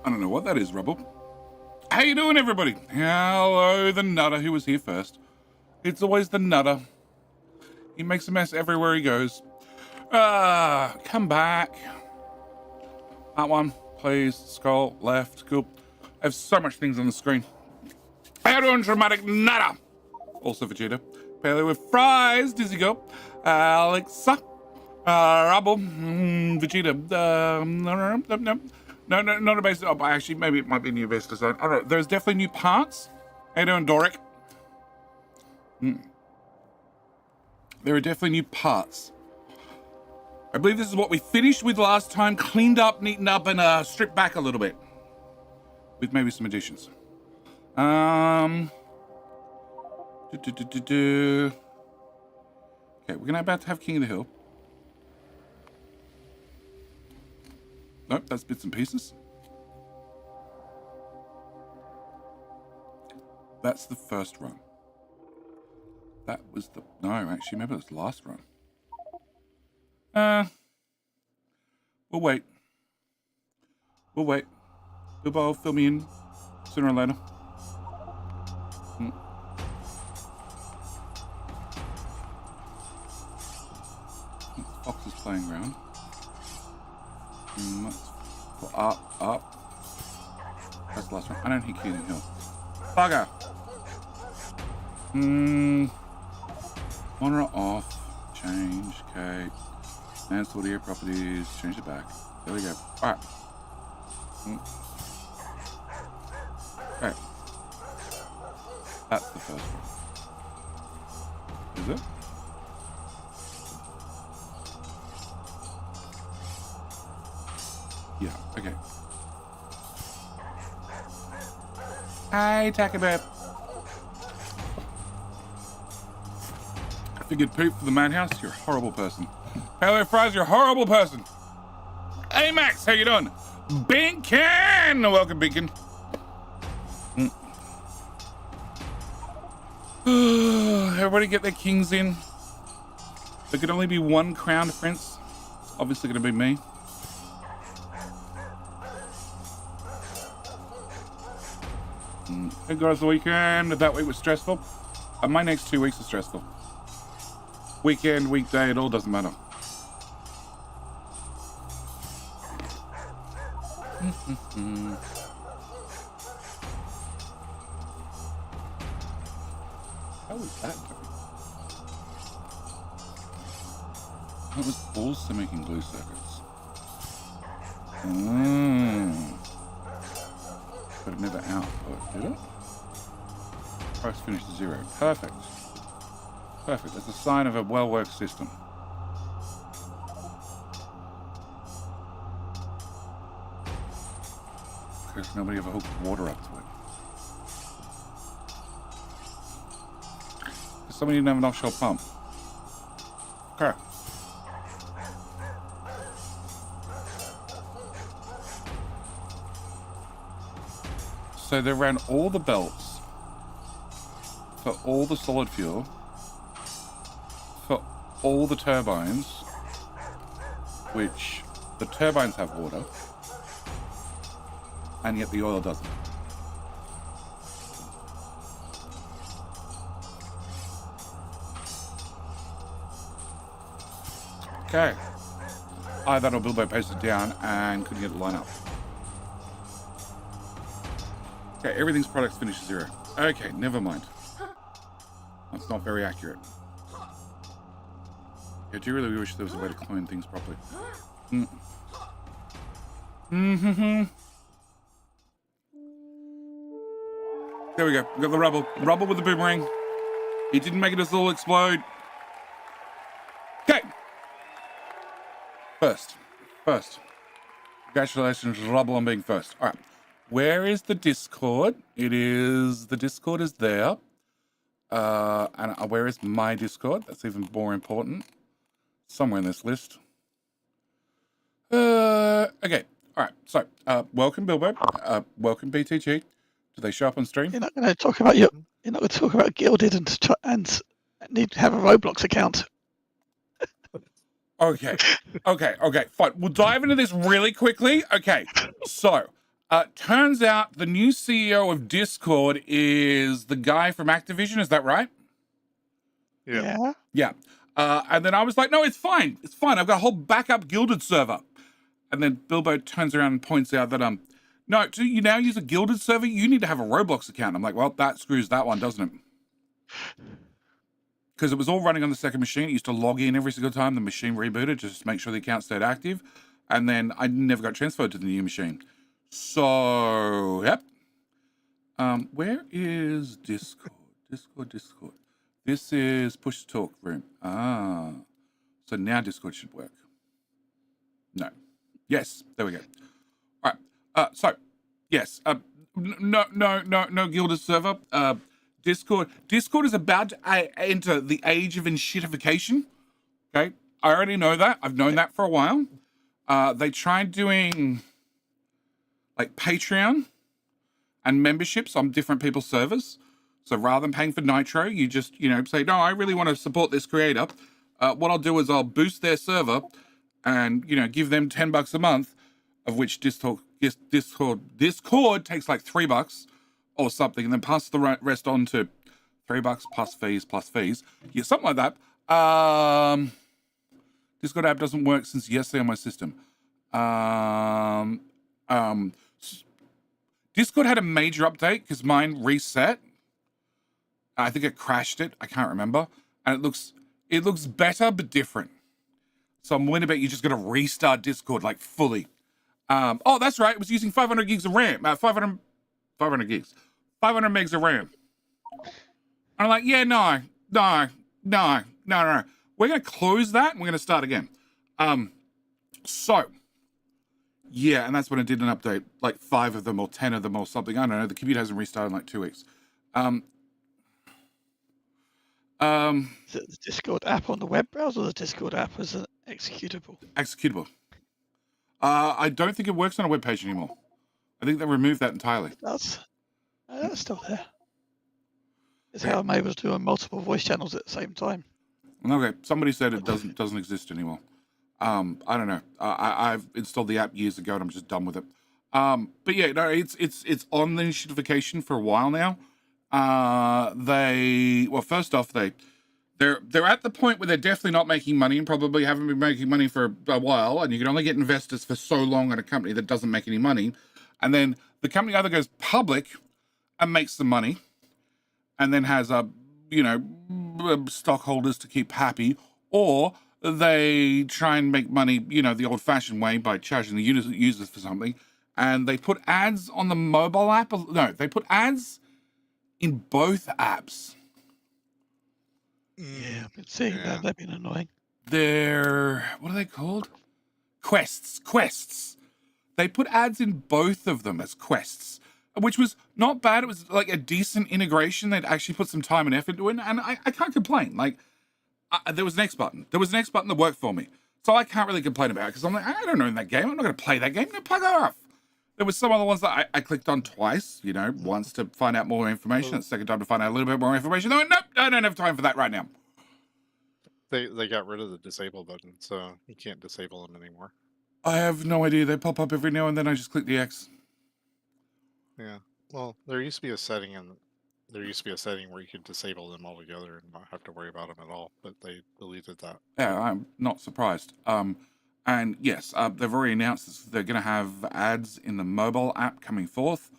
I don't know what that is, Rubble. How you doing, everybody? Hello, the Nutter who was here first. It's always the Nutter. He makes a mess everywhere he goes. Come back. That one, please. Scroll left. Cool. I have so much things on the screen. How you doing, Dramatic Nutter? Also Vegeta. Paleo with fries. Dizzy Go. Alexa. Rubble. Vegeta. No, not a base. Oh, actually, maybe it might be a new base design. I don't know. There's definitely new parts. How you doing, Doric? There are definitely new parts. I believe this is what we finished with last time, cleaned up, neatened up, and stripped back a little bit. With maybe some additions. Okay, we're about to have King of the Hill. Nope, that's bits and pieces. That's the first run. That was the... No, actually, maybe it was the last run. We'll wait. We'll wait. Bilbo will fill me in sooner or later. Fox is playing around. Up. That's the last one. I don't think King of the Hill. Bugger! Monitor off. Change. Okay. Enhance audio properties. Change it back. There we go. Alright. Okay. That's the first one. Is it? Yeah, okay. Hi, Takabab. I figured poop for the madhouse. You're a horrible person. Hello, Fries, you're a horrible person. Hey, Max, how you doing? Binkin! Welcome, Binkin. Everybody get their kings in. There could only be one crowned prince. It's obviously going to be me. Hey guys, the weekend. That week was stressful. My next 2 weeks are stressful. Weekend, weekday, it all doesn't matter. How was that going? That was also making glue circuits. But it never output, did it? Price finished to 0. Perfect. Perfect. That's a sign of a well-worked system. Because nobody ever hooked water up to it. Because somebody didn't have an offshore pump. Okay. So they ran all the belts for all the solid fuel, for all the turbines, which the turbines have water, and yet the oil doesn't. Okay. Either that or Bilbo posted down and couldn't get the line up. Okay, everything's products finished 0. Okay, never mind. That's not very accurate. I do really wish there was a way to clone things properly. There we go. We got the rubble. Rubble with the boomerang. He didn't make us all explode. Okay. First. Congratulations, Rubble, on being first. All right. Where is the Discord? The Discord is there. And where is my Discord? That's even more important. Somewhere in this list. Okay. All right. So, welcome, Bilbo. Welcome, BTG. Do they show up on stream? You're not going to talk about Gilded and need to have a Roblox account. Okay, fine. We'll dive into this really quickly. Okay, so Turns out the new CEO of Discord is the guy from Activision. Is that right? Yeah. Yeah. And then I was like, no, it's fine. It's fine. I've got a whole backup Gilded server. And then Bilbo turns around and points out that, no, do you now use a Gilded server? You need to have a Roblox account. I'm like, well, that screws that one, doesn't it? Because it was all running on the second machine. It used to log in every single time the machine rebooted just to make sure the account stayed active. And then I never got transferred to the new machine. So, yep. Where is Discord? Discord. This is push to talk room. So now Discord should work. No. Yes, there we go. All right. So, yes. No Gilded server. Discord is about to enter the age of enshittification. Okay, I already know that. I've known that for a while. They tried doing like Patreon and memberships on different people's servers. So rather than paying for Nitro, you just, say, no, I really want to support this creator. What I'll do is I'll boost their server and, give them $10 a month, of which Discord takes like $3 or something, and then pass the rest on to $3 plus fees. Yeah, something like that. Discord app doesn't work since yesterday on my system. Discord had a major update because mine reset. I think it crashed it. I can't remember. And it looks better but different. So I'm willing to bet you just got to restart Discord like fully. Oh, that's right. It was using 500 gigs of RAM. 500 gigs. 500 megs of RAM. I'm like, yeah, no. We're going to close that and we're going to start again. So, yeah, and that's when it did an update, like 5 of them or 10 of them or something. I don't know. The computer hasn't restarted in like 2 weeks. Is it the Discord app on the web browser or the Discord app as an executable? Executable. I don't think it works on a web page anymore. I think they removed that entirely. That's still there. It's how I'm able to do on multiple voice channels at the same time. Okay, somebody said it doesn't exist anymore. I don't know. I've installed the app years ago and I'm just done with it. But yeah, no, it's on the enshittification for a while now. First off, they're at the point where they're definitely not making money and probably haven't been making money for a while, and you can only get investors for so long in a company that doesn't make any money. And then the company either goes public and makes some money and then has stockholders to keep happy, or they try and make money, the old-fashioned way by charging the users for something, and they put ads on the mobile app. No, they put ads in both apps. Yeah, I've been seeing that. They've been annoying. What are they called? Quests. They put ads in both of them as quests, which was not bad. It was like a decent integration. They'd actually put some time and effort into it, and I can't complain. Like, there was an X button. There was an X button that worked for me. So I can't really complain about it because I'm like, I don't know that game. I'm not going to play that game. No, plug off. There was some other ones that I clicked on twice, once to find out more information, and the second time to find out a little bit more information. Nope, I don't have time for that right now. They got rid of the disable button, so you can't disable them anymore. I have no idea. They pop up every now and then. I just click the X. Yeah. Well, there used to be a setting where you could disable them altogether and not have to worry about them at all, but they deleted that. Yeah, I'm not surprised. And yes, they've already announced they're going to have ads in the mobile app coming forth.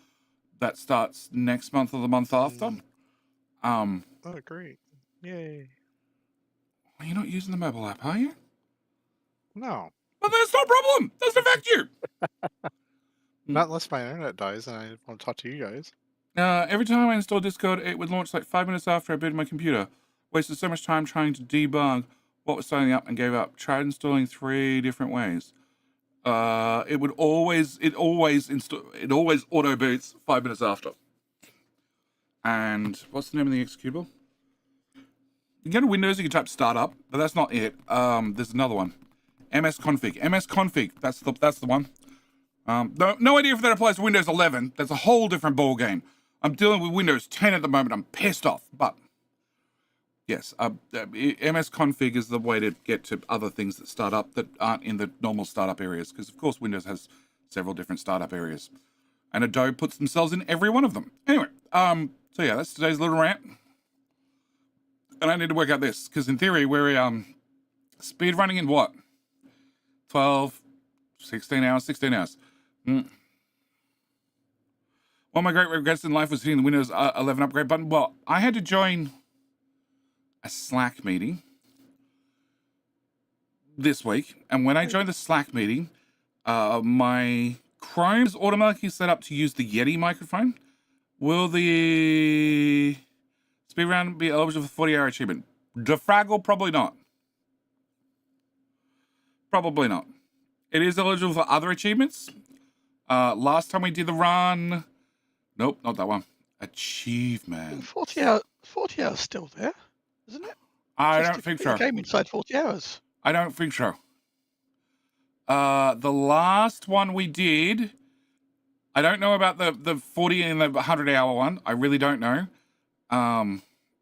That starts next month or the month after. Oh, great. Yay. Well, you're not using the mobile app, are you? No. Well, that's no problem. Doesn't affect you. Not unless my internet dies and I want to talk to you guys. Every time I install Discord, it would launch like 5 minutes after I booted my computer. Wasted so much time trying to debug what was starting up and gave up. Tried installing 3 different ways. It always auto boots 5 minutes after. And what's the name of the executable? You can go to Windows, you can type startup, but that's not it. There's another one. msconfig. That's the one. No idea if that applies to Windows 11. That's a whole different ball game. I'm dealing with Windows 10 at the moment. I'm pissed off, but yes, msconfig is the way to get to other things that start up that aren't in the normal startup areas, because of course Windows has several different startup areas. And Adobe puts themselves in every one of them. Anyway, so yeah, that's today's little rant. And I need to work out this, because in theory, we're speed running in what? 12, 16 hours, 16 hours. One of my great regrets in life was hitting the Windows 11 upgrade button. Well, I had to join a Slack meeting this week. And when I joined the Slack meeting, my Chrome is automatically set up to use the Yeti microphone. Will the speedrun be eligible for 40-hour achievement? Defraggle, probably not. Probably not. It is eligible for other achievements. Last time we did the run... Nope, not that one. Achievement. 40 hours still there, isn't it? I don't think so. It came inside 40 hours. I don't think so. The last one we did... I don't know about the 40 and the 100-hour one. I really don't know.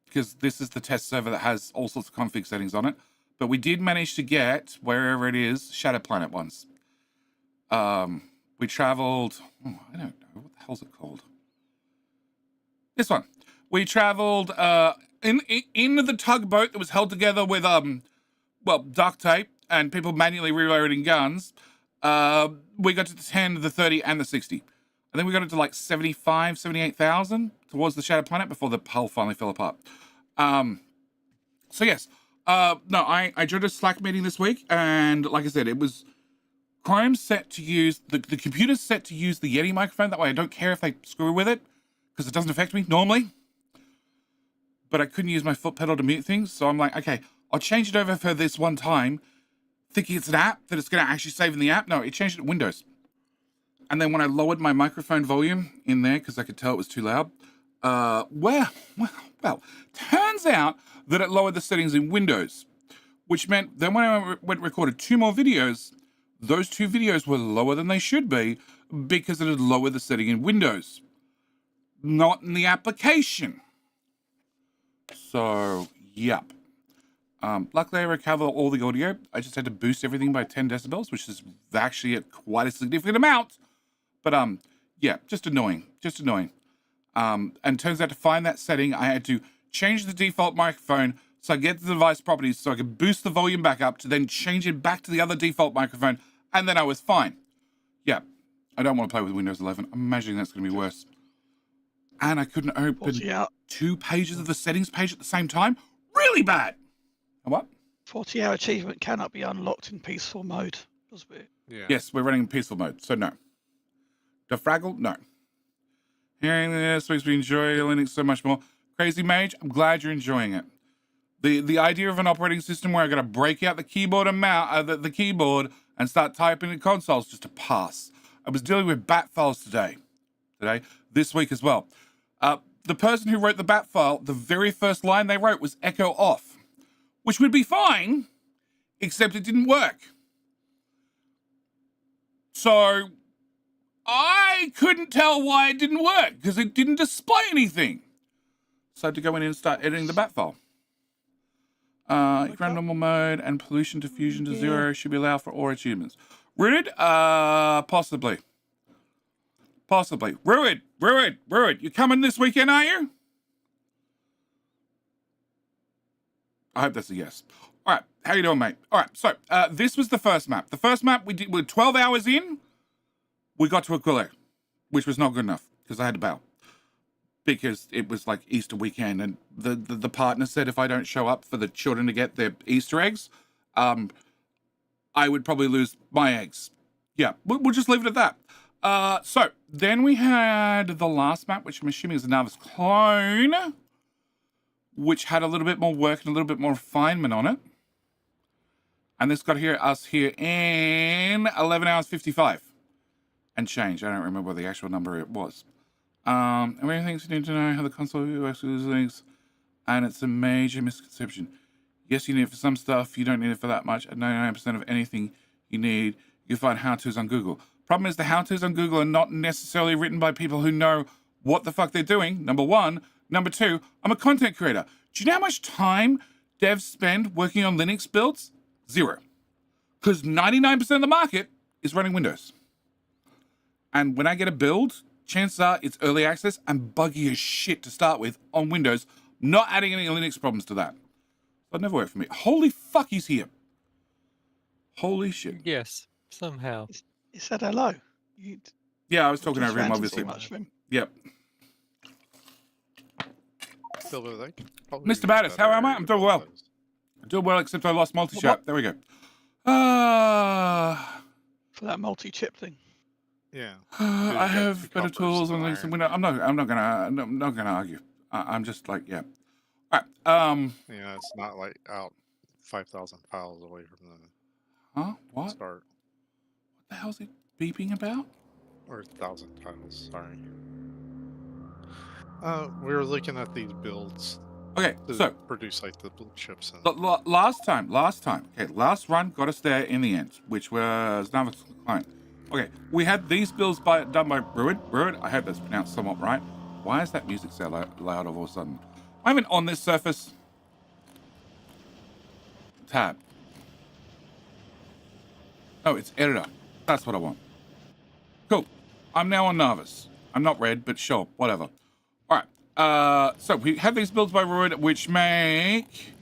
Because this is the test server that has all sorts of config settings on it. But we did manage to get, wherever it is, Shadow Planet ones. We traveled... Oh, I don't know. What the hell's it called? This one. We traveled in the tugboat that was held together with, duct tape and people manually reloading guns. We got to the 10, the 30, and the 60. I think we got it to like 75, 78,000 towards the Shadow Planet before the hull finally fell apart. So yes. No, I joined a Slack meeting this week, and like I said, it was Chrome set to use, the computer's set to use the Yeti microphone. That way I don't care if they screw with it, because it doesn't affect me normally. But I couldn't use my foot pedal to mute things, so I'm like, okay, I'll change it over for this one time, thinking it's an app, that it's going to actually save in the app. No, it changed it to Windows. And then when I lowered my microphone volume in there, because I could tell it was too loud, well, turns out that it lowered the settings in Windows, which meant then when I went and recorded 2 more videos, those 2 videos were lower than they should be because it had lowered the setting in Windows, not in the application. So, yep. Luckily, I recovered all the audio. I just had to boost everything by 10 decibels, which is actually quite a significant amount. But, yeah, just annoying. And turns out to find that setting, I had to change the default microphone so I get the device properties so I could boost the volume back up to then change it back to the other default microphone, and then I was fine. Yeah, I don't want to play with Windows 11. I'm imagining that's going to be worse. And I couldn't open 2 pages of the settings page at the same time. Really bad. And what? 40-hour achievement cannot be unlocked in peaceful mode. Yeah. Yes, we're running in peaceful mode, so no. Defraggle? No. Hearing this makes me enjoy Linux so much more. Crazy Mage, I'm glad you're enjoying it. The idea of an operating system where I got to break out the keyboard and the keyboard and start typing in consoles just to pass. I was dealing with bat files this week as well. The person who wrote the bat file, the very first line they wrote was echo off, which would be fine, except it didn't work. So I couldn't tell why it didn't work because it didn't display anything. So I had to go in and start editing the bat file. Run normal mode and pollution diffusion to 0 should be allowed for all achievements. Rooted? Possibly. Ruid. You coming this weekend, are you? I hope that's a yes. All right, how you doing, mate? All right, so this was the first map. The first map we did, we're 12 hours in. We got to Aquila, which was not good enough because I had to bail. Because it was like Easter weekend, and the partner said if I don't show up for the children to get their Easter eggs, I would probably lose my eggs. Yeah, we'll just leave it at that. So then we had the last map, which I'm assuming is another clone, which had a little bit more work and a little bit more refinement on it. And this got us here in 11 hours 55 and change. I don't remember what the actual number it was. Everything you need to know how the console works with links, and it's a major misconception. Yes, you need it for some stuff, you don't need it for that much. At 99% of anything you need, you find how-tos on Google. Problem is the how-tos on Google are not necessarily written by people who know what the fuck they're doing, number one. Number two, I'm a content creator. Do you know how much time devs spend working on Linux builds? 0. Because 99% of the market is running Windows. And when I get a build, chances are it's early access and buggy as shit to start with on Windows. Not adding any Linux problems to that. That never worked for me. Holy fuck, he's here. Holy shit. Yes, somehow. He said hello. You Yeah, I was talking just over him, ranted obviously. too much for him. Yep. Still, they could probably Mr. use Battis, how better am I? I'm doing well. build I'm doing well, except I lost multi-shot. What? There we go. For that multi-chip thing. Yeah. I got have two better coppers tools and and things. iron. I'm not gonna argue. I'm just like, yeah. All right. Yeah, it's not like out 5,000 files away from the Huh? What? start. What the hell's he beeping about? Or 1,000 tiles, sorry. We were looking at these builds Okay, to so produce like the blue chips and last time. Okay, last run got us there in the end, which was another client. Okay, we had these builds done by Ruid. I hope that's pronounced somewhat right. Why is that music so loud all of a sudden? I'm even on this surface. Tab. Oh, it's editor. That's what I want. Cool. I'm now on Narvis. I'm not red, but sure, whatever. All right. So we have these builds by Ruid, which make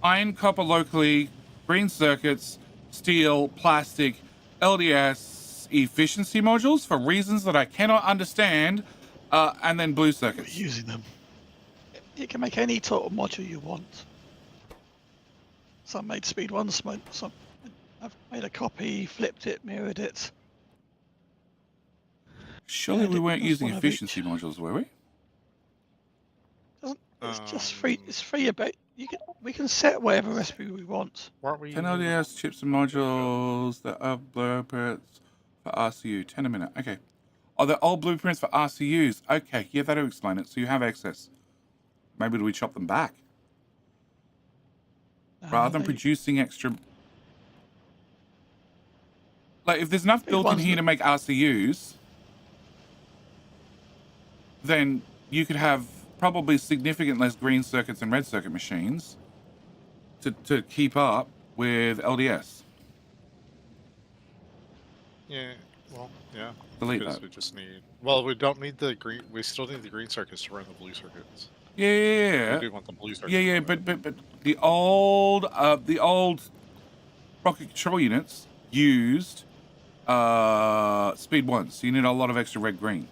iron, copper locally, green circuits, steel, plastic, LDS efficiency modules for reasons that I cannot understand, and then blue We're circuits. using them. You can make any sort of module you want. Some made Speedrun, some I've made a copy, flipped it, mirrored it. Surely Yeah, we weren't just using one of efficiency each. modules, were we? It's just free. It's free about. We can set whatever recipe we want. weren't we 10 using LDS chips and modules that are blueprints for RCU. 10 a minute. Okay. Oh, they're all blueprints for RCUs. Okay, yeah, that'll explain it. So you have excess. Maybe do we chop them back? Rather than producing extra... Like, if there's enough built in here to make RCUs, then you could have probably significant less green circuits and red circuit machines to keep up with LDS. Yeah, well, yeah. Delete Because that. we just need. Well, we don't need the green. We still need the green circuits to run the blue circuits. Yeah. We do want the blue circuits. Yeah, but the old rocket control units used speed 1, so you need a lot of extra red green.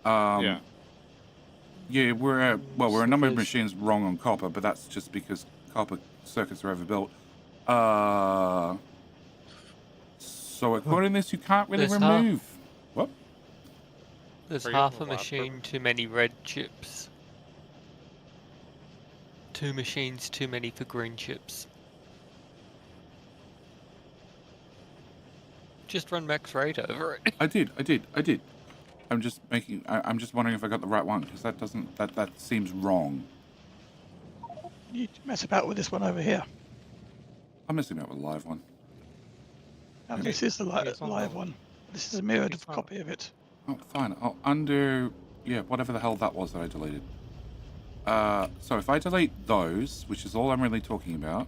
Yeah. Yeah, we're a number of machines wrong on copper, but that's just because copper circuits are overbuilt. So according to this, you can't really There's remove. What? There's Are you half on a the machine laptop? too many red chips. 2 machines too many for green chips. Just run max rate over it. I did. I'm just making. I'm just wondering if I got the right one because that seems wrong. You mess about with this one over here. I'm messing up with a live one. And this is the It's on live the- one. This is a mirrored it's on- copy of it. Oh, fine. I'll undo. Yeah, whatever the hell that was that I deleted. So if I delete those, which is all I'm really talking about.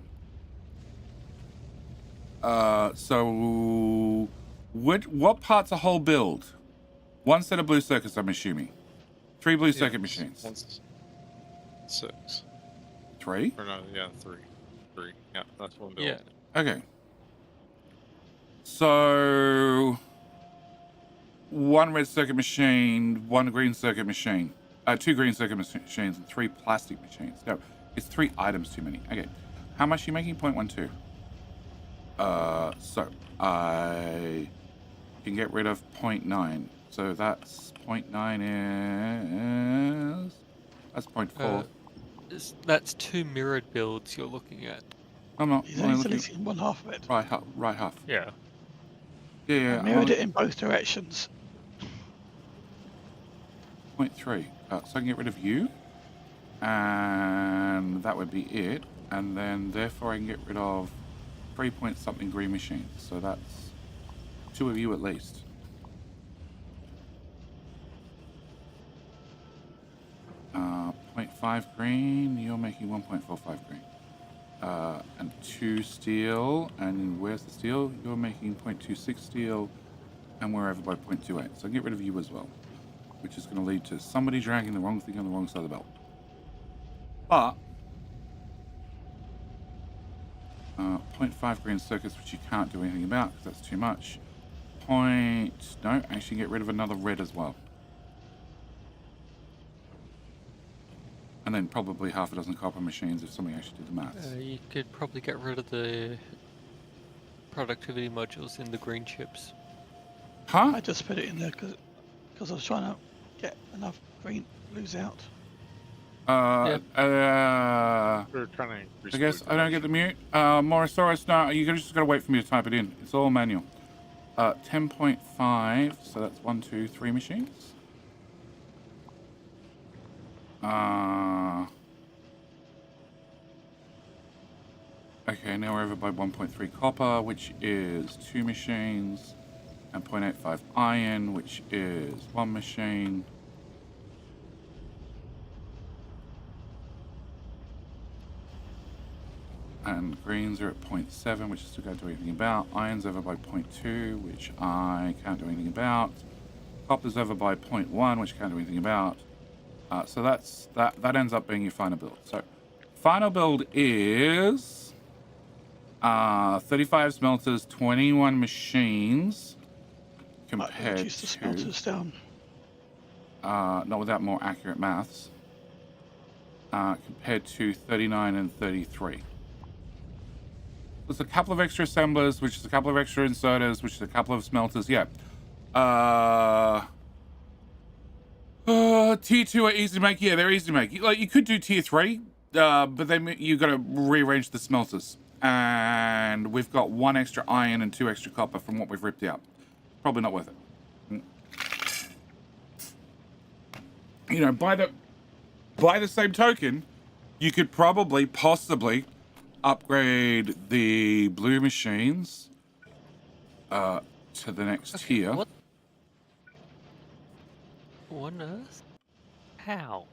So what part's a whole build? 1 set of blue circuits, I'm assuming. 3 blue circuit machines. 6. 3? Or no, yeah, 3. 3. Yeah, that's one build. Yeah. Okay. So 1 red circuit machine, 1 green circuit machine. 2 green circuit machines and 3 plastic machines. No, it's 3 items too many. Okay. How much are you making? 0.12. So I can get rid of 0.9. So that's 0.9 is... That's 0.4. That's 2 mirrored builds you're looking at. I'm not He's only only looking... deleting one half of it. Right half. Yeah. Yeah, I mirrored it in both directions. 0.3. So I can get rid of you. And that would be it. And then therefore I can get rid of 3 point something green machines. So that's 2 of you at least. Uh, 0.5 green, you're making 1.45 green. And 2 steel, and where's the steel? You're making 0.26 steel, and we're over by 0.28. So I can get rid of you as well. which is going to lead to somebody dragging the wrong thing on the wrong side of the belt. But 0.5 green circuits, which you can't do anything about because that's too much. No, actually get rid of another red as well. And then probably half a dozen copper machines if somebody actually did the maths. You could probably get rid of the productivity modules in the green chips. Huh? I just put it in there because I was trying to get enough green blues out. We're trying to increase. I guess blue I don't get the mute. Morosaurus, no, you just gotta wait for me to type it in. It's all manual. 10.5, so that's 1, 2, 3 machines. Okay, now we're over by 1.3 copper, which is 2 machines, and 0.85 iron, which is 1 machine. And greens are at 0.7, which I still can't do anything about. Iron's over by 0.2, which I can't do anything about. Copper's over by 0.1, which I can't do anything about. So that ends up being your final build. So final build is 35 smelters, 21 machines compared Reduce the smelters down. not without more accurate maths, compared to 39 and 33. There's a couple of extra assemblers, which is a couple of extra inserters, which is a couple of smelters. Yeah. Tier 2 are easy to make. Yeah, they're easy to make. Like, you could do tier 3, but then you got to rearrange the smelters. And we've got 1 extra iron and 2 extra copper from what we've ripped out. Probably not worth it. You know, by the same token, you could probably, possibly upgrade the blue machines to the next tier. What on earth? How?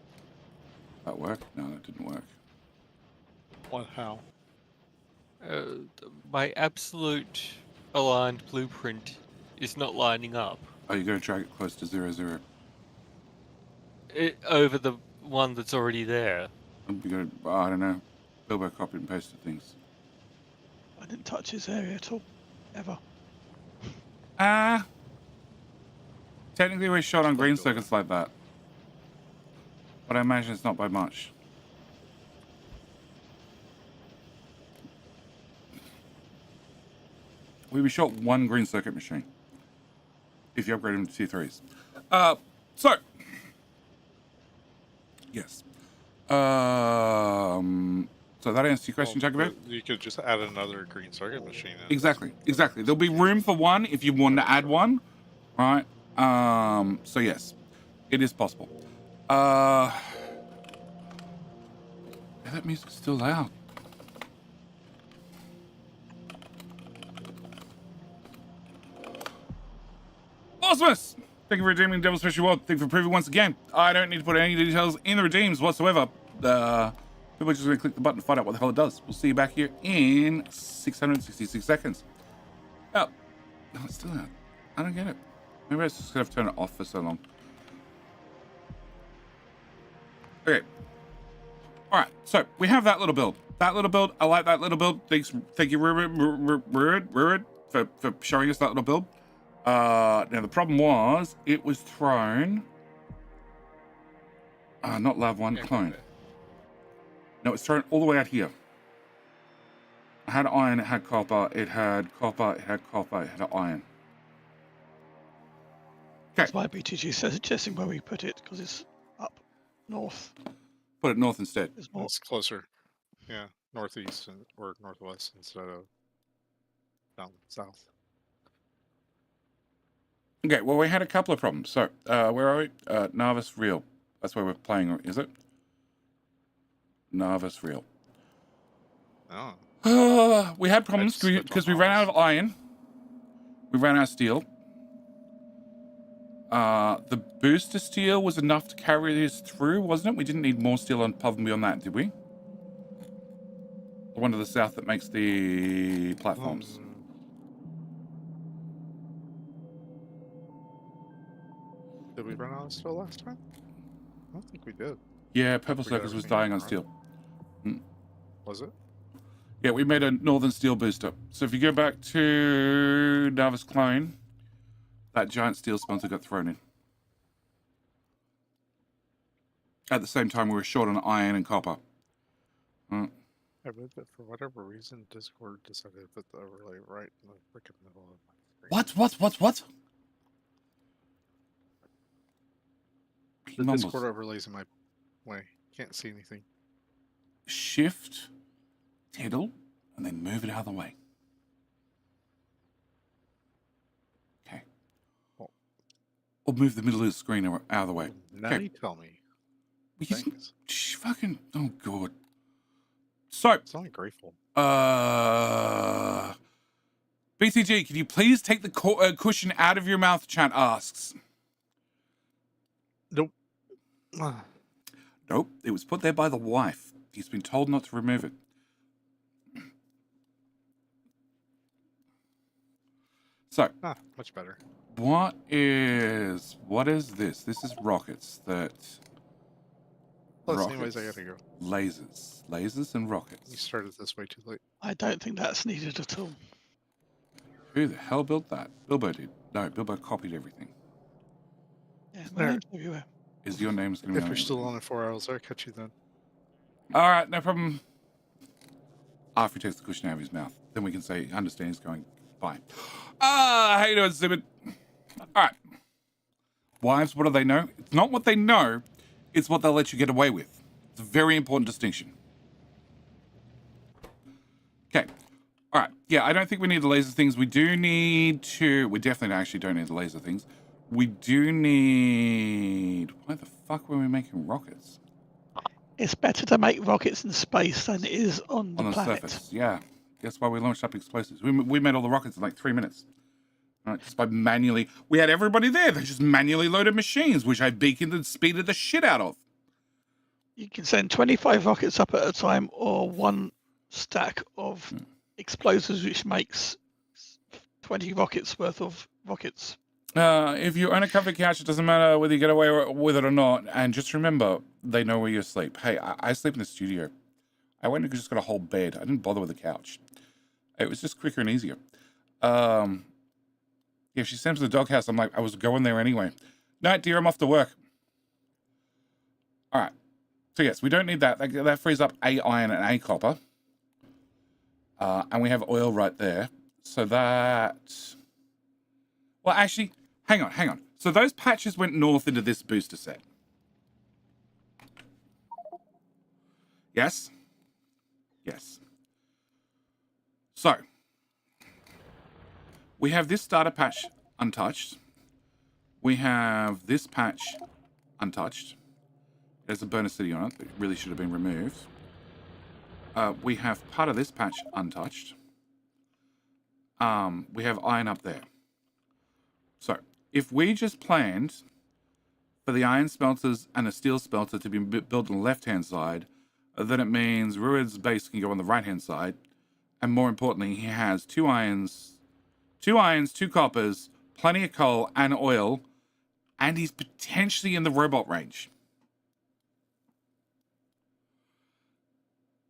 That worked? No, that didn't work. What? How? My absolute aligned blueprint is not lining up. Oh, you got to drag it close to 0, 0. Over the one that's already there. You got to, I don't know, Bilbo copied and pasted things. I didn't touch this area at all, ever. Technically we're shot on green circuits like that. But I imagine it's not by much. We shot 1 green circuit machine. If you upgrade them to tier 3s. So. Yes. So that answers your question, Jacobo? You could just add another green circuit machine in. Exactly. There'll be room for 1 if you want to add 1. Right? So yes, it is possible. That music's still loud. Awesomeness! Thank you for redeeming Devil's Special World. Thank you for proving once again I don't need to put any details in the redeems whatsoever. People are just going to click the button to find out what the hell it does. We'll see you back here in 666 seconds. Oh, no, it's still out. I don't get it. Maybe I just have to turn it off for so long. Okay. All right. So we have that little build. I like that little build. Thank you, Rurid, for showing us that little build. Now the problem was it was thrown. Not Lav 1, clone. No, it's thrown all the way out here. It had iron, it had copper, it had iron. Okay. That's why BTG suggesting where we put it, because it's up north. Put it north instead. There's more. It's closer. Yeah, northeast or northwest instead of down south. Okay, well, we had a couple of problems. So, where are we? Narvis Real. That's where we're playing, is it? Narvis Real. Oh. We had problems because we ran out of iron. We ran out of steel. The booster steel was enough to carry us through, wasn't it? We didn't need more steel above and beyond that, did we? The one to the south that makes the platforms. Did we run out of steel last time? I don't think we did. Yeah, Purple We got Circus was everything dying in, on right? steel. Was it? Yeah, we made a northern steel booster. So if you go back to Narvis Clone, that giant steel sponsor got thrown in. At the same time, we were short on iron and copper. I read that for whatever reason, Discord decided to put the overlay right in the freaking middle of my screen. What? He The mumbles. Discord overlays in my way. Can't see anything. Shift, tiddle, and then move it out of the way. Okay. Well, Or move the middle of the screen out of the way. now Okay. you tell me. He's Thanks. fucking. Oh god. So. It's only grateful. BTG, can you please take the cushion out of your mouth? Chat asks. Nope. Nope, it was put there by the wife. He's been told not to remove it. So, Much better. what is this? This is rockets that. Plus, anyways, I gotta go. Lasers and You rockets. started this way too late. I don't think that's needed at all. Who the hell built that? Bilbo did. No, Bilbo copied everything. Yeah, There. my name's everywhere. Is your name's going to be If on you're it? still on in 4 hours, I'll catch you then. All right, no problem. After he takes the cushion out of his mouth, then we can say, understand he's going, fine. How you doing, Simon? All right. Wives, what do they know? It's not what they know, it's what they'll let you get away with. It's a very important distinction. Okay. All right. Yeah, I don't think we need the laser things. We do need to... We definitely actually don't need the laser things. We do need... Why the fuck were we making rockets? It's better to make rockets in space than it is on the planet. Surface, yeah. That's why we launched up explosives. We made all the rockets in like 3 minutes. Right, just by manually... We had everybody there. They just manually loaded machines, which I beaconed and speeded the shit out of. You can send 25 rockets up at a time or one stack of explosives, which makes 20 rockets worth of rockets. If you own a comfy couch, it doesn't matter whether you get away with it or not. And just remember, they know where you sleep. Hey, I sleep in the studio. I went and just got a whole bed. I didn't bother with the couch. It was just quicker and easier. Yeah, if she sends to the doghouse, I'm like, I was going there anyway. Night, dear, I'm off to work. All right. So yes, we don't need that. That frees up a iron and a copper. And we have oil right there. So that... Well, actually, hang on. So those patches went north into this booster set. Yes? Yes. So, we have this starter patch untouched. We have this patch untouched. There's a burner city on it that really should have been removed. We have part of this patch untouched. We have iron up there. So, if we just planned for the iron smelters and the steel smelter to be built on the left-hand side, then it means Rued's base can go on the right-hand side. And more importantly, he has two irons, two coppers, plenty of coal and oil, and he's potentially in the robot range.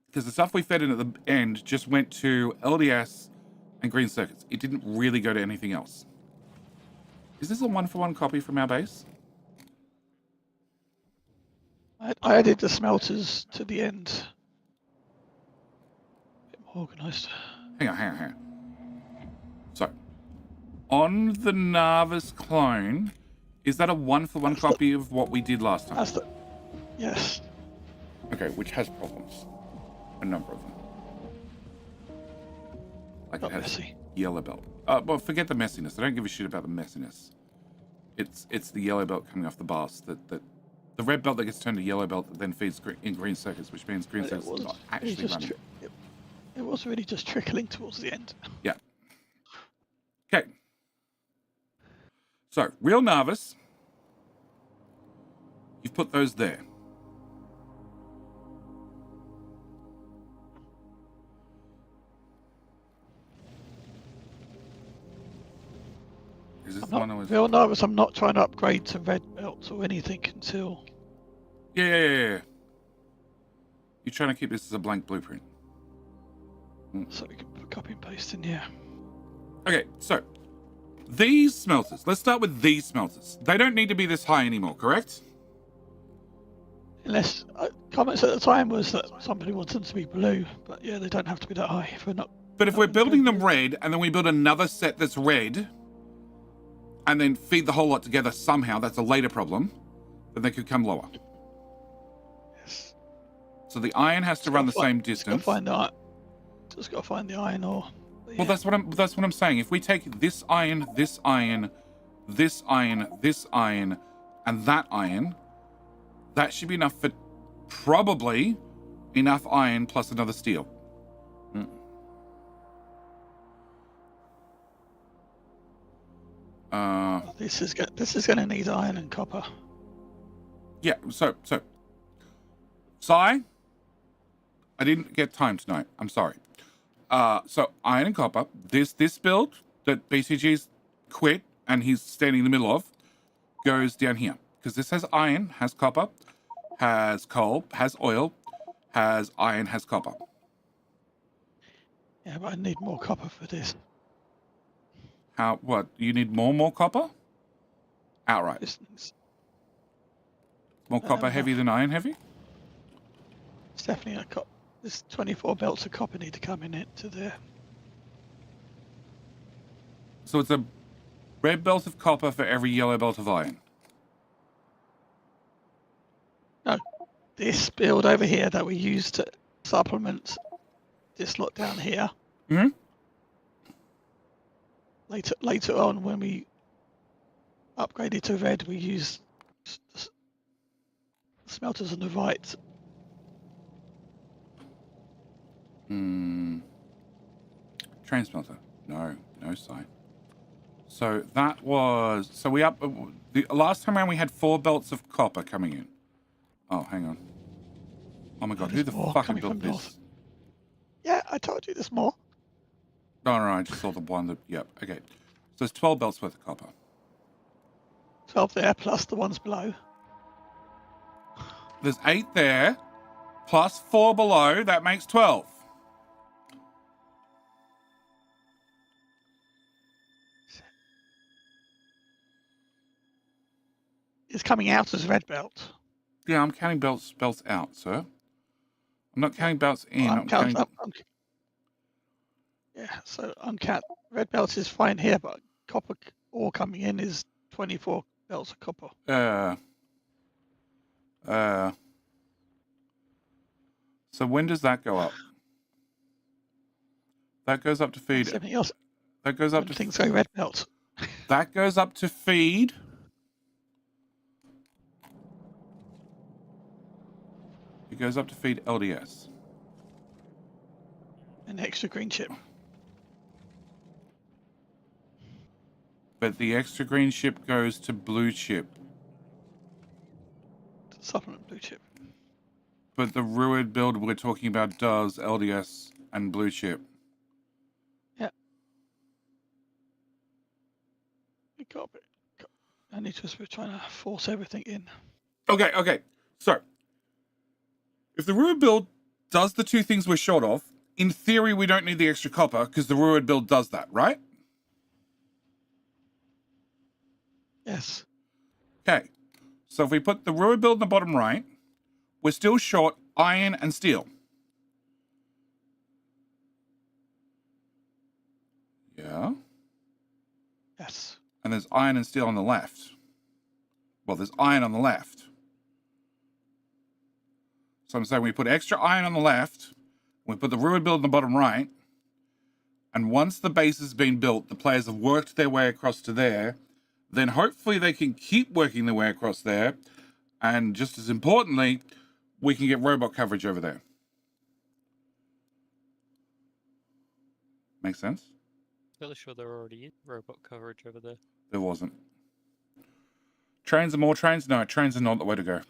Because the stuff we fed in at the end just went to LDS and green circuits. It didn't really go to anything else. Is this a one-for-one copy from our base? I added the smelters to the end. A bit more organised. Hang on. So, on the Narvis clone, is that a one-for-one copy of what we did last time? That's the... Yes. Okay, which has problems. A number of them. Like Not it has messy. yellow belt. Well, forget the messiness. I don't give a shit about the messiness. It's the yellow belt coming off the bars. That the red belt that gets turned to yellow belt that then feeds in green circuits, which means green circuits is not actually running. It was really just trickling towards the end. Yeah. Okay. So, real Narvis. You've put those there. Is this I'm the one that was? Real nervous. I'm not trying to upgrade to red belts or anything until. Yeah. You're trying to keep this as a blank blueprint. So we can put copy and paste in here. Okay, so these smelters. Let's start with these smelters. They don't need to be this high anymore, correct? Unless comments at the time was that somebody wants them to be blue, but yeah, they don't have to be that high if we're not. But if we're building them red, and then we build another set that's red, and then feed the whole lot together somehow, that's a later problem, then they could come lower. Yes. So the iron has to run the same distance. Just got to find the iron ore. Yeah. Well, that's what I'm saying. If we take this iron, this iron, this iron, this iron, and that iron, that should be enough for probably enough iron plus another steel. This is going to need iron and copper. Yeah. So, Si, I didn't get time tonight. I'm sorry. So iron and copper. This build that BCG's quit and he's standing in the middle of goes down here because this has iron, has copper, has coal, has oil, has iron, has copper. Yeah, but I need more copper for this. What? You need more copper? Outright. It's More copper heavy than iron heavy? definitely a copper. There's 24 belts of copper need to come in it to there. So it's a red belt of copper for every yellow belt of iron. No, this build over here that we use to supplement this lot down here. Mm-hmm. Later on, when we upgraded to red, we use smelters on the right. Train smelter. No sign. So that was... So we up... The last time around we had 4 belts of copper coming in. Oh, hang on. Oh my god, who the fuck built this? North. Yeah, I told you there's more. No, I just saw the one that... Yep, okay. So there's 12 belts worth of copper. 12 there, plus the ones below. There's 8 there, plus 4 below. That makes 12. It's coming out as red belt. Yeah, I'm counting belts out, sir. I'm not counting belts in. Well, so red belt is fine here, but copper ore coming in is 24 belts of copper. So when does that go up? That goes up to feed. Everything else. That goes up to things go red belt. That goes up to feed. It goes up to feed LDS. An extra green chip. But the extra green chip goes to blue chip. Supplement blue chip. But the Ruid build we're talking about does LDS and blue chip. Yeah. We got it. I need to. We're trying to force everything in. Okay. So, if the Ruid build does the 2 things we're short of, in theory we don't need the extra copper because the Ruid build does that, right? Yes. Okay. So if we put the Ruid build in the bottom right, we're still short iron and steel. Yeah. Yes. And there's iron and steel on the left. Well, there's iron on the left. So I'm saying we put extra iron on the left, we put the Ruid build in the bottom right, and once the base has been built, the players have worked their way across to there, then hopefully they can keep working their way across there, and just as importantly, we can get robot coverage over there. Make sense? Fairly sure there already is robot coverage over there. There wasn't. Trains are more trains? No, trains are not the way to go.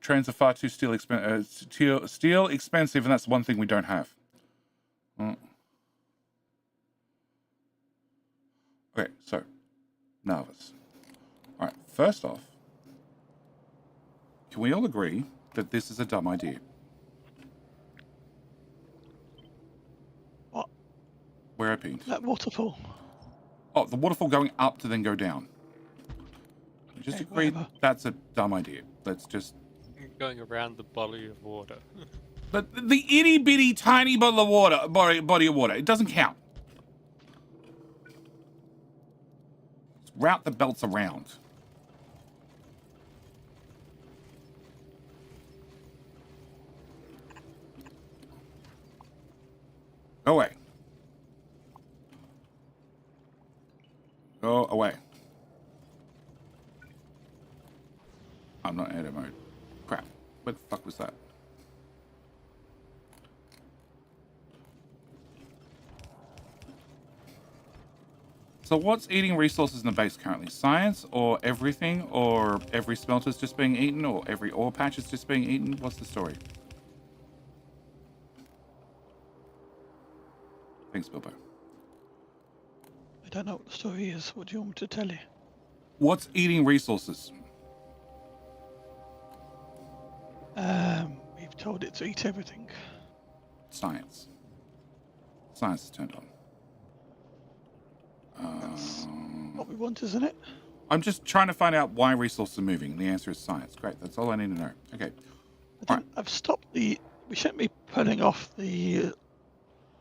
Trains are far too steel expensive, and that's one thing we don't have. Okay, so nervous. All right, first off, can we all agree that this is a dumb idea? What? Where I peed. That waterfall. Oh, the waterfall going up to then go down. We just Okay, agreed whatever. that's a dumb idea. Let's just... Going around the body of water. The itty bitty tiny bottle of water, body of water, it doesn't count. Let's route the belts around. Go away. Go away. I'm not in edit mode. Crap. What the fuck was that? So what's eating resources in the base currently? Science or everything? Or every smelter's just being eaten? Or every ore patch is just being eaten? What's the story? Thanks, Bilbo. I don't know what the story is. What do you want me to tell you? What's eating resources? We've told it to eat everything. Science. Science is turned on. That's what we want, isn't it? I'm just trying to find out why resources are moving. The answer is science. Great. That's all I need to know. Okay. I've stopped the. We shouldn't be pulling off the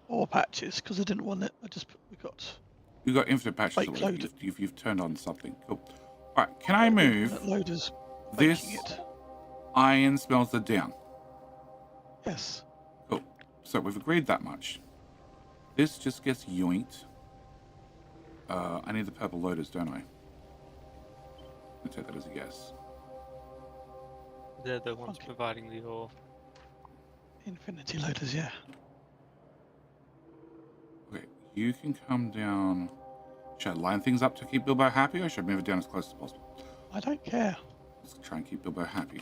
ore patches because I didn't want it. We got. You got infinite patches Fake already. load. You've turned on something. Cool. All right. Can I move Loaders. this It. iron smelter down? Yes. Cool. So we've agreed that much. This just gets yoinked. I need the purple loaders, don't I? I'll take that as a guess. They're the ones Okay. providing the ore. Infinity loaders. Yeah. Okay. You can come down. Should I line things up to keep Bilbo happy, or should I move it down as close as possible? I don't care. Let's try and keep Bilbo happy.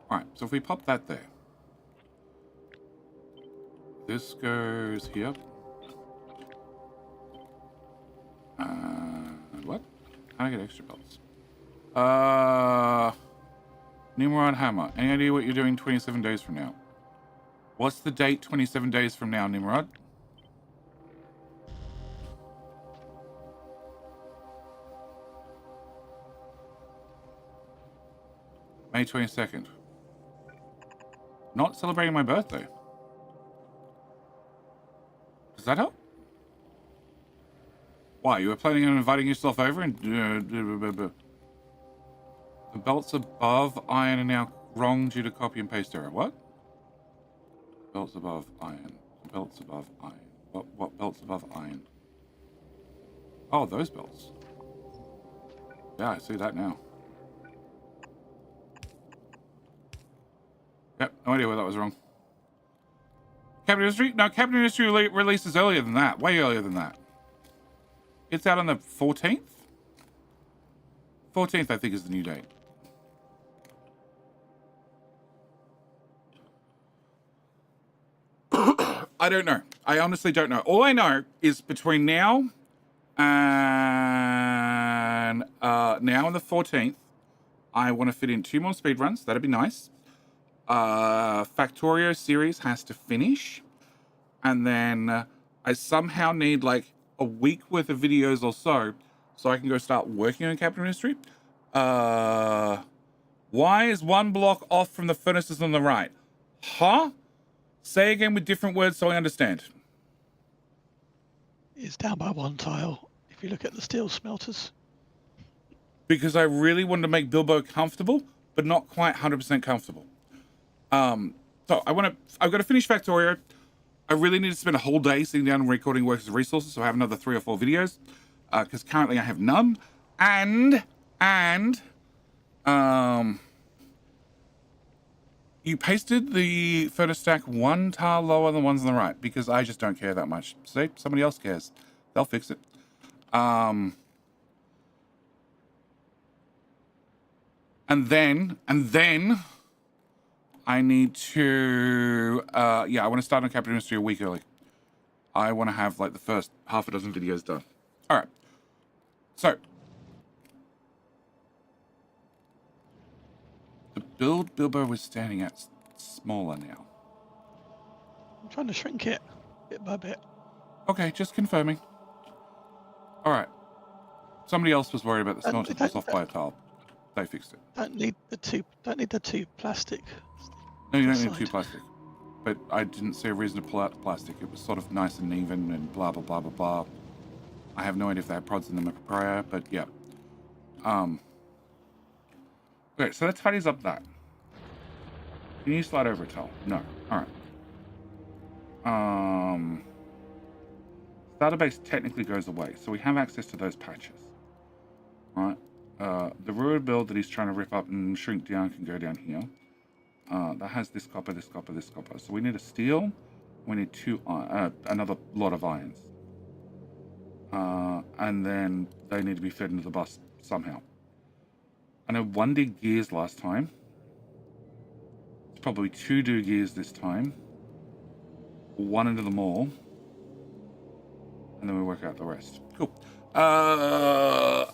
Alright, so if we pop that there. This goes here. What? How do I get extra belts? Nimrod Hammer. Any idea what you're doing 27 days from now? What's the date 27 days from now, Nimrod? May 22nd. Not celebrating my birthday. Does that help? Why? You were planning on inviting yourself over and... the belts above iron are now wrong due to copy and paste error. What? Belts above iron. Belts above iron. What belts above iron? Oh, those belts. Yeah, I see that now. Yep, no idea where that was wrong. Cabinet Industry? No, Cabinet Industry releases earlier than that. Way earlier than that. It's out on the 14th? 14th, I think, is the new date. I don't know. I honestly don't know. All I know is between now and now and the 14th, I want to fit in 2 more speedruns. That'd be nice. Factorio series has to finish. And then I somehow need like a week worth of videos or so I can go start working on Capital Industry. Why is 1 block off from the furnaces on the right? Huh? Say again with different words so I understand. It's down by 1 tile. If you look at the steel smelters. Because I really wanted to make Bilbo comfortable, but not quite 100% comfortable. So I've got to finish Factorio. I really need to spend a whole day sitting down and recording works and resources, so I have another 3 or 4 videos. Because currently I have none. And you pasted the furnace stack 1 tile lower than the ones on the right, because I just don't care that much. See, somebody else cares. They'll fix it. And then I need to, I want to start on Capital Industry a week early. I want to have like the first half a dozen videos done. All right. So the build Bilbo was standing at smaller now. I'm trying to shrink it bit by bit. Okay, just confirming. All right. Somebody else was worried about the smelter was off by a tile. They fixed it. Don't need the two plastic. No, you don't need Side. 2 plastic. But I didn't see a reason to pull out the plastic. It was sort of nice and even and blah, blah, blah, blah, blah. I have no idea if they had prods in them prior, but yeah. Okay, so that tidies up that. Can you slide over a tile? No. All right. Starter base technically goes away, so we have access to those patches. All right. The ruined build that he's trying to rip up and shrink down can go down here. That has this copper, this copper, this copper. So we need a steel. We need another lot of irons. And then they need to be fed into the bus somehow. I know 1 did gears last time. It's probably 2 do gears this time. 1 into the mall. And then we work out the rest. Cool. Are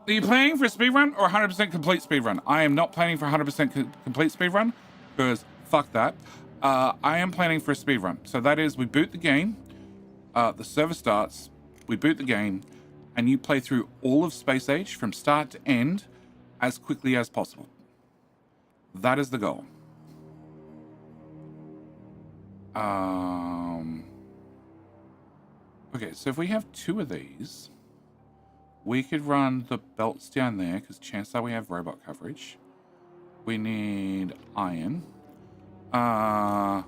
you planning for a speedrun or 100% complete speedrun? I am not planning for 100% complete speedrun because fuck that. I am planning for a speedrun. So that is, we boot the game, the server starts, we boot the game, and you play through all of Space Age from start to end as quickly as possible. That is the goal. Okay, so if we have 2 of these, we could run the belts down there because chances are we have robot coverage. We need iron. Have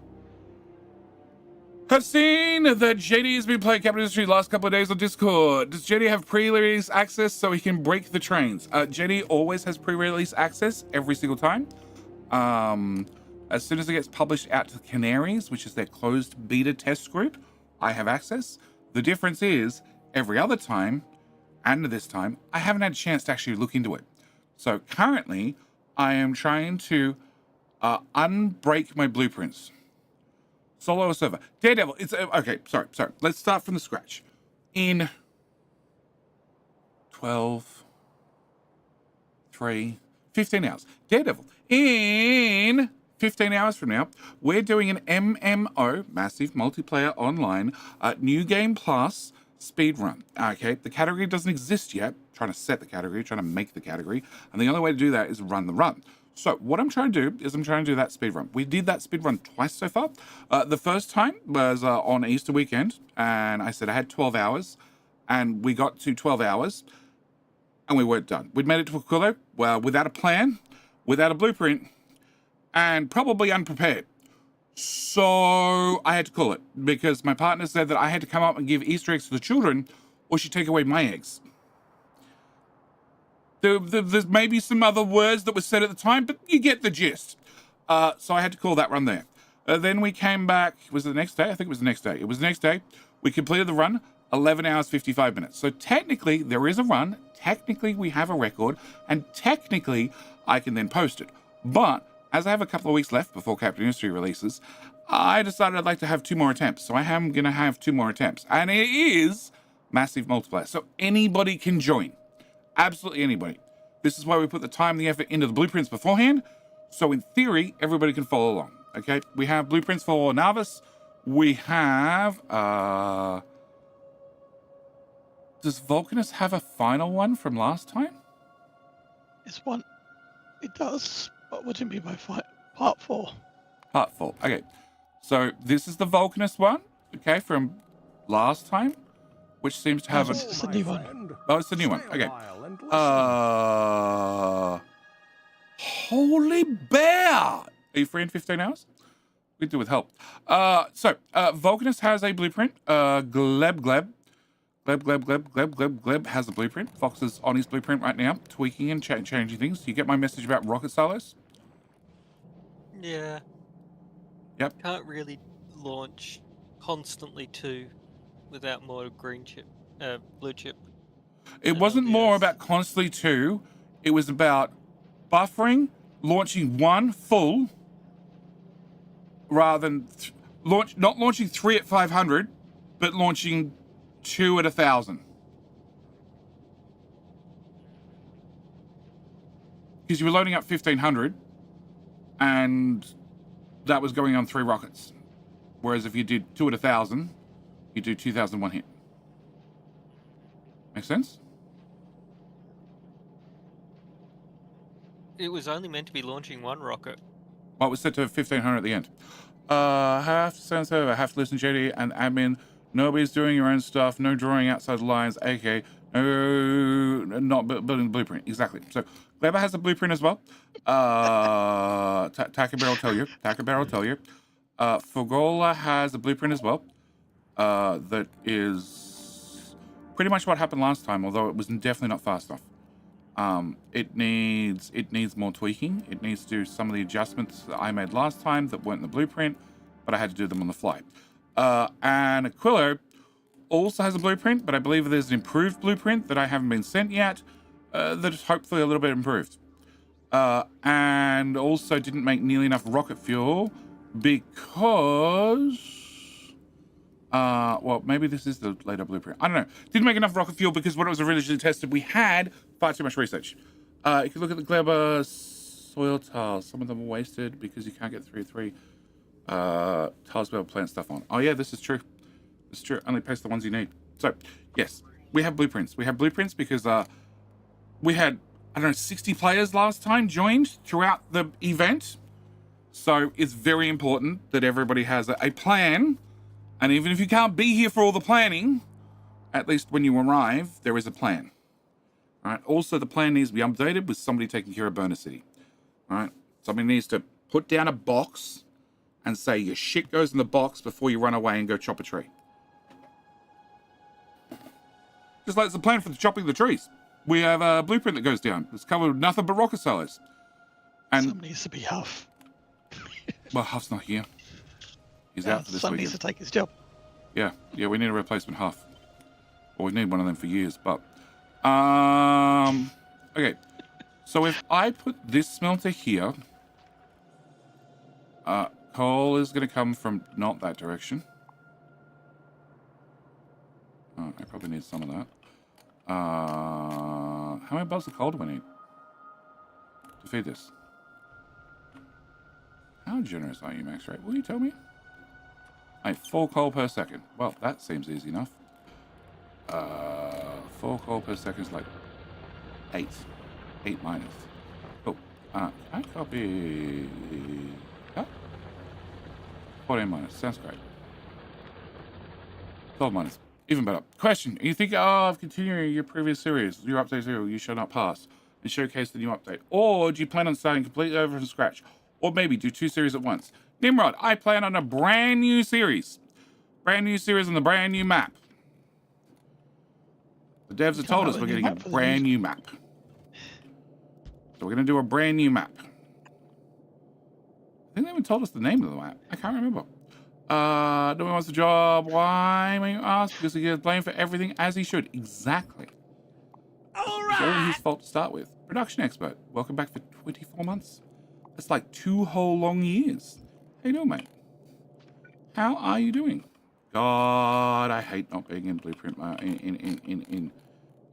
seen that JD has been playing Capital Industry the last couple of days on Discord. Does JD have pre-release access so he can break the trains? JD always has pre-release access every single time. As soon as it gets published out to the Canaries, which is their closed beta test group, I have access. The difference is every other time and this time, I haven't had a chance to actually look into it. So currently, I am trying to unbreak my blueprints. Solo server. Daredevil, it's, okay, sorry. Let's start from the scratch. In 12, 3, 15 hours. Daredevil, in 15 hours from now, we're doing an MMO, Massive Multiplayer Online, New Game Plus, speedrun. Okay, the category doesn't exist yet. Trying to set the category, trying to make the category, and the only way to do that is run the run. So what I'm trying to do is I'm trying to do that speedrun. We did that speedrun twice so far. The first time was on Easter weekend, and I said I had 12 hours, and we got to 12 hours, and we weren't done. We'd made it to Aquilo, well, without a plan, without a blueprint, and probably unprepared. So I had to call it because my partner said that I had to come up and give Easter eggs to the children or she'd take away my eggs. There's maybe some other words that were said at the time, but you get the gist. So I had to call that run there. Then we came back. Was it the next day? I think it was the next day. It was the next day. We completed the run, 11 hours, 55 minutes. So technically, there is a run. Technically, we have a record. And technically, I can then post it. But as I have a couple of weeks left before Captain Industry releases, I decided I'd like to have 2 more attempts. So I am going to have 2 more attempts. And it is massive multiplayer. So anybody can join. Absolutely anybody. This is why we put the time and the effort into the blueprints beforehand. So in theory, everybody can follow along. Okay? We have blueprints for Narvis. We have... Does Vulcanus have a final one from last time? It's one. It does, but wouldn't be by part 4. Part 4. Okay. So this is the Vulcanus one. Okay, from last time. Which seems to have It's the new one. Oh, it's the new one. Okay. Holy bear! Are you free in 15 hours? We do with help. Vulcanus has a blueprint. Gleb has a blueprint. Fox is on his blueprint right now, tweaking and changing things. Do you get my message about rocket silos? Yeah. Yep. Can't really launch constantly too without more green chip, blue chip. It wasn't more about constantly 2. It was about buffering, launching 1 full, rather than not launching 3 at 500, but launching 2 at 1,000. Because you were loading up 1,500, and that was going on 3 rockets. Whereas if you did 2 at 1,000, you do 2,000 one hit. Make sense? It was only meant to be launching 1 rocket. Well, it was set to 1,500 at the end. Have to send server, have to listen to JD and admin. Nobody's doing your own stuff. No drawing outside the lines. Okay. No, not building the blueprint. Exactly. So, Kleber has a blueprint as well. Takebear will tell you. Takebear will tell you. Fogola has a blueprint as well. That is pretty much what happened last time, although it was definitely not fast enough. It needs more tweaking. It needs to do some of the adjustments that I made last time that weren't in the blueprint, but I had to do them on the fly. And Aquilo also has a blueprint, but I believe there's an improved blueprint that I haven't been sent yet, that is hopefully a little bit improved. And also didn't make nearly enough rocket fuel because... well, maybe this is the later blueprint. I don't know. Didn't make enough rocket fuel because when it was originally tested, we had far too much research. You can look at the Kleber soil tiles. Some of them are wasted because you can't get 3 of 3 tiles to be able to plant stuff on. Oh yeah, this is true. This is true. Only paste the ones you need. So, yes, we have blueprints. We have blueprints because we had, I don't know, 60 players last time joined throughout the event. So it's very important that everybody has a plan. And even if you can't be here for all the planning, at least when you arrive, there is a plan. All right. Also, the plan needs to be updated with somebody taking care of Burner City. All right. Somebody needs to put down a box and say your shit goes in the box before you run away and go chop a tree. Just like it's the plan for the chopping the trees. We have a blueprint that goes down. It's covered with nothing but rocket silos. And Some needs to be Huff. well, Huff's not here. He's out for this Some weekend. needs to take his job. Yeah, we need a replacement Huff. Well, we've needed one of them for years, but... okay. So if I put this smelter here... coal is going to come from not that direction. I probably need some of that. How many barrels of coal do I need to feed this? How generous are you, Max? Right? Will you tell me? 4 coal per second. Well, that seems easy enough. 4 coal per second is like 8. 8 minus. Oh, can I copy? Yeah. 14 minus. Sounds great. 12 minus. Even better. Question. You think of continuing your previous series, your update 0, you shall not pass, and showcase the new update? Or do you plan on starting completely over from scratch? Or maybe do 2 series at once? Nimrod, I plan on a brand new series. Brand new series on the brand new map. The devs have told us we're going to get a brand new map. So we're going to do a brand new map. I think they haven't told us the name of the map. I can't remember. No one wants the job. Why, may you ask? Because he gets blamed for everything, as he should. Exactly. All right. It's all his fault to start with. Production expert. Welcome back for 24 months. That's like 2 whole long years. How you doing, mate? How are you doing? God, I hate not being in blueprint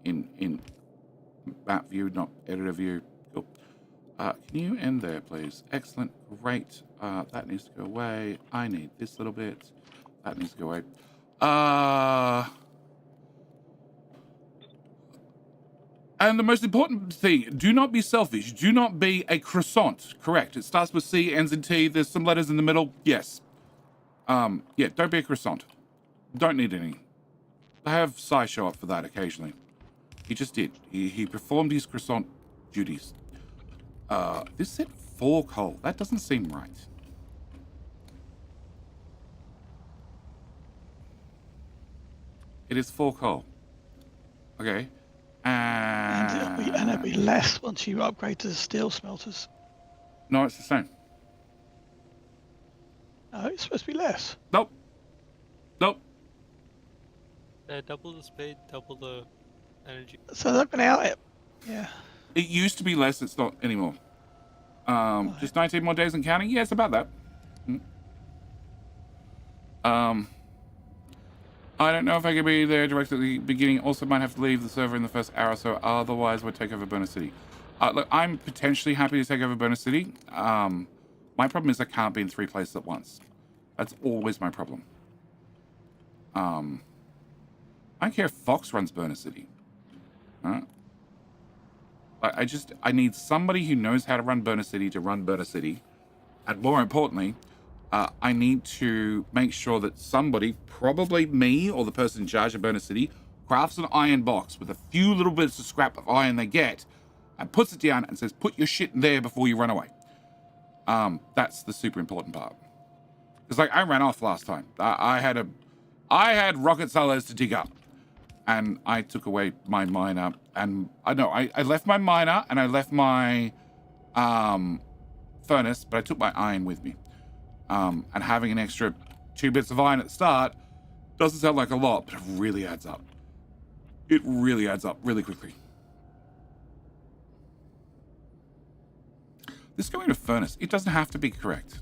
in map view, not editor view. Cool. Can you end there, please? Excellent. Great. That needs to go away. I need this little bit. That needs to go away. And the most important thing, do not be selfish. Do not be a croissant. Correct. It starts with C, ends in T. There's some letters in the middle. Yes. Yeah, don't be a croissant. Don't need any. I have Sai show up for that occasionally. He just did. He performed his croissant duties. This said 4 coal. That doesn't seem right. It is 4 coal. Okay. And it'll be less once you upgrade to the steel smelters. No, it's the same. No, it's supposed to be less. Nope. Nope. Double the speed, double the energy. So they've been out it. Yeah. It used to be less. It's not anymore. Just 19 more days and counting. Yeah, it's about that. I don't know if I can be there directly at the beginning. Also might have to leave the server in the first hour or so. Otherwise, we'll take over Burner City. Look, I'm potentially happy to take over Burner City. My problem is I can't be in 3 places at once. That's always my problem. I don't care if Fox runs Burner City. I need somebody who knows how to run Burner City to run Burner City. And more importantly, I need to make sure that somebody, probably me or the person in charge of Burner City, crafts an iron box with a few little bits of scrap of iron they get and puts it down and says, put your shit in there before you run away. That's the super important part. Because like I ran off last time. I had rocket silos to dig up. And I took away my miner. And I left my miner and I left my furnace, but I took my iron with me. And having an extra 2 bits of iron at the start doesn't sound like a lot, but it really adds up. It really adds up really quickly. This going to furnace, it doesn't have to be correct.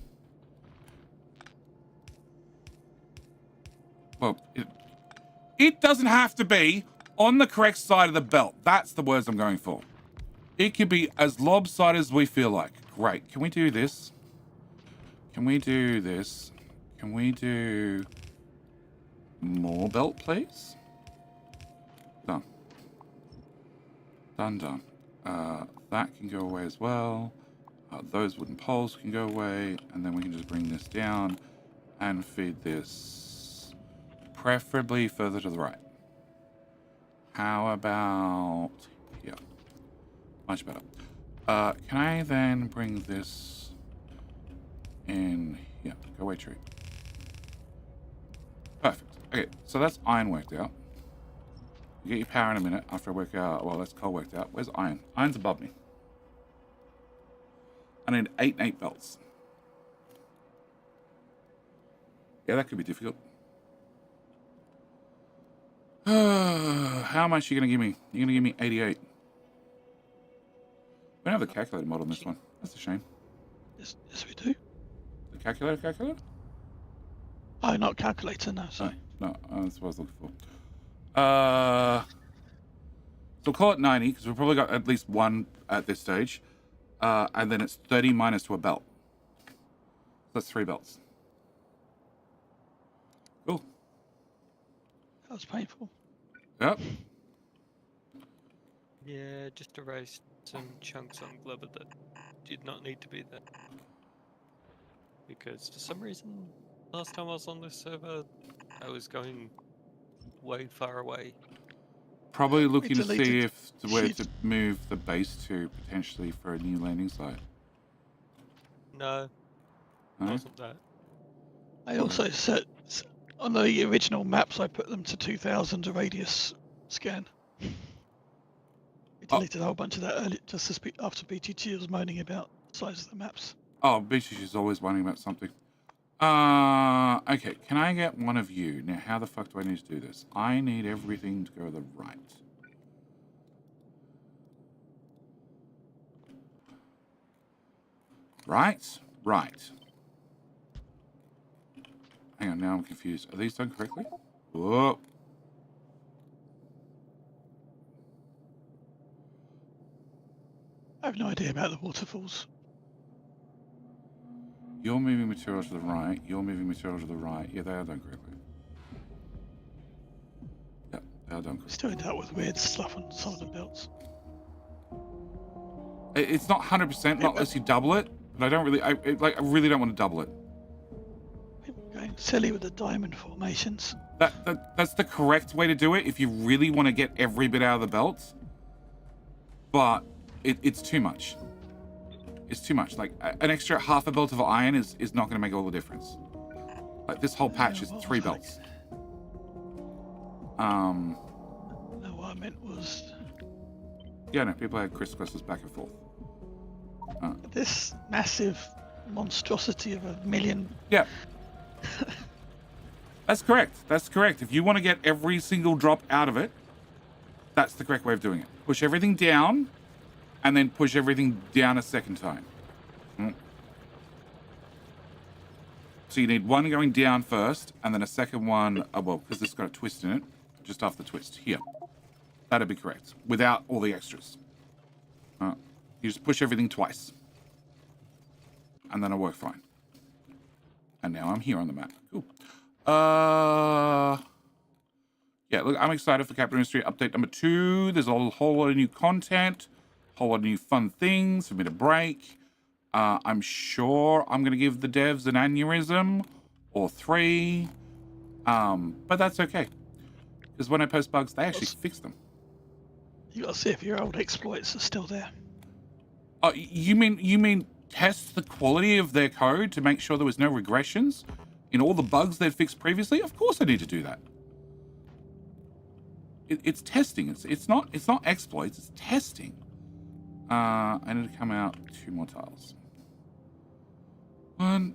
Well, it doesn't have to be on the correct side of the belt. That's the words I'm going for. It can be as lopsided as we feel like. Great. Can we do this? Can we do this? Can we do more belt, please? Done. Done. That can go away as well. Those wooden poles can go away. And then we can just bring this down and feed this preferably further to the right. How about here? Much better. Can I then bring this in here? Go away, tree. Perfect. Okay, so that's iron worked out. You get your power in a minute after I work out. Well, that's coal worked out. Where's iron? Iron's above me. I need 8 and 8 belts. Yeah, that could be difficult. How much are you going to give me? You're going to give me 88. We don't have the calculator mod on this one. That's a shame. Yes, we do. The calculator? Oh, not calculator, no, sorry. No, that's what I was looking for. So we'll call it 90, because we've probably got at least one at this stage. And then it's 30 minus to a belt. That's 3 belts. Cool. That was painful. Yep. Yeah, just erased some chunks on Glover that did not need to be there. Because for some reason, last time I was on this server, I was going way far away. Probably looking to see deleted if where shit. to move the base to potentially for a new landing site. No, No? wasn't that. I also set, on the original maps, I put them to 2000 radius scan. We deleted a whole bunch of that early, just after BTT was moaning about the size of the maps. Oh, Beaches is always whining about something. Okay, can I get one of you? Now, how the fuck do I need to do this? I need everything to go to the right. Right. Hang on, now I'm confused. Are these done correctly? Whoa. I have no idea about the waterfalls. You're moving material to the right. You're moving material to the right. Yeah, they are done correctly. Yep, they are done correctly. Still end up with weird stuff on some of the belts. It's not 100%, not unless you double it. But I don't really, I really don't want to double it. People are going silly with the diamond formations. That's the correct way to do it if you really want to get every bit out of the belt. But it's too much. It's too much. Like an extra half a belt of iron is not going to make all the difference. Like this whole patch is 3 belts. No, what I meant was Yeah, no, people had crisscrosses back and forth. this massive monstrosity of 1 million. Yeah. That's correct. That's correct. If you want to get every single drop out of it, that's the correct way of doing it. Push everything down, and then push everything down a second time. So you need one going down first, and then a second one, well, because this has got a twist in it, just after the twist. Here. That'd be correct, without all the extras. You just push everything twice. And then it'll work fine. And now I'm here on the map. Cool. Yeah, look, I'm excited for Capital Industry Update number 2. There's a whole lot of new content, a whole lot of new fun things for me to break. I'm sure I'm going to give the devs an aneurysm or 3. But that's okay. Because when I post bugs, they actually fix them. You gotta see if your old exploits are still there. Oh, you mean test the quality of their code to make sure there was no regressions in all the bugs they'd fixed previously? Of course I need to do that. It's testing. It's not exploits. It's testing. I need to come out 2 more tiles. 1,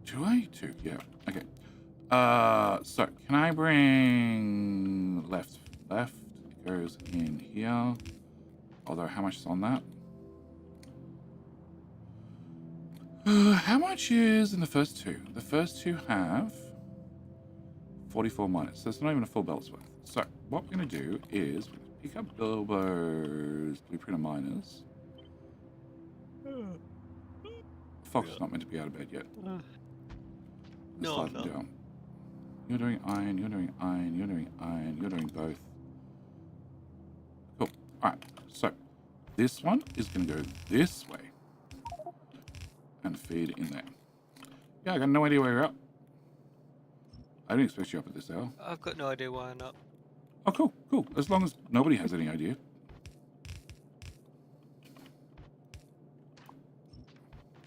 2, 2. Yeah. Okay. So can I bring left? It goes in here. Although, how much is on that? How much is in the first 2? The first 2 have 44 minutes. So it's not even a full belt's worth. So what we're going to do is pick up Bilbo's blueprint of miners. Fox is not meant to be out of bed yet. No, I'm not. Down. You're doing iron, you're doing iron, you're doing iron, you're doing both. Cool. Alright, so this one is going to go this way and feed in there. Yeah, I got no idea where you're at. I didn't expect you up at this hour. I've got no idea why I'm not. Oh, cool, cool. As long as nobody has any idea.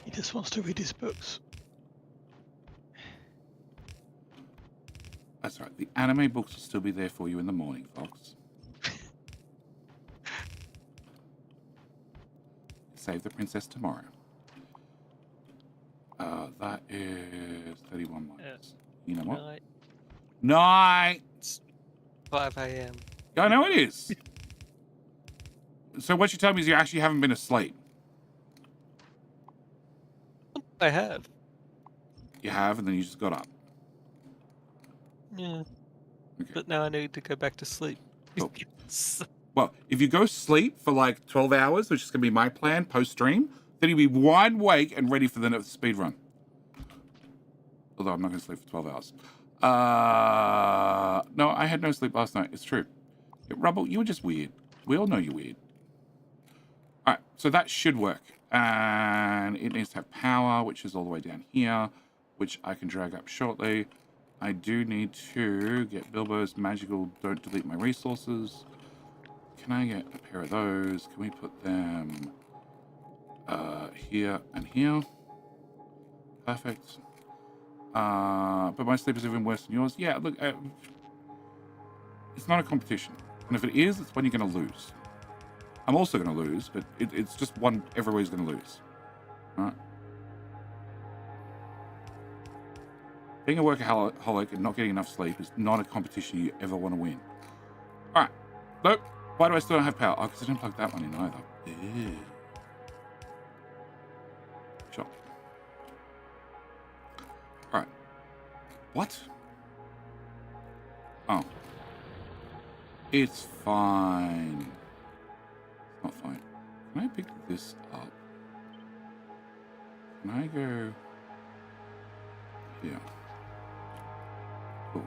He just wants to read his books. That's right. The anime books will still be there for you in the morning, Fox. Save the princess tomorrow. That is 31 minutes. You know what? Night. Night! 5 a.m. Yeah, I know it is. So what you're telling me is you actually haven't been asleep. I have. You have, and then you just got up. Yeah. Okay. But now I need to go back to sleep. Cool. Well, if you go sleep for like 12 hours, which is going to be my plan post-stream, then you'll be wide awake and ready for the next speed run. Although I'm not going to sleep for 12 hours. No, I had no sleep last night. It's true. Yeah, Rubble, you were just weird. We all know you're weird. All right, so that should work. And it needs to have power, which is all the way down here, which I can drag up shortly. I do need to get Bilbo's magical don't delete my resources. Can I get a pair of those? Can we put them here and here? Perfect. But my sleep is even worse than yours. Yeah, look, it's not a competition. And if it is, it's one you're going to lose. I'm also going to lose, but it's just one everybody's going to lose. All right? Being a workaholic and not getting enough sleep is not a competition you ever want to win. All right. Nope. Why do I still don't have power? Oh, because I didn't plug that one in either. Ew. Sure. All right. What? Oh. It's fine. It's not fine. Can I pick this up? Can I go here? Cool.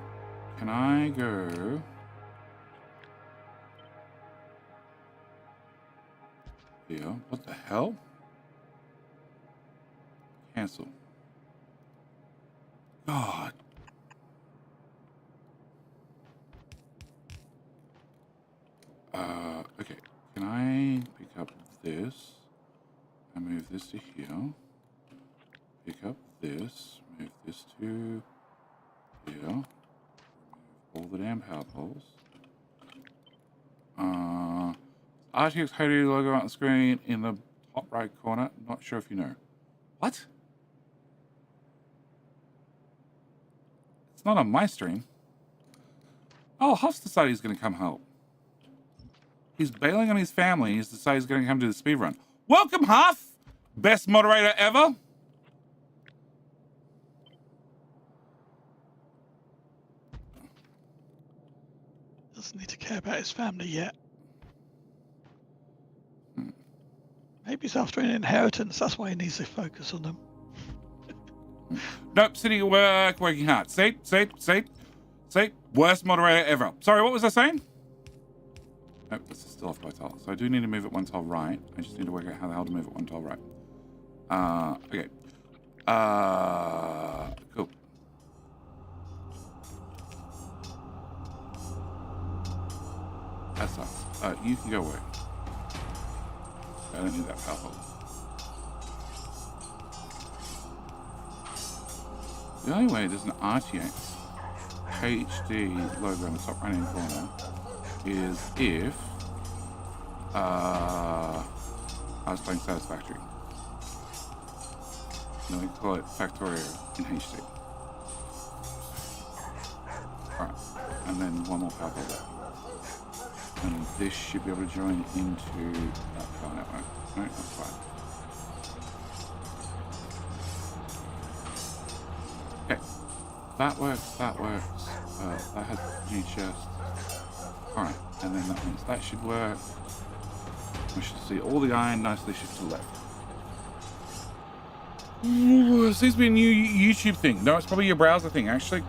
Can I go here? What the hell? Cancel. God. Okay. Can I pick up this and move this to here? Pick up this, move this to here. Remove all the damn power poles. RTX Cody logo on the screen in the top right corner. Not sure if you know. What? It's not on my stream. Oh, Huff's decided he's going to come help. He's bailing on his family. He's decided he's going to come to the speedrun. Welcome, Huff! Best moderator ever. Doesn't need to care about his family yet. Maybe he's after an inheritance. That's why he needs to focus on them. Nope, city work, working hard. See? Worst moderator ever. Sorry, what was I saying? Nope, this is still off by tile. So I do need to move it one tile right. I just need to work out how the hell to move it one tile right. Okay. Cool. That sucks. You can go away. I don't need that power pole. The only way there's an RTX HD logo in the top right hand corner is if I was playing Satisfactory. No, we call it Factorio in HD. Alright, and then one more power pole there. And this should be able to join into that power network. No, not quite. Okay, that works. That has new chest. Alright, and then that means that should work. We should see all the iron nicely shift to the left. Ooh, seems to be a new YouTube thing. No, it's probably your browser thing, actually.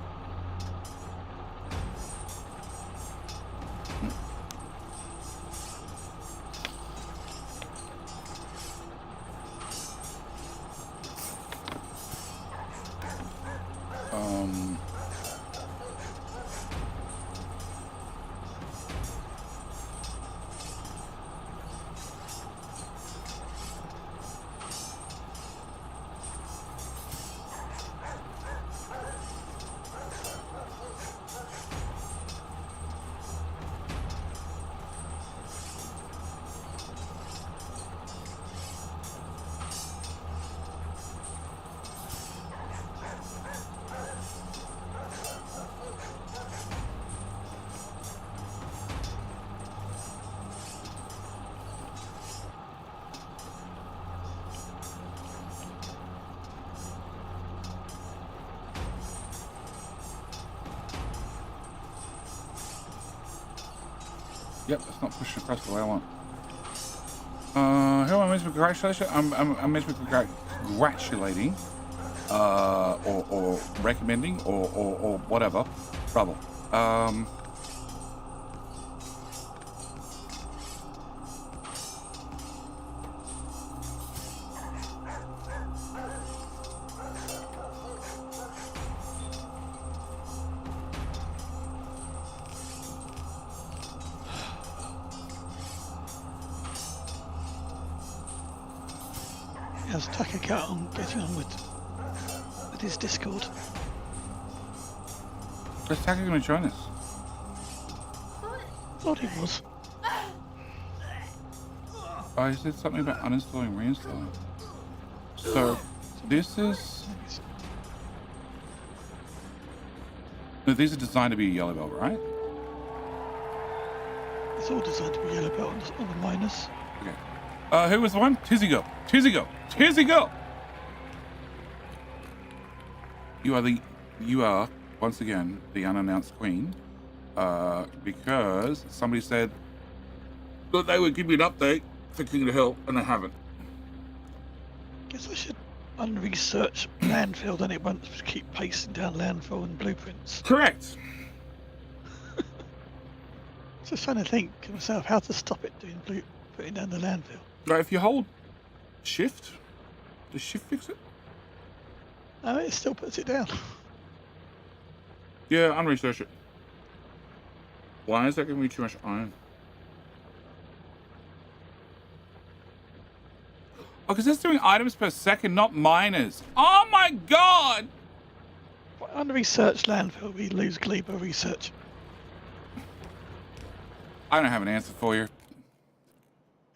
Yep, that's not pushing across the way I want. Who am I meant to be congratulating? I'm meant to be congratulating, or recommending, or whatever. Trouble. How's Tucker getting on with his Discord? Is Tucker going to join us? Thought he was. Oh, he said something about uninstalling, reinstalling. So, this is... No, these are designed to be a yellow belt, right? It's all designed to be yellow belt on the miners. Okay. Who was the one? Tizzy Girl. Tizzy Girl. Tizzy Girl! You are, once again, the unannounced queen. Because somebody said that they would give me an update for King of the Hill, and they haven't. Guess I should unresearch landfill, then it won't keep pasting down landfill and blueprints. Correct. Just trying to think to myself how to stop it putting down the landfill. Right, if you hold shift, does shift fix it? No, it still puts it down. Yeah, unresearch it. Why is that giving me too much iron? Oh, because it's doing items per second, not miners. Oh my god! Unresearched landfill, we lose Gleba research. I don't have an answer for you.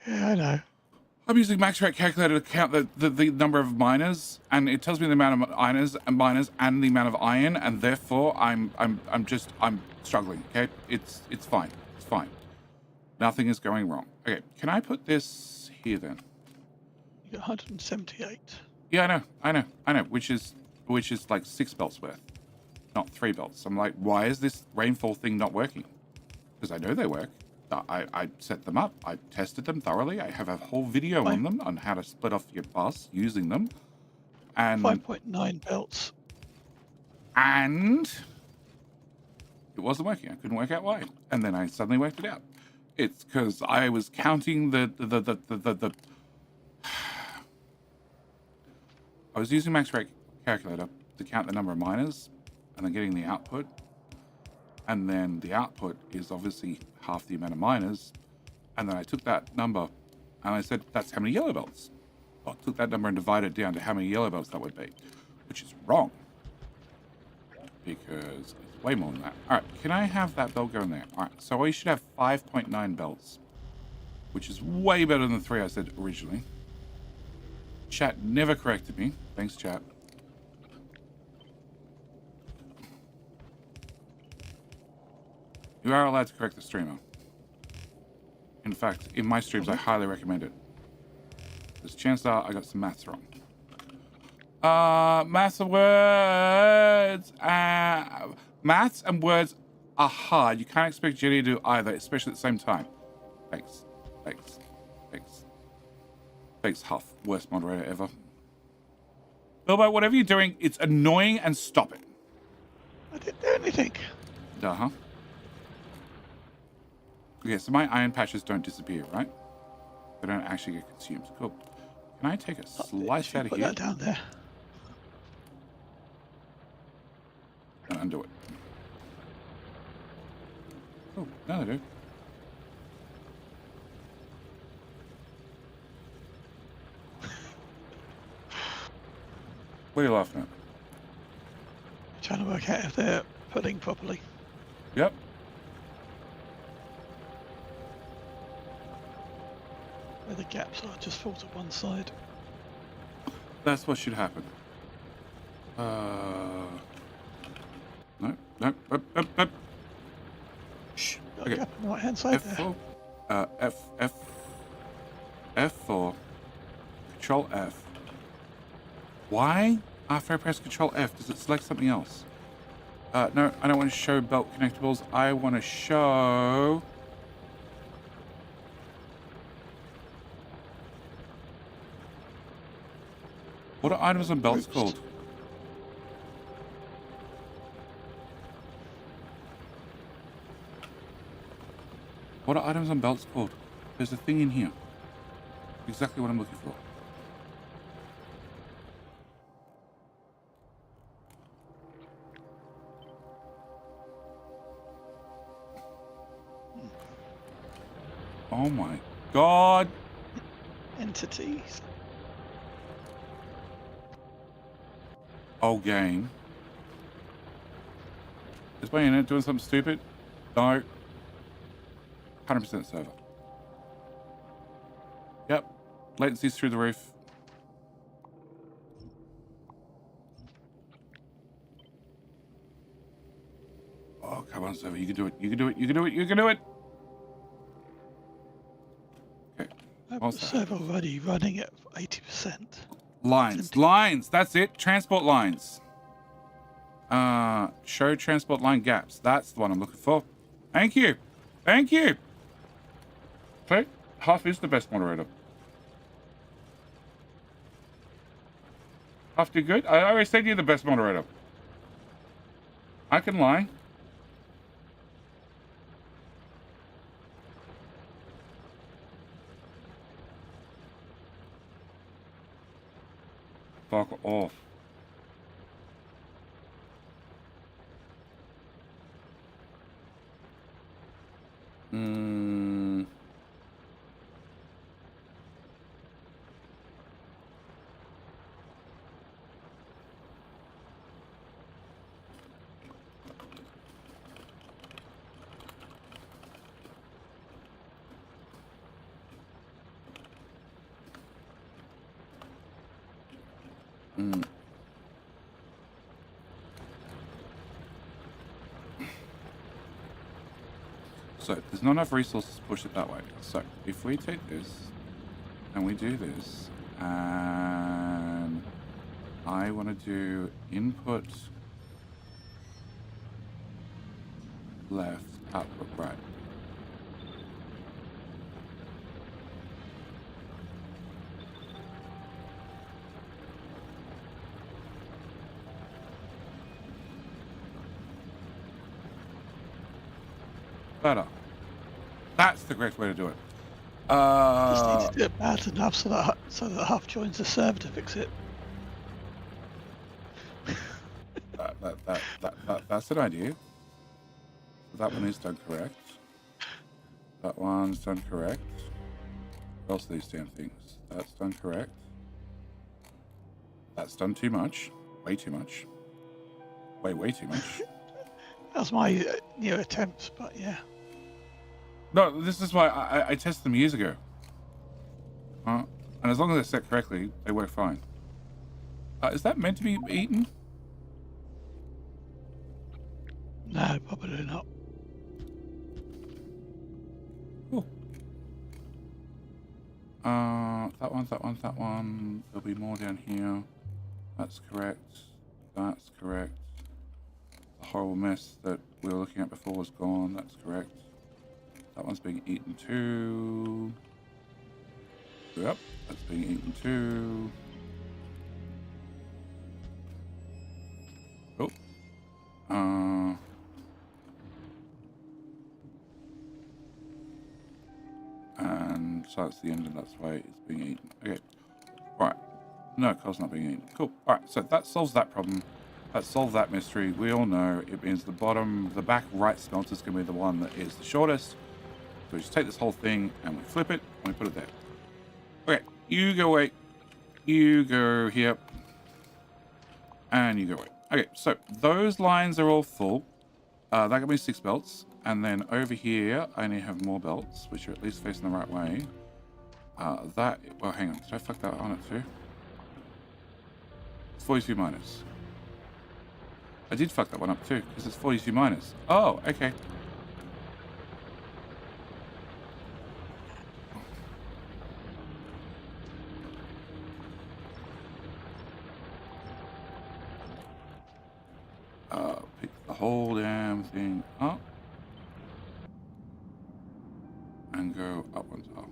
Yeah, I know. I'm using MaxRate calculator to count the number of miners, and it tells me the amount of miners and the amount of iron, and therefore I'm struggling. Okay, it's fine. It's fine. Nothing is going wrong. Okay, can I put this here then? You got 178. Yeah, I know. Which is like 6 belts worth, not 3 belts. I'm like, why is this rainfall thing not working? because I know they work. I set them up. I tested them thoroughly. I have a whole video on them on how to split off your bus using them. And 5.9 belts. And it wasn't working. I couldn't work out why. And then I suddenly worked it out. It's because I was counting I was using Max Calculator to count the number of miners and then getting the output. And then the output is obviously half the amount of miners. And then I took that number and I said, that's how many yellow belts. Well, I took that number and divided it down to how many yellow belts that would be, which is wrong. Because it's way more than that. All right, can I have that belt go in there? All right, so we should have 5.9 belts, which is way better than the 3 I said originally. Chat never corrected me. Thanks, chat. You are allowed to correct the streamer. In fact, in my streams, I highly recommend it. There's a chance that I got some maths wrong. Maths and words. Maths and words are hard. You can't expect Jenny to do either, especially at the same time. Thanks. Thanks. Thanks. Thanks, Huff. Worst moderator ever. Bilbo, whatever you're doing, it's annoying and stop it. I didn't do anything. Uh-huh. Okay, so my iron patches don't disappear, right? They don't actually get consumed. Cool. Can I take a slice out of Put here? that down there. And undo it. Oh, no, they do. What are you laughing at? Trying to work out if they're putting properly. Yep. Where the gaps are, just fall to one side. That's what should happen. No. Shh. Got Okay. a gap on the right hand side there. F4. F4. Control F. Why? After I press Control F, does it select something else? No, I don't want to show belt connectables. I want to show... What are items on belts called? What are items on belts called? There's a thing in here. Exactly what I'm looking for. Oh my god. Entities. Oh, game. Is my internet doing something stupid? No. 100% server. Yep. Latency's through the roof. Oh, come on, server. You can do it. You can do it. You can do it. You can do it. Okay. I have What's the that? server already running at 80%. Lines. Lines. That's it. Transport lines. Show transport line gaps. That's the one I'm looking for. Thank you. Thank you. Okay. Huff is the best moderator. Huff did good. I always said you're the best moderator. I can lie. Fuck off. So there's not enough resources to push it that way. So if we take this and we do this, and I want to do input left, output right. better. That's the correct way to do it. Just need to do it bad enough so that Huff joins the server to fix it. That's an idea. That one is done correct. That one's done correct. What else are these damn things? That's done correct. That's done too much. Way too much. Way too much. That was my new attempt, but yeah. No, this is why I tested them years ago. And as long as they're set correctly, they work fine. Is that meant to be eaten? No, probably not. Cool. That one. There'll be more down here. That's correct. That's correct. The horrible mess that we were looking at before was gone. That's correct. That one's being eaten too. Yep, that's being eaten too. Oh. And so that's the end, and that's why it's being eaten. Okay. Alright. No, coal's not being eaten. Cool. Alright, so that solves that problem. That solved that mystery. We all know it means the back right smelter is going to be the one that is the shortest. So we just take this whole thing and we flip it and we put it there. Okay, you go away. You go here. And you go away. Okay, so those lines are all full. That got me 6 belts. And then over here, I only have more belts, which are at least facing the right way. Well, hang on. Did I fuck that on it too? It's 42 minus. I did fuck that one up too, because it's 42 minus. Oh, okay. Pick the whole damn thing up. And go up one top.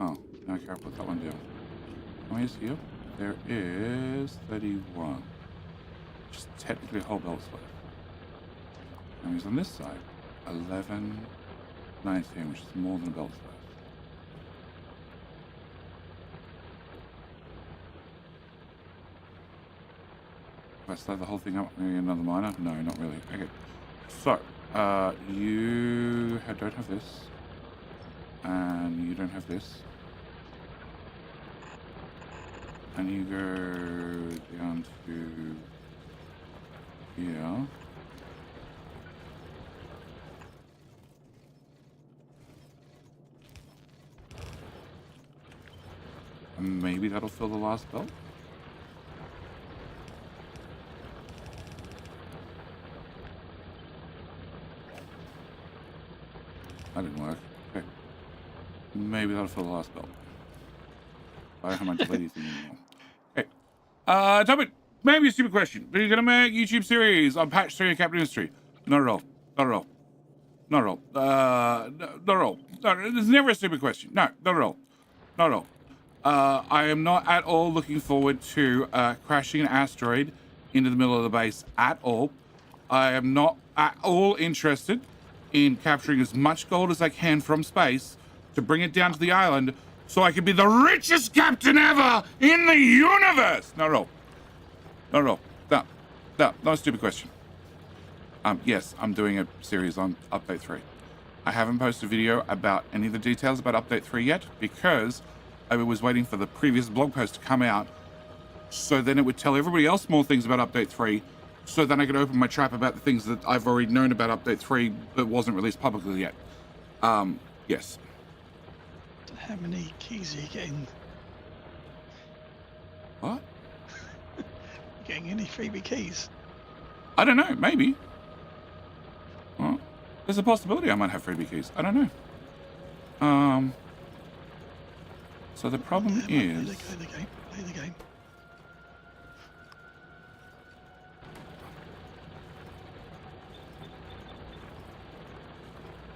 Oh, now I can't put that one down. How many is here? There is 31. Which is technically a whole belt's left. And he's on this side. 11, 19, which is more than a belt's left. If I start the whole thing up, maybe another miner? No, not really. Okay. So, you don't have this. And you don't have this. And you go down to here. And maybe that'll fill the last belt. That didn't work. Okay. Maybe that'll fill the last belt. I don't have my lady thing anymore. Okay. Topic. Maybe a stupid question. Are you going to make YouTube series on patch 3 of Captain Industry? Not at all. Not at all. Not at all. Not at all. There's never a stupid question. No, not at all. Not at all. I am not at all looking forward to crashing an asteroid into the middle of the base at all. I am not at all interested in capturing as much gold as I can from space to bring it down to the island so I can be the richest captain ever in the universe. Not at all. Not at all. No, not a stupid question. Yes, I'm doing a series on Update 3. I haven't posted a video about any of the details about Update 3 yet because I was waiting for the previous blog post to come out so then it would tell everybody else more things about Update 3 so then I could open my trap about the things that I've already known about Update 3 but wasn't released publicly yet. Yes. How many keys are you getting? What? Getting any freebie keys? I don't know, maybe. Well, there's a possibility I might have freebie keys. I don't know. So the problem is... Play the game.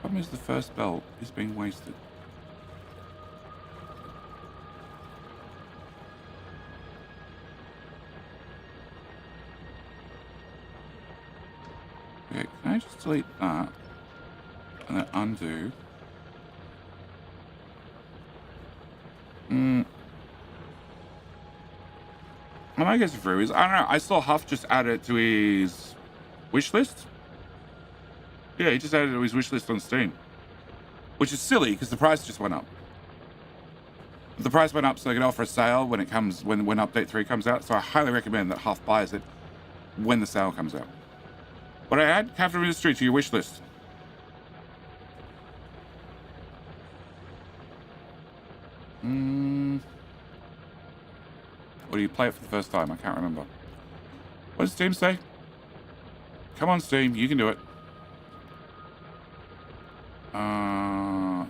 Problem is the first belt is being wasted. Okay, can I just delete that? And then undo. I might guess through is, I don't know, I saw Huff just add it to his wish list. Yeah, he just added it to his wish list on Steam. Which is silly, because the price just went up. The price went up so they can offer a sale when it comes, when Update 3 comes out, so I highly recommend that Huff buys it when the sale comes out. What I add? Captain Ministry to your wish list. Or do you play it for the first time? I can't remember. What does Steam say? Come on, Steam, you can do it.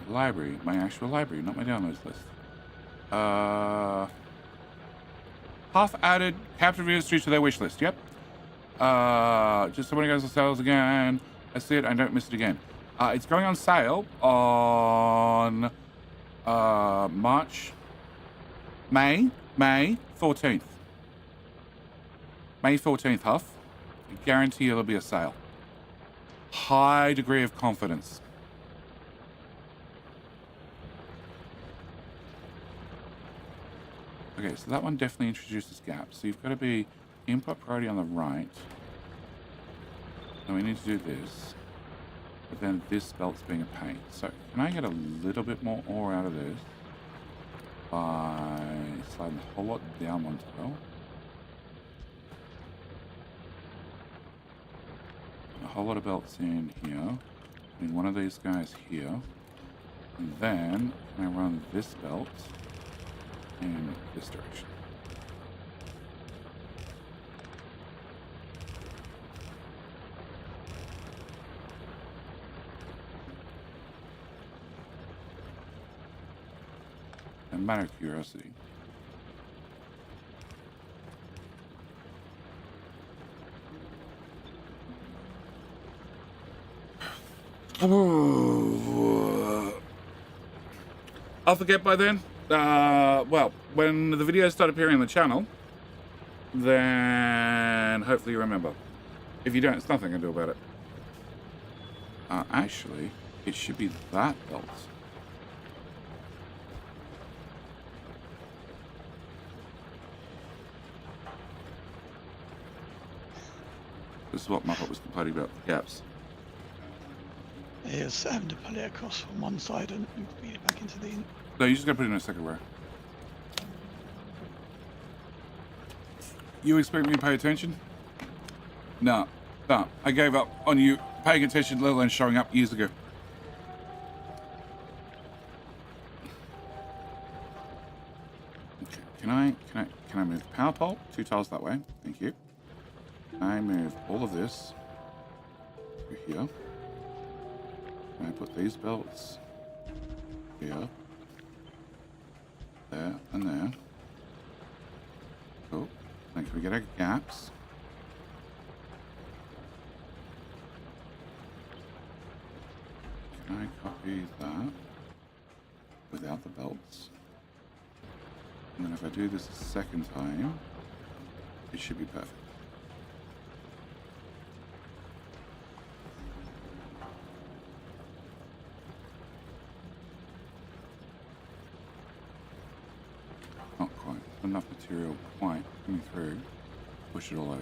Library, my actual library, not my downloads list. Half added Captain Ministry to their wish list. Yep. Just somebody goes to sales again. I see it. I don't miss it again. It's going on sale on May 14th. May 14th, Huff. I guarantee there'll be a sale. High degree of confidence. Okay, so that one definitely introduces gaps. So you've got to be input priority on the right. And we need to do this. But then this belt's being a pain. So can I get a little bit more ore out of this by sliding a whole lot down one tile? A whole lot of belts in here. And one of these guys here. And then can I run this belt in this direction? A matter of curiosity. I'll forget by then. Well, when the videos start appearing on the channel, then hopefully you remember. If you don't, it's nothing I can do about it. Actually, it should be that belt. This is what Muppet was complaining about, the gaps. Here's having to pull it across from one side and feed it back into the... No, you just gotta put it in a second row. You expect me to pay attention? No, no. I gave up on you paying attention, let alone showing up years ago. Okay, can I move the power pole 2 tiles that way? Thank you. Can I move all of this over here? Can I put these belts here? There and there. Cool. Then can we get our gaps? Can I copy that without the belts? And then if I do this a second time, it should be perfect. Not quite. Enough material quite coming through. Push it all over.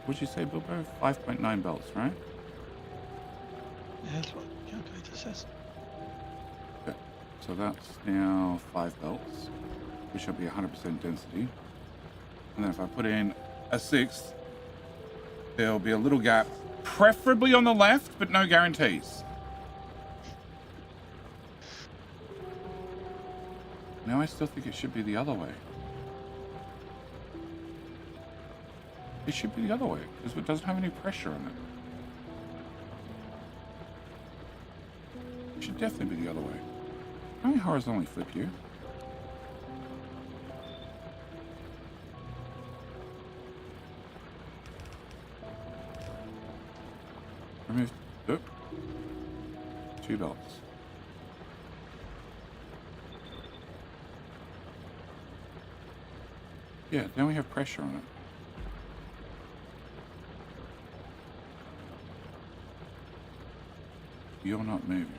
What'd you say, Bilbo? 5.9 belts, right? Yeah, that's what the calculator says. Okay. So that's now 5 belts, which should be 100% density. And then if I put in a 6th, there'll be a little gap, preferably on the left, but no guarantees. Now I still think it should be the other way. It should be the other way, because it doesn't have any pressure on it. It should definitely be the other way. Can I horizontally flip you? Remove. Oop. 2 belts. Yeah, now we have pressure on it. You're not moving.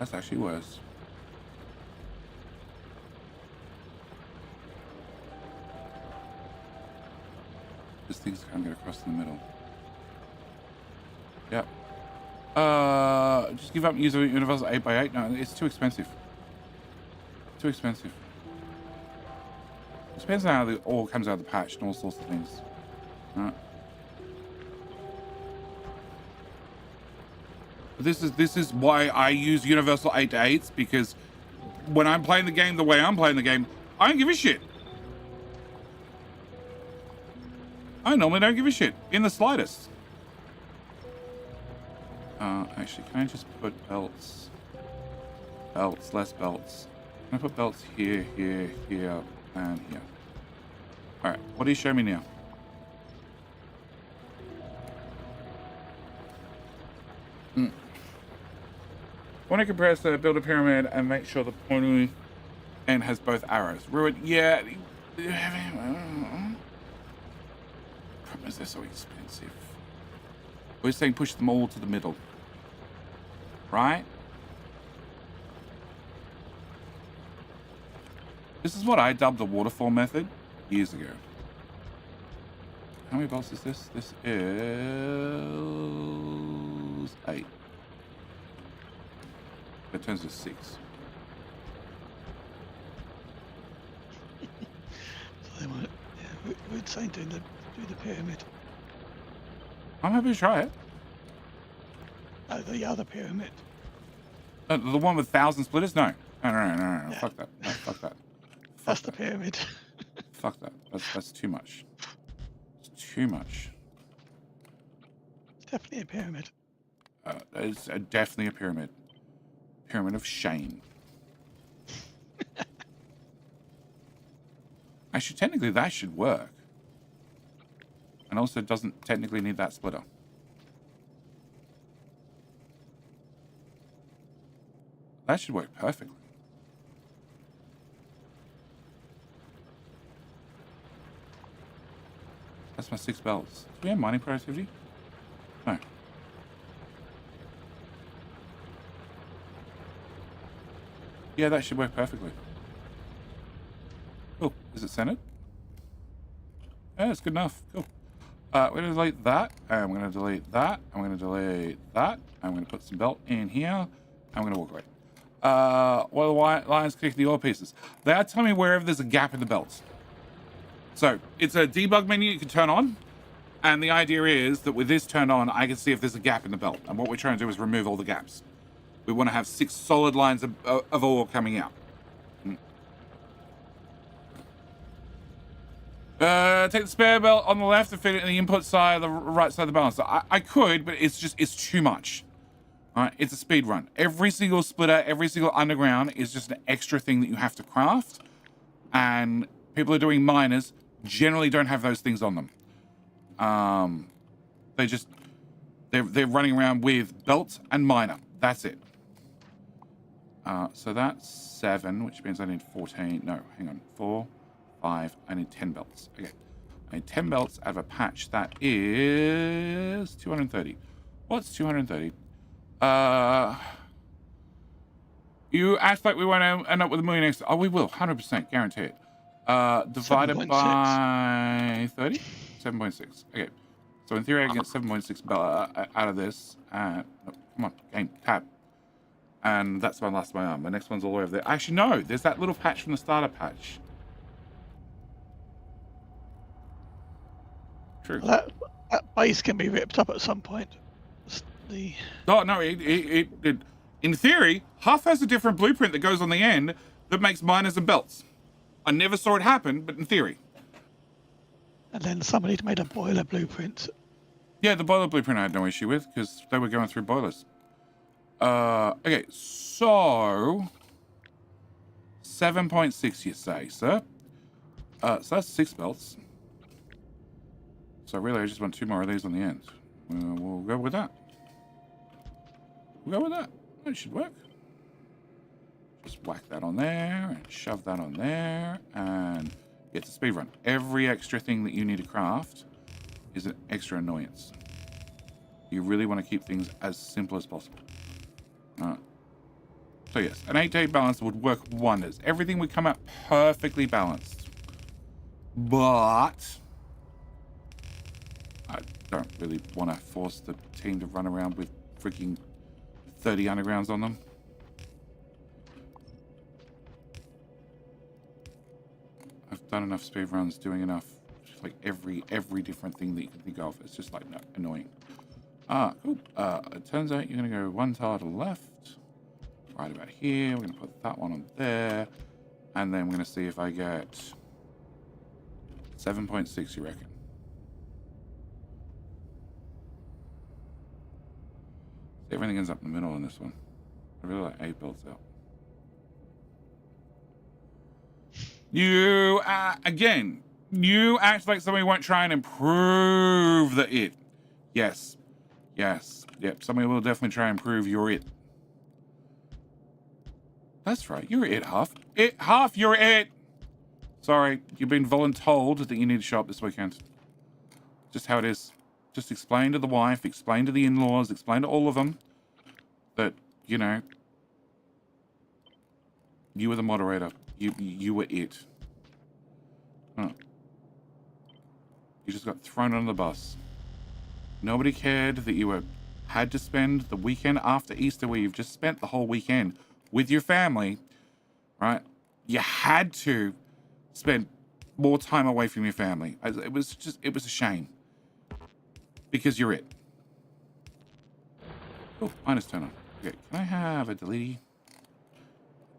That's actually worse. This thing's can't get across in the middle. Yep. Just give up and use a universal 8x8. No, it's too expensive. Too expensive. It depends on how the ore comes out of the patch and all sorts of things. Alright. This is why I use universal 8x8s, because when I'm playing the game the way I'm playing the game, I don't give a shit. I normally don't give a shit in the slightest. Actually, can I just put belts? Belts, less belts. Can I put belts here, here, here, and here? Alright, what do you show me now? Want to compress, build a pyramid, and make sure the pointy end has both arrows. Ruin, yeah. Problem is they're so expensive. We're saying push them all to the middle. Right? This is what I dubbed the waterfall method years ago. How many bolts is this? This is 8. That turns to 6. So they might, yeah, we're saying do the pyramid. I'm happy to try it. Oh, the other pyramid. The one with 1,000 splitters? No. No. Yeah. Fuck that. No, fuck that. That's the pyramid. Fuck that. That's too much. It's too much. It's definitely a pyramid. It's definitely a pyramid. Pyramid of shame. Actually, technically that should work. And also doesn't technically need that splitter. That should work perfectly. That's my 6 belts. Do we have mining productivity? No. Yeah, that should work perfectly. Cool. Is it centered? Yeah, it's good enough. Cool. We're going to delete that. I'm going to delete that. I'm going to delete that. I'm going to put some belt in here. I'm going to walk away. What are the white lines connecting the ore pieces? They are telling me wherever there's a gap in the belts. So it's a debug menu you can turn on. And the idea is that with this turned on, I can see if there's a gap in the belt. And what we're trying to do is remove all the gaps. We want to have 6 solid lines of ore coming out. Take the spare belt on the left and fit it in the input side, the right side of the balancer. I could, but it's too much. All right, it's a speed run. Every single splitter, every single underground is just an extra thing that you have to craft. And people who are doing miners generally don't have those things on them. They're running around with belts and miner. That's it. So that's 7, which means I need 14. No, hang on. 4, 5. I need 10 belts. Okay. I need 10 belts out of a patch that is 230. What's 230? You act like we won't end up with $1 million extra. Oh, we will. 100%. Guarantee it. Divided 7.6. by 30? 7.6. Okay. So in theory, I can get 7.6 out of this. No, come on. Game. Tab. And that's my last of my arm. My next one's all the way over there. Actually, no. There's that little patch from the starter patch. True. That base can be ripped up at some point. No, it in theory, Huff has a different blueprint that goes on the end that makes miners and belts. I never saw it happen, but in theory. And then somebody made a boiler blueprint. Yeah, the boiler blueprint I had no issue with because they were going through boilers. Okay, so 7.6, you say, sir? So that's 6 belts. So really, I just want 2 more of these on the end. We'll go with that. We'll go with that. That should work. Just whack that on there and shove that on there and get to speedrun. Every extra thing that you need to craft is an extra annoyance. You really want to keep things as simple as possible. So yes, an 8-to-8 balance would work wonders. Everything would come out perfectly balanced. But I don't really want to force the team to run around with freaking 30 undergrounds on them. I've done enough speedruns, doing enough, just like every different thing that you can think of. It's just like, no, annoying. Cool. It turns out you're going to go 1 tile to the left, right about here. We're going to put that one on there, and then we're going to see if I get 7.6, you reckon? Everything ends up in the middle on this one. I really like 8 builds out. You, again, you act like somebody won't try and improve the it. Yes. Yes. Yep. Somebody will definitely try and improve your it. That's right. You're it, Half. Half, you're it. Sorry. You've been voluntold that you need to show up this weekend. Just how it is. Just explain to the wife, explain to the in-laws, explain to all of them that, you know, you were the moderator. You were it. Oh. You just got thrown under the bus. Nobody cared that you had to spend the weekend after Easter, where you've just spent the whole weekend with your family, right? You had to spend more time away from your family. It was a shame. Because you're it. Oh, minus turn on. Okay, can I have a delete?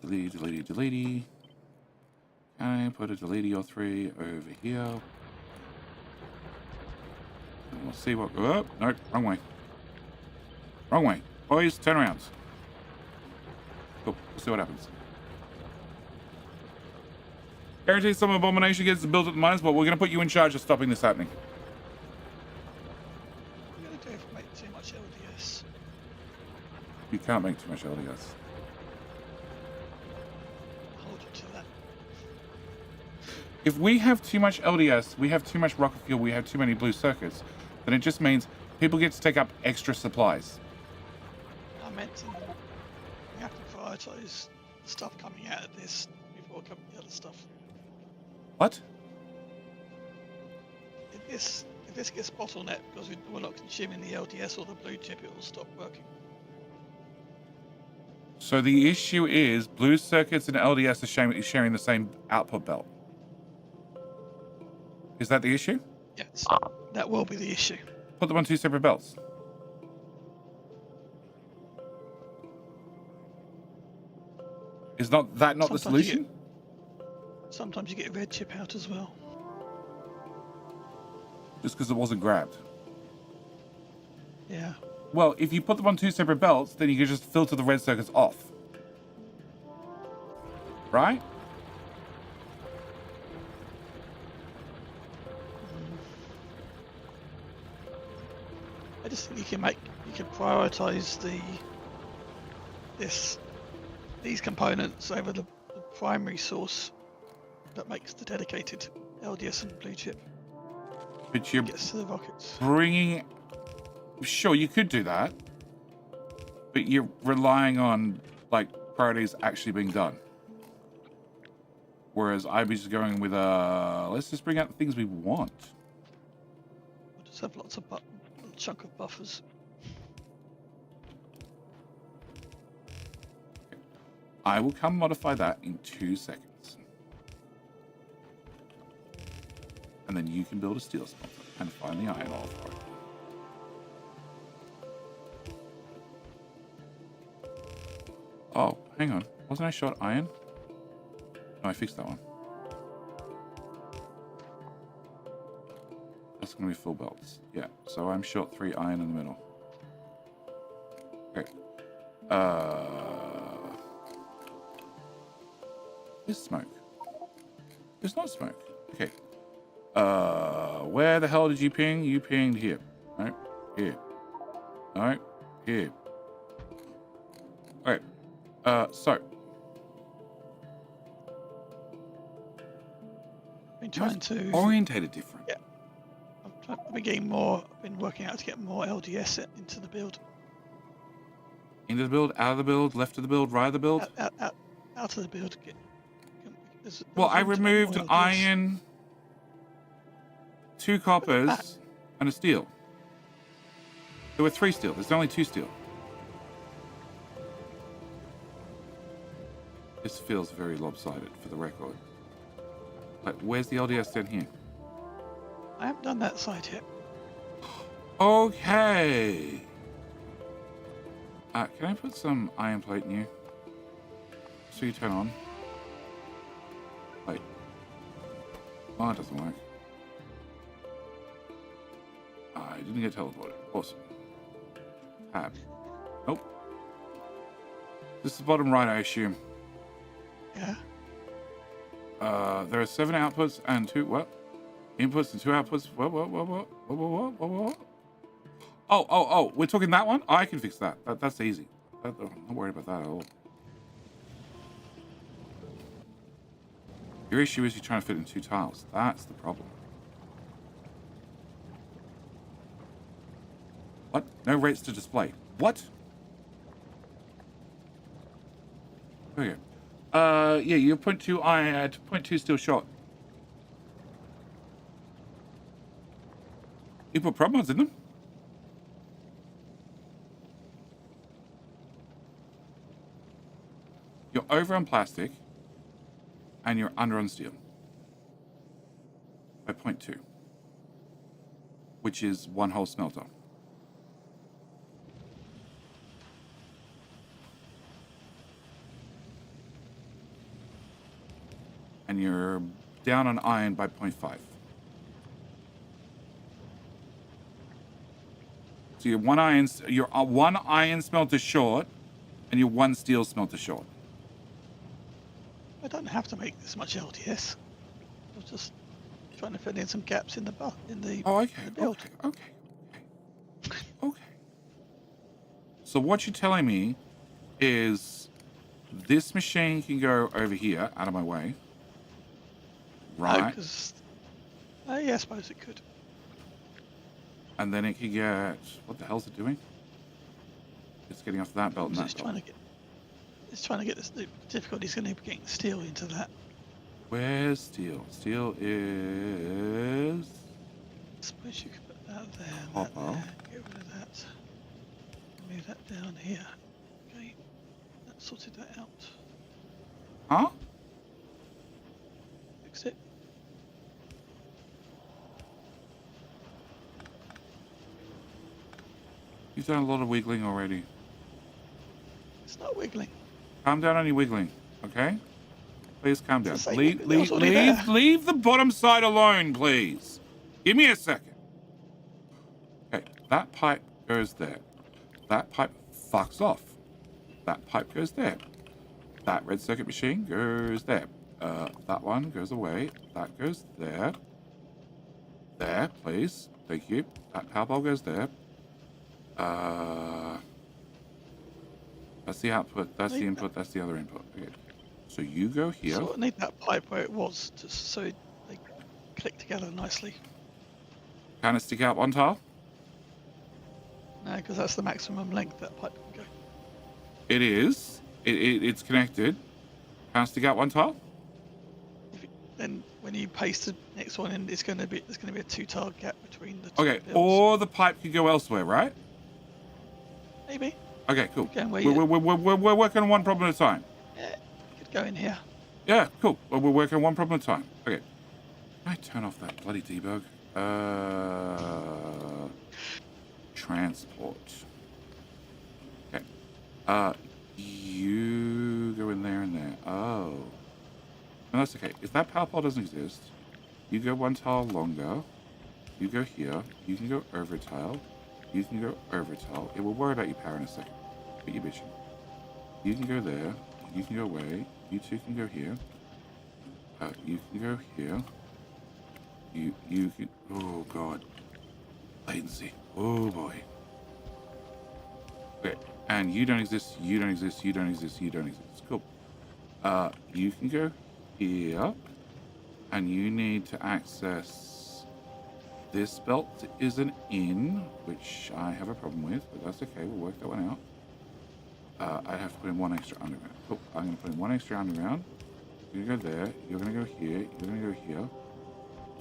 Delete. Can I put a delete or 3 over here? And we'll see what. Oh, no, wrong way. Wrong way. Boys, turn around. Cool, we'll see what happens. Guarantee some abomination gets built at the mines, but we're going to put you in charge of stopping this happening. I'm going to do if I make too much LDS. You can't make too much LDS. Hold you to that. If we have too much LDS, we have too much rocket fuel, we have too many blue circuits, then it just means people get to take up extra supplies. I meant to. We have to prioritize the stuff coming out of this before coming the other stuff. What? If this gets bottlenecked because we're not consuming the LDS or the blue chip, it will stop working. So the issue is blue circuits and LDS are sharing the same output belt. Is that the issue? Yes, that will be the issue. Put them on 2 separate belts. Is not that not the solution? Sometimes you get a red chip out as well. Just because it wasn't grabbed. Yeah. Well, if you put them on 2 separate belts, then you can just filter the red circuits off. Right? I just think you can prioritize these components over the primary source that makes the dedicated LDS and blue chip. But you're Gets to the rockets. bringing... Sure, you could do that. But you're relying on, like, priorities actually being done. Whereas I'd be just going with, let's just bring out the things we want. We'll just have lots of a chunk of buffers. I will come modify that in 2 seconds. And then you can build a steel smelter and find the iron ore for it. Oh, hang on. Wasn't I short iron? No, I fixed that one. That's going to be full belts. Yeah, so I'm short 3 iron in the middle. Okay. There's smoke. There's not smoke. Okay. Where the hell did you ping? You pinged here. Right? Here. Alright. Here. Alright. So. Been trying to. Orientated different. Yeah. I've been getting more. I've been working out to get more LDS into the build. Into the build, out of the build, left of the build, right of the build? Out of the build. Well, I removed an iron, 2 coppers, and a steel. There were 3 steel. There's only 2 steel. This feels very lopsided, for the record. Like, where's the LDS down here? I haven't done that side yet. Okay. Can I put some iron plate in you? So you turn on. Wait. Oh, it doesn't work. I didn't get teleported. Awesome. Tab. Nope. This is bottom right, I assume. Yeah. There are 7 outputs and 2 what? Inputs and 2 outputs. What? Oh, we're talking that one? I can fix that. That's easy. I'm not worried about that at all. Your issue is you're trying to fit in 2 tiles. That's the problem. What? No rates to display. What? Okay. Yeah, you're 0.2 iron, 0.2 steel shot. You put prop mods in them? You're over on plastic, and you're under on steel. By 0.2. Which is 1 whole smelter. And you're down on iron by 0.5. So you're 1 iron smelter short, and you're 1 steel smelter short. I don't have to make this much LDS. I was just trying to fill in some gaps in the Oh, okay, in the build. okay. So what you're telling me is this machine can go over here, out of my way. Right. Yeah, I suppose it could. And then it can get... What the hell's it doing? It's getting off that belt and that It's belt. trying to get this. The difficulty is going to be getting steel into that. Where's steel? Steel is... I suppose you could put that there, and that Copper. there. Get rid of that. Move that down here. Okay, that sorted that out. Huh? Fixed it. You've done a lot of wiggling already. It's not wiggling. Calm down on your wiggling, okay? Please calm down. It's the same Leave, wiggling. It was already there. leave the bottom side alone, please. Give me a second. Okay, that pipe goes there. That pipe fucks off. That pipe goes there. That red circuit machine goes there. That one goes away. That goes there. There, please. Thank you. That power ball goes there. That's the output, that's the input, that's the other input. Okay. So you go here. So I need that pipe where it was, just so they click together nicely. Can it stick out 1 tile? No, because that's the maximum length that pipe can go. It is. It's connected. Can it stick out 1 tile? Then when you paste the next one in, there's going to be a 2 tile gap between the two Okay, builds. or the pipe could go elsewhere, right? Maybe. Okay, cool. Going where We're working on 1 problem at a time. Yeah, you could go in here. Yeah, cool. Well, we're working on 1 problem at a time. Okay. Can I turn off that bloody debug? Transport. Okay. You go in there and there. Oh. No, that's okay. If that power pole doesn't exist, you go 1 tile longer. You go here. You can go over a tile. You can go over a tile. It will worry about your power in a second. But you're bitching. You can go there. You can go away. You two can go here. You can go here. You can. Oh god. Latency. Oh boy. Okay. And you don't exist. You don't exist. You don't exist. You don't exist. Cool. You can go here, and you need to access this belt is an in, which I have a problem with, but that's okay. We'll work that one out. I have to put in one extra underground. Cool. I'm going to put in one extra underground. You're going to go there. You're going to go here. You're going to go here.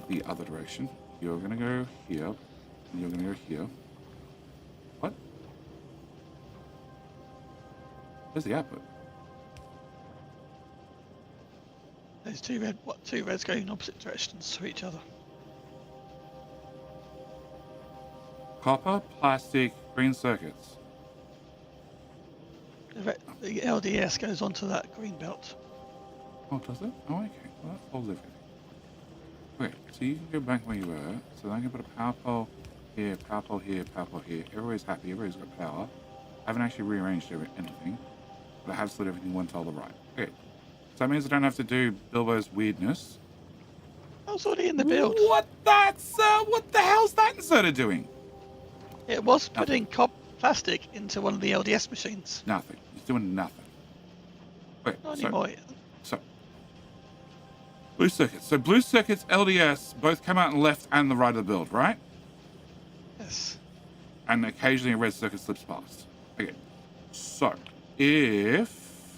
The other direction. You're going to go here. And you're going to go here. What? Where's the output? There's two reds going in opposite directions to each other. Copper, plastic, green circuits. The LDS goes onto that green belt. Oh, does it? Oh, okay. Well, that's all living. Okay, so you can go back where you were. So I can put a power pole here, power pole here, power pole here. Everybody's happy. Everybody's got power. I haven't actually rearranged anything, but I have slid everything one tile to the right. Okay. So that means I don't have to do Bilbo's weirdness. I was already in the build. What the hell's that inserter doing? It was putting plastic into one of the LDS machines. Nothing. He's doing nothing. Okay, Not anymore. So, blue circuits. So blue circuits, LDS, both come out on the left and the right of the build, right? Yes. And occasionally a red circuit slips past. Okay. So, if...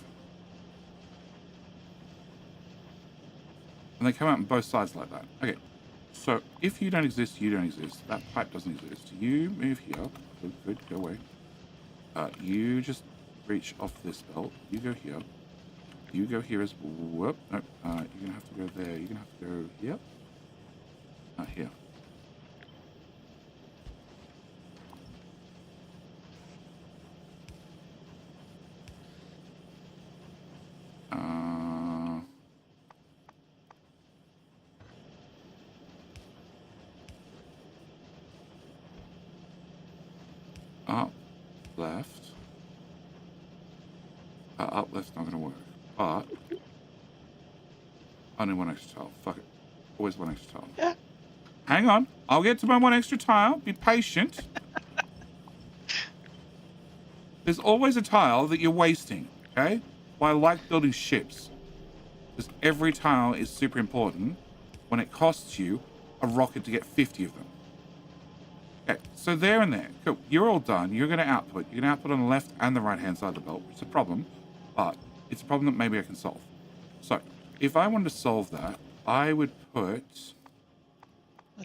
And they come out on both sides like that. Okay. So, if you don't exist, you don't exist. That pipe doesn't exist. You move here. Good, go away. You just reach off this belt. You go here. You go here as whoop. No, you're gonna have to go there. You're gonna have to go here. Here. Up, left. Up, left's not gonna work. But only one extra tile. Fuck it. Always one extra tile. Yeah. Hang on. I'll get to my one extra tile. Be patient. There's always a tile that you're wasting, okay? Well, I like building ships. Because every tile is super important when it costs you a rocket to get 50 of them. Okay, so there and there. Cool. You're all done. You're going to output. You're going to output on the left and the right-hand side of the belt, which is a problem. But it's a problem that maybe I can solve. So, if I wanted to solve that, I would put...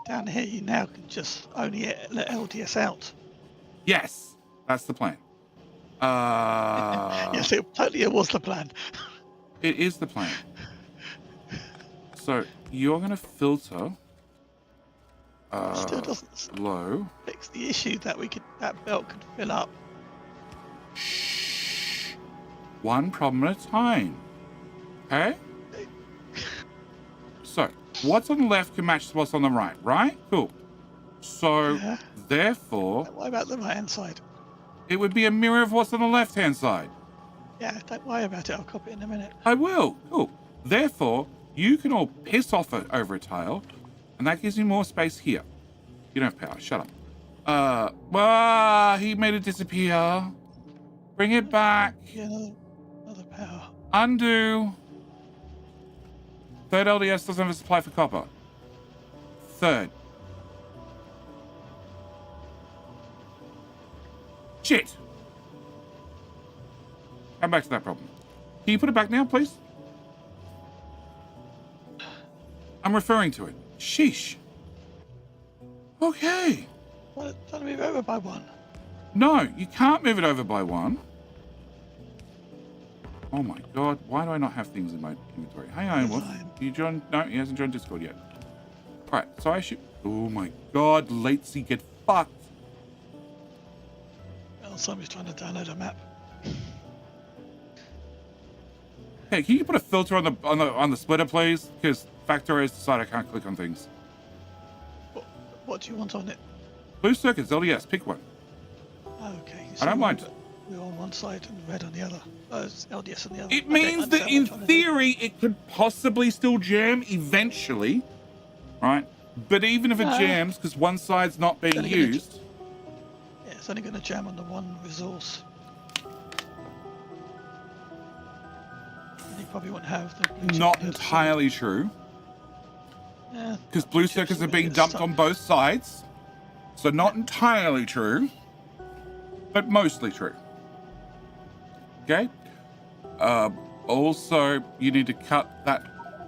Down here, you now can just only let LDS out. Yes! That's the plan. Yes, it was the plan. It is the plan. So, you're going to filter... Still doesn't low. fix the issue that that belt could fill up. Shh. One problem at a time. Okay? So, what's on the left can match what's on the right, right? Cool. So, Yeah. therefore, What about the right-hand side? it would be a mirror of what's on the left-hand side. Yeah, don't worry about it. I'll copy it in a minute. I will. Cool. Therefore, you can all piss off over a tile, and that gives me more space here. You don't have power. Shut up. He made it disappear. Bring it back. Yeah, another power. Undo. Third LDS doesn't have a supply for copper. Third. Shit. Come back to that problem. Can you put it back now, please? I'm referring to it. Sheesh. Okay. Well, don't move over by one. No, you can't move it over by one. Oh my god, why do I not have things in my inventory? Hang on, what? You joined? No, he hasn't joined Discord yet. Alright, so I should... Oh my god, latency, get fucked. Well, somebody's trying to download a map. Hey, can you put a filter on the splitter, please? Because Factorio's decided I can't click on things. What do you want on it? Blue circuits, LDS, pick one. Okay. I don't mind. blue on one side and red on the other. LDS on the other. It Okay, means I that understand in what you're trying to do. theory it could possibly still jam eventually, right? But even if it Ah. jams because one side's not being Only gonna j- used, Yeah, it's only going to jam on the one resource. And you probably won't have the blue chip not on the other side. entirely true. Yeah, Because that blue chip's circuits still are gonna being get dumped stuck. on both sides. So not entirely true, but mostly true. Okay? Also, you need to cut that.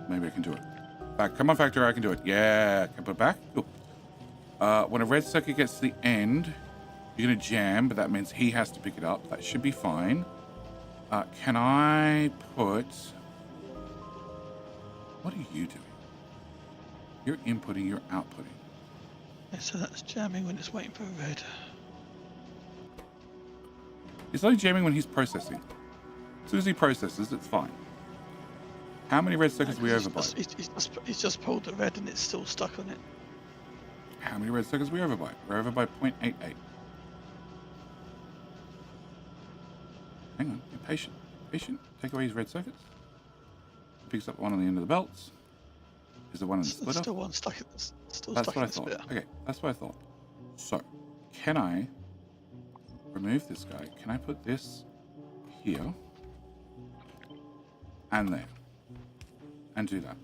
Maybe I can do it. Back. Come on, Factorio, I can do it. Yeah, can I put it back? Cool. When a red circuit gets to the end, you're going to jam, but that means he has to pick it up. That should be fine. Can I put... What are you doing? You're inputting, you're outputting. Yeah, so that's jamming when it's waiting for a red. It's only jamming when he's processing. As soon as he processes, it's fine. How many red circuits are we over by? He's just pulled the red and it's still stuck on it. How many red circuits are we over by? We're over by 0.88. Hang on, be patient. Patient. Take away his red circuits. Picks up one on the end of the belts. Is there one in the There's splitter? still one stuck. Still That's stuck what I in the thought. splitter. Okay, that's what I thought. So, can I remove this guy? Can I put this here and there and do that?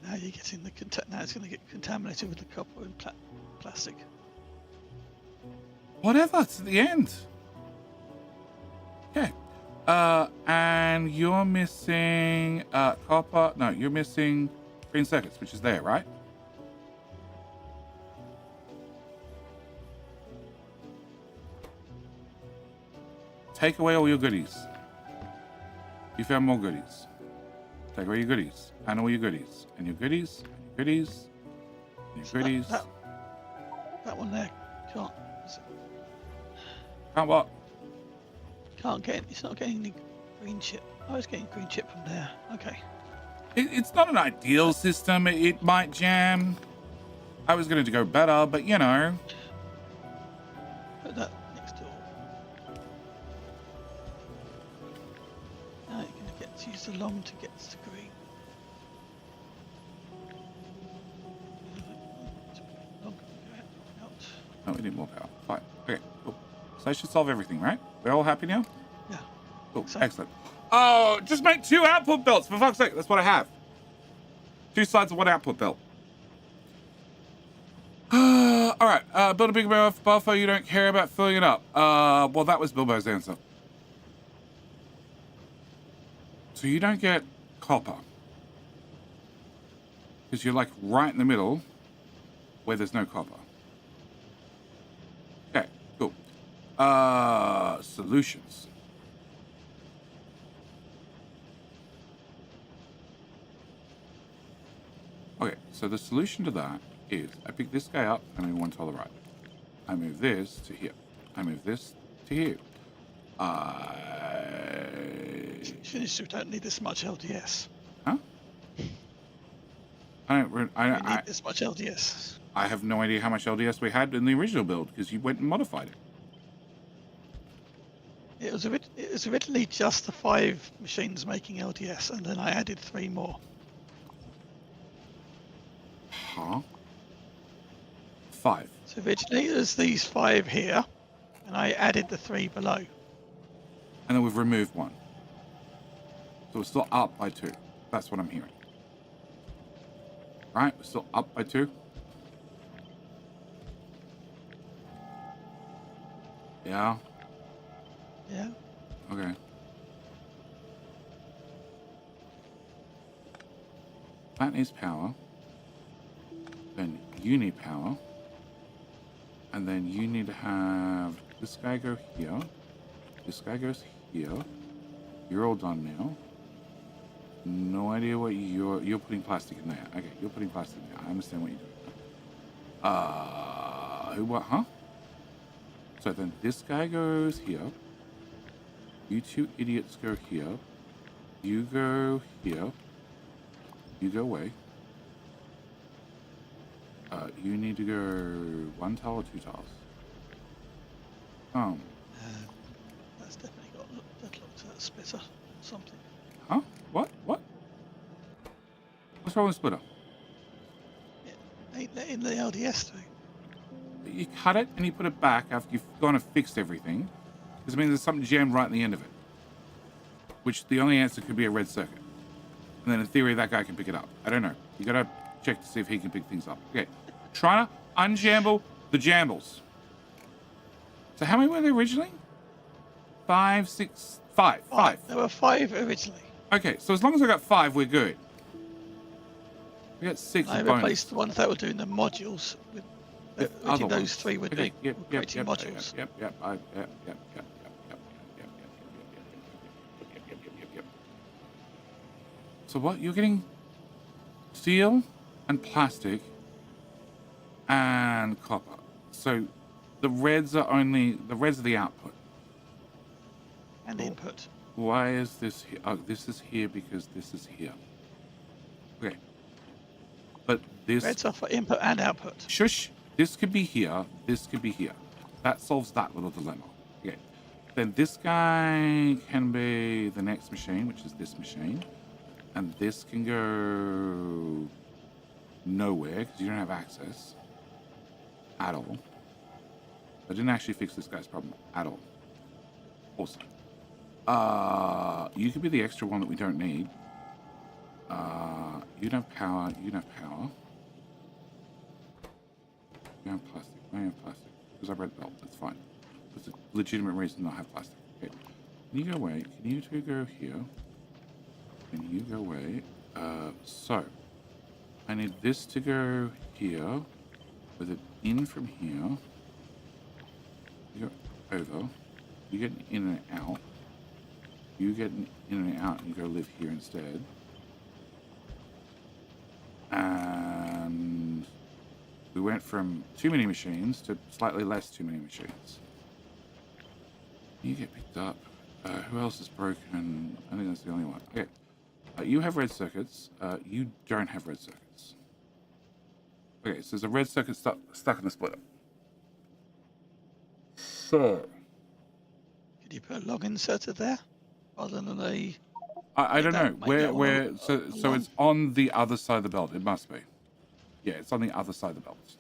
Now you're getting the now it's going to get contaminated with the copper and plastic. Whatever, it's at the end. Okay. And you're missing copper. No, you're missing green circuits, which is there, right? Take away all your goodies. You found more goodies. Take away your goodies. And all your goodies. And your goodies. And your goodies. And your goodies. That one there can't. Can't what? Can't get. It's not getting the green chip. Oh, it's getting green chip from there. Okay. It's not an ideal system. It might jam. I was going to go better, but you know. Put that next door. Now you're going to get to use the long to get to green. Long out. Oh, we need more power. Fine. Okay, cool. So that should solve everything, right? We're all happy now? Yeah. Cool. So- Excellent. Oh, just make 2 output belts, for fuck's sake. That's what I have. 2 sides of 1 output belt. All right. Build a big buffer. You don't care about filling it up. Well, that was Bilbo's answer. So you don't get copper. Because you're like right in the middle where there's no copper. Okay, cool. Solutions. Okay, so the solution to that is I pick this guy up, I move 1 to the right. I move this to here. I move this to here. Finish. We don't need this much LDS. Huh? I don't. We need this much LDS. I have no idea how much LDS we had in the original build because you went and modified it. It was originally just the 5 machines making LDS, and then I added 3 more. Huh? 5. So originally it was these 5 here, and I added the 3 below. And then we've removed 1. So we're still up by 2. That's what I'm hearing. Right? We're still up by 2. Yeah. Yeah. Okay. That needs power. Then you need power. And then you need to have this guy go here. This guy goes here. You're all done now. No idea what you're putting plastic in there. Okay, you're putting plastic in there. I understand what you're doing. Who what, huh? So then this guy goes here. You 2 idiots go here. You go here. You go away. You need to go 1 tile or 2 tiles? That's definitely got deadlocked that splitter. Something. Huh? What? What? What's wrong with splitter? Ain't letting the LDS through. You cut it and you put it back after you've gone and fixed everything. Because it means there's something jammed right at the end of it. Which the only answer could be a red circuit. And then in theory, that guy can pick it up. I don't know. You gotta check to see if he can pick things up. Okay. Trying to unjamble the jambles. So how many were there originally? 5, 6, 5. 5. There were 5 originally. Okay, so as long as I got 5, we're good. We got 6 I as bonus. replaced the ones that were doing the modules with other those ones. 3 were Okay, doing yep, creating modules. Yep. So what? You're getting steel and plastic and copper. So the reds are the output. And input. Why is this here? Oh, this is here because this is here. Okay. But this... Reds are for input and output. Shush. This could be here. This could be here. That solves that little dilemma. Okay. Then this guy can be the next machine, which is this machine. And this can go nowhere because you don't have access at all. I didn't actually fix this guy's problem at all. Awesome. You could be the extra one that we don't need. You don't have power. You don't have power. You don't have plastic. I don't have plastic. Because I read belt. That's fine. That's a legitimate reason to not have plastic. Okay. Can you go away? Can you two go here? Can you go away? So I need this to go here with it in from here. You go over. You get an in and out. You get an in and out and you go live here instead. And we went from too many machines to slightly less too many machines. You get picked up. Who else is broken? I think that's the only one. Okay. You have red circuits. You don't have red circuits. Okay, so there's a red circuit stuck in the splitter. So... Could you put a log inserter there? Rather than a... I don't know. So it's on the other side of the belt. It must be. Yeah, it's on the other side of the belt.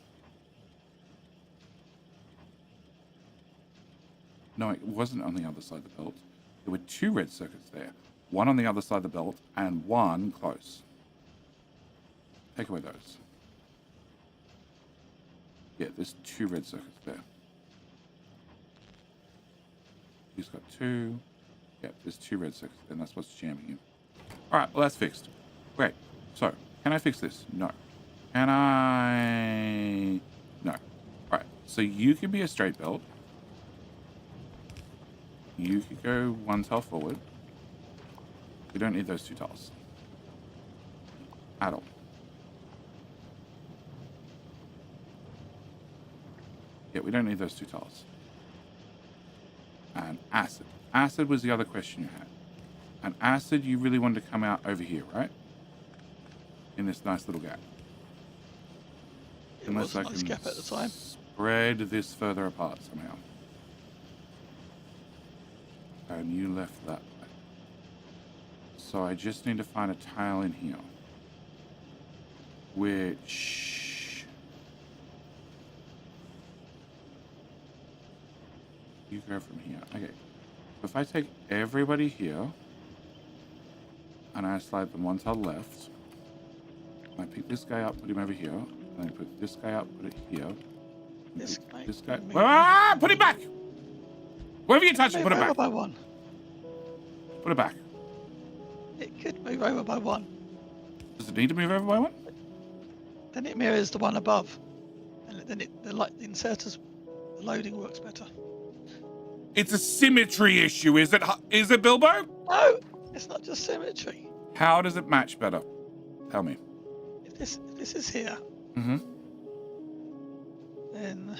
No, it wasn't on the other side of the belt. There were 2 red circuits there. One on the other side of the belt and one close. Take away those. Yeah, there's 2 red circuits there. He's got 2. Yeah, there's 2 red circuits there, and that's what's jamming him. Alright, well that's fixed. Great. So, can I fix this? No. Can I... No. Alright, so you could be a straight belt. You could go 1 tile forward. We don't need those 2 tiles. At all. Yeah, we don't need those 2 tiles. And acid. Acid was the other question you had. And acid, you really wanted to come out over here, right? In this nice little gap. It was a nice gap at the time. Spread this further apart somehow. And you left that way. So I just need to find a tile in here. Which... You go from here. Okay. So if I take everybody here, and I slide them 1 tile left, I pick this guy up, put him over here, and I put this guy up, put it here. This guy. Ah! Put it back! Wherever you touch it, put it back. By 1. Put it back. It could move over by 1. Does it need to move over by 1? Then it mirrors the one above, and then the inserters, the loading works better. It's a symmetry issue, is it, Bilbo? No, it's not just symmetry. How does it match better? Tell me. If this is here, Mm-hmm. then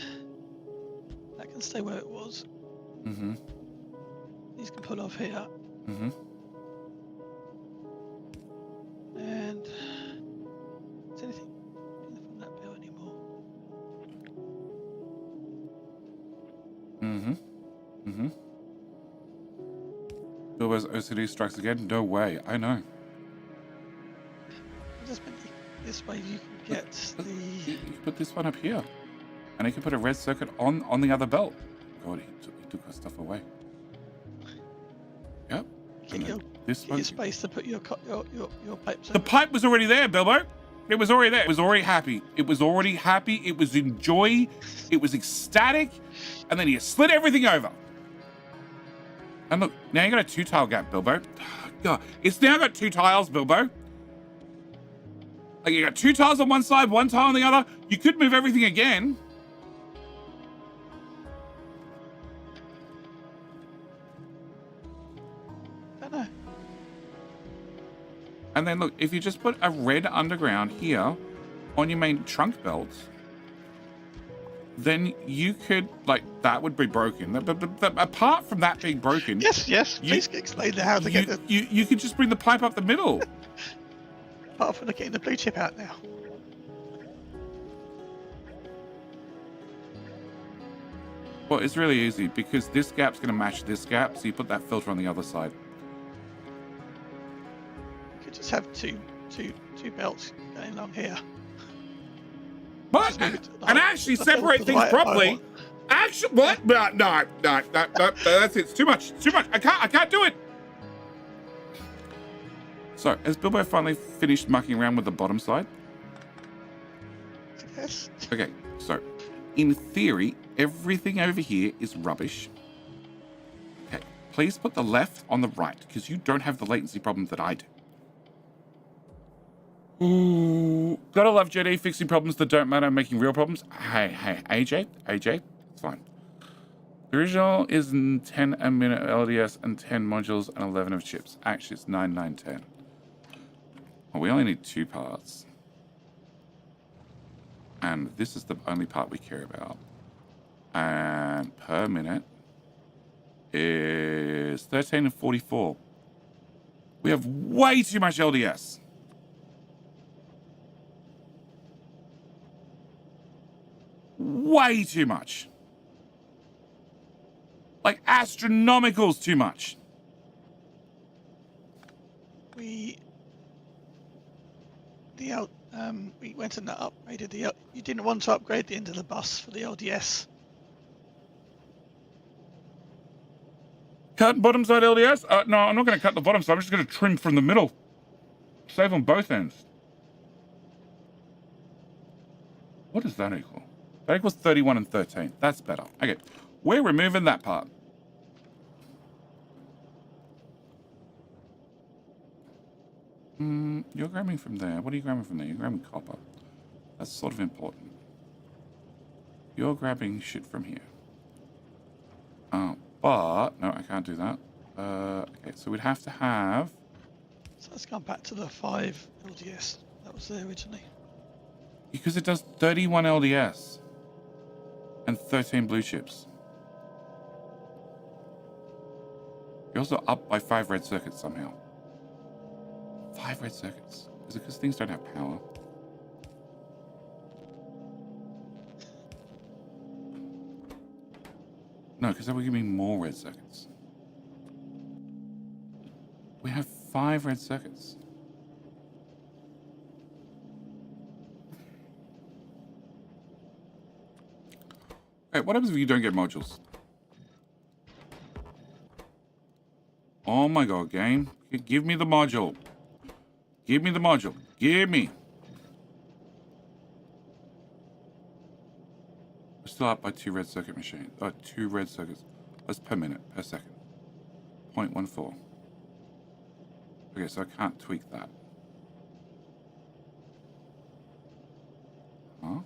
that can stay where it was. Mm-hmm. These can pull off here. Mm-hmm. And is anything from that bit anymore? Mm-hmm. Mm-hmm. Bilbo's OCD strikes again. No way. I know. Just maybe this way you can get the. You can put this one up here, and you can put a red circuit on the other belt. God, he took our stuff away. Yep. Get your, This get one. your space to put your pipes. The pipe was already there, Bilbo. It was already there. It was already happy. It was already happy. It was in joy. It was ecstatic. And then you slid everything over. And look, now you got a 2-tile gap, Bilbo. God, it's now got 2 tiles, Bilbo. Like you got 2 tiles on one side, 1 tile on the other. You could move everything again. I don't know. And then look, if you just put a red underground here on your main trunk belt, then you could, like, that would be broken. But apart from that being broken, Yes. Please explain how to get the. you could just bring the pipe up the middle. Apart from getting the blue chip out now. Well, it's really easy because this gap's going to match this gap, so you put that filter on the other side. You could just have two belts going along here. What? And actually separate things properly. Actually, what? No, that's it. It's too much. I can't do it. So, has Bilbo finally finished mucking around with the bottom side? Yes. Okay, so, in theory, everything over here is rubbish. Okay, please put the left on the right, because you don't have the latency problem that I do. Ooh, gotta love JD fixing problems that don't matter, making real problems. Hey, AJ, it's fine. The original is 10 a minute LDS and 10 modules and 11 of chips. Actually, it's 9, 9, 10. Well, we only need 2 parts. And this is the only part we care about. And per minute is 13 and 44. We have way too much LDS. Way too much. Like astronomical's too much. We went and upgraded the. You didn't want to upgrade the end of the bus for the LDS. Cut bottom side LDS? No, I'm not going to cut the bottom side. I'm just going to trim from the middle. Save on both ends. What does that equal? That equals 31 and 13. That's better. Okay, we're removing that part. You're grabbing from there. What are you grabbing from there? You're grabbing copper. That's sort of important. You're grabbing shit from here. But no, I can't do that. Okay, so we'd have to have. So let's come back to the 5 LDS that was there originally. Because it does 31 LDS and 13 blue chips. You're also up by 5 red circuits somehow. 5 red circuits. Is it because things don't have power? No, because that would give me more red circuits. We have 5 red circuits. Hey, what happens if you don't get modules? Oh my god, game. Give me the module. Give me the module. Give me. We're still up by 2 red circuit machines. 2 red circuits. That's per minute, per second. 0.14. Okay, so I can't tweak that. Huh?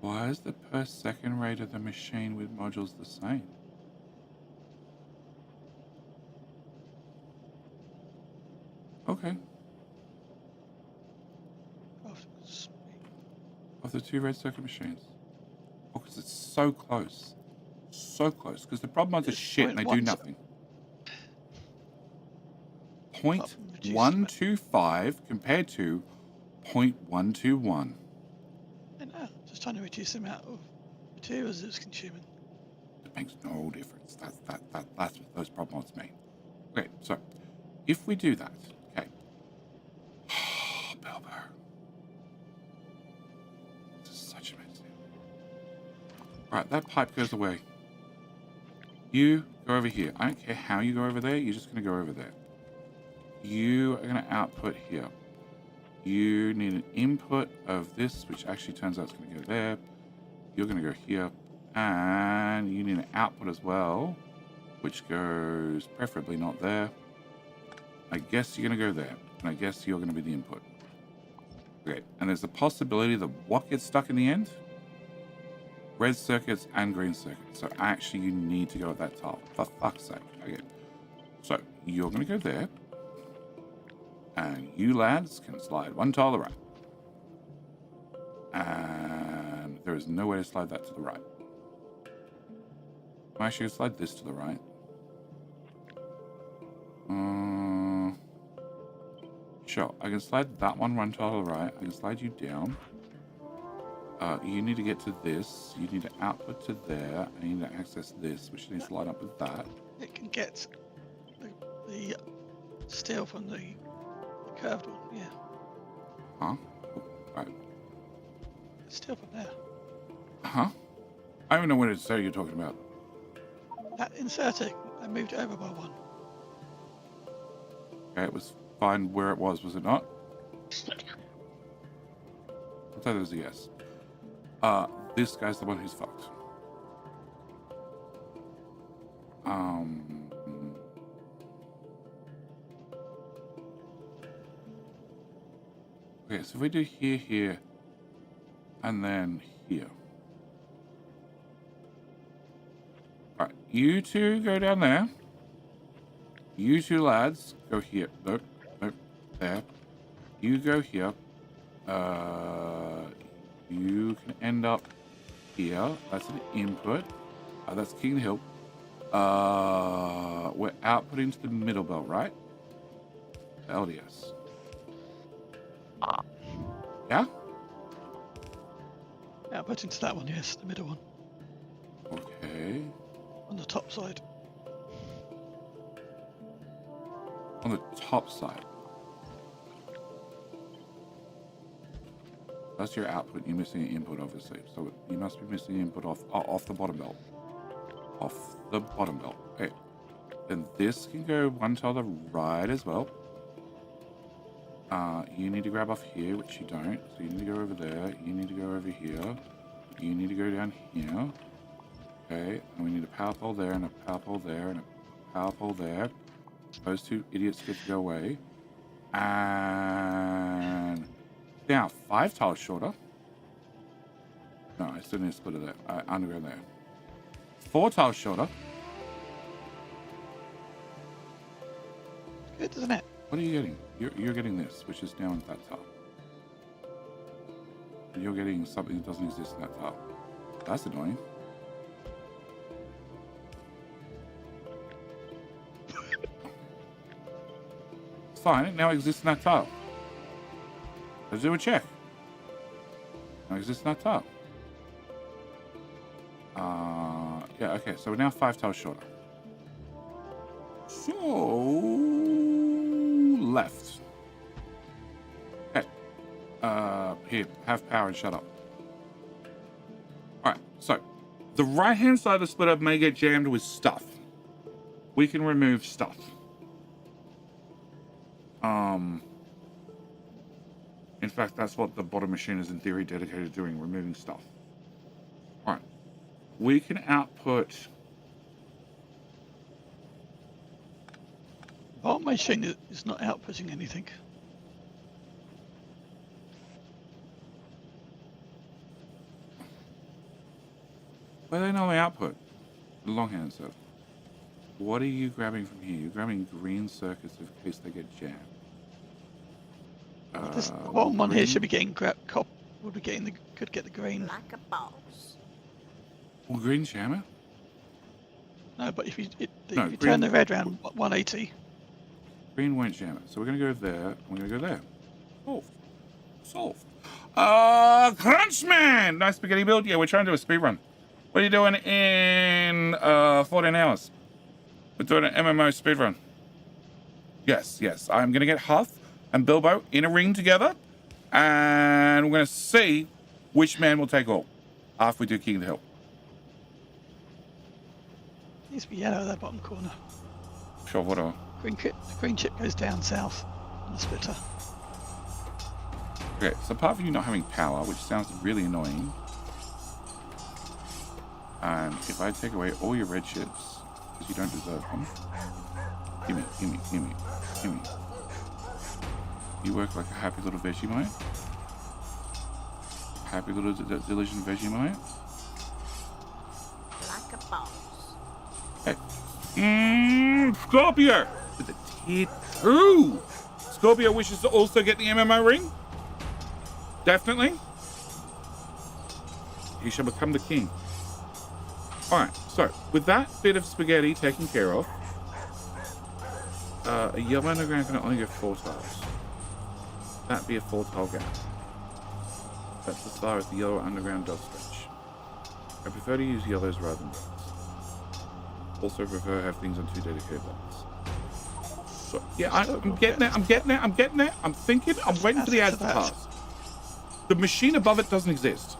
Why is the per second rate of the machine with modules the same? Okay. Of the 2 red circuit machines. Oh, because it's so close. So close. Because the problem ones are shit and they do nothing. 0.125 compared to 0.121. I know, just trying to reduce the amount of materials it's consuming. It makes no difference. That's what those prop mods mean. Okay, so if we do that, okay. Bilbo. This is such a mess. Right, that pipe goes away. You go over here. I don't care how you go over there. You're just going to go over there. You are going to output here. You need an input of this, which actually turns out it's going to go there. You're going to go here. And you need an output as well, which goes preferably not there. I guess you're going to go there. And I guess you're going to be the input. Okay, and there's a possibility that what gets stuck in the end? Red circuits and green circuits. So actually you need to go at that tile. For fuck's sake. Okay. So you're going to go there. And you lads can slide one tile to the right. And there is no way to slide that to the right. I'm actually going to slide this to the right. Sure, I can slide that one tile to the right. I can slide you down. You need to get to this. You need to output to there. And you need to access this, which needs to line up with that. It can get the steel from the curved one, yeah. Huh? Right. Steel from there. Huh? I don't even know what it's you're talking about. That inserting, I moved it over by one. Okay, it was fine where it was it not? I'll tell you there's a yes. This guy's the one who's fucked. Okay, so if we do here, here, and then here. Alright, you two go down there. You two lads go here. Nope, nope, there. You go here. You can end up here. That's an input. That's King Hill. We're outputting to the middle belt, right? LDS. Yeah? Yeah, put into that one, yes, the middle one. Okay. On the top side. On the top side. That's your output. You're missing an input, obviously. So you must be missing input off the bottom belt. Off the bottom belt. Okay. Then this can go one to the right as well. You need to grab off here, which you don't. So you need to go over there. You need to go over here. You need to go down here. Okay. And we need a power pole there and a power pole there and a power pole there. Those two idiots get to go away. And now 5 tiles shorter. No, I still need to split it there. Underground there. 4 tiles shorter. Good, isn't it? What are you getting? You're getting this, which is now in that tile. And you're getting something that doesn't exist in that tile. That's annoying. It's fine, it now exists in that tile. Let's do a check. Now exists in that tile. Yeah, okay, so we're now 5 tiles shorter. So left. Okay. Here, have power and shut up. Alright, so the right hand side of the splitter may get jammed with stuff. We can remove stuff. In fact, that's what the bottom machine is in theory dedicated to doing, removing stuff. Alright. We can output. Bottom machine is not outputting anything. Where do they normally output? The longhand stuff. What are you grabbing from here? You're grabbing green circuits in case they get jammed. This bottom one here should be getting cop. Would be getting could get the green. Like a boss. Will green jam it? No, but if you No, if you green- turn the red round 180. Green won't jam it. So we're going to go there. And we're going to go there. Solved. Solved. Crunchman! Nice spaghetti build. Yeah, we're trying to do a speed run. What are you doing in 14 hours? We're doing an MMO speedrun. Yes, yes. I'm going to get Huff and Bilbo in a ring together, and we're going to see which man will take all after we do King of the Hill. Needs to be yellow at that bottom corner. Sure, whatever. The green chip goes down south on the splitter. Okay, so apart from you not having power, which sounds really annoying, and if I take away all your red chips, because you don't deserve them, gimme, gimme, gimme, gimme. You work like a happy little Vegemite. Happy little diligent Vegemite. Like a boss. Hey. Scorpio! With the tier 2! Scorpio wishes to also get the MMO ring? Definitely. He shall become the king. Alright, so with that bit of spaghetti taken care of, a yellow underground can only go 4 tiles. That'd be a 4-tile gap. That's as far as the yellow underground does stretch. I prefer to use yellows rather than reds. Also prefer to have things on 2 dedicated levels. So yeah, I'm getting there, I'm getting there, I'm getting there. I'm thinking, I'm waiting for the ads to pass. The machine above it doesn't exist.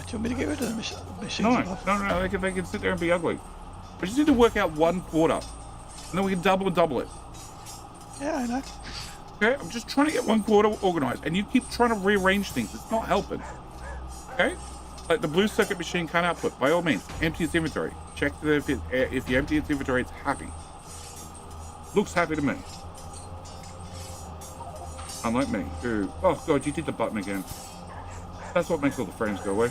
Do you want me to get rid of the machines No, above? no, they can sit there and be ugly. We just need to work out 1 quarter. And then we can double it. Yeah, I know. Okay, I'm just trying to get 1 quarter organized, and you keep trying to rearrange things. It's not helping. Okay? Like the blue circuit machine can't output. By all means, empty its inventory. Check that if you empty its inventory, it's happy. Looks happy to me. Unlike me, who... Oh, God, you did the button again. That's what makes all the frames go away.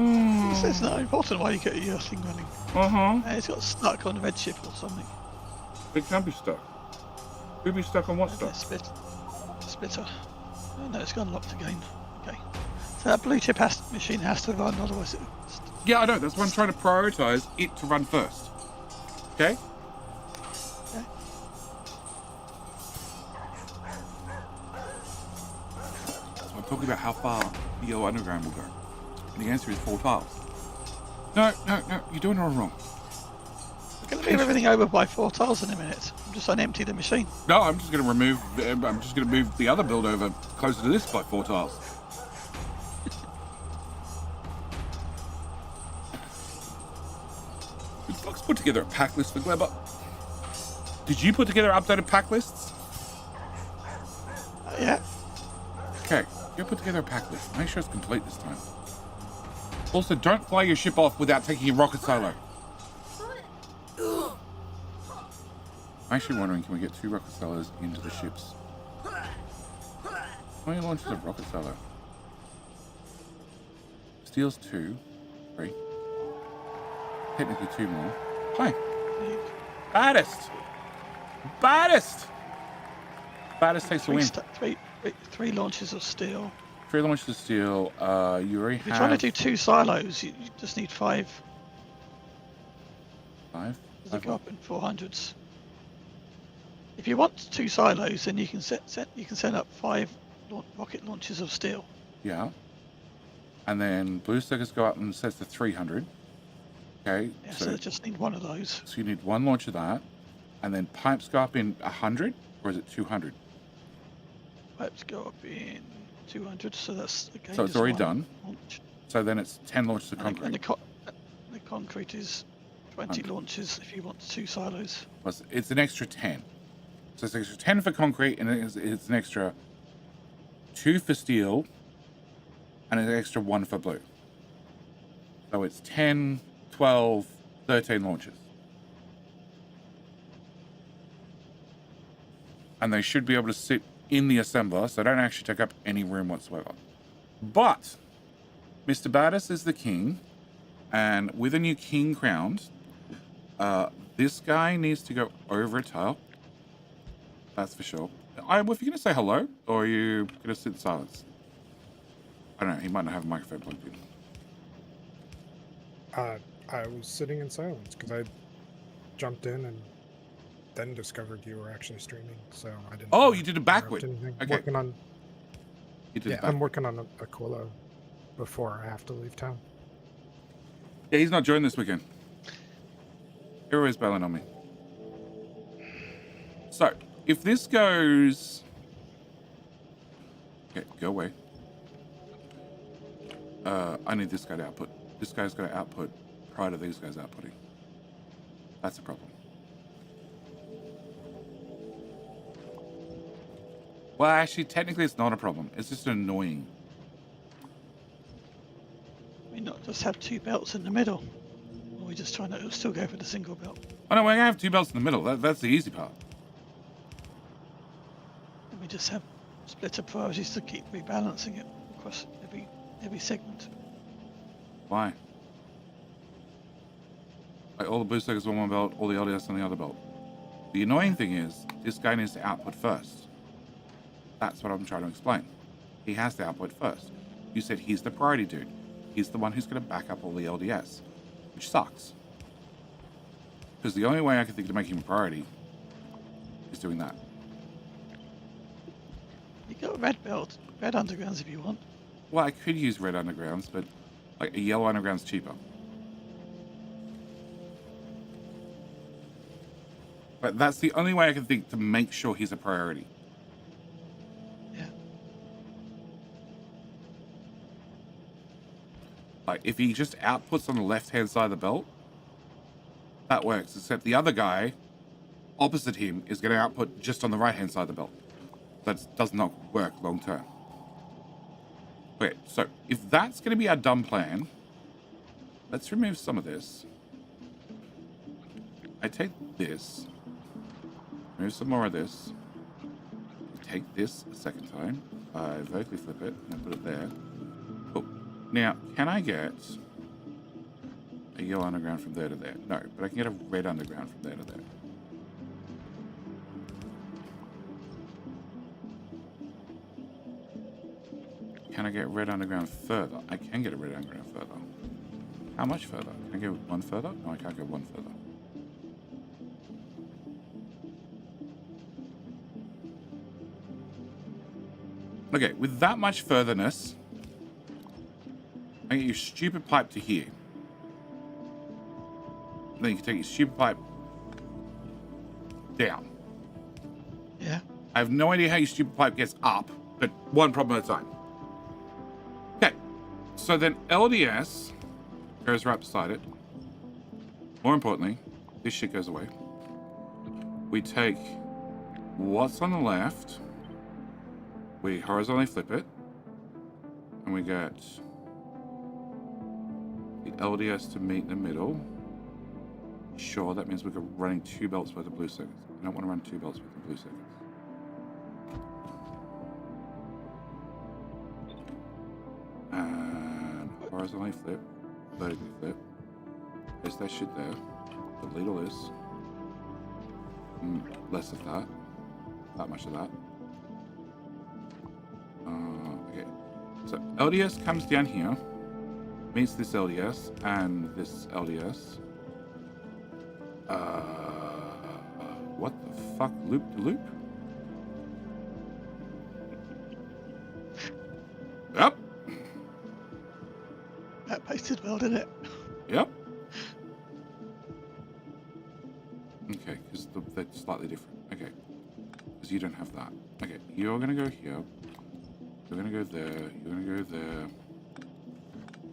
It's not important why you get your thing running. Uh-huh. It's got stuck on the red chip or something. It can be stuck. We'd be stuck on what stuff? Splitter. Oh, no, it's gone locked again. Okay. So that blue chip machine has to run, otherwise it... Yeah, I know. That's why I'm trying to prioritize it to run first. Okay? Okay. So I'm talking about how far the yellow underground will go. And the answer is 4 tiles. No, you're doing it all wrong. I'm going to move everything over by 4 tiles in a minute. I'm just going to empty the machine. No, I'm just going to move the other build over closer to this by 4 tiles. Did Fox put together a pack list for Gleba? Did you put together updated pack lists? Yeah. Okay, you put together a pack list. Make sure it's complete this time. Also, don't fly your ship off without taking your rocket solo. I'm actually wondering, can we get 2 rocket solos into the ships? How many launches of rocket solo? Steel's 2, 3. Technically 2 more. Hi. Baddest. Baddest takes the win. 3 launches of steel. 3 launches of steel. You already If you're trying to do 2 silos, you just need 5. 5? Does it go up in 400s? If you want 2 silos, then you can send up 5 rocket launches of steel. Yeah. And then blue circuits go up and sets to 300. Okay. Yeah, so you just need 1 of those. So you need 1 launch of that. And then pipes go up in 100, or is it 200? Pipes go up in 200, so that's again. So it's already done. Launch. So then it's 10 launches of concrete. And the concrete is 20 launches if you want 2 silos. It's an extra 10. So it's an extra 10 for concrete, and it's an extra 2 for steel, and an extra 1 for blue. So it's 10, 12, 13 launches. And they should be able to sit in the assembler, so they don't actually take up any room whatsoever. But Mr. Baddest is the king, and with a new king crowned, this guy needs to go over a tile. That's for sure. If you're going to say hello, or are you going to sit in silence? I don't know, he might not have a microphone plugged in. I was sitting in silence because I jumped in and then discovered you were actually streaming, so I didn't. Oh, you did it backward. anything. Okay. Working on He did Yeah, back. I'm working on a cola before I have to leave town. Yeah, he's not joining this weekend. You're always bailing on me. So, if this goes... Okay, go away. I need this guy to output. This guy's got to output prior to these guys outputting. That's a problem. Well, actually, technically it's not a problem. It's just annoying. We not just have 2 belts in the middle. Or we just trying to still go for the single belt. Oh no, we're gonna have 2 belts in the middle. That's the easy part. And we just have splitter priorities to keep rebalancing it across every segment. Why? Like all the blue circuits on one belt, all the LDS on the other belt. The annoying thing is, this guy needs to output first. That's what I'm trying to explain. He has to output first. You said he's the priority dude. He's the one who's going to back up all the LDS, which sucks. Because the only way I can think to make him a priority is doing that. You got a red belt, red undergrounds if you want. Well, I could use red undergrounds, but like a yellow underground's cheaper. But that's the only way I can think to make sure he's a priority. Yeah. Like, if he just outputs on the left-hand side of the belt, that works, except the other guy opposite him is going to output just on the right-hand side of the belt. That does not work long-term. Okay, so if that's going to be our dumb plan, let's remove some of this. I take this, remove some more of this, take this a second time, I vertically flip it, and put it there. Cool. Now, can I get a yellow underground from there to there? No, but I can get a red underground from there to there. Can I get red underground further? I can get a red underground further. How much further? Can I go one further? No, I can't go one further. Okay, with that much furtherness, I get your stupid pipe to here. Then you can take your stupid pipe down. Yeah. I have no idea how your stupid pipe gets up, but one problem at a time. Okay, so then LDS goes right beside it. More importantly, this shit goes away. We take what's on the left, we horizontally flip it, and we get the LDS to meet in the middle. Sure, that means we're running 2 belts worth of blue circuits. I don't want to run 2 belts worth of blue circuits. And horizontally flip, vertically flip. There's that shit there. Delete all this. Less of that. That much of that. Okay. So LDS comes down here, meets this LDS and this LDS. What the fuck? Loop to loop? Yep. That pasted well, didn't it? Yep. Okay, because they're slightly different. Okay. Because you don't have that. Okay, you're going to go here. You're going to go there. You're going to go there.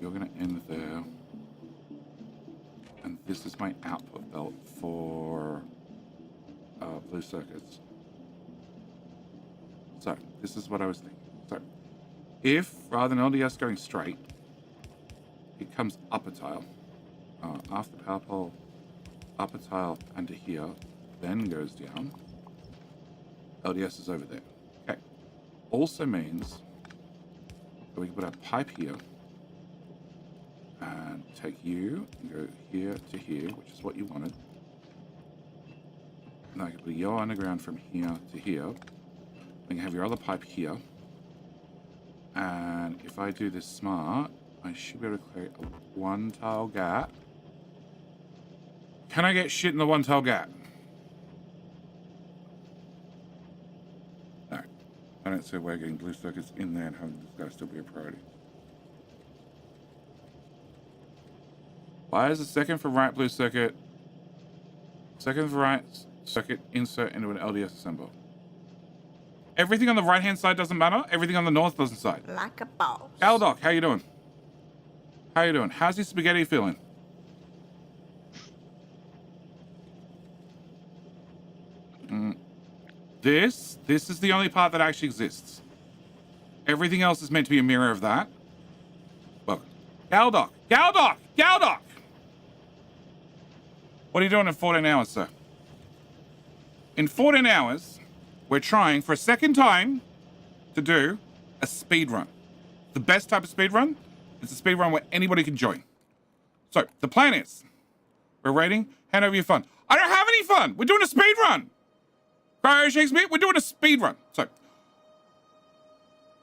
You're going to end there. And this is my output belt for blue circuits. So, this is what I was thinking. So, if, rather than LDS going straight, it comes up a tile, after power pole, up a tile under here, then goes down, LDS is over there. Okay. Also means that we can put our pipe here, and take you and go here to here, which is what you wanted. Now I can put a yellow underground from here to here. Then you have your other pipe here. And if I do this smart, I should be able to create a 1-tile gap. Can I get shit in the 1-tile gap? No, I planet, so we're getting blue circuits in there and having this guy still be a priority. Why is the second from right blue circuit? Second from right circuit insert into an LDS assembler. Everything on the right-hand side doesn't matter. Everything on the north doesn't side. Like a boss. Aldoc, how you doing? How you doing? How's your spaghetti feeling? This is the only part that actually exists. Everything else is meant to be a mirror of that. Look, Galdoc! What are you doing in 14 hours, sir? In 14 hours, we're trying for a second time to do a speed run. The best type of speed run is a speed run where anybody can join. So the plan is, we're rating, hand over your fun. I don't have any fun. We're doing a speed run. Cryo Shakespeare, we're doing a speed run. So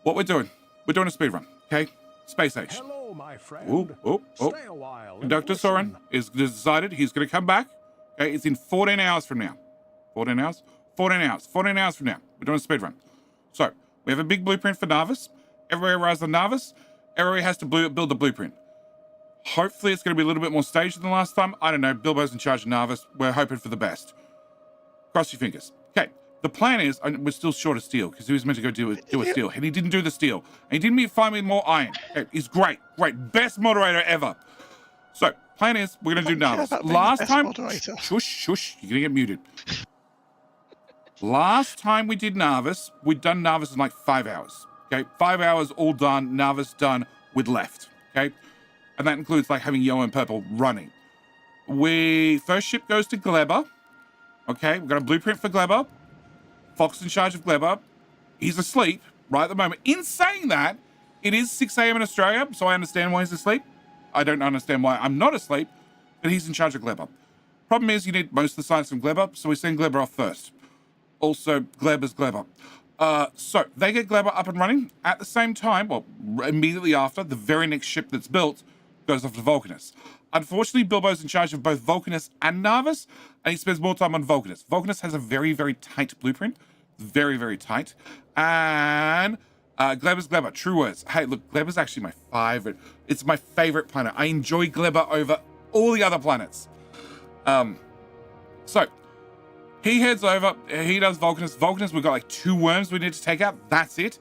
what we're doing a speed run, okay? Space age. Hello, my friend. Stay a while. Conductor Soren is decided he's going to come back. Okay, it's in 14 hours from now. 14 hours? 14 hours. 14 hours from now. We're doing a speed run. So we have a big blueprint for Narvis. Everybody arrives on Narvis. Everybody has to build the blueprint. Hopefully it's going to be a little bit more staged than last time. I don't know. Bilbo's in charge of Narvis. We're hoping for the best. Cross your fingers. Okay. The plan is, we're still short of steel because he was meant to go do a steel, and he didn't do the steel, and he didn't find me more iron. Okay, he's great, best moderator ever. So, plan is, we're gonna do Narvis. Last time, shush, you're gonna get muted. Last time we did Narvis, we'd done Narvis in like 5 hours. Okay, 5 hours all done, Narvis done with left. Okay, and that includes like having yellow and purple running. First ship goes to Gleber. Okay, we've got a blueprint for Gleber. Fox in charge of Gleber. He's asleep right at the moment. In saying that, it is 6 a.m. in Australia, so I understand why he's asleep. I don't understand why I'm not asleep, but he's in charge of Gleber. Problem is, you need most of the science from Gleber, so we send Gleber off first. Also, Gleber's Gleber. So they get Gleber up and running. At the same time, well, immediately after, the very next ship that's built goes off to Vulcanus. Unfortunately, Bilbo's in charge of both Vulcanus and Narvis, and he spends more time on Vulcanus. Vulcanus has a very, very tight blueprint. Very, very tight. And Gleber's Gleber, true words. Hey, look, Gleber's actually my favorite. It's my favorite planet. I enjoy Gleber over all the other planets. So, he heads over. He does Vulcanus. Vulcanus, we've got like 2 worms we need to take out. That's it.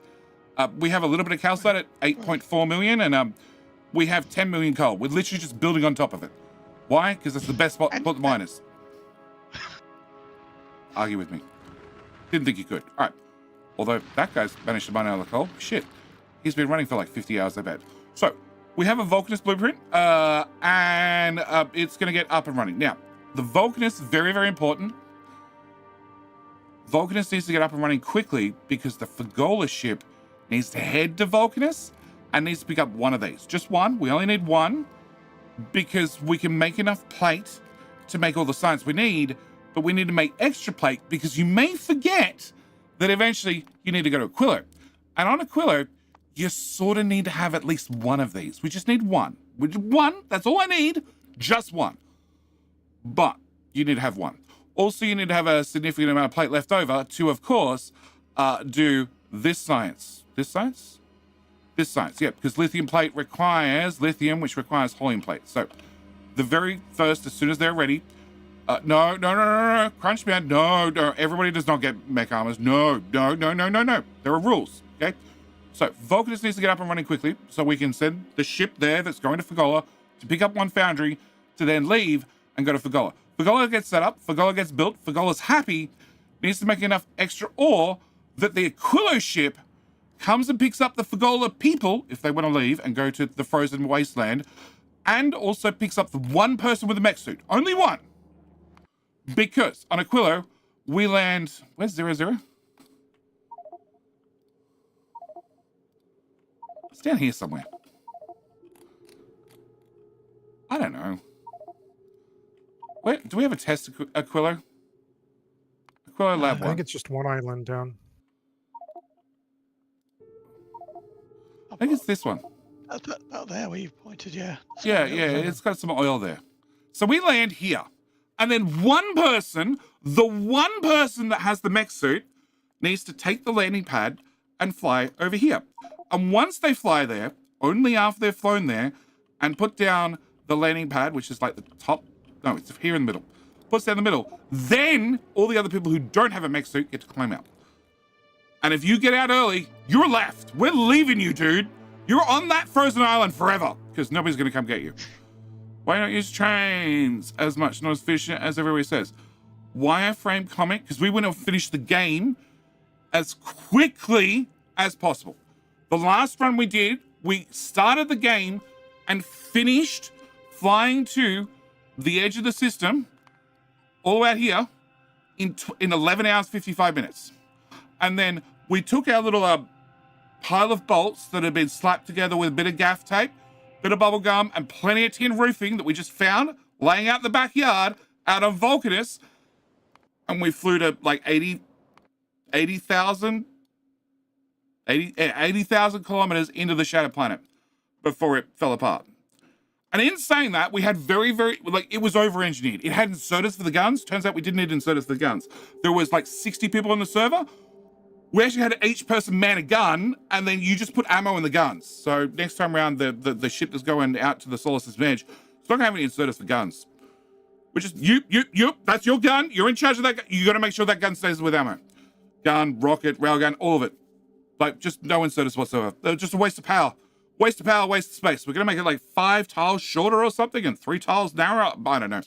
We have a little bit of calcite at 8.4 million, and we have 10 million coal. We're literally just building on top of it. Why? Because it's the best spot to put the miners. Argue with me. Didn't think you could. All right. Although that guy's managed to mine out of the coal. Shit. He's been running for like 50 hours, I bet. So, we have a Vulcanus blueprint, and it's going to get up and running. Now, the Vulcanus is very, very important. Vulcanus needs to get up and running quickly because the Fagola ship needs to head to Vulcanus and needs to pick up one of these. Just one. We only need one because we can make enough plate to make all the science we need, but we need to make extra plate because you may forget that eventually you need to go to Aquilo. And on Aquilo, you sort of need to have at least one of these. We just need one. One, that's all I need. Just one. But you need to have one. Also, you need to have a significant amount of plate left over to, of course, do this science. This science? This science, yeah, because lithium plate requires lithium, which requires helium plate. So the very first, as soon as they're ready, no, Crunch Man, no, everybody does not get mech armors. No. There are rules, okay? So Vulcanus needs to get up and running quickly so we can send the ship there that's going to Fagola to pick up one foundry to then leave and go to Fagola. Fagola gets set up, Fagola gets built, Fagola's happy, needs to make enough extra ore that the Aquilo ship comes and picks up the Fagola people, if they want to leave and go to the frozen wasteland, and also picks up the one person with a mech suit. Only one. Because on Aquilo, we land... Where's 00? It's down here somewhere. I don't know. Where, do we have a test Aquilo? Aquilo Lab 1. I think it's just one island down. I think it's this one. Out there where you pointed, yeah. Yeah, it's got some oil there. So we land here. And then one person, the one person that has the mech suit, needs to take the landing pad and fly over here. And once they fly there, only after they've flown there and put down the landing pad, which is like the top, no, it's here in the middle, puts down the middle, then all the other people who don't have a mech suit get to climb out. And if you get out early, you're left. We're leaving you, dude. You're on that frozen island forever because nobody's going to come get you. Why not use trains as much, not as efficient as everybody says? Wireframe comic, because we want to finish the game as quickly as possible. The last run we did, we started the game and finished flying to the edge of the system, all the way out here, in 11 hours, 55 minutes. And then we took our little pile of bolts that had been slapped together with a bit of gaff tape, bit of bubble gum, and plenty of tin roofing that we just found laying out in the backyard out of Vulcanus. And we flew to like 80,000 kilometers into the shadow planet before it fell apart. And in saying that, we had it was over-engineered. It had inserters for the guns. Turns out we didn't need inserters for the guns. There was like 60 people on the server. We actually had each person man a gun, and then you just put ammo in the guns. So next time around, the ship that's going out to the solar system edge, it's not gonna have any inserters for guns. Which is you, that's your gun. You're in charge of that gun. You gotta make sure that gun stays with ammo. Gun, rocket, railgun, all of it. Like, just no inserters whatsoever. They're just a waste of power. Waste of power, waste of space. We're gonna make it like 5 tiles shorter or something and 3 tiles narrower. I don't know.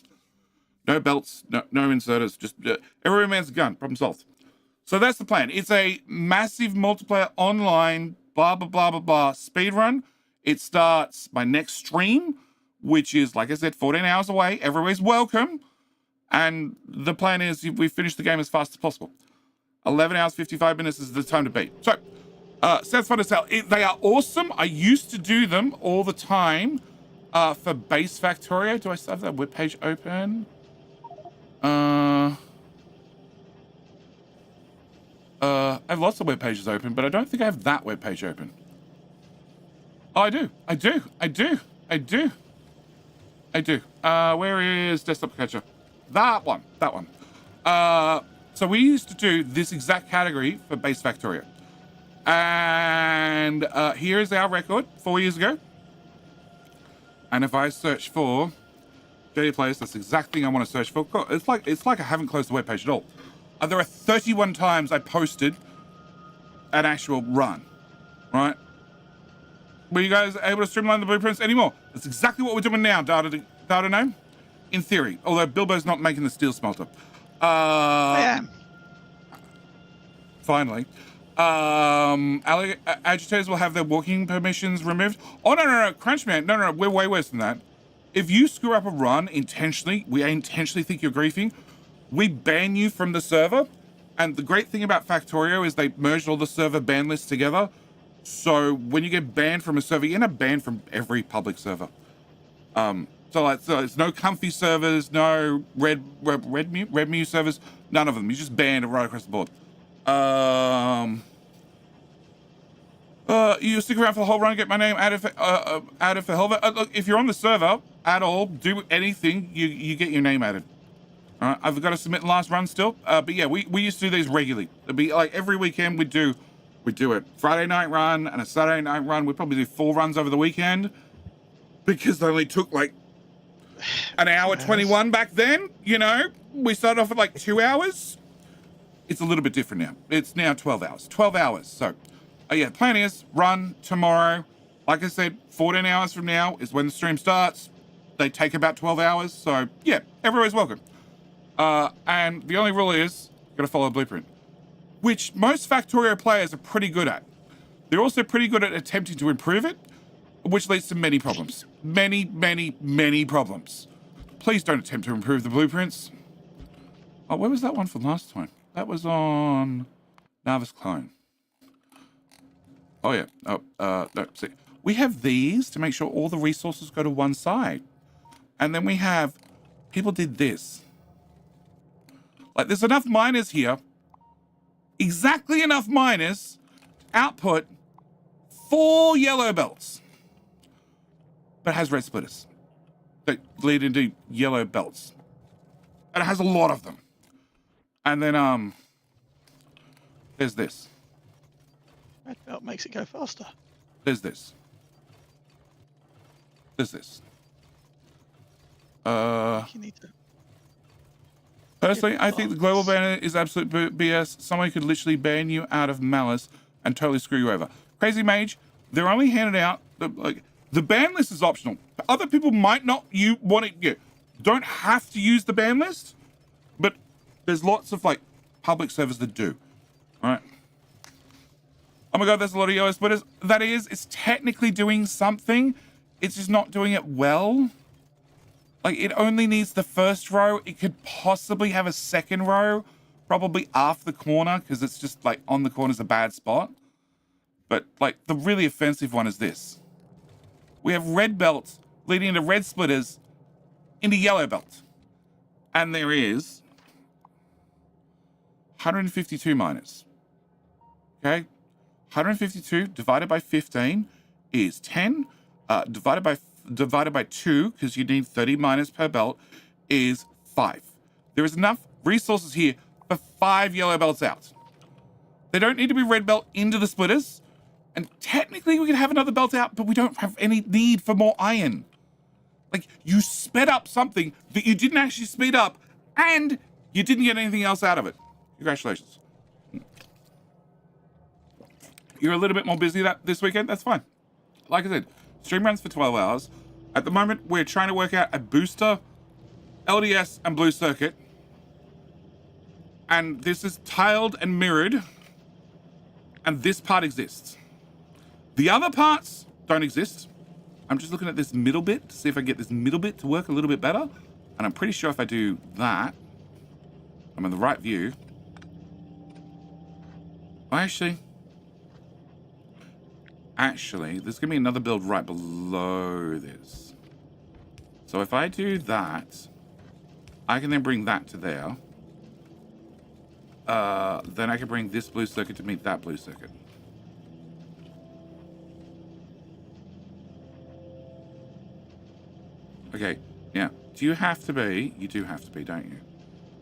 No belts, no inserters. Just every man's a gun. Problem solved. So that's the plan. It's a massive multiplayer online, blah, blah, blah, blah, blah, speedrun. It starts my next stream, which is, like I said, 14 hours away. Everybody's welcome. And the plan is we finish the game as fast as possible. 11 hours, 55 minutes is the time to beat. So, sounds fun as hell. They are awesome. I used to do them all the time for base Factorio. Do I still have that webpage open? I have lots of web pages open, but I don't think I have that web page open. Oh, I do. Where is desktop catcher? That one. So we used to do this exact category for base Factorio. And here is our record 4 years ago. And if I search for daily players, that's the exact thing I want to search for. It's like I haven't closed the web page at all. There are 31 times I posted an actual run, right? Were you guys able to streamline the blueprints anymore? That's exactly what we're doing now, data gnome. In theory, although Bilbo's not making the steel smelter. I am. Finally. Agitators will have their walking permissions removed. Oh, no, Crunchman. No, we're way worse than that. If you screw up a run intentionally, we intentionally think you're griefing, we ban you from the server. And the great thing about Factorio is they merged all the server ban lists together. So when you get banned from a server, you end up banned from every public server. So it's no comfy servers, no Redmu servers, none of them. You just banned right across the board. You stick around for the whole run, get my name added for Helvet. Look, if you're on the server at all, do anything, you get your name added. All right, I've got to submit the last run still. But yeah, we used to do these regularly. It'd be like every weekend we'd do a Friday night run and a Saturday night run. We'd probably do 4 runs over the weekend because they only took like an hour 21 back then. You know, we started off at like 2 hours. It's a little bit different now. It's now 12 hours. 12 hours. So, yeah, the plan is run tomorrow. Like I said, 14 hours from now is when the stream starts. They take about 12 hours. So, yeah, everybody's welcome. And the only rule is you got to follow a blueprint, which most Factorio players are pretty good at. They're also pretty good at attempting to improve it, which leads to many problems. Many problems. Please don't attempt to improve the blueprints. Oh, where was that one from last time? That was on Narvis Clone. Oh, yeah. No, see. We have these to make sure all the resources go to one side. And then we have, people did this. Like, there's enough miners here, exactly enough miners to output 4 yellow belts. But it has red splitters that lead into yellow belts. And it has a lot of them. And then, there's this. Red belt makes it go faster. There's this. There's this. You need to. Personally, I think the global ban is absolute BS. Someone could literally ban you out of malice and totally screw you over. Crazy Mage, they're only handed out, like, the ban list is optional. Other people might not want it, don't have to use the ban list, but there's lots of, like, public servers that do. All right. Oh my God, there's a lot of yellow splitters. That is, it's technically doing something. It's just not doing it well. Like, it only needs the first row. It could possibly have a second row, probably after the corner, because it's just, like, on the corner is a bad spot. But, like, the really offensive one is this. We have red belts leading into red splitters into yellow belt. And there is 152 miners. Okay? 152 divided by 15 is 10. Divided by 2, because you need 30 miners per belt, is 5. There is enough resources here for 5 yellow belts out. They don't need to be red belt into the splitters. And technically we could have another belt out, but we don't have any need for more iron. Like, you sped up something that you didn't actually speed up, and you didn't get anything else out of it. Congratulations. You're a little bit more busy this weekend, that's fine. Like I said, stream runs for 12 hours. At the moment, we're trying to work out a booster, LDS, and blue circuit. And this is tiled and mirrored. And this part exists. The other parts don't exist. I'm just looking at this middle bit to see if I get this middle bit to work a little bit better. And I'm pretty sure if I do that, I'm in the right view. Actually, there's gonna be another build right below this. So if I do that, I can then bring that to there. Then I can bring this blue circuit to meet that blue circuit. Okay, yeah. Do you have to be? You do have to be, don't you?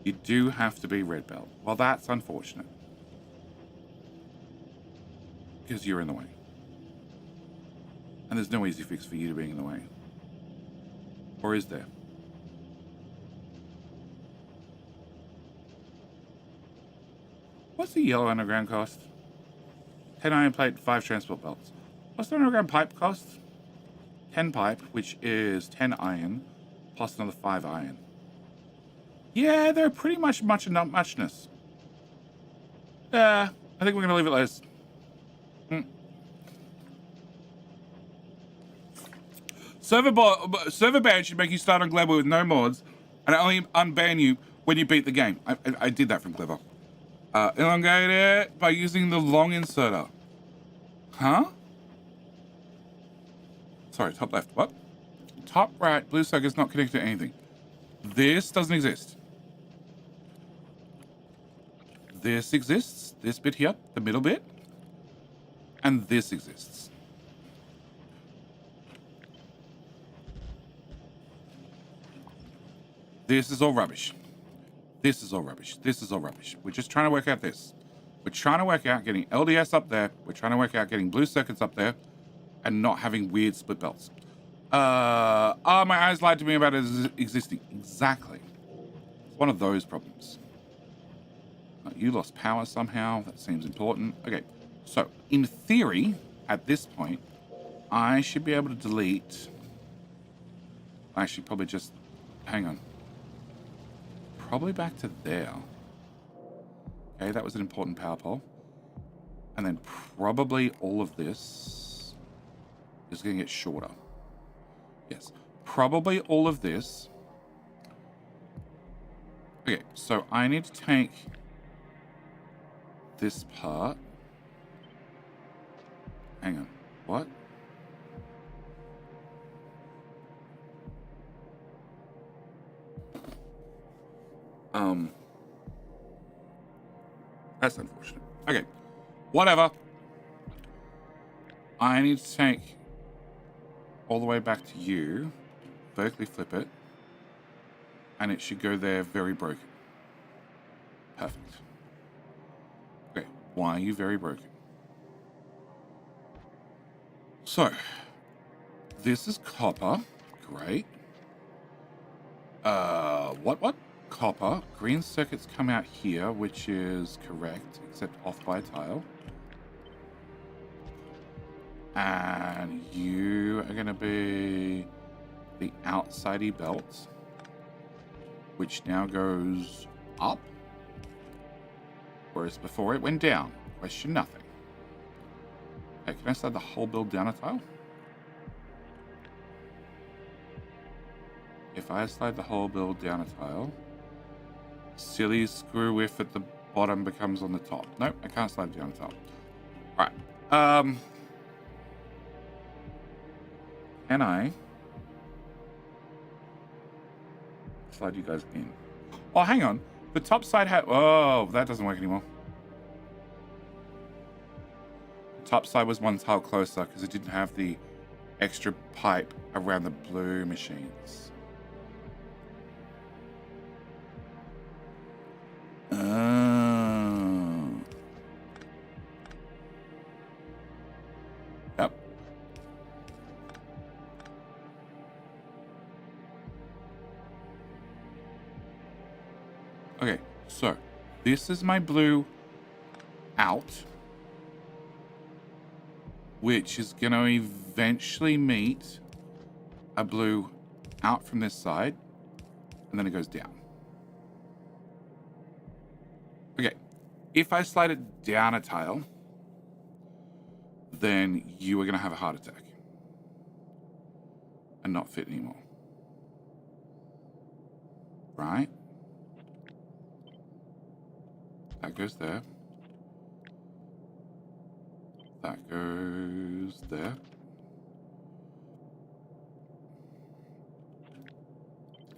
You do have to be red belt. Well, that's unfortunate. Because you're in the way. And there's no easy fix for you to being in the way. Or is there? What's the yellow underground cost? 10 iron plate, 5 transport belts. What's the underground pipe cost? 10 pipe, which is 10 iron, plus another 5 iron. Yeah, they're pretty much enough muchness. I think we're going to leave it like this. Server ban should make you start on Global with no mods, and only unban you when you beat the game. I did that from Clever. Elongate it by using the long inserter. Huh? Sorry, top left. What? Top right, blue circuit is not connected to anything. This doesn't exist. This exists. This bit here, the middle bit. And this exists. This is all rubbish. This is all rubbish. This is all rubbish. We're just trying to work out this. We're trying to work out getting LDS up there. We're trying to work out getting blue circuits up there and not having weird split belts. My eyes lied to me about it existing. Exactly. It's one of those problems. You lost power somehow. That seems important. Okay. So, in theory, at this point, I should be able to delete... Actually, probably just... Hang on. Probably back to there. Okay, that was an important power pole. And then probably all of this is going to get shorter. Yes. Probably all of this. Okay, so I need to take this part. Hang on. What? That's unfortunate. Okay. Whatever. I need to take all the way back to you. Vertically flip it. And it should go there very broken. Perfect. Okay. Why are you very broken? So, this is copper. Great. What? Copper. Green circuits come out here, which is correct, except off by a tile. And you are going to be the outsidey belt, which now goes up, whereas before it went down. Question nothing. Okay, can I slide the whole build down a tile? If I slide the whole build down a tile, silly screw width at the bottom becomes on the top. Nope, I can't slide it down a tile. Alright. Can I slide you guys in? Oh, hang on. The top side had... Oh, that doesn't work anymore. The top side was one tile closer because it didn't have the extra pipe around the blue machines. Yep. Okay, so this is my blue out, which is going to eventually meet a blue out from this side, and then it goes down. Okay, if I slide it down a tile, then you are going to have a heart attack and not fit anymore. Right? That goes there. That goes there.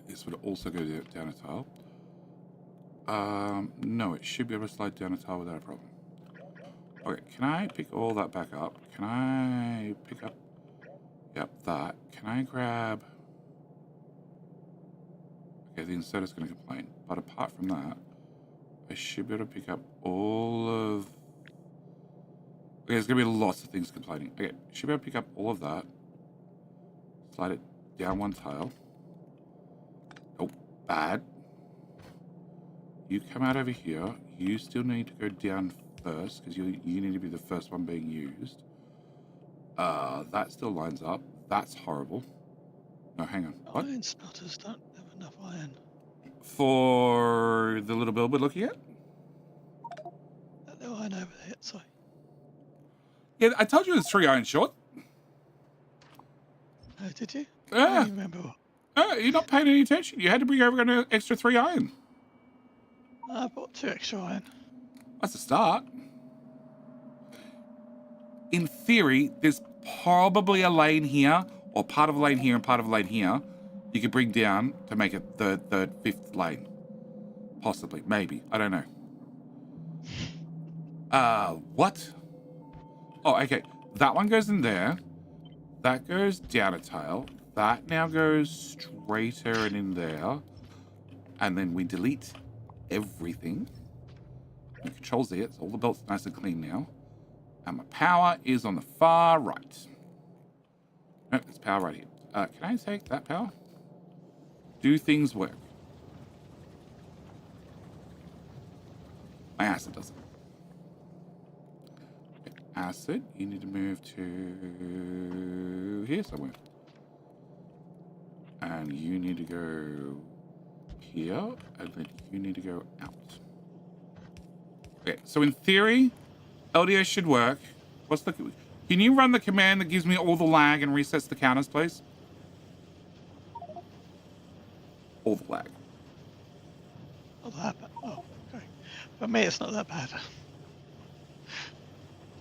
This would also go down a tile. No, it should be able to slide down a tile without a problem. Okay, can I pick all that back up? Can I pick up... Yep, that. Can I grab... Okay, the inserter's going to complain. But apart from that, I should be able to pick up all of... Okay, there's going to be lots of things complaining. Okay, should be able to pick up all of that. Slide it down one tile. Oh, bad. You come out over here. You still need to go down first because you need to be the first one being used. That still lines up. That's horrible. No, hang on. What? Iron smelters don't have enough iron. For the little build we're looking at? No iron over there, sorry. Yeah, I told you it was 3 iron short. Oh, did you? I Yeah. don't remember. You're not paying any attention. You had to bring over an extra 3 iron. I bought 2 extra iron. That's a start. In theory, there's probably a lane here, or part of a lane here and part of a lane here, you could bring down to make it the 5th lane. Possibly. Maybe. I don't know. What? Oh, okay. That one goes in there. That goes down a tile. That now goes straighter and in there. And then we delete everything. And Control Z it, so all the belts nice and clean now. And my power is on the far right. Nope, there's power right here. Can I take that power? Do things work? My acid doesn't. Okay, acid, you need to move to here somewhere. And you need to go here, and then you need to go out. Okay, so in theory, LDS should work. What's the... Can you run the command that gives me all the lag and resets the counters, please? All the lag. Not that bad. Oh, okay. For me, it's not that bad.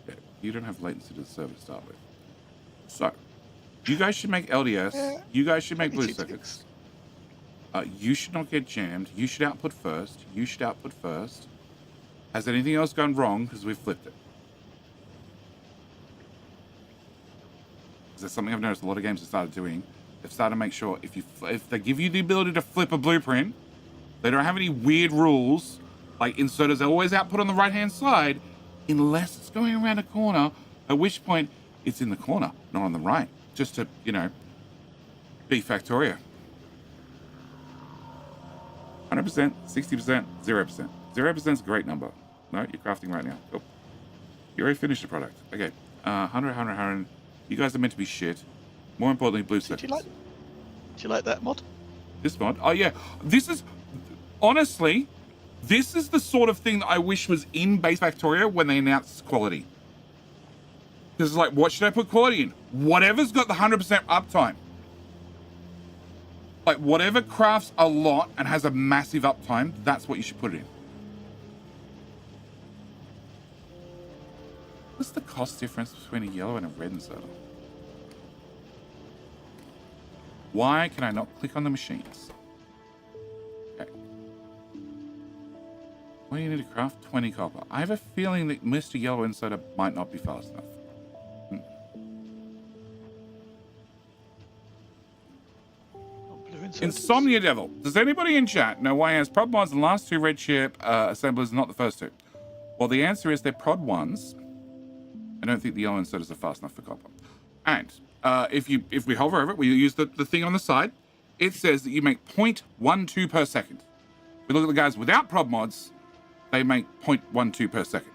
Okay, you don't have latency to the server to start with. So, you guys should make LDS. You guys should make blue circuits. You should not get jammed. You should output first. You should output first. Has anything else gone wrong? Because we've flipped it. Because that's something I've noticed a lot of games have started doing. They've started to make sure if they give you the ability to flip a blueprint, they don't have any weird rules. Like inserters are always output on the right-hand side, unless it's going around a corner, at which point it's in the corner, not on the right. Just to, you know, be Factorio. 100%, 60%, 0%. 0% is a great number. No, you're crafting right now. Cool. You already finished the product. Okay. 100. You guys are meant to be shit. More importantly, blue Do circuits. do you like that mod? This mod? Oh, yeah. This is... Honestly, this is the sort of thing that I wish was in base Factorio when they announced quality. Because it's like, what should I put quality in? Whatever's got the 100% uptime. Like, whatever crafts a lot and has a massive uptime, that's what you should put it in. What's the cost difference between a yellow and a red inserter? Why can I not click on the machines? Okay. What do you need to craft? 20 copper. I have a feeling that Mr. Yellow inserter might not be fast enough. Insomnia Devil. Does anybody in chat know why he has prod mods and the last two red ship assemblers, not the first two? Well, the answer is they're prod ones. I don't think the yellow inserters are fast enough for copper. And if we hover over it, we use the thing on the side. It says that you make 0.12 per second. We look at the guys without prod mods, they make 0.12 per second.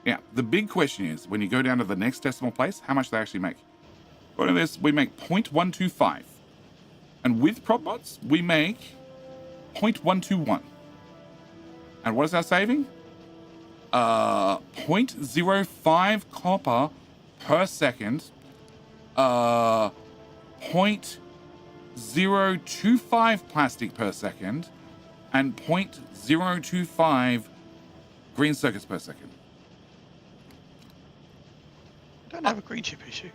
Now, the big question is, when you go down to the next decimal place, how much they actually make. According to this, we make 0.125. And with prod mods, we make 0.121. And what is our saving? 0.05 copper per second. 0.025 plastic per second. And 0.025 green circuits per second. I don't have a green chip issue.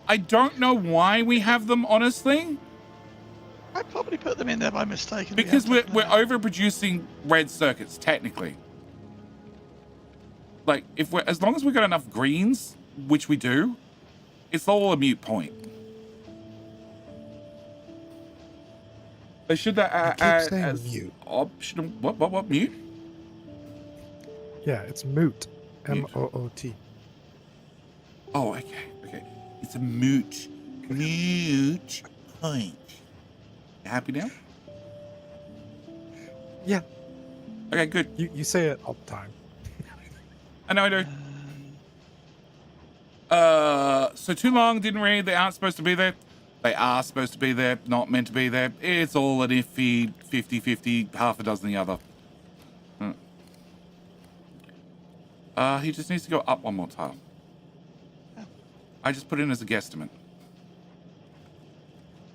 I don't know why we have them, honestly. I probably put them in there by mistake. Because we're overproducing red circuits, technically. Like, as long as we've got enough greens, which we do, it's all a moot point. They should keep saying as mute. Optional. What mute? Yeah, it's moot. Mute. M-O-O-T. Oh, okay. It's a moot point. You happy now? Yeah. Okay, good. You say it all the time. I know I do. So too long, didn't read. They aren't supposed to be there. They are supposed to be there, not meant to be there. It's all an iffy 50-50, half a dozen the other. He just needs to go up one more tile. I just put it in as a guesstimate.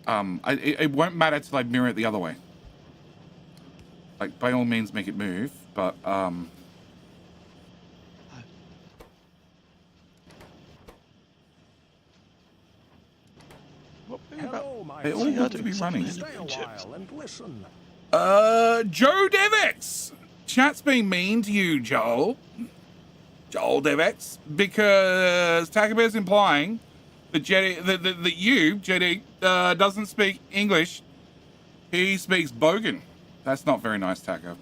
It won't matter till I mirror it the other way. Like, by all means, make it move, but, Hello, my they all friend. look to be running. Stay a while and listen. Joe Devex! Chat's being mean to you, Joel. Joel Devex. Because Takabear's implying that JD, doesn't speak English. He speaks Bogan. That's not very nice, Taco.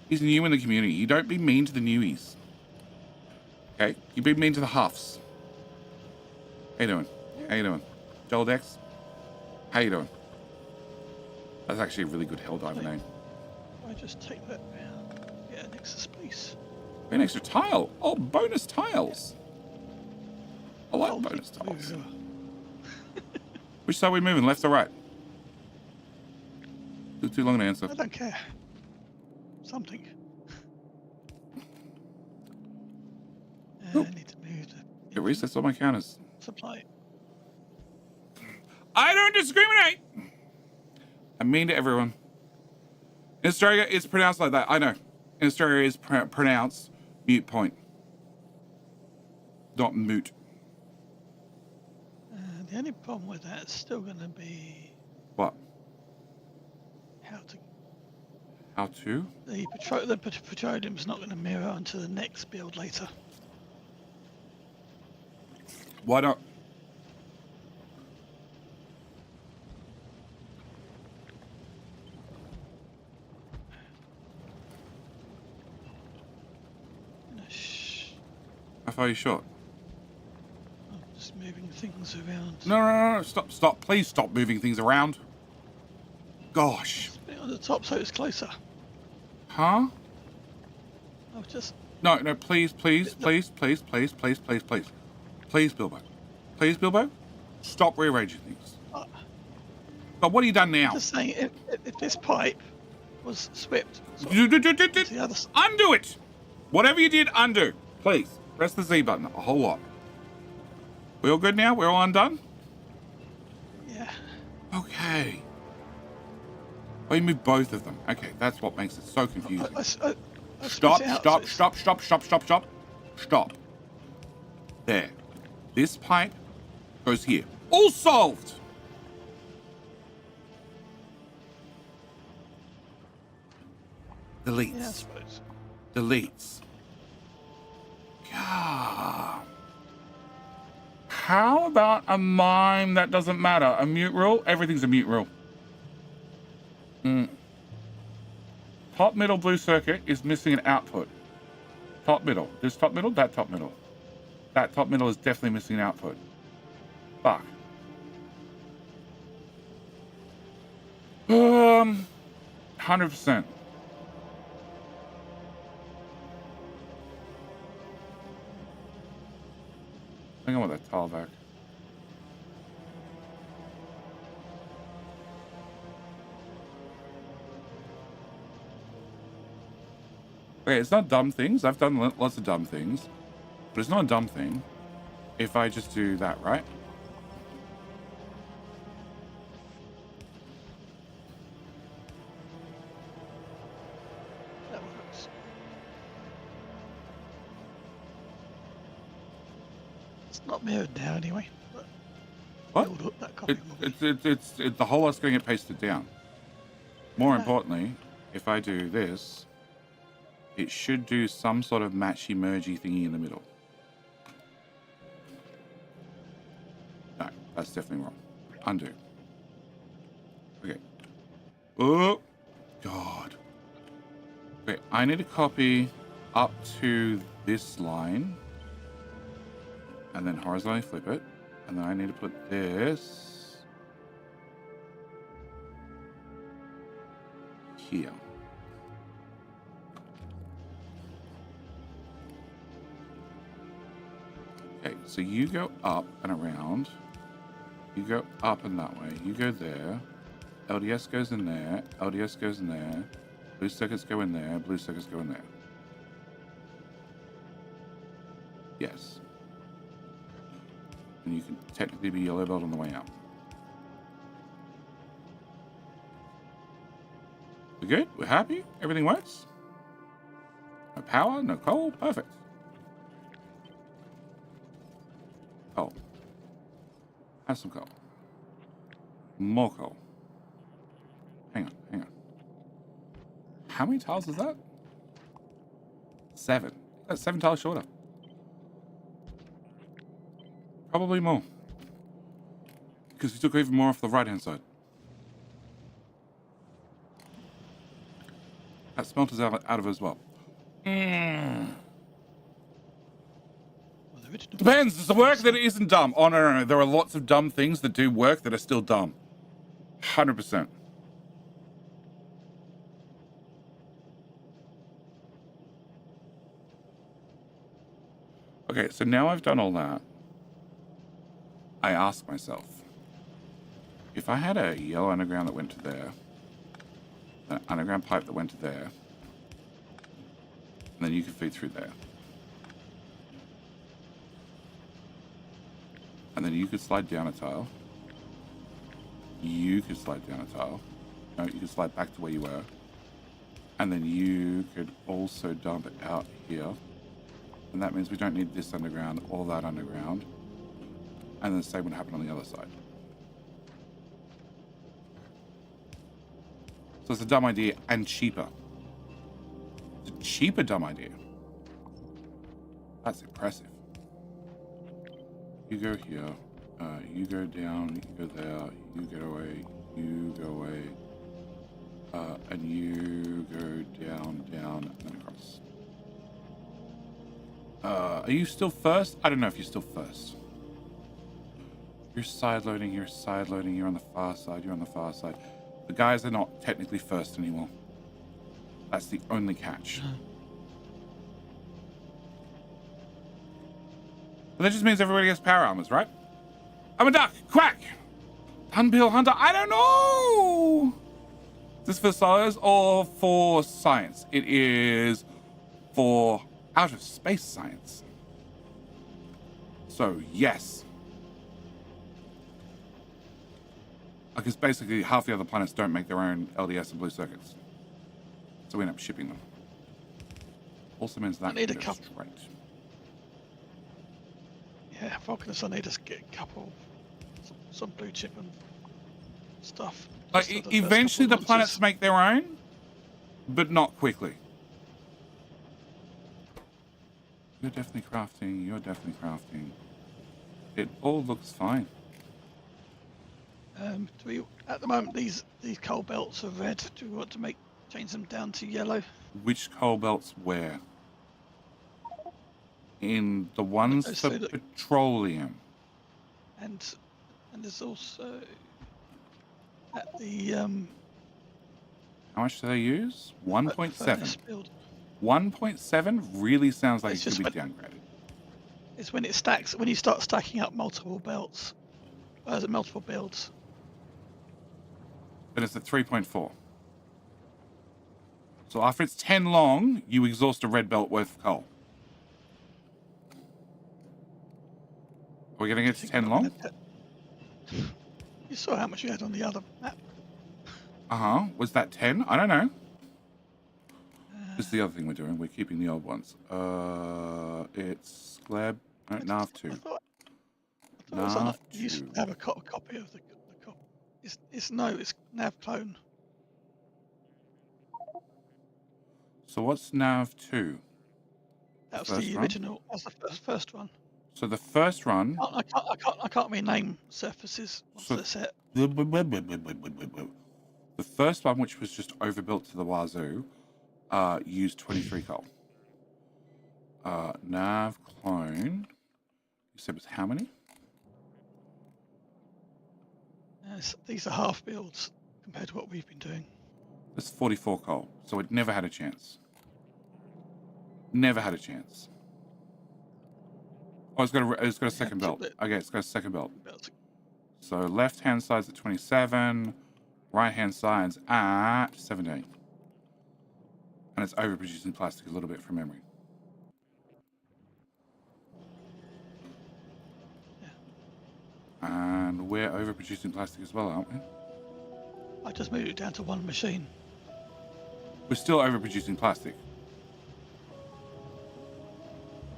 He's new in the community. You don't be mean to the newies. Okay? You be mean to the huffs. How you doing? Joel Dex? How you doing? That's actually a really good Helldiver name. I just take that yeah, next to space. An extra tile. Oh, bonus tiles. I like bonus tiles. Which side are we moving, left or right? Took too long to answer. I don't care. Something. Oh. I need to move the It resets all my counters. supply. I don't discriminate. I'm mean to everyone. In Australia, it's pronounced like that. I know. In Australia, it's pronounced mute point. Not moot. The only problem with that is still going to be What? how to? the petroleum's not going to mirror onto the next build later. Why not? Shh. How far are you short? I'm just moving things around. No. Stop. Please stop moving things around. Gosh. Put it on the top so it's closer. Huh? Oh, just. No, please, Bilbo. Please, Bilbo. Stop rearranging things. But what have you done now? Just saying, if this pipe was swept sort Do- of do- do- do- to do- the other side. Undo it. Whatever you did, undo. Please. Press the Z button a whole lot. We all good now? We're all undone? Yeah. Okay. Oh, you moved both of them. Okay, that's what makes it so confusing. I Stop. split it out, so it's- Stop. There. This pipe goes here. All solved. Yeah, I Deletes. suppose. Deletes. God. How about a mime that doesn't matter? A mute rule? Everything's a mute rule. Top middle blue circuit is missing an output. Top middle. This top middle, that top middle. That top middle is definitely missing an output. Fuck. 100%. I think I want that tile back. Okay, it's not dumb things. I've done lots of dumb things. But it's not a dumb thing if I just do that, right? That works. It's not mirrored now anyway. But What? build up that copy will be. It's the whole lot's going to get pasted down. More importantly, if I do this, it should do some sort of matchy mergy thingy in the middle. No, that's definitely wrong. Undo. Okay. Oh, God. Okay, I need to copy up to this line. And then horizontally flip it. And then I need to put this here. Okay, so you go up and around. You go up and that way. You go there. LDS goes in there. LDS goes in there. Blue circuits go in there. Blue circuits go in there. Yes. And you can technically be yellow belt on the way out. We're good? We're happy? Everything works? No power? No coal? Perfect. Coal. Have some coal. More coal. Hang on. How many tiles is that? 7. That's 7 tiles shorter. Probably more. Because we took even more off the right-hand side. That smelter's out of it as well. Well, the original Depends. Does the work that it isn't dumb? Oh, no. There are lots of dumb things that do work that are still dumb. 100%. Okay, so now I've done all that. I ask myself, if I had a yellow underground that went to there, an underground pipe that went to there, and then you could feed through there. And then you could slide down a tile. You could slide down a tile. No, you could slide back to where you were. And then you could also dump it out here. And that means we don't need this underground or that underground. And then the same would happen on the other side. So it's a dumb idea and cheaper. It's a cheaper dumb idea. That's impressive. You go here, you go down, you go there, you go away, you go away, and you go down, and then across. Are you still first? I don't know if you're still first. You're side loading, you're side loading, you're on the far side, you're on the far side. The guys are not technically first anymore. That's the only catch. But that just means everybody gets power armors, right? I'm a duck! Quack! Unbill Hunter, I don't know! Is this for science or for science? It is for out of space science. So, yes. Because basically half the other planets don't make their own LDS and blue circuits. So we end up shipping them. Also means that I need a goes couple. straight. Yeah, Vulcanus, I need to get a couple, some blue chip and stuff. Like, just for the first eventually the couple of planets launches. make their own, but not quickly. You're definitely crafting, you're definitely crafting. It all looks fine. Do we, at the moment, these coal belts are red. Do we want to change them down to yellow? Which coal belts where? In the ones Okay, for so the- petroleum. And there's also at the How much do they use? 1.7. furnace build. 1.7 really sounds like It's it should be just downgraded. It's when it stacks, when you start stacking up multiple belts, multiple builds. But it's at 3.4. So after it's 10 long, you exhaust a red belt worth of coal. Are we going to get to 10 long? You saw how much you had on the other map. Uh-huh. Was that 10? I don't know. This is the other thing we're doing. We're keeping the old ones. It's Gleb. No, Nav 2. I thought it was on Nav you used 2. to have a copy of the copy. It's Nav clone. So what's Nav 2? That was First the run? original. That's the first one. So the first run... I can't rename surfaces once So- they're set. The first one, which was just overbuilt to the wazoo, used 23 coal. Nav clone, you said was how many? These are half builds compared to what we've been doing. That's 44 coal, so it never had a chance. Never had a chance. Oh, it's got a second belt. Okay, it's got a second belt. So left hand side's at 27, right hand side's at 17. And it's overproducing plastic a little bit from memory. And we're overproducing plastic as well, aren't we? I just moved it down to one machine. We're still overproducing plastic.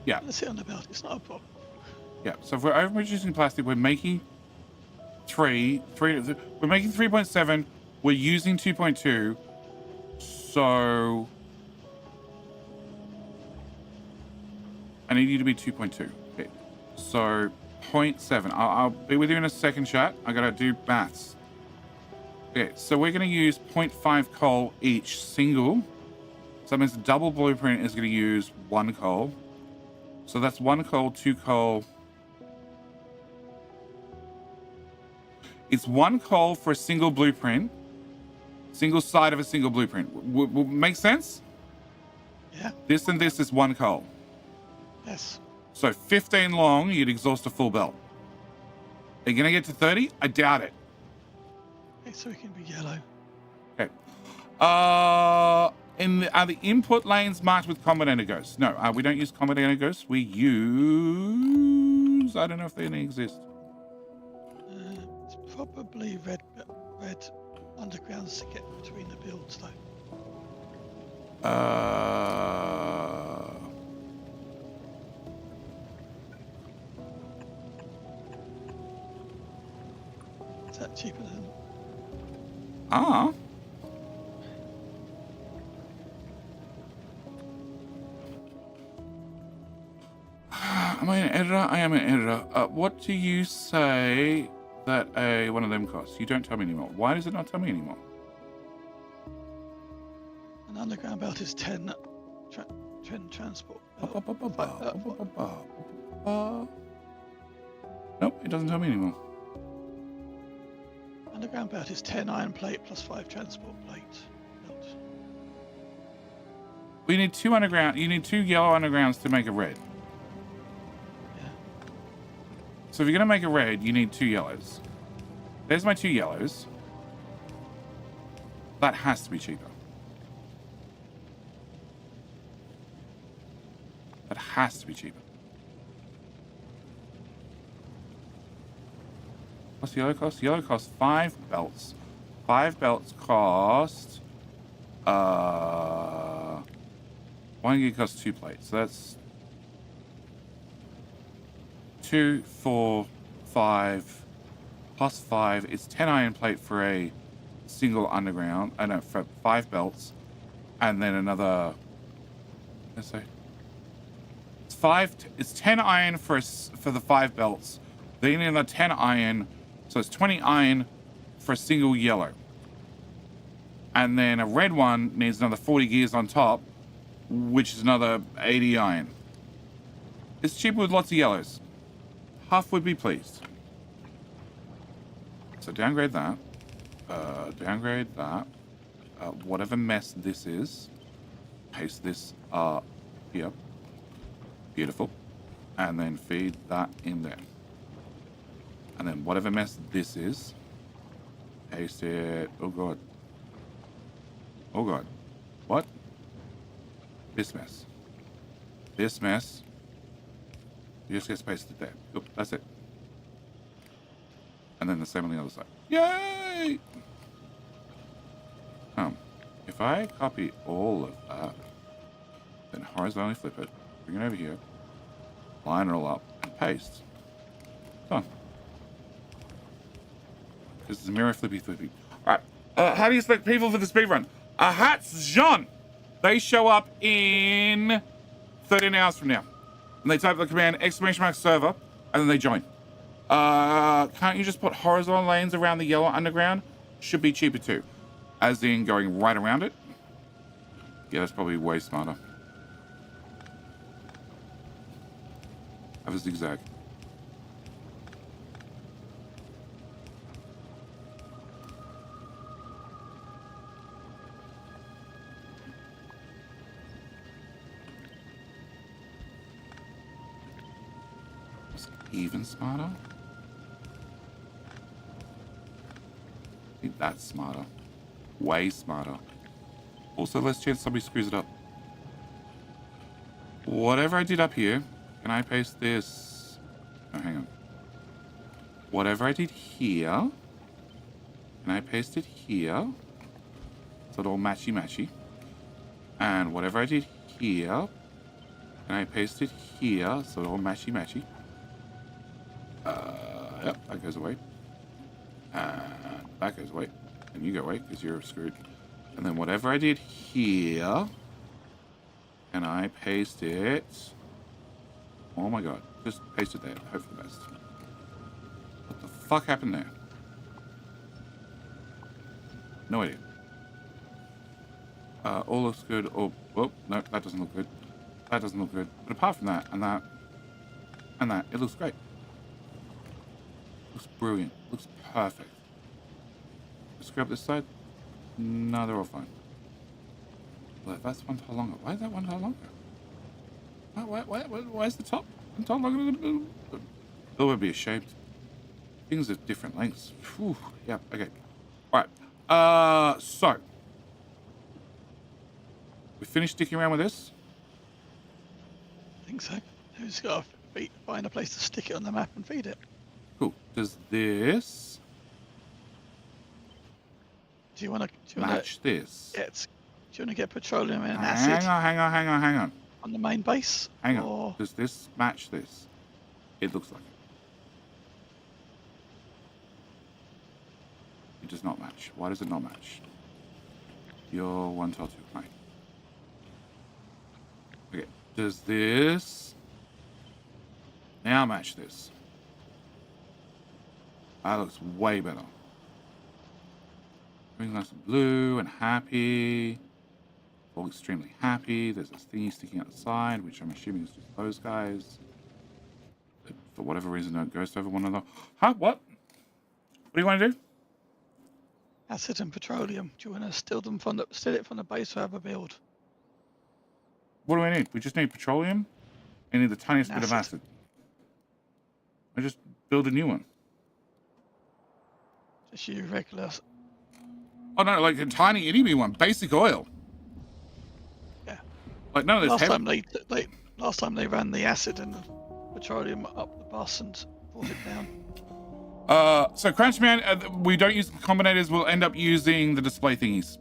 Yeah, Let's sit on the belt. It's not a problem. yeah. So if we're overproducing plastic, we're making we're making 3.7. We're using 2.2. So I need you to be 2.2. Okay. So 0.7. I'll be with you in a second, chat. I gotta do maths. Okay, so we're gonna use 0.5 coal each single. So that means the double blueprint is gonna use 1 coal. So that's 1 coal, 2 coal. It's 1 coal for a single blueprint. Single side of a single blueprint. Make sense? Yeah. This and this is 1 coal. Yes. So 15 long, you'd exhaust a full belt. Are you gonna get to 30? I doubt it. Okay, so it can be yellow. Okay. Are the input lanes marked with combinator ghosts? No, we don't use combinator ghosts. We use... I don't know if they any exist. It's probably red undergrounds to get between the builds, though. Is that cheaper than? Am I an editor? I am an editor. What do you say that one of them costs? You don't tell me anymore. Why does it not tell me anymore? An underground belt is 10 transport. Nope, it doesn't tell me anymore. Underground belt is 10 iron plate plus 5 transport plate. Belt. We need 2 underground. You need 2 yellow undergrounds to make a red. Yeah. So if you're gonna make a red, you need 2 yellows. There's my 2 yellows. That has to be cheaper. That has to be cheaper. What's yellow cost? Yellow costs 5 belts. 5 belts cost one gig costs 2 plates. So that's 2, 4, 5 plus 5. It's 10 iron plate for a single underground. I know, for 5 belts, and then another. Let's say it's 5. It's 10 iron for the 5 belts. Then you need another 10 iron, so it's 20 iron for a single yellow. And then a red one needs another 40 gears on top, which is another 80 iron. It's cheaper with lots of yellows. Huff would be pleased. So downgrade that. Downgrade that. Whatever mess this is, paste this here. Beautiful. And then feed that in there. And then whatever mess this is, paste it. Oh god. Oh god. What? This mess. This mess. You just get pasted there. Oop, that's it. And then the same on the other side. Yay! If I copy all of that, then horizontally flip it, bring it over here, line it all up, and paste. Done. This is mirror flippy flippy. Alright, how do you select people for the speedrun? Hats Jean! They show up in 13 hours from now. And they type the command !server, and then they join. Can't you just put horizontal lanes around the yellow underground? Should be cheaper too. As in going right around it. Yeah, that's probably way smarter. Have a zigzag. Even smarter? I think that's smarter. Way smarter. Also, less chance somebody screws it up. Whatever I did up here, can I paste this? Oh, hang on. Whatever I did here, can I paste it here? So it all matchy-matchy. And whatever I did here, can I paste it here? So it all matchy-matchy. Yep, that goes away. And that goes away. And you go away, because you're screwed. And then whatever I did here, can I paste it? Oh my god. Just paste it there. Hope for the best. What the fuck happened there? No idea. All looks good. Oh, no, that doesn't look good. That doesn't look good. But apart from that, and that, and that, it looks great. Looks brilliant. Looks perfect. Screw up this side. No, they're all fine. Well, that's 1 tile longer. Why is that 1 tile longer? Why is the top 1 tile longer than the middle? That would be ashamed. Things of different lengths. Whew. Yeah, okay. Alright. So. We finished sticking around with this? I think so. We just got to find a place to stick it on the map and feed it. Cool. Does this Do you want to match this? do you want to get petroleum and acid Hang on. on the main base? Hang or... on. Does this match this? It looks like it. It does not match. Why does it not match? You're 1 tile 2. Right. Okay. Does this now match this? That looks way better. Everything's nice and blue and happy. All extremely happy. There's this thingy sticking out the side, which I'm assuming is just those guys. That for whatever reason don't ghost over one another. Huh? What? What do you want to do? acid and petroleum. Do you want to steal it from the base or have a build? What do I need? We just need petroleum. I need the tiniest bit of Acid. acid. I just build a new one. Just use regular. Oh no, like a tiny itty bitty one. Basic oil. Yeah. Like none of this Last heavy. time they ran the acid and the petroleum up the bus and brought it down. So Crunchman, we don't use the combinators. We'll end up using the display thingies,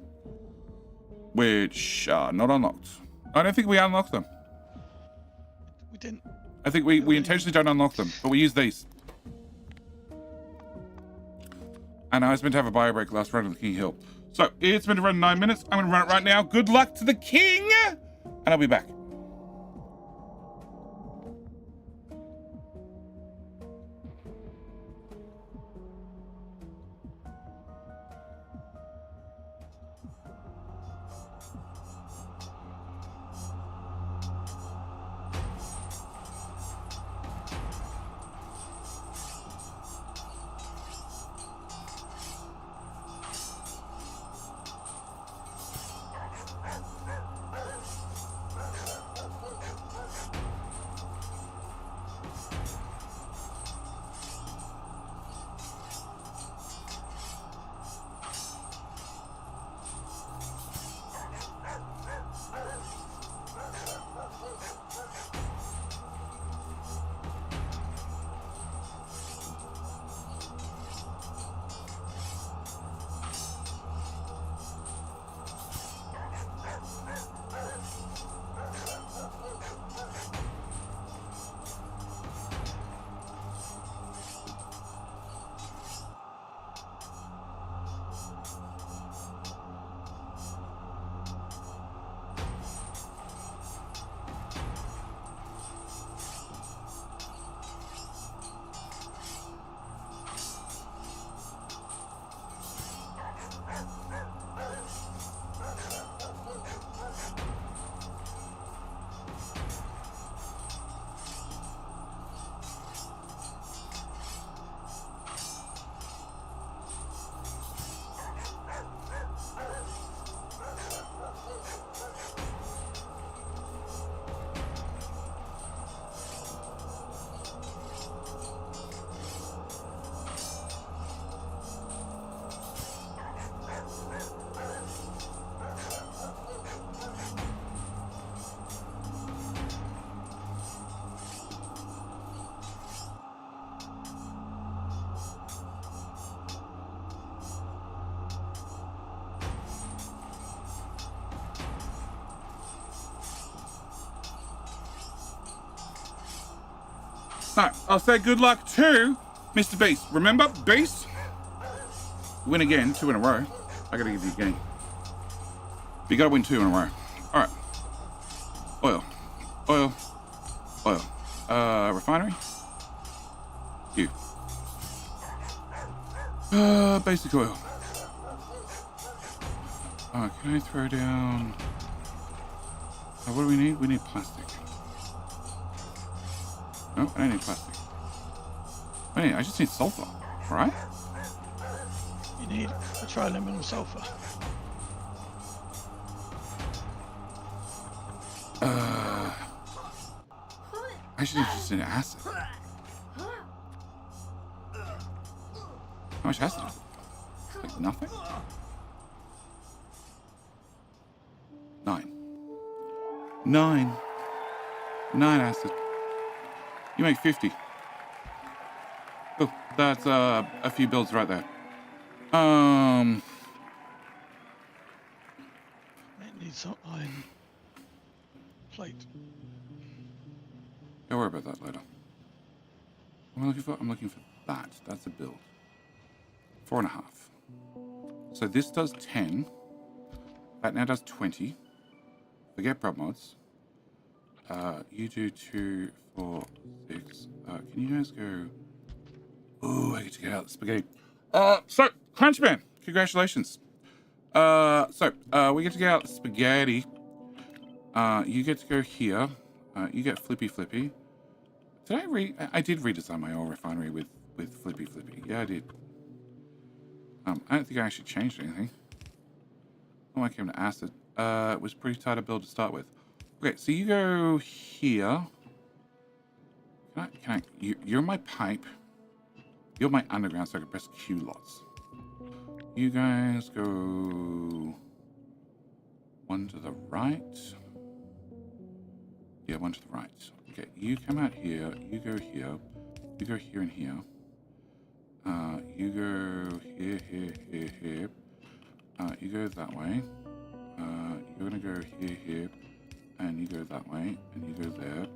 which are not unlocked. I don't think we unlocked them. We didn't. I think we intentionally don't unlock them, but we use these. And I was meant to have a bio break last run of the King Hill. So it's meant to run 9 minutes. I'm gonna run it right now. Good luck to the king, and I'll be back. No, I'll say good luck to Mr. Beast. Remember, Beast? Win again, 2 in a row. I gotta give you a game. You gotta win 2 in a row. All right. Oil. Oil. Oil. Refinery. You. Basic oil. Can I throw down... what do we need? We need plastic. No, I don't need plastic. I just need sulfur, right? You need petroleum and sulfur. I should just need acid. How much acid? Like nothing? 9. 9 acid. You make 50. Oh, that's a few builds right there. It needs some iron plate. Don't worry about that later. What am I looking for? I'm looking for that. That's a build. 4.5. So this does 10. That now does 20. Forget prop mods. You do 2, 4, 6. Can you guys go? Ooh, I get to get out the spaghetti. So Crunchman, congratulations. We get to get out the spaghetti. You get to go here. You get Flippy. I did redesign my oil refinery with Flippy. Yeah, I did. I don't think I actually changed anything. Oh, I came to acid. It was pretty tight to build to start with. Okay, so you go here. You're my pipe. You're my underground, so I can press Q lots. You guys go one to the right. Yeah, one to the right. Okay, you come out here. You go here. You go here and here. You go here, here, here, here. You go that way. You're gonna go here, here, and you go that way, and you go there.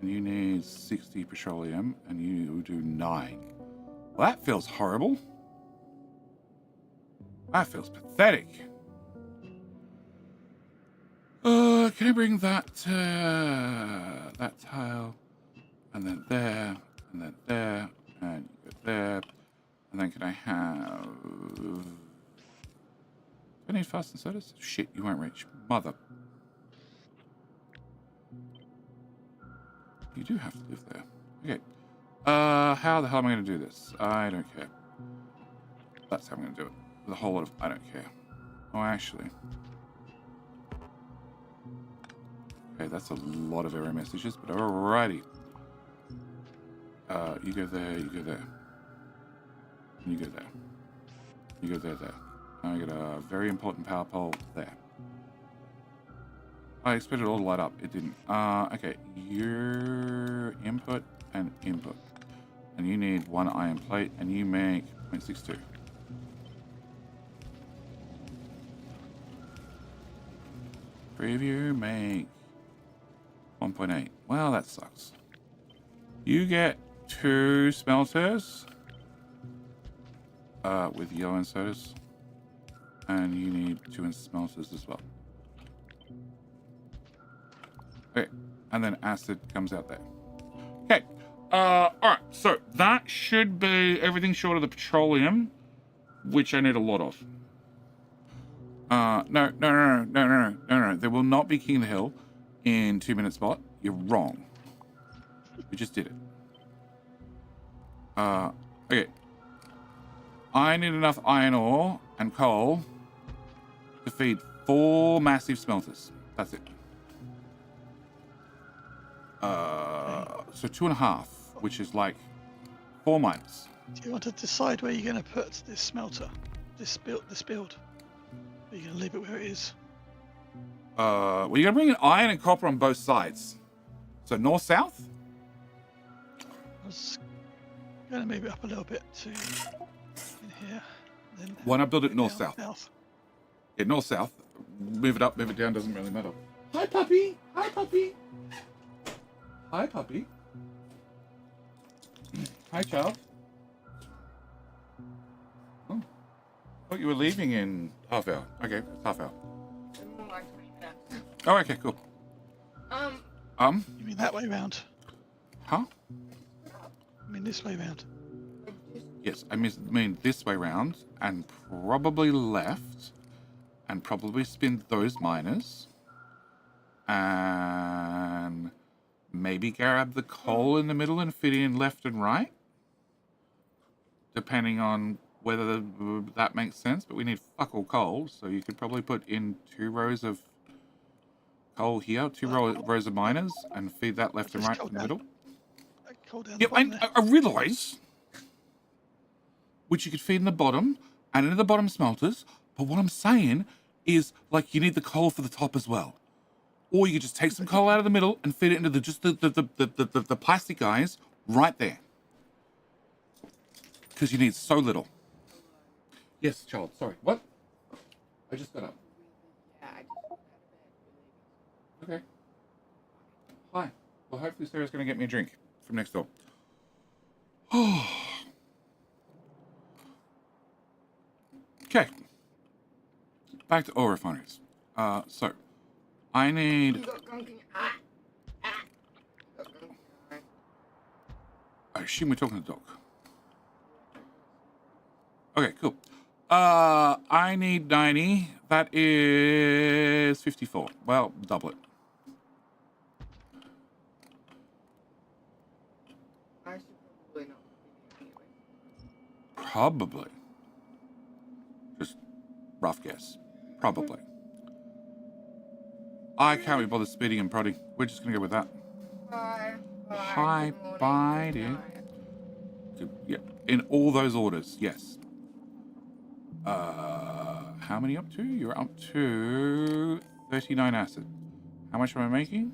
And you need 60 petroleum, and you do 9. Well, that feels horrible. That feels pathetic. Can I bring that tile, and then there, and then there, and you go there, and then can I have? Do I need fast and sodas? Shit, you won't reach, mother. You do have to live there. Okay. How the hell am I going to do this? I don't care. That's how I'm going to do it. With a whole lot of I don't care. Oh, actually. Okay, that's a lot of error messages, but alrighty. You go there, you go there. And you go there. You go there. I got a very important power pole there. I expected it all to light up. It didn't. Okay. Your input and input. And you need 1 iron plate, and you make 0.62. Preview make 1.8. Well, that sucks. You get 2 smelters with yellow and sodas, and you need 2 smelters as well. Okay, and then acid comes out there. Okay, all right. So that should be everything short of the petroleum, which I need a lot of. No. There will not be King of the Hill in 2-minute spot. You're wrong. We just did it. Okay. I need enough iron ore and coal to feed 4 massive smelters. That's it. So 2.5, which is like 4 minus. Do you want to decide where you're going to put this smelter? This build? Are you going to leave it where it is? Well, you're going to bring in iron and copper on both sides. So north-south? I was going to move it up a little bit to in here. Then Why not build it down north-south? south. Yeah, north-south. Move it up, move it down, doesn't really matter. Hi, puppy. Hi, puppy. Hi, puppy. Hi, child. Oh. Thought you were leaving in half hour. Okay, it's half hour. More like 20 minutes. Oh, okay, cool. You mean that way round? Huh? I mean this way round. Yes, I mean this way round, and probably left, and probably spin those miners, and maybe grab the coal in the middle and fit in left and right, depending on whether that makes sense. But we need fuck all coal, so you could probably put in 2 rows of coal here, 2 rows of miners, and feed that left and Just right coal in the down. middle. Coal down Yeah, the bottom there. I realise which you could feed in the bottom and into the bottom smelters. But what I'm saying is, like, you need the coal for the top as well. Or you could just take some coal out of the middle and feed it into the plastic guys right there. Because you need so little. Yes, child. Sorry. What? I just got up. Yeah, I just got out of bed. Okay. Hi. Well, hopefully Sarah's going to get me a drink from next door. Okay. Back to oil refineries. So, I need... I assume we're talking to Doc. Okay, cool. I need 90. That is 54. Well, double it. I should probably not be anyway. Probably. Rough guess. Probably. I can't be bothered speeding and prodding. We're just going to go with that. Hi, bye, dear. Yeah, in all those orders, yes. How many up to? You're up to 39 acid. How much am I making?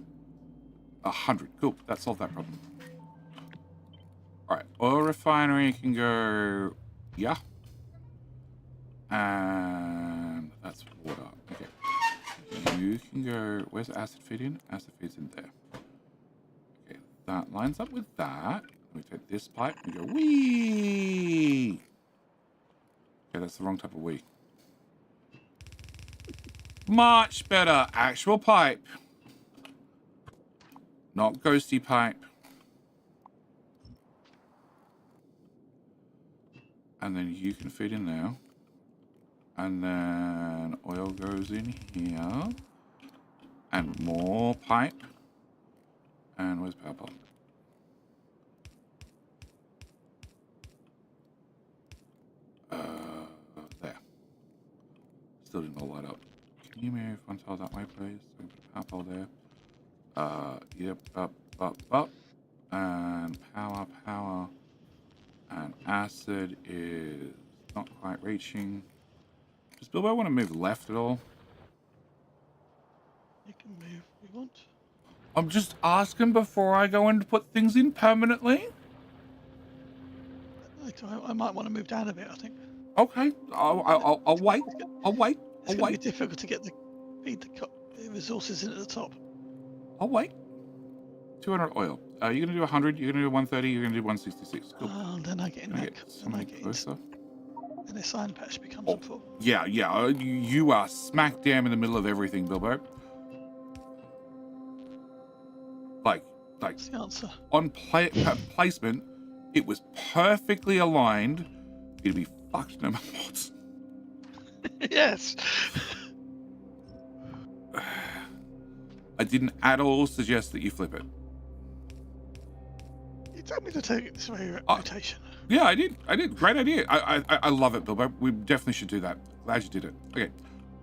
100. Cool. That solved that problem. All right. Oil refinery can go. Yeah. And that's water. Okay. You can go. Where's acid feed in? Acid feeds in there. Okay. That lines up with that. We take this pipe and go wee. Okay, that's the wrong type of wee. Much better. Actual pipe. Not ghosty pipe. And then you can feed in there. And then oil goes in here. And more pipe. And where's power plant? There. Still didn't all light up. Can you move one tile that way, please? So we put a power pole there. Yep, up. And power. And acid is not quite reaching. Does Bilbo want to move left at all? You can move if you want. I'm just asking before I go in to put things in permanently. I might want to move down a bit, I think. Okay, I'll wait. It's going to be difficult to get feed the resources in at the top. I'll wait. 200 oil. You're going to do 100, you're going to do 130, you're going to do 166. Cool. Oh, then I get in that. Then I get closer. And the sign patch becomes full. Yeah. You are smack damn in the middle of everything, Bilbo. Like That's the answer. on placement, it was perfectly aligned. It'd be fucked no matter what. Yes. I didn't at all suggest that you flip it. You told me to take it this way rotation. Yeah, I did. Great idea. I love it, Bilbo. We definitely should do that. Glad you did it. Okay.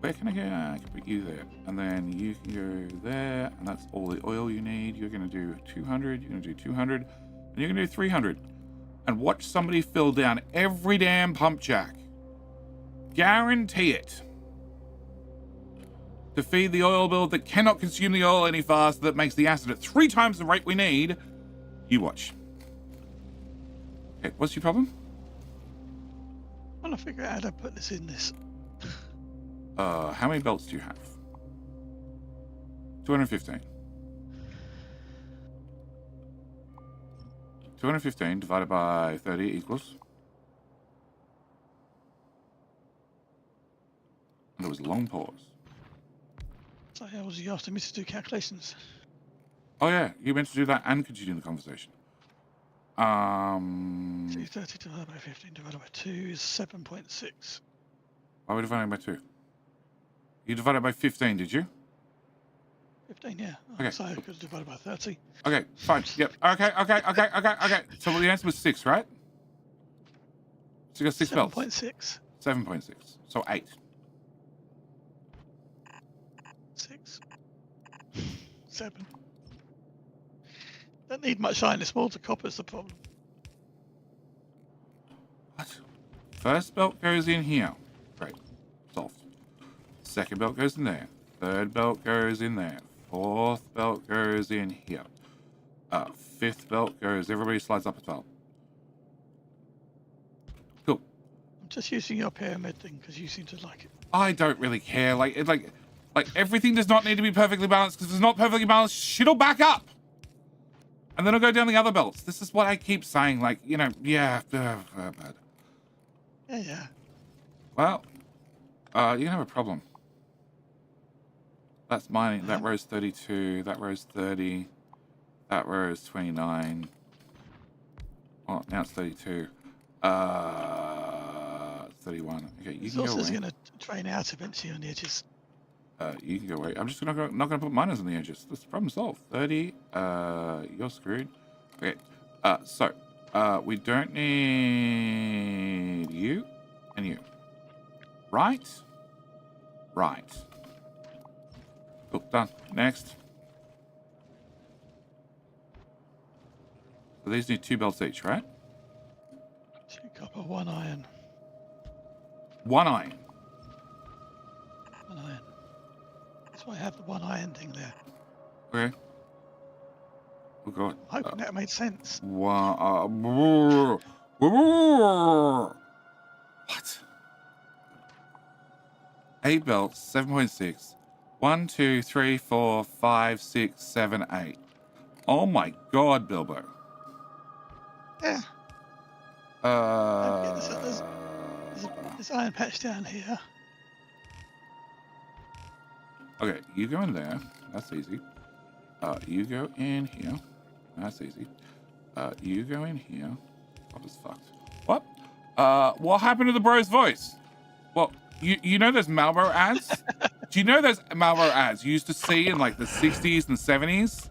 Where can I go? I can put you there. And then you can go there. And that's all the oil you need. You're going to do 200. You're going to do 200. And you're going to do 300. And watch somebody fill down every damn pump jack. Guarantee it. To feed the oil build that cannot consume the oil any faster, that makes the acid at 3 times the rate we need. You watch. Okay, what's your problem? I'm trying to figure out how to put this in this. How many belts do you have? 215. 215 divided by 30 equals. And there was a long pause. So how was you asking me to do calculations? Oh yeah, you meant to do that and continue the conversation. 230 divided by 15 divided by 2 is 7.6. Why are we dividing by 2? You divided by 15, did you? 15, yeah. Okay. So I could have divided by 30. Okay, fine. Yep. Okay. So the answer was 6, right? So you got 6 belts. 7.6. 7.6. So 8. 6. 7. Don't need much iron. It's more the copper's the problem. What? First belt goes in here. Great. Solved. Second belt goes in there. Third belt goes in there. Fourth belt goes in here. Fifth belt goes. Everybody slides up a tile. Cool. I'm just using your pyramid thing because you seem to like it. I don't really care. Like everything does not need to be perfectly balanced, because if it's not perfectly balanced, shit'll back up. And then I'll go down the other belts. This is what I keep saying. Like, you know, yeah. Bad. Yeah. Well, you're gonna have a problem. That's mining. That row's 32. That row's 30. That row's 29. Well, now it's 32. 31. Okay, you It's can go also away. going to drain out eventually on the edges. You can go away. I'm just not gonna put miners on the edges. That's the problem solved. 30. You're screwed. Okay. So we don't need you and you. Right? Right. Cool, done. Next. So these need 2 belts each, right? 2 copper, 1 iron. 1 iron. 1 iron. That's why I have the 1 iron thing there. Okay. Oh god. I'm hoping that made sense. What? 8 belts, 7.6. 1, 2, 3, 4, 5, 6, 7, 8. Oh my god, Bilbo. Yeah. Uh, There's iron patch down here. okay, you go in there. That's easy. You go in here. That's easy. You go in here. What is fucked? What? What happened to the bro's voice? Well, you know those Marlboro ads? Do you know those Marlboro ads you used to see in like the 60s and 70s?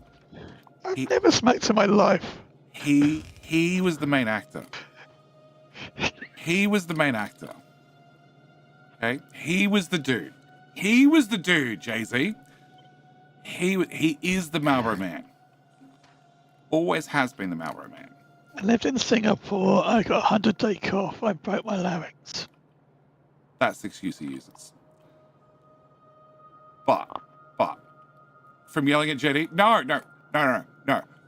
I've never smoked in my life. He was the main actor. He was the main actor. Okay? He was the dude. He was the dude, Jay-Z. He is the Marlboro man. Always has been the Marlboro man. I lived in Singapore. I got 100-day cough. I broke my larynx. That's the excuse he uses. But, from yelling at JD, no.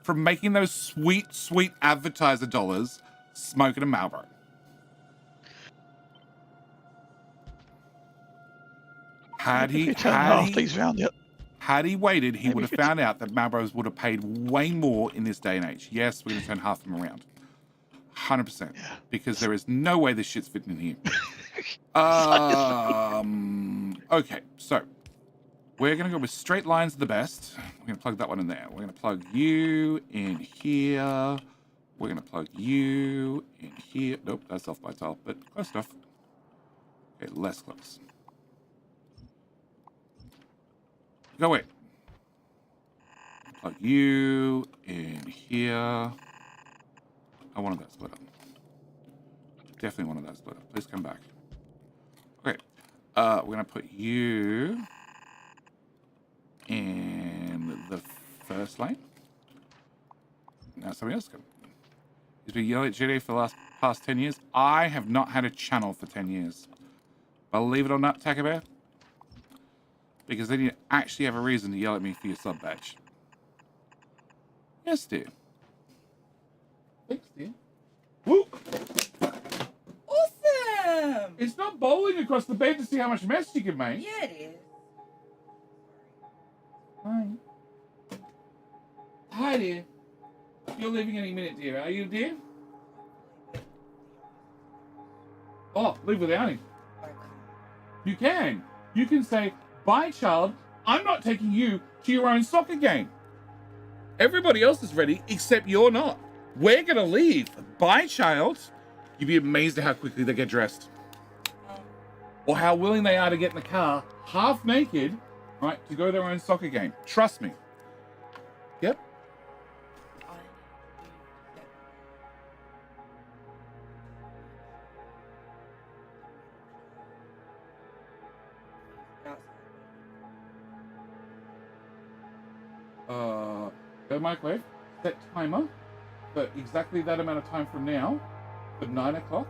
From making those sweet advertiser dollars, smoking a Marlboro. Had he waited, he would have found out that Marlboros would have paid way more in this day and age. Yes, we're going to turn half of them around. 100%. Yeah. Because there is no way this shit's fitting in here. Okay, so we're going to go with straight lines are the best. We're going to plug that one in there. We're going to plug you in here. We're going to plug you in here. Nope, that's off by tile, but close enough. Okay, less close. Go away. Plug you in here. I wanted that split up. Definitely wanted that split up. Please come back. Okay. We're going to put you in the first lane. Now somebody else come. He's been yelling at GD for the past 10 years. I have not had a channel for 10 years. Believe it or not, Taco Bear. Because then you actually have a reason to yell at me for your sub badge. Yes, dear. Thanks, dear. Woo! Awesome! It's not bowling across the bed to see how much mess you can make. Yeah, it is. Hi. Hi, dear. You're leaving any minute, dear. Are you, dear? Oh, leave without him. You can. You can say, bye, child. I'm not taking you to your own soccer game. Everybody else is ready, except you're not. We're going to leave. Bye, child. You'd be amazed at how quickly they get dressed. Or how willing they are to get in the car, half naked, right, to go to their own soccer game. Trust me. Yep. Go microwave, set timer for exactly that amount of time from now, for 9 o'clock,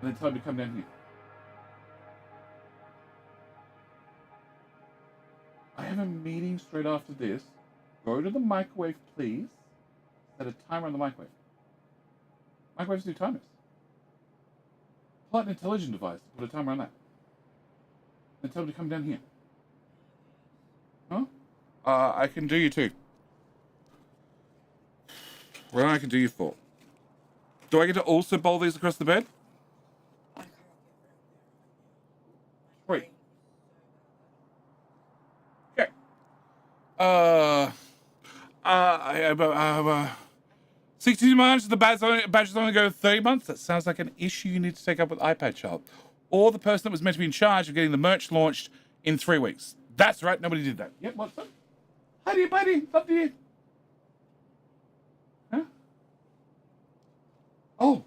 and then tell him to come down here. I have a meeting straight after this. Go to the microwave, please. Set a timer on the microwave. Microwaves do timers. Pull out an intelligent device, put a timer on that. And tell him to come down here. Huh? I can do you too. Well, I can do you for. Do I get to also bowl these across the bed? Wait. Okay. 16 months, the badge is only go 30 months. That sounds like an issue you need to take up with iPad Child. Or the person that was meant to be in charge of getting the merch launched in 3 weeks. That's right, nobody did that. Yep, what's up? Hi, dear buddy. Love to you. Huh? Oh.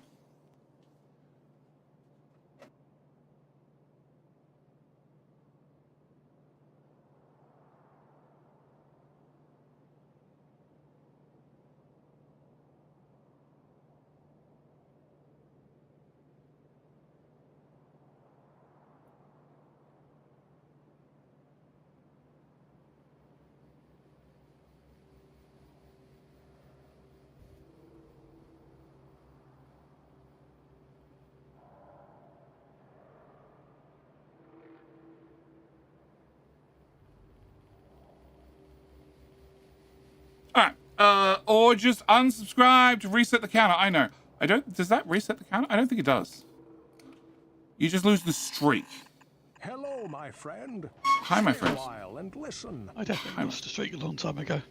Or just unsubscribe to reset the counter. I know. Does that reset the counter? I don't think it does. You just lose the streak. Hello, my friend. Hi, my Stay friend. a while and listen. I definitely lost a streak a long time ago.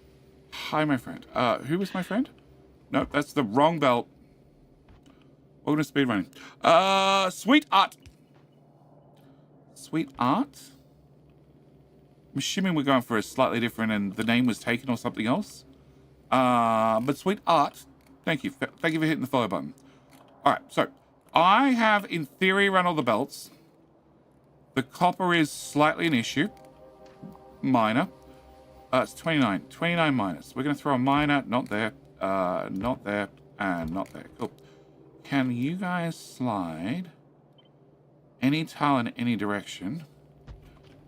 Hi, my friend. Who was my friend? Nope, that's the wrong belt. Welcome to speedrunning. Sweet art. Sweet art? I'm assuming we're going for a slightly different and the name was taken or something else. But sweet art. Thank you. Thank you for hitting the follow button. All right, so I have, in theory, run all the belts. The copper is slightly an issue. Minor. It's 29. 29 minus. We're going to throw a minor. Not there. Not there. And not there. Cool. Can you guys slide any tile in any direction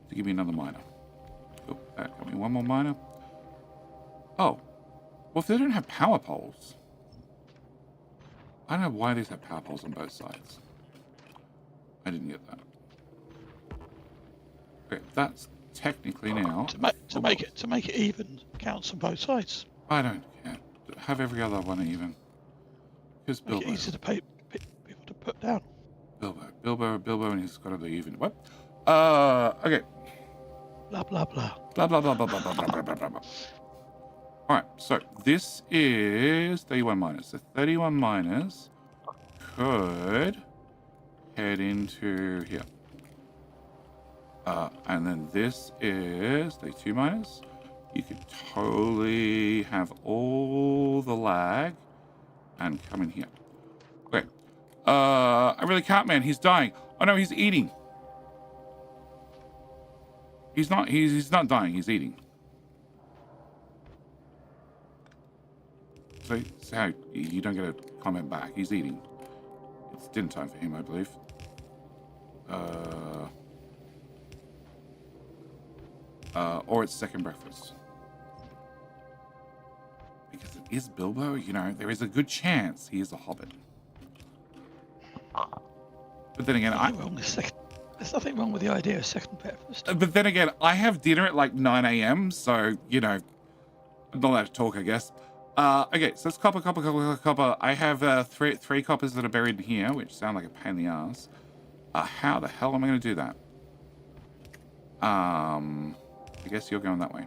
to give me another minor? Cool. That got me one more minor. Oh. Well, if they don't have power poles... I don't know why these have power poles on both sides. I didn't get that. Okay, that's technically now... To make it even, counts on both sides. I don't care. Have every other one even. Here's Make Bilbo. it easy to pay people to put down. Bilbo, and he's got to be even. What? Okay. Blah blah blah. Blah, blah, blah, blah, blah, blah, blah, blah, blah, blah. All right, so this is 31 minus. So 31 minus could head into here. And then this is 32 minus. You could totally have all the lag and come in here. Okay. I really can't, man. He's dying. Oh no, he's eating. He's not dying, he's eating. So how you don't get a comment back. He's eating. It's dinner time for him, I believe. Or it's second breakfast. Because it is Bilbo, you know, there is a good chance he is a hobbit. But then again, There's nothing wrong with the idea of second breakfast. But then again, I have dinner at like 9 a.m., so, you know, I'm not allowed to talk, I guess. Okay, so it's copper. I have three coppers that are buried in here, which sound like a pain in the ass. How the hell am I going to do that? I guess you're going that way.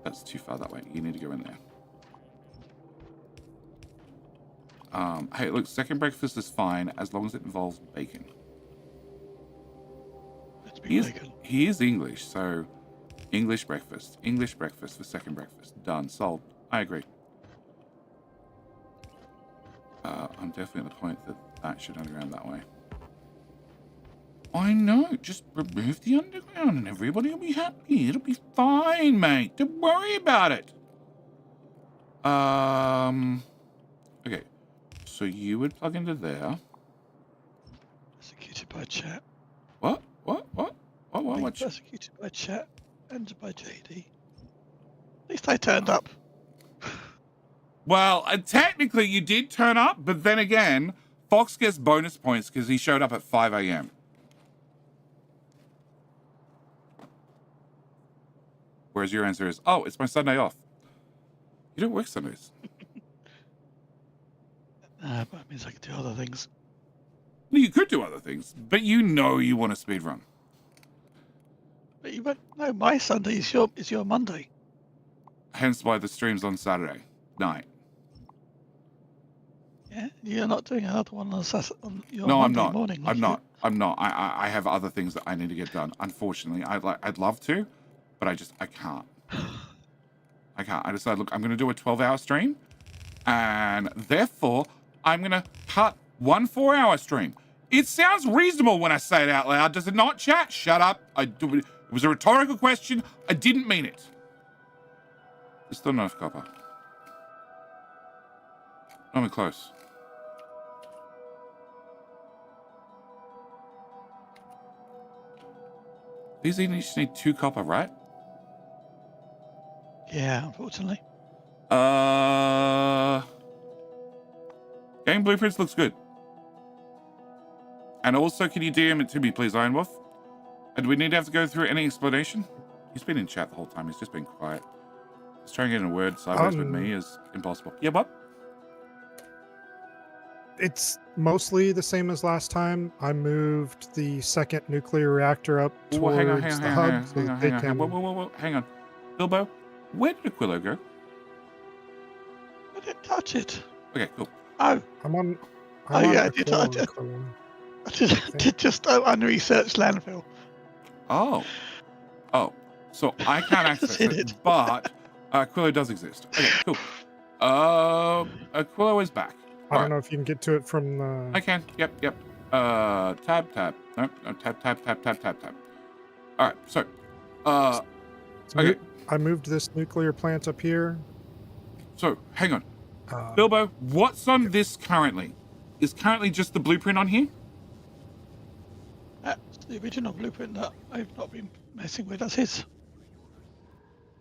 That's too far that way. You need to go in there. Hey, look, second breakfast is fine as long as it involves bacon. He is English, so English breakfast for second breakfast. Done, sold. I agree. I'm definitely at the point that should underground that way. I know, just remove the underground and everybody will be happy. It'll be fine, mate. Don't worry about it. Okay. So you would plug into there. Persecuted by chat. What? Persecuted by chat and by JD. At least I turned up. Well, technically you did turn up, but then again, Fox gets bonus points because he showed up at 5 a.m. Whereas your answer is, oh, it's my Sunday off. You don't work Sundays. But it means I can do other things. No, you could do other things, but you know you want to speedrun. But you won't. No, my Sunday is your Monday. Hence why the stream's on Saturday night. Yeah, you're not doing another one on your No, Monday I'm not. morning. I'm not. I have other things that I need to get done. Unfortunately, I'd love to, but I can't. I can't. I decided, look, I'm going to do a 12-hour stream, and therefore I'm going to cut one 4-hour stream. It sounds reasonable when I say it out loud, does it not, chat? Shut up. It was a rhetorical question. I didn't mean it. There's still enough copper. Not even close. These each need 2 copper, right? Yeah, unfortunately. Game blueprints looks good. And also, can you DM it to me, please, Iron Wolf? And do we need to have to go through any explanation? He's been in chat the whole time. He's just been quiet. Just trying to get in a word sideways with me is impossible. Yeah, what? It's mostly the same as last time. I moved the second nuclear reactor up Ooh, towards hang on, the hub so that they can. Whoa, hang on. Bilbo, where did Aquilo go? I didn't touch it. Okay, cool. Oh, I'm on. Oh, I'm on yeah, I did- I did. Aquila. I did just unresearched landfill. Oh. So I can't access Just hit it, it. but Aquilo does exist. Okay, cool. Aquilo is back. I don't know if you can get to it from I the. can. Yep. Tab. No, tab. All right. So, okay. I moved this nuclear plant up here. So, hang on. Uh, Bilbo, what's on this currently? Is currently just the blueprint on here? That's the original blueprint that I've not been messing with. That's his.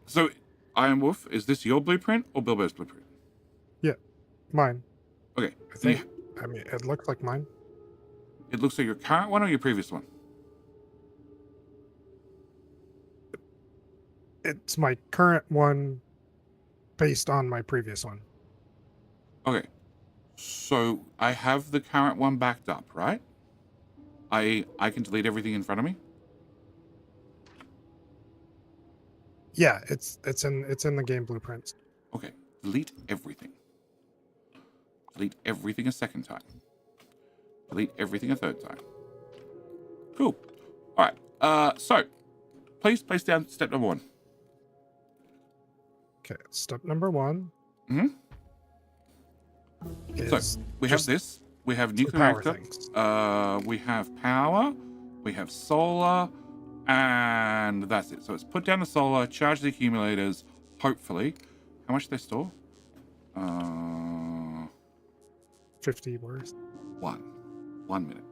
So, Iron Wolf, is this your blueprint or Bilbo's blueprint? Mine. Okay. I think. I mean, it looks like mine. It looks like your current one or your previous one? It's my current one, based on my previous one. Okay. So, I have the current one backed up, right? I can delete everything in front of me? Yeah, it's in the game blueprints. Okay. Delete everything. Delete everything a second time. Delete everything a third time. Cool. All right. So, please place down step number 1. Okay, step number 1. Mm-hmm. Is So, we have this. We have nuclear power reactor. things. We have power. We have solar. And that's it. So, it's put down the solar, charge the accumulators, hopefully. How much do they store? 50 worth. 1 minute.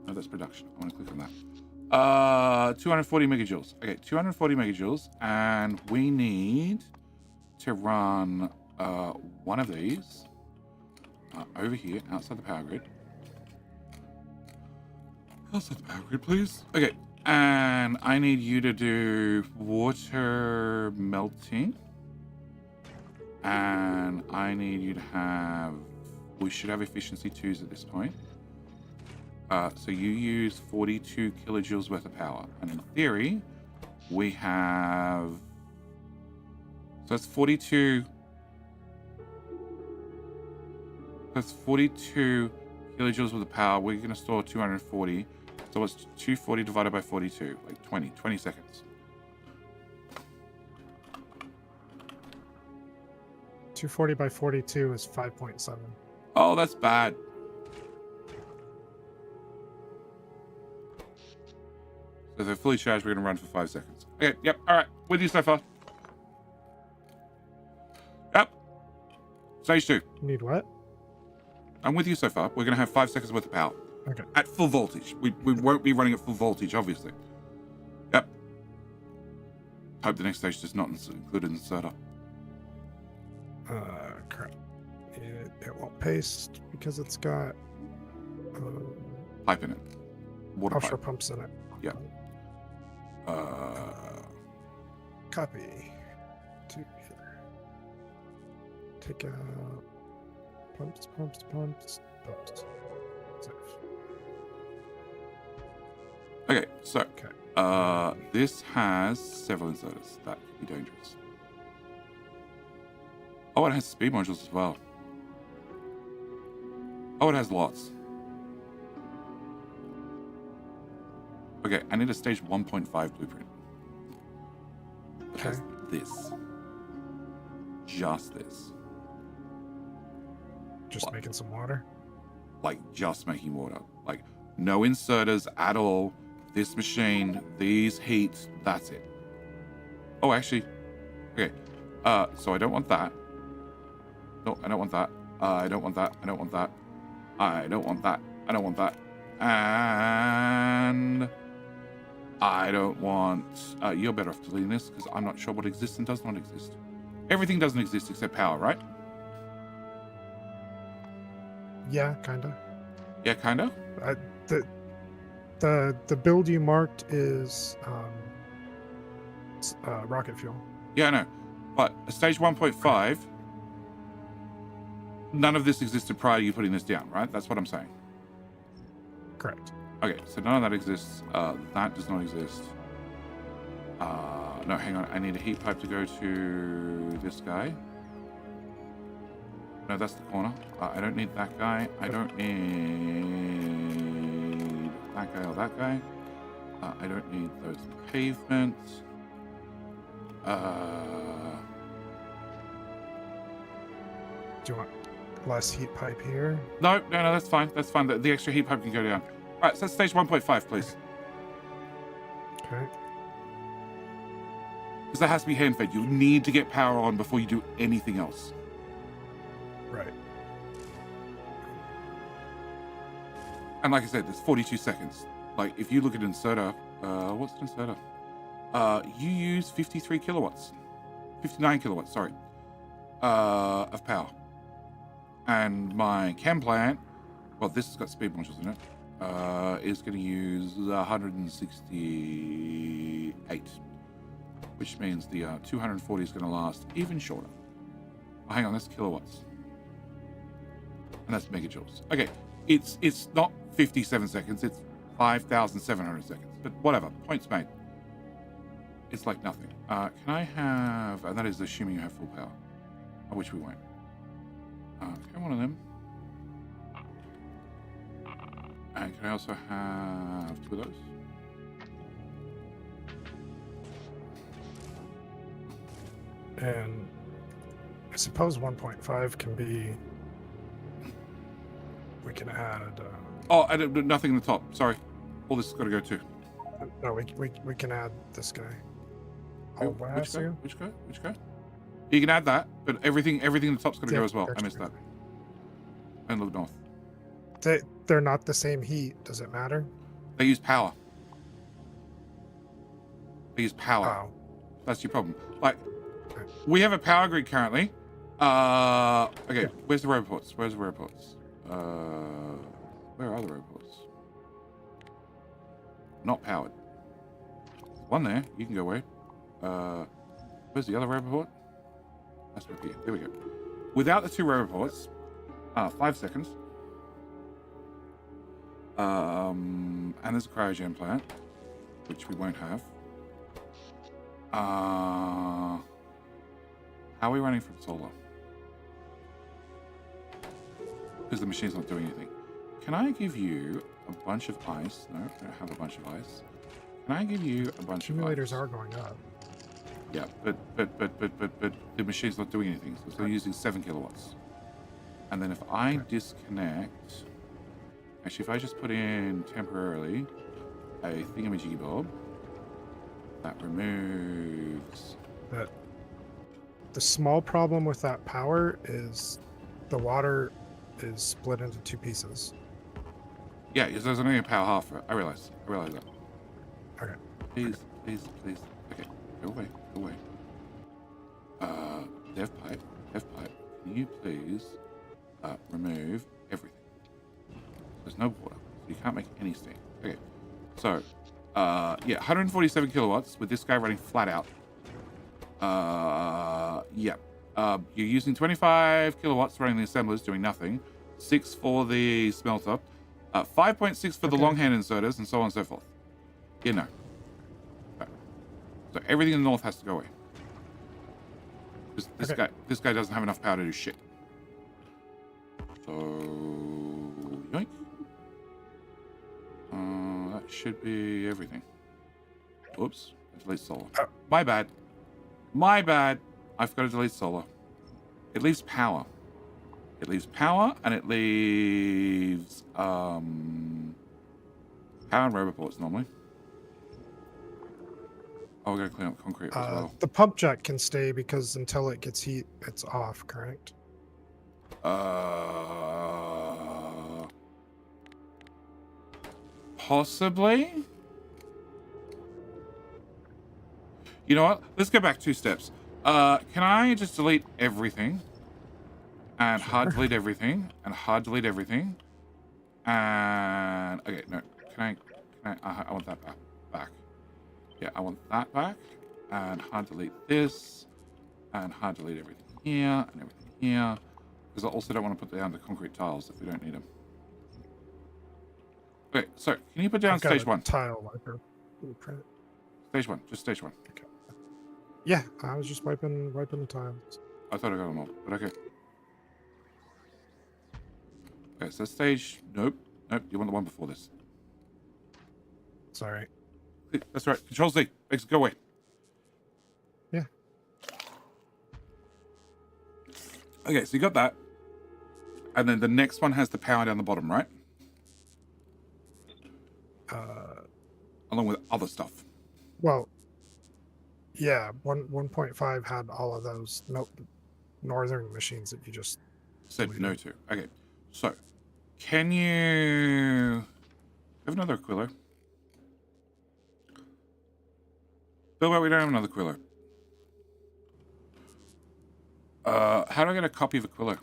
No, that's production. I want to click on that. 240 megajoules. Okay, 240 megajoules, and we need to run one of these over here outside the power grid. Outside the power grid, please. Okay, and I need you to do water melting, and I need you to have. We should have efficiency 2s at this point. So you use 42 kilojoules worth of power. And in theory, we have... So that's 42... That's 42 kilojoules worth of power. We're going to store 240. So it's 240 divided by 42. Like 20 seconds. 240 by 42 is 5.7. Oh, that's bad. So if they're fully charged, we're going to run for 5 seconds. Okay, yep, all right. With you so far. Yep. Stage 2. Need what? I'm with you so far. We're going to have 5 seconds worth of power. Okay. At full voltage. We won't be running at full voltage, obviously. Yep. Hope the next stage does not include an inserter. Crap. It won't paste because it's got Pipe in it. Water offshore pipe. pumps in it. Yeah. Copy to here. Take out pumps. Save. Okay, so Okay. this has several inserters. That could be dangerous. Oh, it has speed modules as well. Oh, it has lots. Okay, I need a stage 1.5 blueprint. It has this. Just this. Just What? making some water. Like, just making water. Like, no inserters at all. This machine, these heats, that's it. Oh, actually, okay. So I don't want that. No, I don't want that. I don't want that. I don't want that. I don't want that. I don't want that. And I don't want... you're better off deleting this because I'm not sure what exists and does not exist. Everything doesn't exist except power, right? Yeah, kinda. Yeah, kind of. The build you marked is rocket fuel. Yeah, I know. But stage 1.5, none of this existed prior to you putting this down, right? That's what I'm saying. Correct. Okay, so none of that exists. That does not exist. No, hang on. I need a heat pipe to go to this guy. No, that's the corner. I don't need that guy. I don't need that guy or that guy. I don't need those pavements. Do you want less heat pipe here? No, that's fine. That's fine. The extra heat pipe can go down. All right, so that's stage 1.5, please. Okay. Because that has to be hand fed. You need to get power on before you do anything else. Right. And like I said, there's 42 seconds. Like, if you look at inserter, what's an inserter? You use 53 kilowatts. 59 kilowatts, sorry, of power. And my chem plant, well, this has got speed modules in it, is going to use 168, which means the 240 is going to last even shorter. Oh, hang on, that's kilowatts. And that's megajoules. Okay, it's not 57 seconds, it's 5,700 seconds. But whatever, points made. It's like nothing. Can I have, and that is assuming you have full power, which we won't. Can I have one of them? And can I also have 2 of those? And I suppose 1.5 can be. We can add. Oh, I don't, nothing in the top. Sorry, all this has got to go too. No, we can add this guy. Oh, which guy? Which guy? Which guy? You can add that, but everything in the top's got to go as well. I missed that. And the north. They're not the same heat. Does it matter? They use power. They use power. Oh. That's your problem. Like, we have a power grid currently. Okay, where's the roboports? Where's the roboports? Where are the roboports? Not powered. One there. You can go away. Where's the other roboport? That's right here. There we go. Without the 2 roboports, 5 seconds. And there's a cryogen plant, which we won't have. How are we running from solar? Because the machine's not doing anything. Can I give you a bunch of ice? No, I don't have a bunch of ice. Can I give you a bunch of ice? Simulators are going up. Yeah, but the machine's not doing anything. So it's still using 7 kilowatts. And then if I disconnect, actually, if I just put in temporarily a thingamajiggy bob, that removes. But the small problem with that power is the water is split into 2 pieces. Yeah, there's only a power half for it. I realize that. Okay. Please. Okay, go away. Dev pipe. Can you please remove everything? There's no water, so you can't make any steam. Okay, so yeah, 147 kilowatts with this guy running flat out. Yeah. You're using 25 kilowatts running the assemblers, doing nothing. 6 for the smelter. 5.6 for the long hand inserters, and so on and so forth. You know. Okay. So everything in the north has to go away. This guy doesn't have enough power to do shit. So yoink. That should be everything. Oops, I delete solar. My bad. I've got to delete solar. It leaves power. And it leaves power and roboports normally. Oh, we're gonna clean up concrete as well. The pump jack can stay because until it gets heat, it's off, correct? Possibly. You know what? Let's go back 2 steps. Can I just delete everything? And hard delete everything. And hard delete everything. And okay, no. Can I want that back. Yeah, I want that back. And hard delete this. And hard delete everything here and everything here. Because I also don't want to put down the concrete tiles if we don't need them. Okay, so can you put down I've got stage a 1? tile wiper blueprint. Stage 1, just stage 1. Okay. Yeah, I was just wiping the tiles. I thought I got them all, but okay. Okay, so stage... Nope. Nope, you want the one before this. Sorry. That's right. Control Z. Makes it go away. Yeah. Okay, so you got that. And then the next one has the power down the bottom, right? Along with other stuff. Well, yeah, 1.5 had all of those northern machines that you just Said deleted. no to. Okay, so can you have another Aquilo? Bilbo, we don't have another Aquilo. How do I get a copy of Aquilo?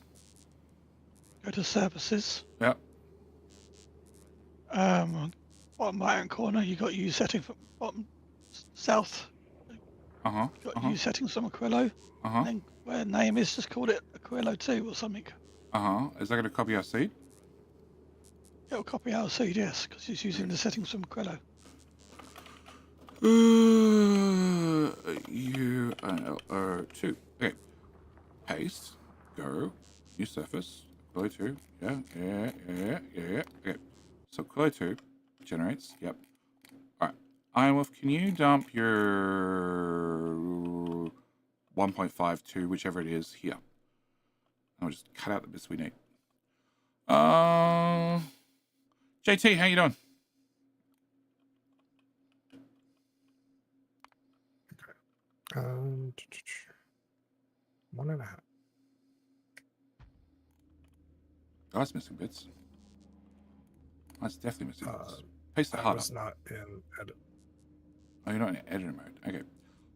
Go to services. Yeah. Bottom right hand corner, you got use setting for bottom south. Uh-huh. Got use settings from Aquilo. Uh-huh. Then where name is, just call it Aquilo 2 or something. Uh-huh. Is that going to copy our seed? It'll copy our seed, yes, because it's using the settings from Aquilo. U-L-O-2. Okay. Paste. Go. New surface. Aquilo 2. Yeah. Okay. So Aquilo 2 generates. Yep. Alright. Ironwolf, can you dump your 1.5 to whichever it is here? I'll just cut out the bits we need. JT, how you doing? Okay. 1.5. Oh, that's missing bits. That's definitely missing bits. Paste the I heart was up. not in edit. Oh, you're not in editor mode. Okay.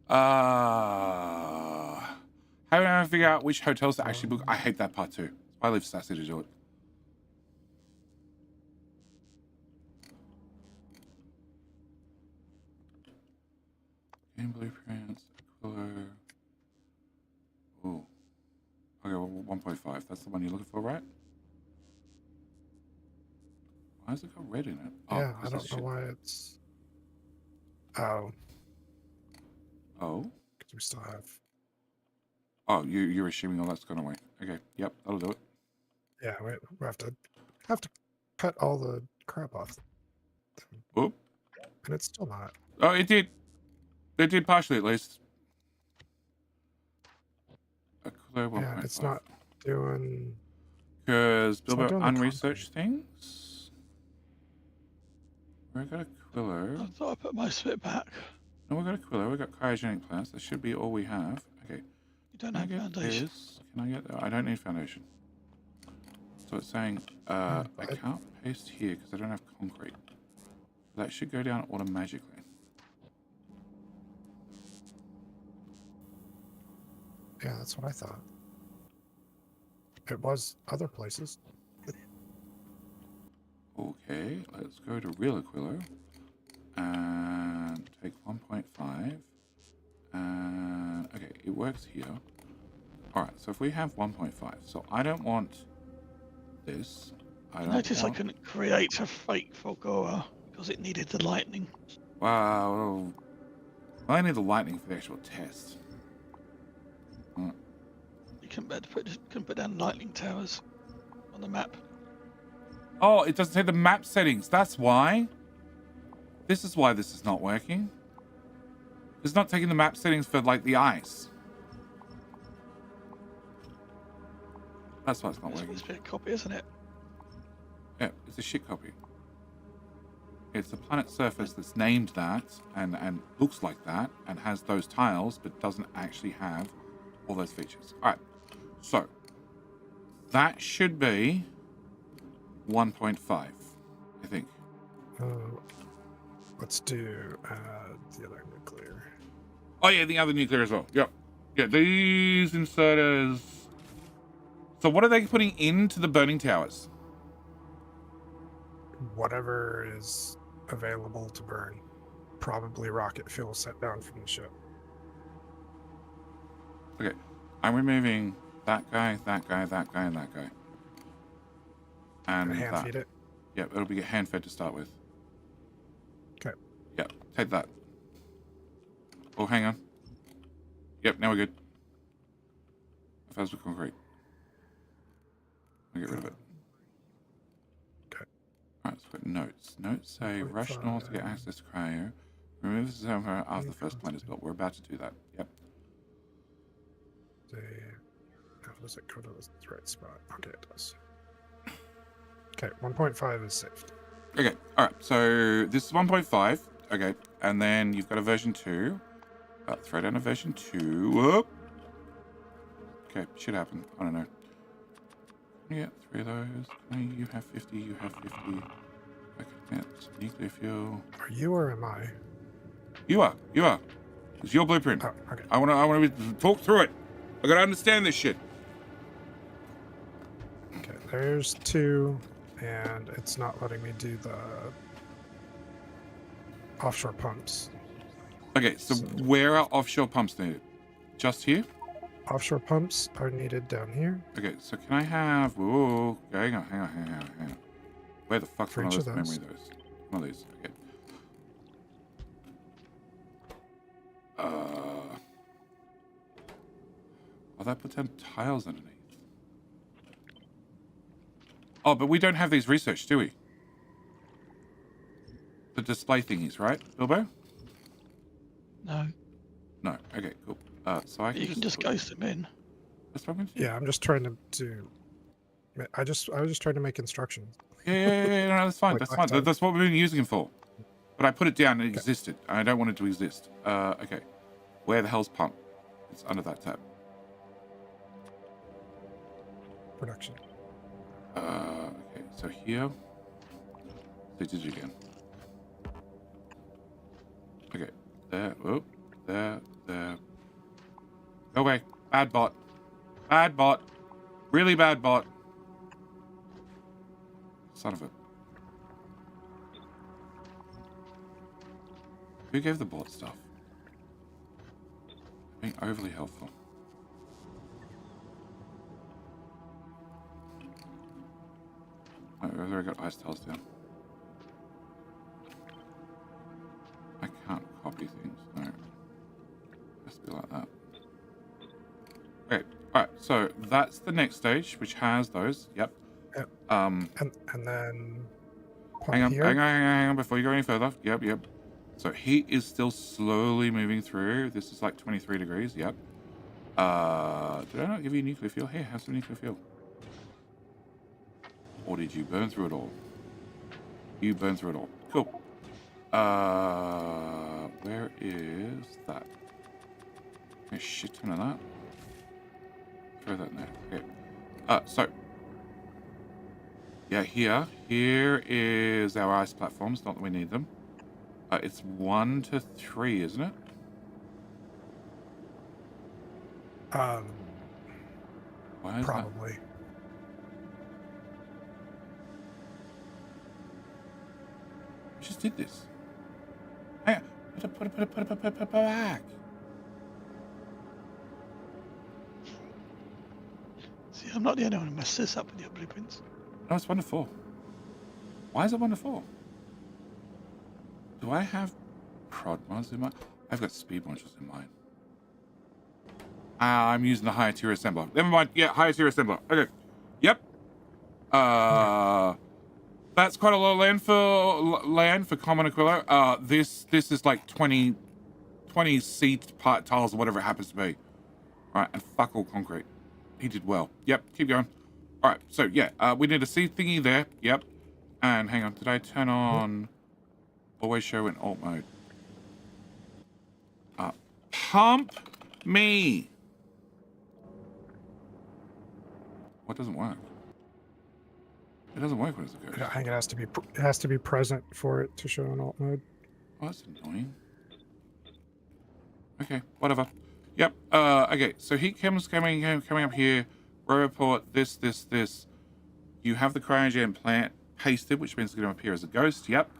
How do I figure out which hotels to actually book? I hate that part too. I leave Sassy to do it. Game blueprints, Aquilo. Ooh. Okay, well, 1.5. That's the one you're looking for, right? Why has it got red in it? Oh, Yeah, I 'cause don't it's know shit. why it's. Oh, Oh. because we still have. Oh, you're assuming all that's gone away. Okay, yep, that'll do it. Yeah, we have to cut all the crap off, Oop. and it's still not. Oh, it did. It did partially, at least. Aquilo 1.5. Yeah, it's not doing. Because It's not Bilbo doing the unresearched things. We got Aquilo. I thought I put most of it back. No, we got Aquilo. We got cryogenic plants. That should be all we have. Okay. You don't Can I have get foundation. this? Can I get that? I don't need foundation. So it's saying I can't paste here because I don't have concrete. That should go down automatically. Yeah, that's what I thought. It was other places. Okay, let's go to real Aquilo and take 1.5 and okay, it works here. Alright, so if we have 1.5, so I don't want this. I Notice I couldn't create a fake Fulgora because it needed the lightning. Wow. I need the lightning for the actual test. You couldn't put down lightning towers on the map. Oh, it doesn't take the map settings. That's why. This is why this is not working. It's not taking the map settings for, like, the ice. That's why it's not It's working. supposed to be a copy, isn't it? Yeah, it's a shit copy. It's a planet surface that's named that and looks like that and has those tiles, but doesn't actually have all those features. All right, so that should be 1.5, I think. Let's do the other nuclear. Oh yeah, the other nuclear as well. Yep. Yeah, these inserters. So what are they putting into the burning towers? Whatever is available to burn. Probably rocket fuel set down from the ship. Okay, I'm removing that guy, that guy, that guy, and that guy. And Gonna hand that. feed it. Yep, it'll be hand fed to start with. Okay. Yep, take that. Oh, hang on. Yep, now we're good. Fast with concrete. I'll get rid of it. Okay. Alright, so we've got notes. Notes say rush north to get access to cryo. Remove the server after the first plane is built. We're about to do that. Yep. How does it go to the right spot? Okay, it does. Okay, 1.5 is saved. Okay, alright, so this is 1.5. Okay, and then you've got a version 2. Throw down a version 2. Whoop. Okay, should happen. I don't know. Yeah, 3 of those. You have 50, you have 50. Okay, that's nuclear fuel. Are you or am I? You are. It's your blueprint. Oh, okay. I wanna talk through it. I gotta understand this shit. Okay, there's 2, and it's not letting me do the offshore pumps. Okay, so where are offshore pumps needed? Just here? Offshore pumps are needed down here. Okay, so can I have... Whoa, hang on. Where the fuck's For one of each those of memory those. those? One of these, okay. Oh, that puts down tiles underneath. Oh, but we don't have these research, do we? The display thingies, right, Bilbo? No, No. Okay, cool. So I you can just put- ghost them in. That's what I'm going to do. Yeah, I'm just trying to do. I was just trying to make instructions. Yeah, no, that's fine. Like That's last fine. time. That's what we've been using it for. But I put it down and it existed. I don't want it to exist. Okay. Where the hell's pump? It's under that tab. Production. Okay, so here. So did it again. Okay. There. Oh, there. Go away. Bad bot. Bad bot. Really bad bot. Son of a... Who gave the bot stuff? Being overly helpful. Oh, I've already got ice tiles down. I can't copy things. No. Has to be like that. Okay. Alright, so that's the next stage, which has those. Yep. Yep. Um, And then pump hang on, here. hang on, before you go any further. Yep. So heat is still slowly moving through. This is like 23 degrees. Yep. Did I not give you nuclear fuel? Here, have some nuclear fuel. Or did you burn through it all? You burned through it all. Cool. Where is that? A shit ton of that. Throw that in there. Okay. So. Yeah, here is our ice platforms. Not that we need them. It's 1 to 3, isn't it? Why is Probably. that? We just did this. Hang on. Put it back. See, I'm not the only one who messed this up with your blueprints. No, it's 1 to 4. Why is it 1 to 4? Do I have prod mods in mine? I've got speed modules in mine. I'm using the higher tier assembler. Never mind. Yeah, higher tier assembler. Okay. Yep. That's quite a lot of land for common Aquilo. This is like 20 seat part tiles or whatever it happens to be. All right, and fuck all concrete. He did well. Yep, keep going. All right, so yeah, we need a seat thingy there. Yep. And hang on, did I turn on always show in alt mode? Pump me. What doesn't work? It doesn't work when it's a ghost. I think it has to be present for it to show in alt mode. Oh, that's annoying. Okay, whatever. Yep. Okay, so heat chems coming up here. Row report, this. You have the cryogen plant pasted, which means it's going to appear as a ghost. Yep.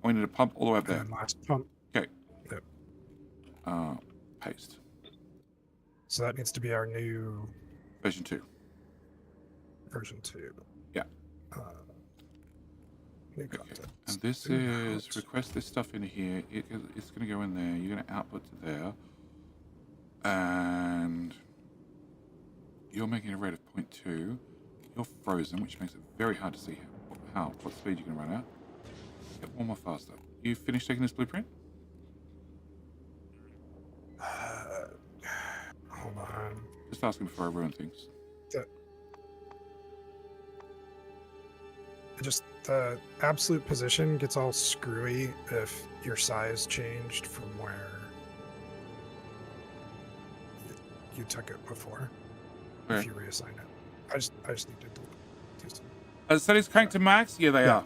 We need a pump all the way up there. And last pump. Okay. Yep. paste. So that needs to be our new Version 2. version 2. Yeah. New Okay. content. And this is request this stuff in here. It's going to go in there. You're going to output to there. And you're making a rate of 0.2. You're frozen, which makes it very hard to see what speed you're going to run at. Get one more faster. You finished taking this blueprint? Hold on. Just asking before I ruin things. The absolute position gets all screwy if your size changed from where you took it before. Okay. If you reassign it, I just need to do some. Settings cranked to max? Yeah, they are.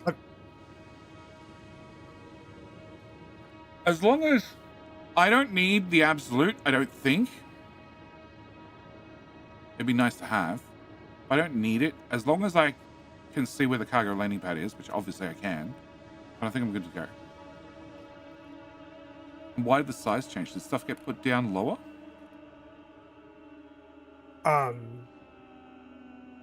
As long as I don't need the absolute, I don't think. It'd be nice to have. I don't need it. As long as I can see where the cargo landing pad is, which obviously I can, but I think I'm good to go. And why did the size change? Did stuff get put down lower?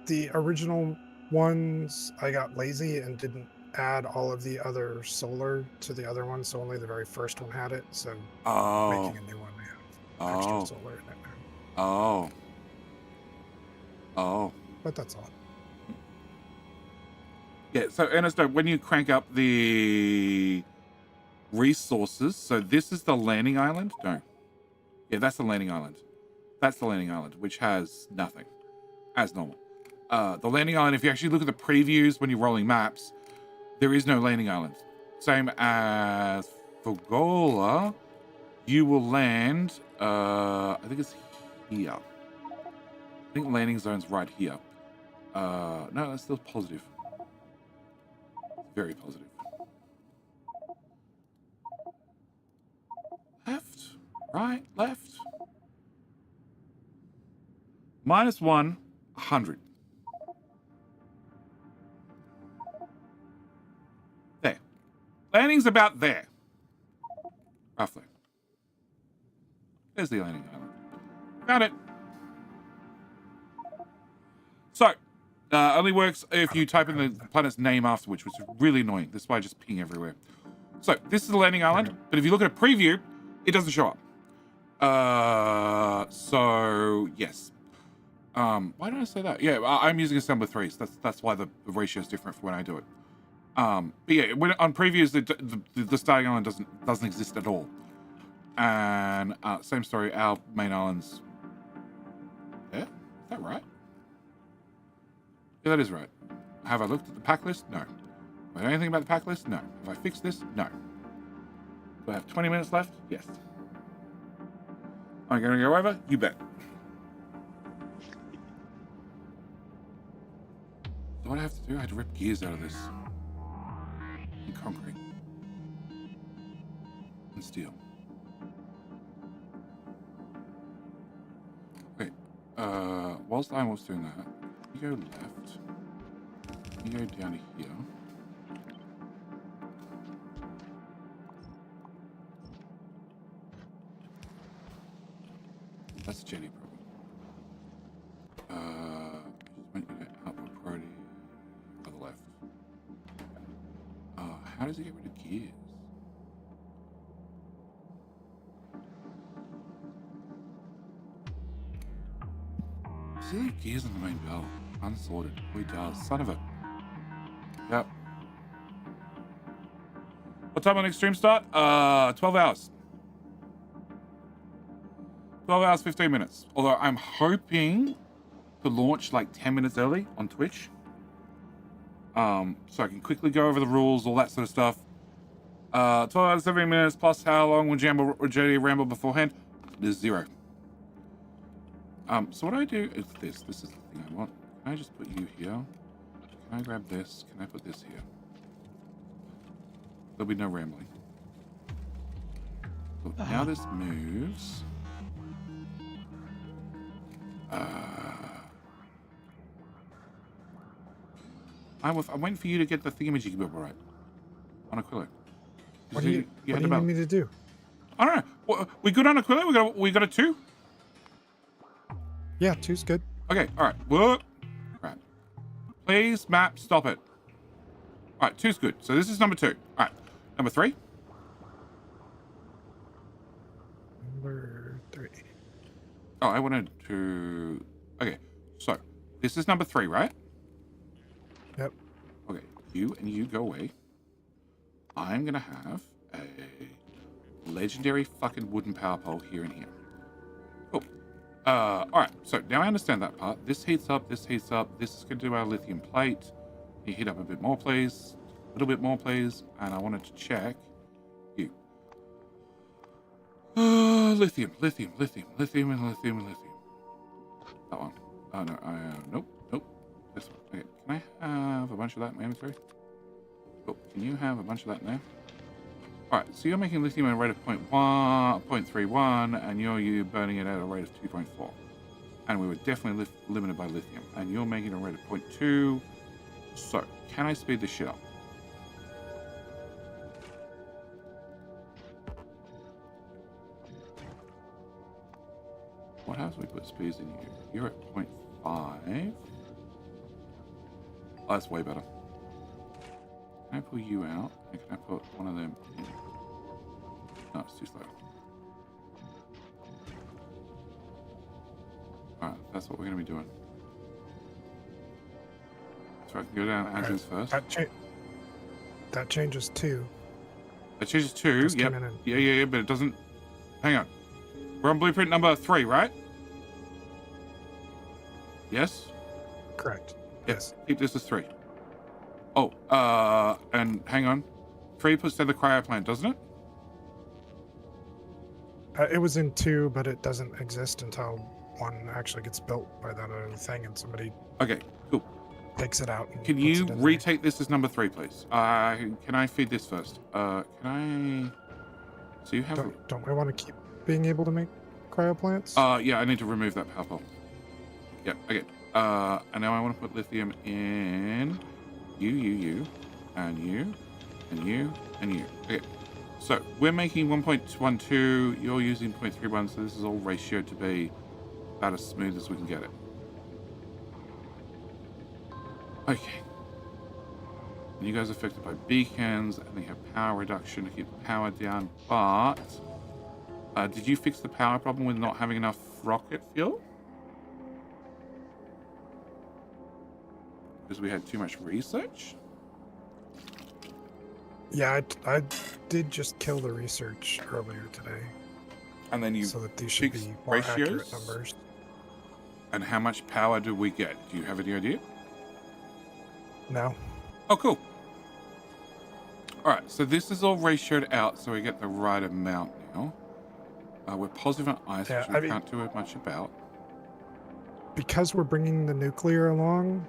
The original ones, I got lazy and didn't add all of the other solar to the other one, so only the very first one had it. So making a new one, they have extra solar in it now. Oh. But that's all. Yeah, so Ernesto, when you crank up the resources, so this is the landing island? No. Yeah, that's the landing island. That's the landing island, which has nothing, as normal. The landing island, if you actually look at the previews when you're rolling maps, there is no landing island. Same as Fogola, you will land, I think it's here. I think landing zone's right here. No, that's still positive. Very positive. Left, right, left. -1, 100. There. Landing's about there. Roughly. There's the landing island. Found it. So, only works if you type in the planet's name afterwards, which is really annoying. That's why I just ping everywhere. So, this is the landing island, but if you look at a preview, it doesn't show up. So, yes. Why did I say that? Yeah, I'm using assembler 3, so that's why the ratio is different for when I do it. But yeah, when on previews, the starting island doesn't exist at all. And same story, our main island's there. Is that right? Yeah, that is right. Have I looked at the pack list? No. Have I done anything about the pack list? No. Have I fixed this? No. Do I have 20 minutes left? Yes. Am I going to go over? You bet. So what I have to do, I had to rip gears out of this. And concrete. And steel. Wait. Whilst I was doing that, you go left. You go down to here. That's jetty problem. Just want you to output priority on the left. How does it get rid of gears? Does he leave gears on the main belt? Unsorted. Oh, he does. Son of a... Yep. What time on extreme start? 12 hours. 12 hours, 15 minutes. Although I'm hoping to launch like 10 minutes early on Twitch. So I can quickly go over the rules, all that sort of stuff. 12 hours, 17 minutes, plus how long would JD ramble beforehand? There's 0. So what I do is this. This is the thing I want. Can I just put you here? Can I grab this? Can I put this here? There'll be no rambling. So now this moves. I'm waiting for you to get the thingamajig right on Aquila. What do you need me to do? I don't know. We good on Aquila? We got a 2? Yeah, 2's good. Okay, all right. Whoa. Right. Please, map, stop it. All right, 2's good. So this is number 2. All right, number 3. Number 3. Oh, I wanted to... Okay, so this is number 3, right? Yep. Okay, you and you go away. I'm going to have a legendary fucking wooden power pole here and here. Cool. All right, so now I understand that part. This heats up, this heats up. This is going to do our lithium plate. You heat up a bit more, please. A little bit more, please. And I wanted to check you. Lithium, lithium, lithium, lithium, and lithium, and lithium. That one. Oh, no, nope, nope. This one. Okay, can I have a bunch of that in my inventory? Cool. Can you have a bunch of that in there? All right, so you're making lithium at a rate of 0.31, and you're burning it at a rate of 2.4. And we were definitely limited by lithium. And you're making a rate of 0.2. So, can I speed this shit up? What happens when we put speeds in you? You're at 0.5. Oh, that's way better. Can I pull you out? And can I put one of them in? No, it's too slow. Alright, that's what we're going to be doing. So I can go down Andrews first. That changes 2. That changes 2, Just yep. came in. Yeah, but it doesn't... Hang on. We're on blueprint number 3, right? Yes? Correct. Yep. Yes. Keep this as 3. Oh, and hang on. 3 puts down the cryo plant, doesn't it? It was in 2, but it doesn't exist until 1 actually gets built by that other thing, and somebody Okay, cool. takes it out. And Can puts you it in retake this as number 3, please? Can I feed this first? Can I... So you have... there. Don't we want to keep being able to make cryo plants? Yeah, I need to remove that power pole. Yeah, okay. And now I want to put lithium in you, and you, and you, and you. Okay, so we're making 1.12, you're using 0.31, so this is all ratioed to be about as smooth as we can get it. Okay. And you guys are affected by beacons, and they have power reduction to keep the power down, but... did you fix the power problem with not having enough rocket fuel? Because we had too much research? Yeah, I did just kill the research earlier today, And then you so that these should fix be more accurate ratios? numbers. And how much power do we get? Do you have any idea? No. Oh, cool. All right, so this is all ratioed out, so we get the right amount now. We're positive on ice, Yeah, which we I mean- can't do much about. Because we're bringing the nuclear along,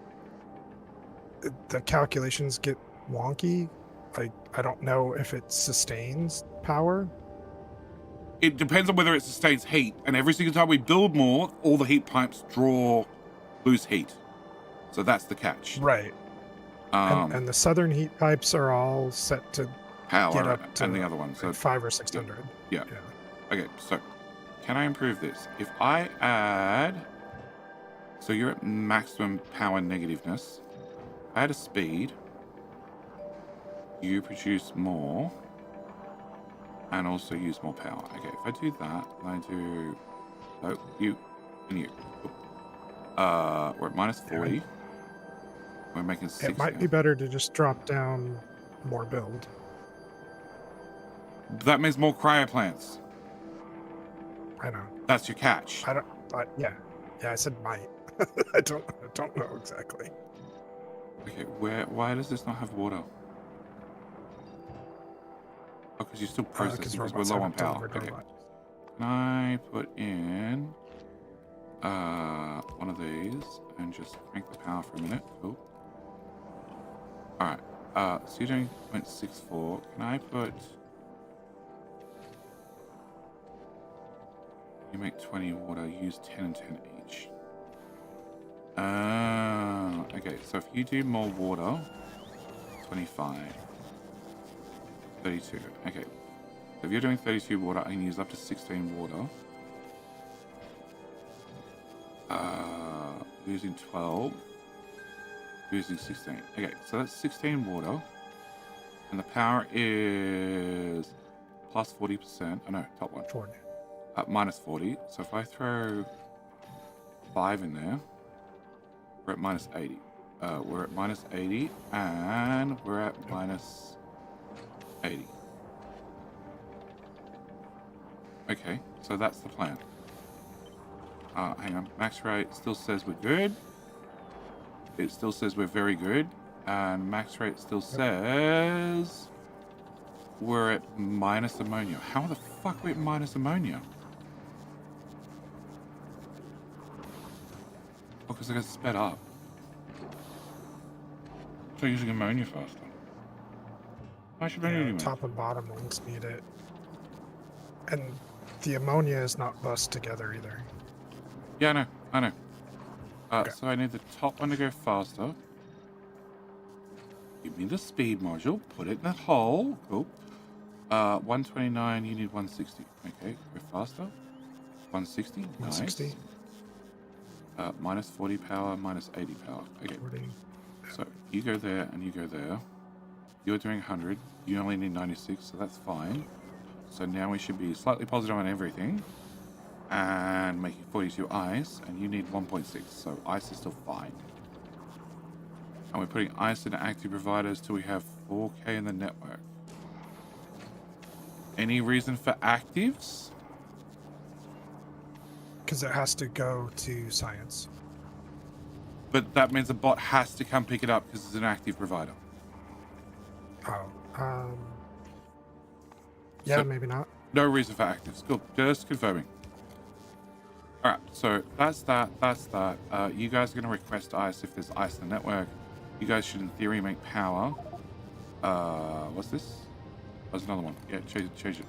the calculations get wonky. I don't know if it sustains power. It depends on whether it sustains heat, and every single time we build more, all the heat pipes lose heat. So that's the catch. Right. And the southern heat pipes are all set to Power get up to and the other one. So 500 or 600. yeah. Okay, so can I improve this? If I add, so you're at maximum power negativeness. I add a speed. You produce more. And also use more power. Okay, if I do that, and I do, oh, you and you. Cool. We're at minus 40. We're making 6 It might now. be better to just drop down more build. That means more cryo plants. I know. That's your catch. Yeah, I said might. I don't know exactly. Okay, why does this not have water? Oh, because you're still processing, because we're low on power. Okay. Can I put in one of these and just crank the power for a minute? Cool. Alright, so you're doing 0.64. Can I put... You make 20 water, use 10 and 10 each. Okay, so if you do more water, 25, 32, okay. If you're doing 32 water, I can use up to 16 water. Using 12. Using 16. Okay, so that's 16 water. And the power is plus 40%. Oh no, top one. 40. Minus 40. So if I throw 5 in there, we're at minus 80. We're at minus 80, and we're at minus 80. Okay, so that's the plan. Hang on, max rate still says we're good. It still says we're very good. And max rate still says we're at minus ammonia. How the fuck are we at minus ammonia? Oh, because I got sped up. So using ammonia faster. I should Yeah, anyway. top and bottom ones need it. And the ammonia is not bussed together either. Yeah, I know. Okay. So I need the top one to go faster. Give me the speed module. Put it in the hole. Cool. 129, you need 160. Okay, go faster. 160, nice. 160. Minus 40 power, minus 80 power. Okay. 40. So you go there and you go there. You're doing 100. You only need 96, so that's fine. So now we should be slightly positive on everything. And making 42 ice, and you need 1.6, so ice is still fine. And we're putting ice in active providers till we have 4K in the network. Any reason for actives? Because it has to go to science. But that means the bot has to come pick it up because it's an active provider. Oh, yeah, So- maybe not. No reason for actives. Cool. Just confirming. Alright, so that's that. You guys are going to request ice if there's ice in the network. You guys should, in theory, make power. What's this? There's another one. Yeah, change it.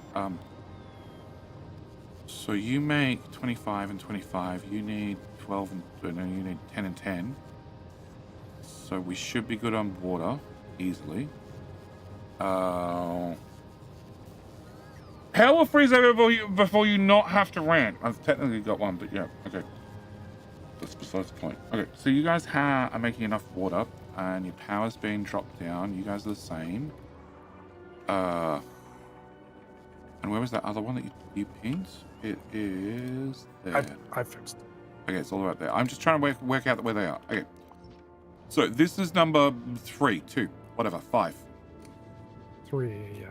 So you make 25 and 25. You need 12 and... No, you need 10 and 10. So we should be good on water. Easily. Hell will freeze over before you not have to rant. I've technically got one, but yeah, okay. That's besides the point. Okay, so you guys are making enough water, and your power's being dropped down. You guys are the same. And where was that other one that you pinned? It is there. I fixed it. Okay, it's all right there. I'm just trying to work out where they are. Okay. So this is number 3, 2, whatever, 5. 3, yeah.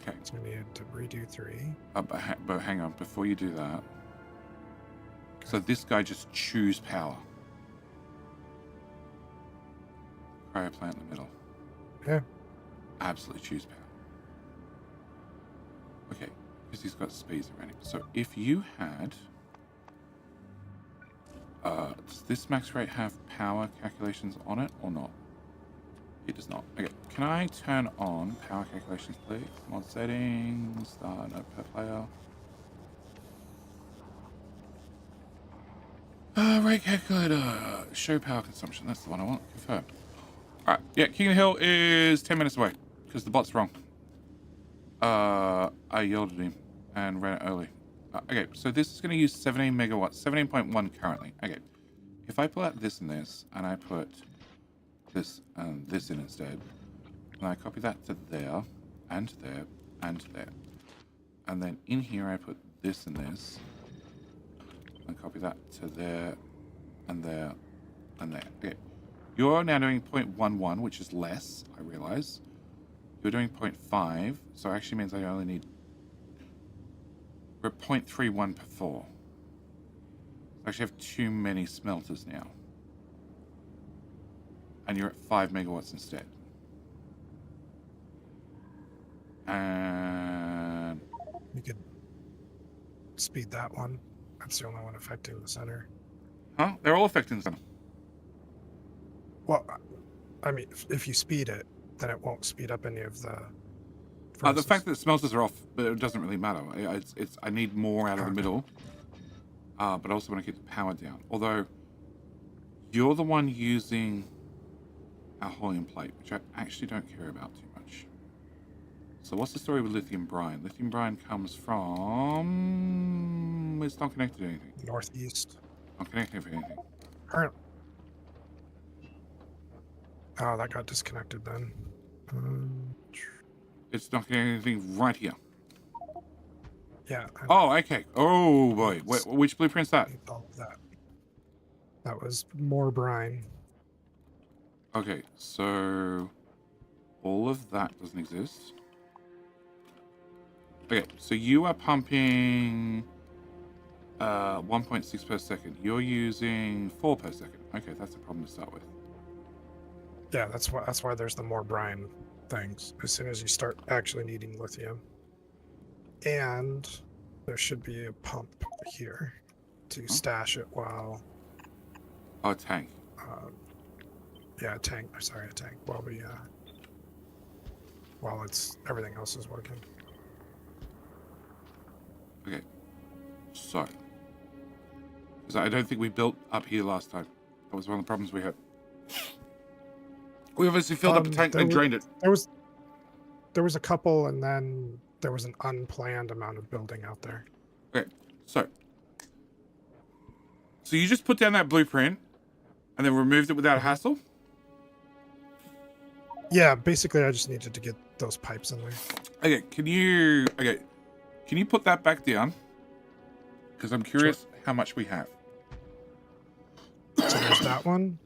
Okay. So we need to redo 3. But hang on, before you do that. So this guy just chews power. Cryo plant in the middle. Yeah. Absolutely chews power. Okay, because he's got speeds already. So if you had... does this max rate have power calculations on it or not? It does not. Okay, can I turn on power calculations, please? Mod settings, no per player. Rate calculator, show power consumption. That's the one I want. Confirm. All right. Yeah, King of the Hill is 10 minutes away because the bot's wrong. I yelled at him and ran it early. Okay, so this is going to use 17 megawatts, 17.1 currently. Okay, if I pull out this and this, and I put this and this in instead, and I copy that to there, and there, and there, and then in here I put this and this, and copy that to there, and there, and there. Okay, you're now doing 0.11, which is less, I realize. You're doing 0.5, so it actually means I only need... We're at 0.31 per 4. I actually have too many smelters now. And you're at 5 megawatts instead. And... You could speed that one. That's the only one affecting the center. Huh? They're all affecting the center. Well, I mean, if you speed it, then it won't speed up any of the... The fact that smelters are off, but it doesn't really matter. I need more out of the middle. But I also want to keep the power down. Although, you're the one using our hauling plate, which I actually don't care about too much. So what's the story with lithium brine? Lithium brine comes from... It's not connected to anything. Northeast. Not connected to anything. Current. Oh, that got disconnected then. It's not connected to anything right here. Yeah. Oh, okay. Oh, boy. Which blueprint's that? All of that. That was more brine. Okay, so... all of that doesn't exist. Okay, so you are pumping 1.6 per second. You're using 4 per second. Okay, that's a problem to start with. Yeah, that's why there's the more brine things. As soon as you start actually needing lithium. And there should be a pump here to stash it while... Oh, a tank. Yeah, a tank. Sorry, a tank. While we... while everything else is working. Okay, so... because I don't think we built up here last time. That was one of the problems we had. We obviously filled up a tank and drained it. There was a couple, and then there was an unplanned amount of building out there. Okay, so you just put down that blueprint and then removed it without a hassle? Yeah, basically I just needed to get those pipes in there. Okay, can you put that back down? Because I'm curious how much we have. So there's that one,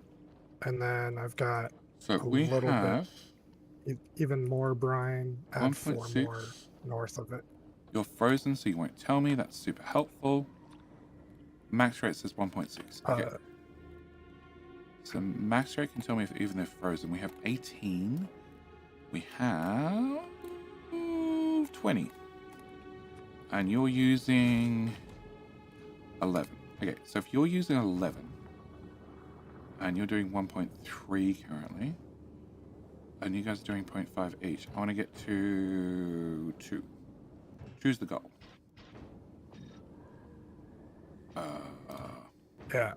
and then I've got So we little have even more brine. Add 4 1.6. more north of it. You're frozen, so you won't tell me. That's super helpful. Max rate says 1.6. Okay. So max rate can tell me if even they're frozen. We have 18. We have 20. And you're using 11. Okay, so if you're using 11 and you're doing 1.3 currently, and you guys are doing 0.5 each, I want to get to 2. Choose the goal. Yeah.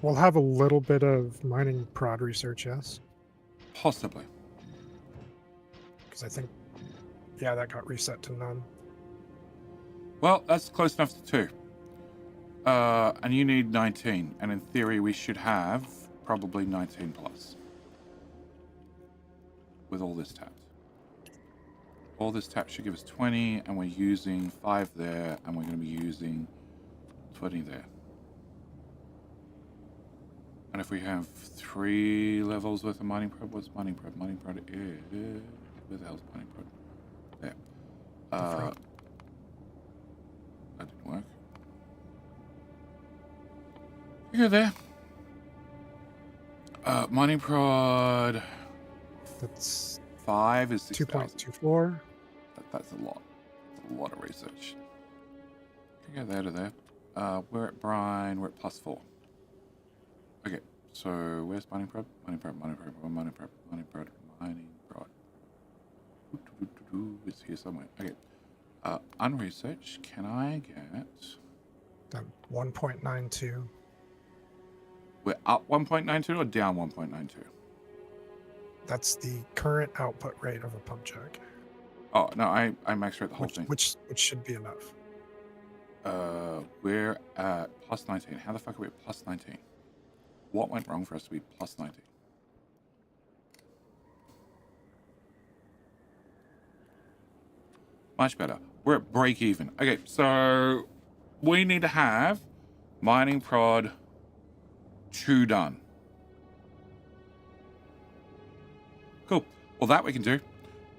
We'll have a little bit of mining prod research, yes? Possibly. Because I think, yeah, that got reset to none. Well, that's close enough to 2. And you need 19. And in theory, we should have probably 19 plus. With all this tapped. All this tap should give us 20, and we're using 5 there, and we're going to be using 20 there. And if we have 3 levels worth of mining prod, what's mining prod? Mining prod is... where the hell's mining prod? There. That didn't work. You go there. Mining prod... That's 5 is 6,000. 2.24. That's a lot. That's a lot of research. You go there to there. We're at brine. We're at +4. Okay, so where's mining prod? Mining prod. It's here somewhere. Okay. Unresearch. Can I get? 1.92. We're up 1.92 or down 1.92? That's the current output rate of a pump check. Oh no, I max rate the whole thing. Which should be enough. We're at +19. How the fuck are we at +19? What went wrong for us to be +19? Much better. We're at break even. Okay, so we need to have mining prod 2 done. Cool. Well, that we can do.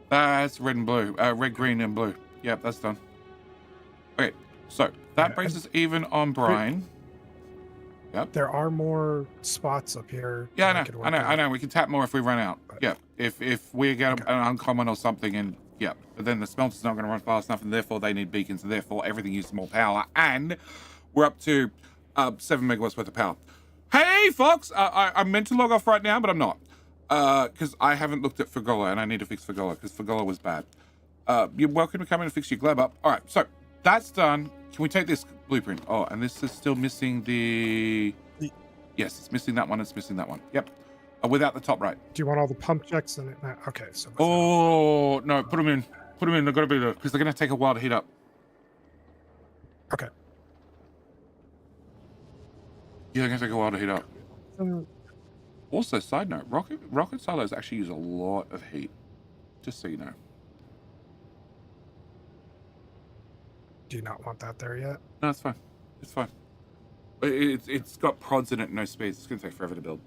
That's red and blue. Red, green, and blue. Yep, that's done. Okay, so that brings us even on brine. Yep. There are more spots up here. Yeah, I know. We can tap more if we run out. Yep. If we get an uncommon or something, and yep. But then the smelter's not going to run fast enough, and therefore they need beacons, and therefore everything uses more power. And we're up to 7 megawatts worth of power. Hey, Fox! I'm meant to log off right now, but I'm not. Because I haven't looked at Fagola, and I need to fix Fagola, because Fagola was bad. You're welcome to come in and fix your glab up. All right, so that's done. Can we take this blueprint? Oh, and this is still missing the... Yes, it's missing that one. It's missing that one. Yep. Without the top right. Do you want all the pump checks in it now? Okay, so... Oh, no. Put them in. Put Put them in. They've got to be there because they're going to take a while to heat up. Okay. Yeah, they're going to take a while to heat up. Um, Also, side note, rocket silos actually use a lot of heat. Just so you know. do you not want that there yet? No, it's fine. It's fine. It's got prods in it, no speeds. It's going to take forever to build.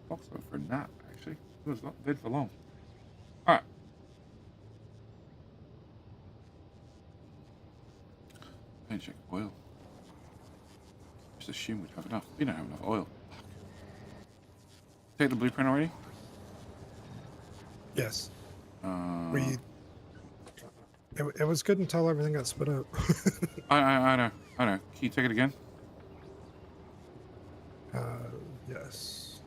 Fox went for a nap, actually. He was not in bed for long. Alright. Don't check oil. Just assume we'd have enough. We don't have enough oil. Fuck. Take the blueprint already? Yes. It was good until everything got spit out. I know. Can you take it again? Yes.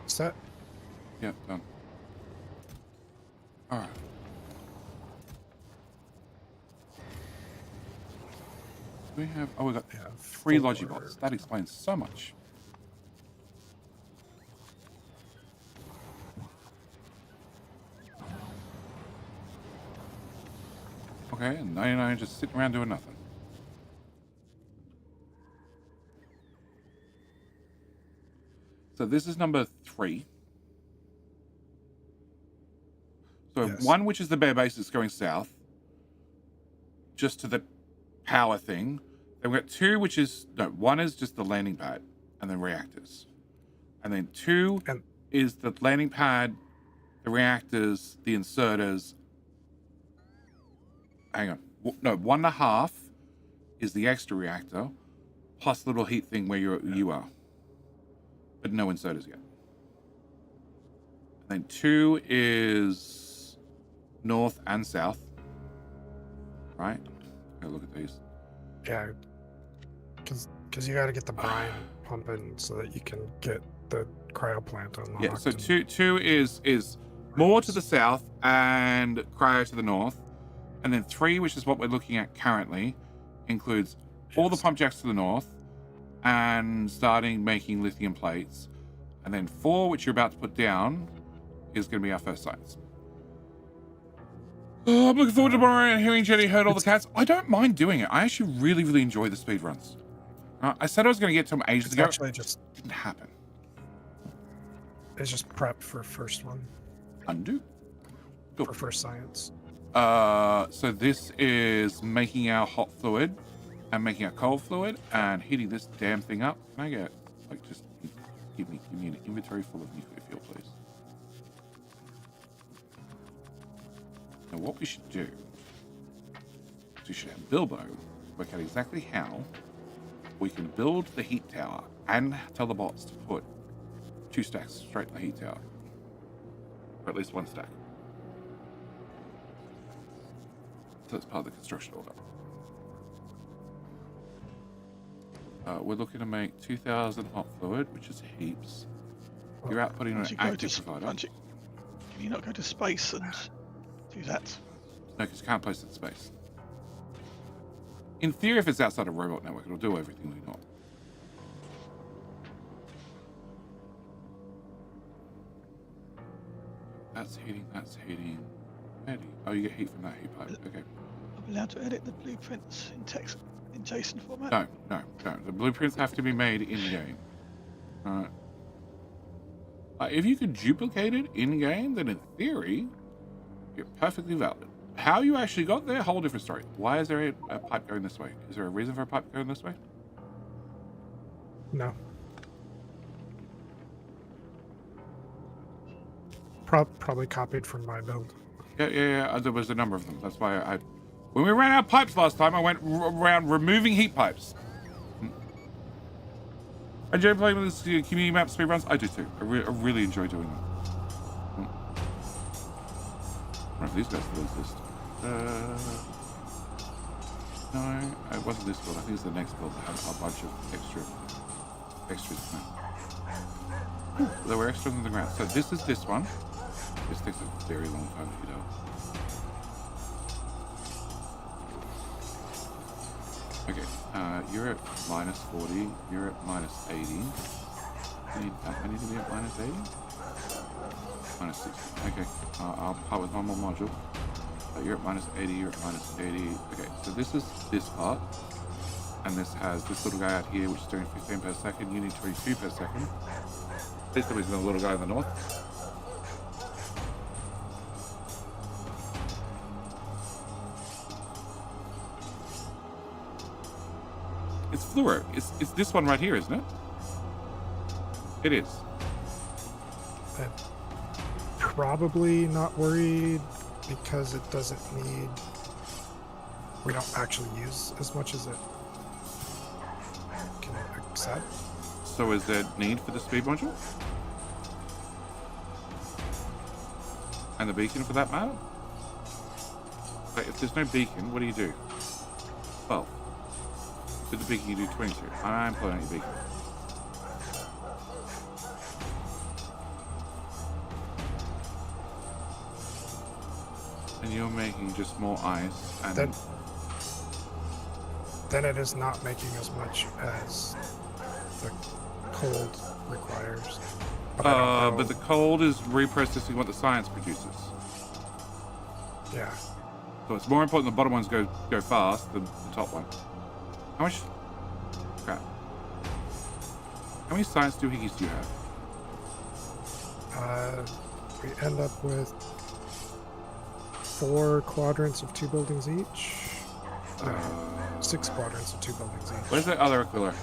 Set. Yeah, done. Alright. We have, we got 3 Logibots. That explains so much. Okay, and 99 just sitting around doing nothing. So this is number 3. So Yes. 1, which is the bare base, is going south, just to the power thing. Then we've got 2, which is 1 is just the landing pad, and then reactors, and then 2 is the landing pad, the reactors, the inserters. Hang on, no, 1.5 is the extra reactor, plus the little heat thing where you are, but no inserters yet. And then 2 is north and south, right? Go look at these. Yeah, because you got to get the brine pumping so that you can get the cryo plant unlocked. Yeah, so 2 is more to the south and cryo to the north, and then 3, which is what we're looking at currently, includes all the pump jacks to the north and starting making lithium plates, and then 4, which you're about to put down, is going to be our first sites. Oh, I'm looking forward to tomorrow and hearing Jenny herd all the cats. I don't mind doing it. I actually really, really enjoy the speed runs. I said I was going to get to them ages ago. Actually, just didn't happen. It's just prep for first one. Undo. Cool. For first science. So this is making our hot fluid and making our cold fluid and heating this damn thing up. Can I get, like, just give me an inventory full of nuclear fuel, please? Now, what we should do is we should have Bilbo work out exactly how we can build the heat tower and tell the bots to put 2 stacks straight in the heat tower. Or at least 1 stack. So that's part of the construction order. We're looking to make 2,000 hot fluid, which is heaps. You're outputting an active provider. Can you not go to space and do that? No, because you can't place it in space. In theory, if it's outside a robot network, it'll do everything we want. That's heating. Ready. Oh, you get heat from that heat pipe. Okay. I'm allowed to edit the blueprints in text in JSON format? No. The blueprints have to be made in-game. If you could duplicate it in-game, then in theory, you're perfectly valid. How you actually got there, whole different story. Why is there a pipe going this way? Is there a reason for a pipe going this way? No. Probably copied from my build. Yeah. There was a number of them. That's why when we ran out of pipes last time, I went around removing heat pipes. I enjoy playing with this community map speedruns. I do too. I really enjoy doing them. I don't know if these guys still exist. No, it wasn't this build. I think it's the next build that had a bunch of extras. They were extra on the ground. So this is this one. This takes a very long time to heat up. Okay, you're at minus 40. You're at minus 80. I need to be at minus 80? Minus 60. Okay, I'll part with one more module. You're at minus 80, you're at minus 80. Okay, so this is this part. And this has this little guy out here, which is doing 15 per second. You need 22 per second. This is the little guy in the north. It's fluoro. It's this one right here, isn't it? It is. I'm probably not worried because it doesn't need. We don't actually use as much as it can accept. So is there need for the speed module? And the beacon for that matter? Okay, if there's no beacon, what do you do? Well, with the beacon you do 22. I'm pulling out your beacon. And you're making just more ice and then it is not making as much as the cold requires. But the cold is reprocessing what the science produces. Yeah. So it's more important the bottom ones go fast than the top one. How much? Crap. How many science doohickeys do you have? We end up with 4 quadrants of 2 buildings each. 6 quadrants of 2 buildings each. Where's the other Aquila? Can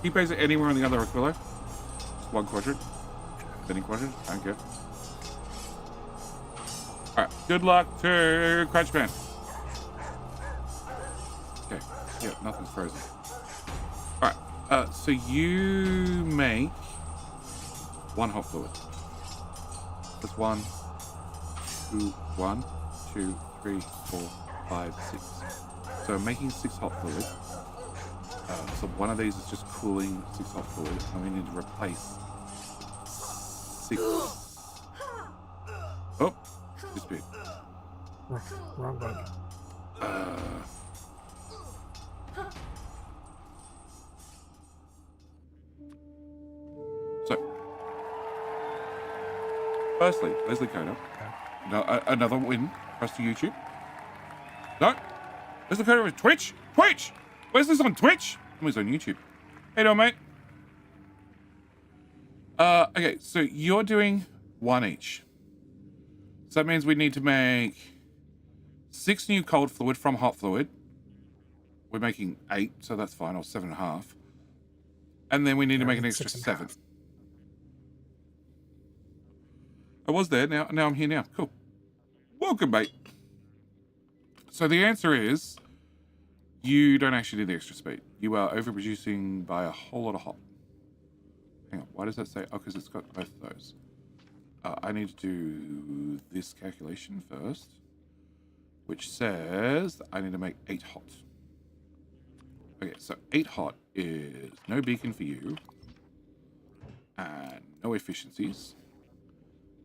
you place it anywhere on the other Aquila? Just one quadrant? Any quadrant? I don't care. Alright, good luck to Crunchman. Okay, yeah, nothing's frozen. Alright, so you make 1 hot fluid. That's 1, 2, 1, 2, 3, 4, 5, 6. So I'm making 6 hot fluid. So one of these is just cooling 6 hot fluid, and we need to replace 6. Oh, disappeared. Wrong button. So, firstly, Leslie Coda. Another win for us to YouTube. No, Leslie Coda with Twitch. Twitch. Leslie's on Twitch. He's on YouTube. Hey, doing, mate? Okay, so you're doing 1 each. So that means we need to make 6 new cold fluid from hot fluid. We're making 8, so that's fine, or 7.5. And then we need to make an extra 7. I was there, now I'm here now. Cool. Welcome, mate. So the answer is, you don't actually need the extra speed. You are overproducing by a whole lot of hot. Hang on, why does that say? Oh, because it's got both of those. I need to do this calculation first, which says that I need to make 8 hot. Okay, so 8 hot is no beacon for you, and no efficiencies,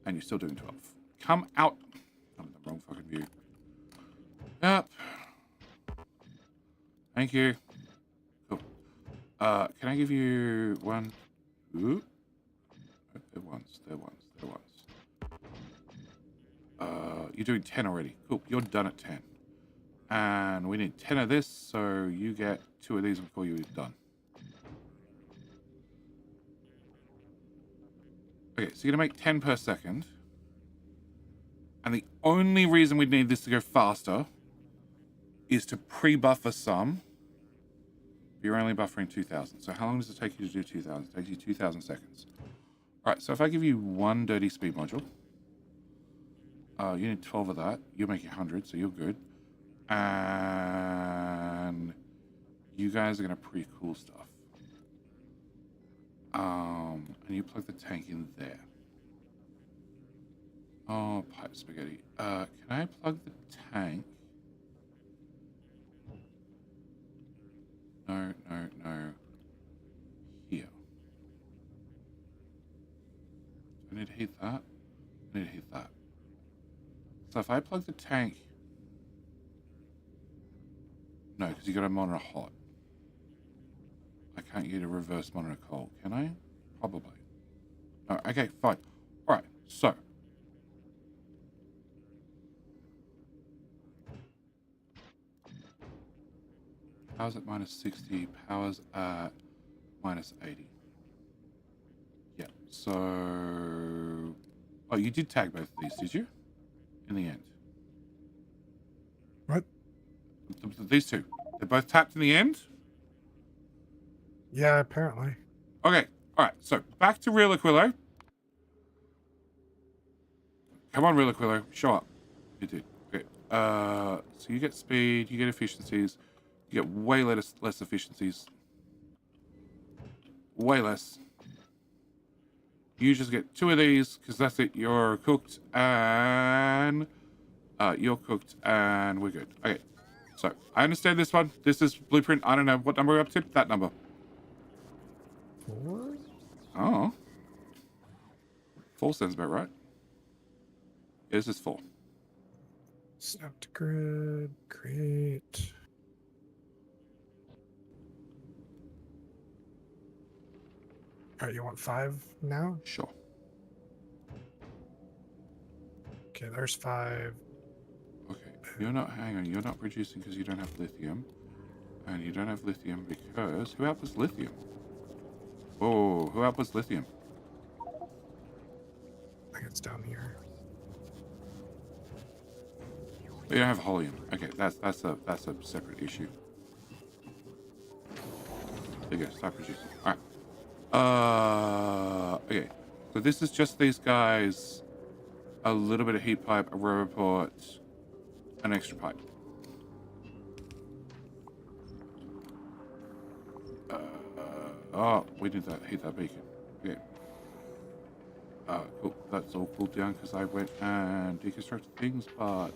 and you're still doing 12. Come out. I'm in the wrong fucking view. Up. Thank you. Cool. Can I give you 1, 2? They're ones. You're doing 10 already. Cool. You're done at 10. And we need 10 of this, so you get 2 of these before you're done. Okay, so you're going to make 10 per second. And the only reason we need this to go faster is to pre-buffer some. You're only buffering 2,000. So how long does it take you to do 2,000? It takes you 2,000 seconds. All right, so if I give you 1 dirty speed module, you need 12 of that. You're making 100, so you're good. And you guys are going to pre-cool stuff. And you plug the tank in there. Oh, pipe spaghetti. Can I plug the tank? No. Here. So if I plug the tank... No, because you got to monitor hot. I can't get a reverse monitor cold, can I? Probably. No, okay, fine. All right, so... Power's at minus 60, power's at minus 80. Yeah, so... Oh, you did tag both of these, did you? In the end. What? These two. They're both tapped in the end? Yeah, apparently. Okay, alright, so back to Real Aquilo. Come on, Real Aquilo, show up. You did. Okay. So you get speed, you get efficiencies, you get way less efficiencies. Way less. You just get 2 of these, because that's it. You're cooked, and... you're cooked, and we're good. Okay. So, I understand this one. This is blueprint. I don't know what number we're up to. That number. 4? Oh. 4 sounds about right. Yeah, this is 4. Snap to grid. Great. Alright, you want 5 now? Sure. Okay, there's 5. Okay. You're not, hang on, you're not producing because you don't have lithium. And you don't have lithium because... Who outputs lithium? Oh, who outputs lithium? I think it's down here. You don't have helium. Okay, that's a separate issue. There you go, start producing. Alright. Okay. So this is just these guys, a little bit of heat pipe, a roboport, an extra pipe. Oh, we did that. Hit that beacon. Okay. Cool. That's all cooled down because I went and deconstructed things, but...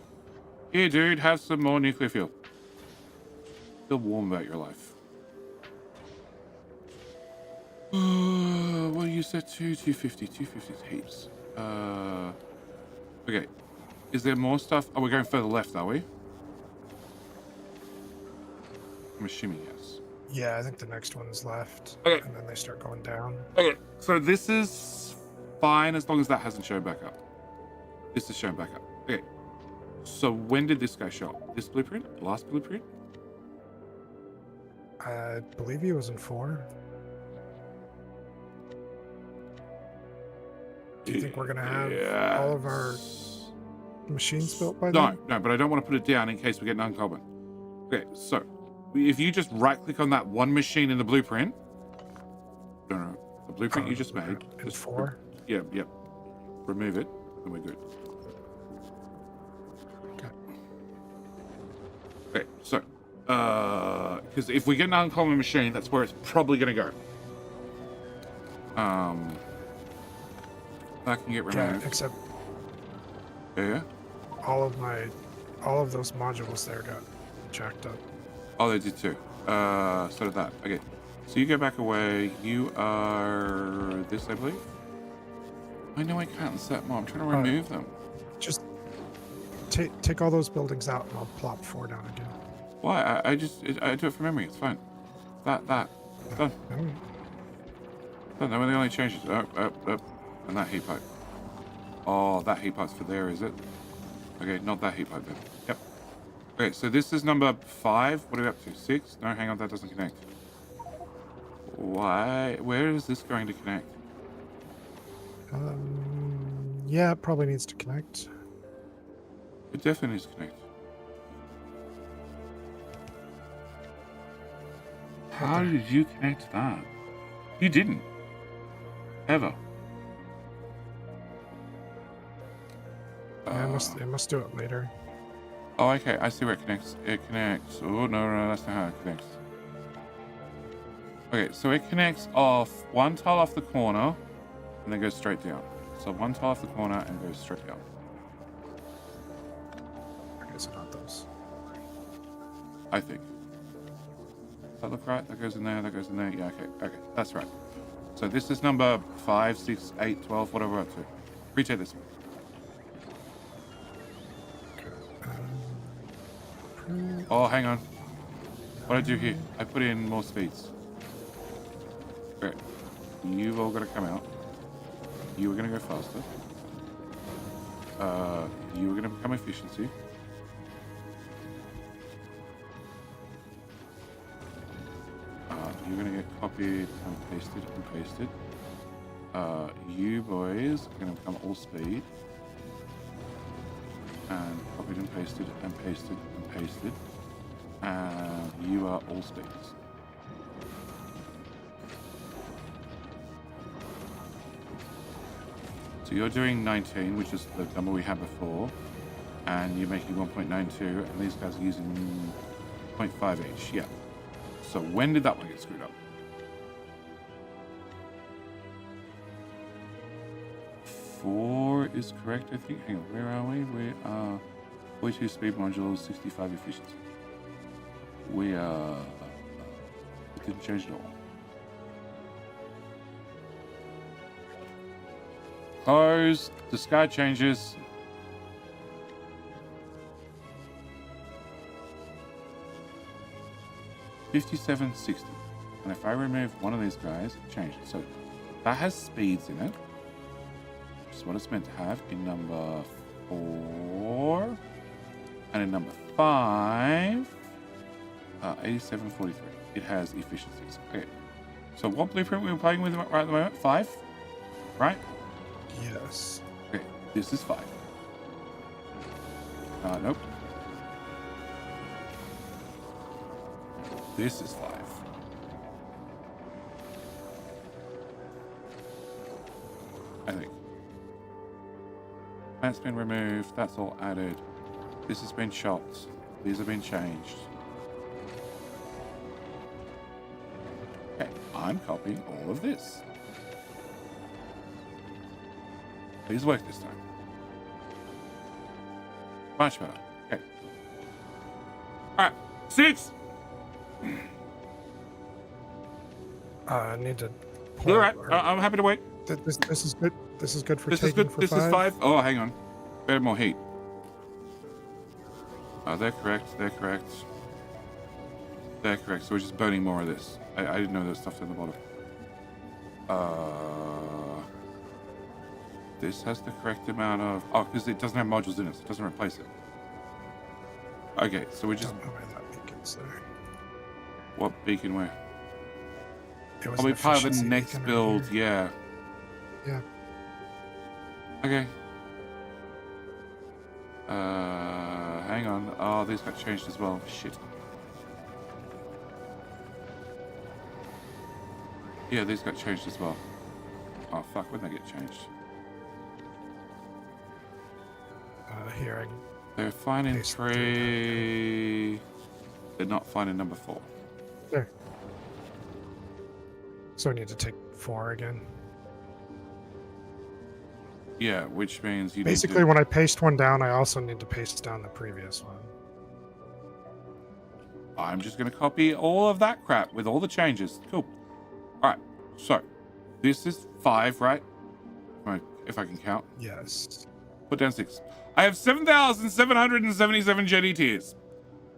Here, dude, have some more nuclear fuel. Feel warm about your life. What do you set to? 250. 250 is heaps. Okay. Is there more stuff? Oh, we're going further left, are we? I'm assuming yes. Yeah, I think the next one's left. Okay. And then they start going down. Okay. So this is fine as long as that hasn't shown back up. This is shown back up. Okay. So when did this guy show up? This blueprint? The last blueprint? I believe he was in 4. Do you think we're going to have all of our machines built by then? No, but I don't want to put it down in case we get an uncommon. Okay, so if you just right-click on that one machine in the blueprint, no, the blueprint you just made. In Just 4? Yep. Remove it, and we're good. Okay, so, because if we get an uncommon machine, that's where it's probably going to go. That can get removed. Yeah, except Yeah. all of those modules there got jacked up. Oh, they did too. So did that. Okay. So you go back away. You are this, I believe. I know I can't set more. I'm trying to remove them. Just take all those buildings out and I'll plop 4 down again. Why? I do it from memory. It's fine. That. Done. Done. That were the only changes. Up. And that heat pipe. Oh, that heat pipe's for there, is it? Okay, not that heat pipe then. Yep. Okay, so this is number 5. What are we up to? 6? No, hang on, that doesn't connect. Why? Where is this going to connect? Yeah, it probably needs to connect. It definitely needs to connect. How did you connect that? You didn't. Ever. Yeah, it must do it later. Oh, okay. I see where it connects. It connects. Oh, no, that's not how it connects. Okay, so it connects off one tile off the corner and then goes straight down. So one tile off the corner and goes straight down. Okay, so not those. I think. Does that look right? That goes in there, that goes in there. Yeah, okay. That's right. So this is number 5, 6, 8, 12, whatever we're up to. Retake this one. Oh, hang on. What I do here? I put in more speeds. Great. You've all got to come out. You are going to go faster. You are going to become efficiency. You're going to get copied and pasted and pasted. You boys are going to become all speed. And copied and pasted and pasted and pasted. And you are all speeds. So you're doing 19, which is the number we had before, and you're making 1.92, and these guys are using 0.5 each. Yeah. So when did that one get screwed up? 4 is correct, I think. Hang on, where are we? We are 42 speed modules, 65 efficiency. We are... it didn't change at all. Close. Discard changes. $57.60. And if I remove one of these guys, it changes. So that has speeds in it. Which is what it's meant to have in number 4. And in number 5, 87.43. It has efficiencies. Okay. So what blueprint we were playing with right at the moment? 5? Right? Yes. Okay. This is 5. Nope. This is 5. I think. That's been removed. That's all added. This has been shopped. These have been changed. Okay, I'm copying all of this. Please work this time. Much better. Okay. Alright, 6! I need to. All right, I'm happy to wait. This is good. This is good for This is taking good. for This 5. is 5. Oh, hang on. Better more heat. Oh, they're correct. They're correct. They're correct. So we're just burning more of this. I didn't know there's stuff down the bottom. This has the correct amount of... Oh, because it doesn't have modules in it, so it doesn't replace it. Okay, so we're just... Don't know where that beacon's there. What beacon where? It was I'll an be part of the efficiency next beacon right build, here. yeah. Yeah. Okay. Hang on. Oh, these got changed as well. Shit. Yeah, these got changed as well. Oh, fuck. When they get changed? Here, I can They're fine in paste 3. They're not fine in number 4. there. So I need to take 4 again. Yeah, which means you Basically, need to... when I paste one down, I also need to paste down the previous one. I'm just going to copy all of that crap with all the changes. Cool. All right. So, this is 5, right? If I can count. Yes. Put down 6. I have 7,777 Jetty tiers.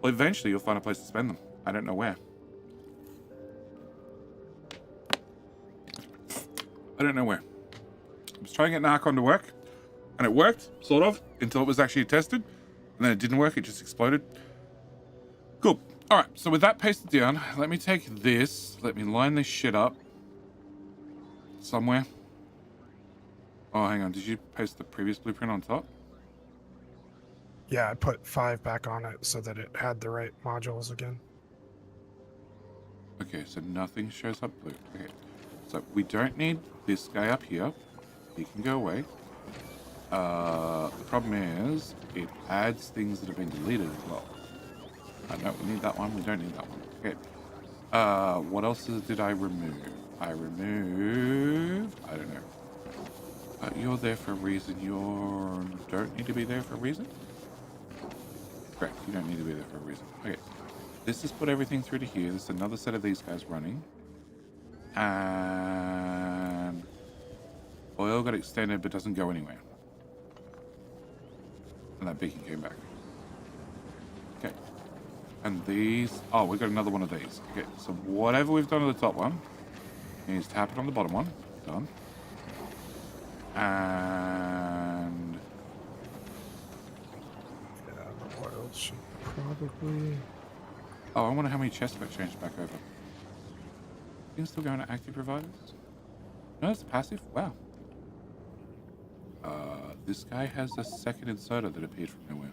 Well, eventually you'll find a place to spend them. I don't know where. I don't know where. I was trying to get Narcon to work, and it worked, sort of, until it was actually tested. And then it didn't work, it just exploded. Cool. All right, so with that pasted down, let me take this. Let me line this shit up somewhere. Oh, hang on. Did you paste the previous blueprint on top? Yeah, I put 5 back on it so that it had the right modules again. Okay, so nothing shows up blue. Okay, so we don't need this guy up here. He can go away. The problem is it adds things that have been deleted as well. No, we need that one. We don't need that one. Okay. What else did I remove? I removed... I don't know. You're there for a reason. You don't need to be there for a reason? Correct. You don't need to be there for a reason. Okay. This has put everything through to here. There's another set of these guys running. And... oil got extended but doesn't go anywhere. And that beacon came back. Okay. And these, oh, we've got another one of these. Okay, so whatever we've done on the top one, is tap it on the bottom one. Done. And Yeah, the oil should probably. oh, I wonder how many chests got changed back over. You can still go into active providers? No, it's passive? Wow. This guy has a second inserter that appeared from nowhere.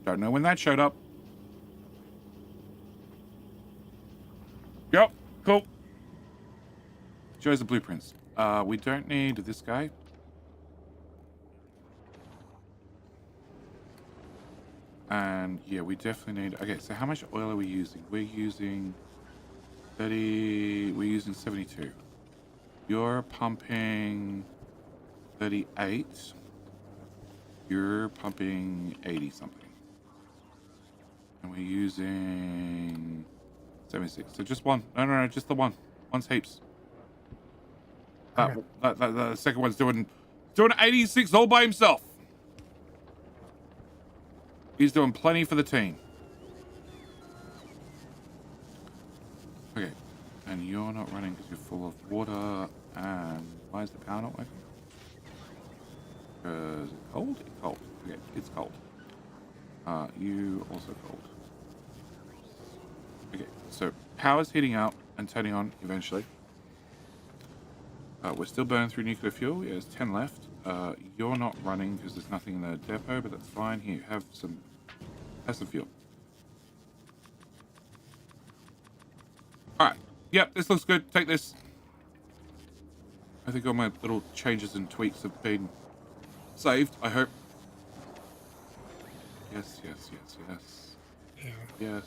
Don't know when that showed up. Yep, cool. Shows the blueprints. We don't need this guy. And yeah, we definitely need, okay, so how much oil are we using? We're using 30, we're using 72. You're pumping 38. You're pumping 80 something. And we're using 76. So just one. No, just the one. One's heaps. Okay. The second one's doing 86 all by himself. He's doing plenty for the team. Okay. And you're not running because you're full of water. And why is the power not working? Because it's cold? It's cold. Okay, it's cold. You also cold. Okay, so power's heating up and turning on eventually. We're still burning through nuclear fuel. Yeah, there's 10 left. You're not running because there's nothing in the depot, but that's fine. Here, have some fuel. Alright. Yep, this looks good. Take this. I think all my little changes and tweaks have been saved, I hope. Yes. Yeah. Yes.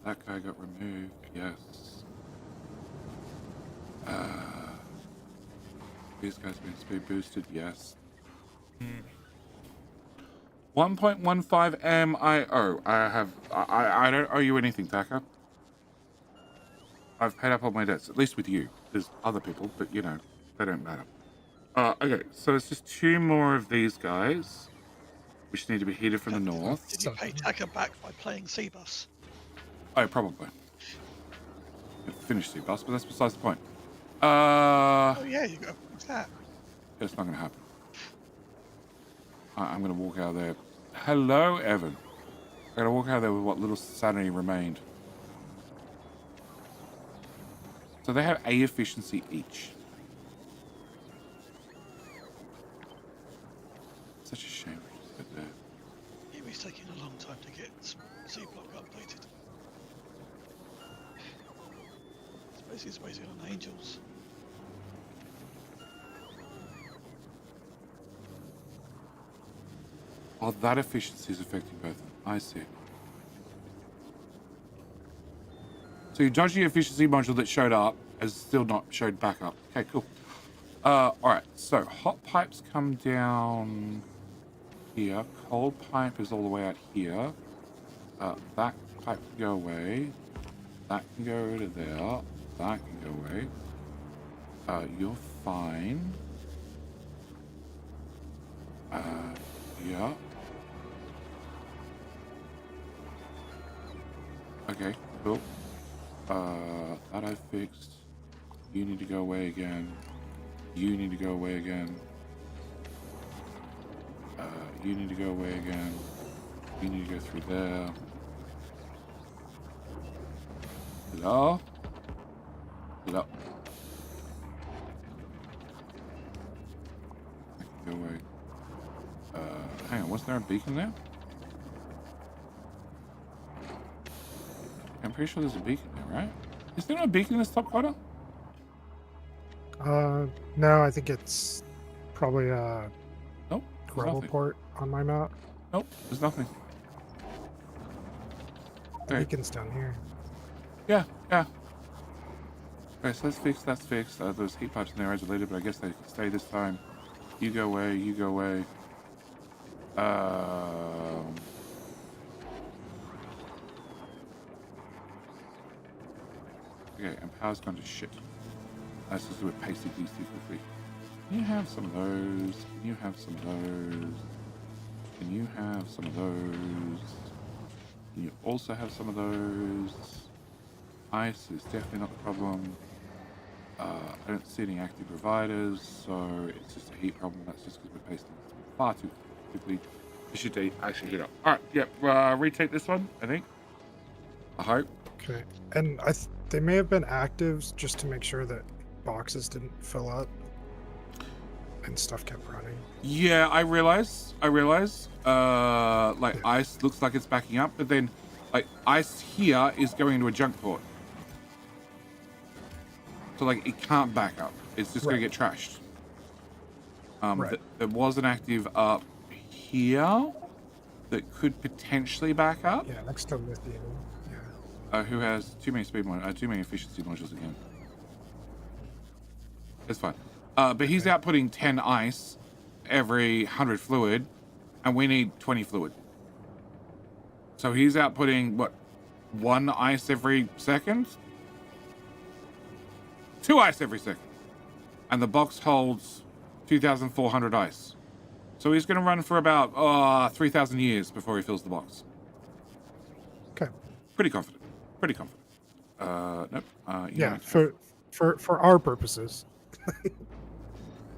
That guy got removed. Yes. These guys been speed boosted. Yes. 1.15 MIO. I don't owe you anything, Taka. I've paid up all my debts, at least with you. There's other people, but you know, they don't matter. Okay, so it's just 2 more of these guys, which need to be heated from the north. Did you pay Taka back by playing C-Bus? Oh, probably. Finish C-Bus, but that's besides the point. Oh yeah, you got that. It's not going to happen. I'm going to walk out there. Hello, Evan. I'm going to walk out there with what little sanity remained. So they have A efficiency each. Such a shame. It was taking a long time to get C-Block updated. I suppose he's waiting on Angels. Oh, that efficiency is affecting both of them. I see. So your dodgy efficiency module that showed up has still not showed back up. Okay, cool. Alright, so hot pipes come down here. Cold pipe is all the way out here. That pipe can go away. That can go to there. That can go away. You're fine. Yeah. Okay, cool. That I fixed. You need to go away again. You need to go away again. You need to go away again. You need to go through there. Hello? Hello? I can go away. Hang on, wasn't there a beacon there? I'm pretty sure there's a beacon there, right? Is there no beacon in this top corner? No, I think it's probably a Nope. There's gravel nothing. port on my map. Nope, there's nothing. The Okay. beacon's down here. Yeah. Okay, so that's fixed. Those heat pipes in there are deleted, but I guess they can stay this time. You go away, you go away. Okay, and power's gone to shit. Let's just do it pasty quickly. Can you have some of those? Can you have some of those? Can you have some of those? Can you also have some of those? Ice is definitely not the problem. I don't see any active providers, so it's just a heat problem. That's just because we're pasting far too quickly. It should actually heat up. All right, yep. Retake this one, I think. I hope. Okay. And they may have been actives just to make sure that boxes didn't fill up and stuff kept running. Yeah, I realize. Like ice looks like it's backing up, but then like ice here is going into a junk port. So like it can't back up. It's just gonna get trashed. Right. There was an active up here that could potentially back up. Yeah, next to lithium. Yeah. Who has too many too many efficiency modules again. It's fine. But he's outputting 10 ice every 100 fluid, and we need 20 fluid. So he's outputting what? 1 ice every second? 2 ice every second. And the box holds 2,400 ice. So he's going to run for about 3,000 years before he fills the box. Okay. Pretty confident. Nope. Yeah, for our purposes.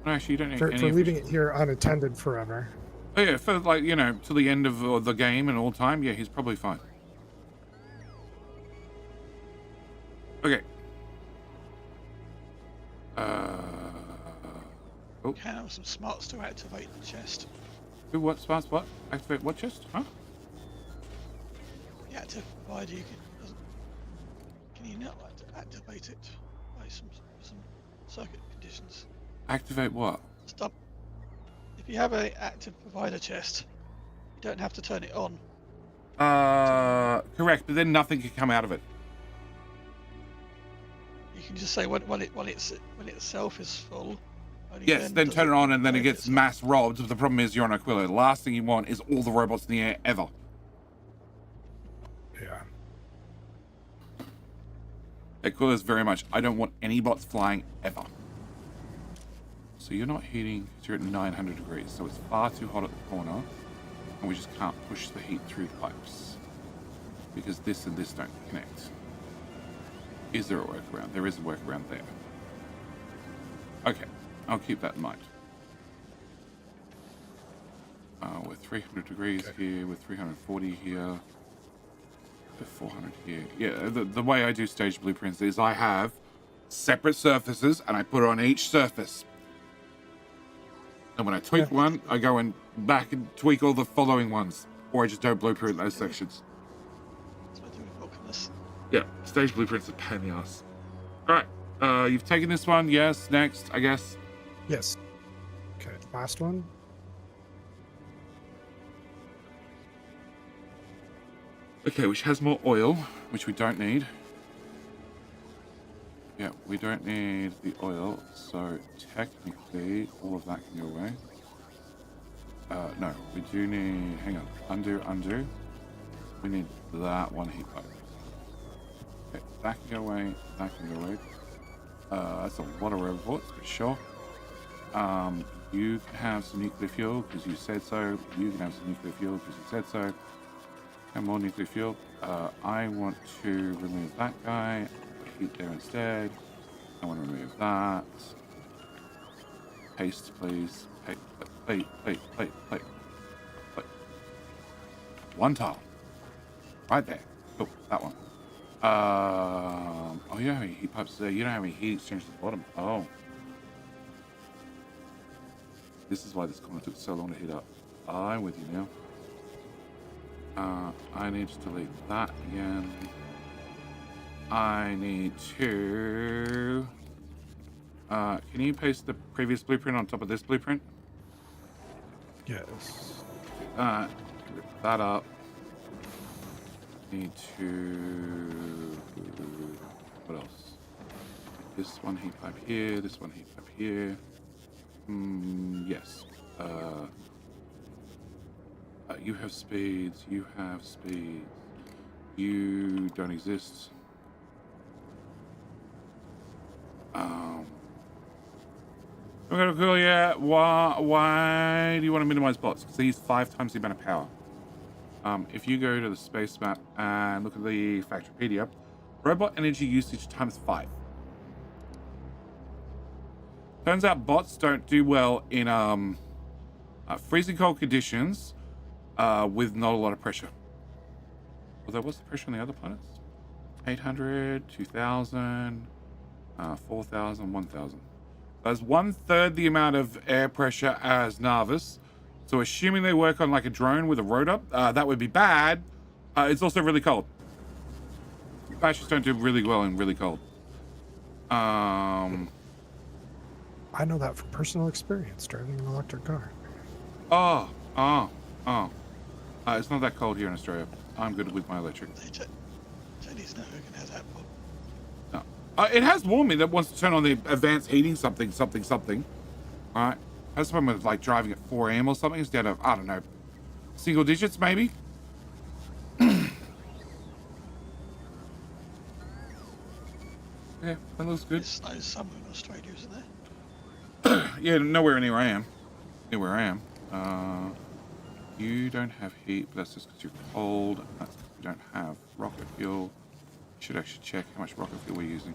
No, actually, you don't need For any leaving it here unattended forever. Oh yeah, for like, you know, till the end of the game and all time, yeah, he's probably fine. Okay. Oh. Can have some smarts to activate the chest. Who, what, smarts, what? Activate what chest? Huh? The active provider, can you not activate it by some circuit conditions? Activate what? Stop. If you have an active provider chest, you don't have to turn it on. Correct, but then nothing can come out of it. You can just say when itself is full. Yes, then turn it on and then it gets mass robbed. But the problem is you're on Aquila. The last thing you want is all the robots in the air ever. Yeah. Aquila is very much, I don't want any bots flying ever. So you're not heating, because you're at 900 degrees, so it's far too hot at the corner, and we just can't push the heat through the pipes. Because this and this don't connect. Is there a workaround? There is a workaround there. Okay, I'll keep that in mind. We're 300 degrees here, we're 340 here, we're 400 here. Yeah, the way I do stage blueprints is I have separate surfaces, and I put it on each surface. And when I tweak one, I go and back and tweak all the following ones. Or I just don't blueprint those sections. That's what I do with Vulcanus. Yeah, stage blueprints are a pain in the ass. Alright, you've taken this one. Yes, next, I guess. Yes. Okay, last one. Okay, which has more oil, which we don't need. Yeah, we don't need the oil, so technically all of that can go away. No, we do need, hang on, undo. We need that one heat pipe. Okay, that can go away, that can go away. That's a lot of robots, but sure. You can have some nuclear fuel because you said so. You can have some nuclear fuel because you said so. And more nuclear fuel. I want to remove that guy. Heat there instead. I want to remove that. Paste, please. Plate. One tile. Right there. Oh, that one. Oh, you don't have any heat pipes there. You don't have any heat exchangers at the bottom. Oh. This is why this corner took so long to heat up. I'm with you now. I need to delete that again. I need to... can you paste the previous blueprint on top of this blueprint? Yes. Rip that up. Need to... What else? This one heat pipe here, this one heat pipe here. Yes. You have speeds, you have speeds. You don't exist. Okay, cool, yeah. Why do you want to minimize bots? Because they use 5 times the amount of power. If you go to the space map and look at the Factopedia, robot energy usage times 5. Turns out bots don't do well in freezing cold conditions with not a lot of pressure. Although, what's the pressure on the other planets? 800, 2,000, 4,000, 1,000. That's 1/3 the amount of air pressure as Narvis. So assuming they work on like a drone with a rotor, that would be bad. It's also really cold. Batteries don't do really well in really cold. I know that from personal experience driving an electric car. It's not that cold here in Australia. I'm good with my electric. Chinese never gonna have that problem. No. It has warned me that wants to turn on the advanced heating something. All right. That's when with like driving at 4 a.m. or something instead of, I don't know, single digits maybe. Yeah, that looks good. There's snow somewhere in Australia, isn't there? Yeah, nowhere near I am. Near where I am. You don't have heat, but that's just because you're cold. That's because you don't have rocket fuel. You should actually check how much rocket fuel we're using.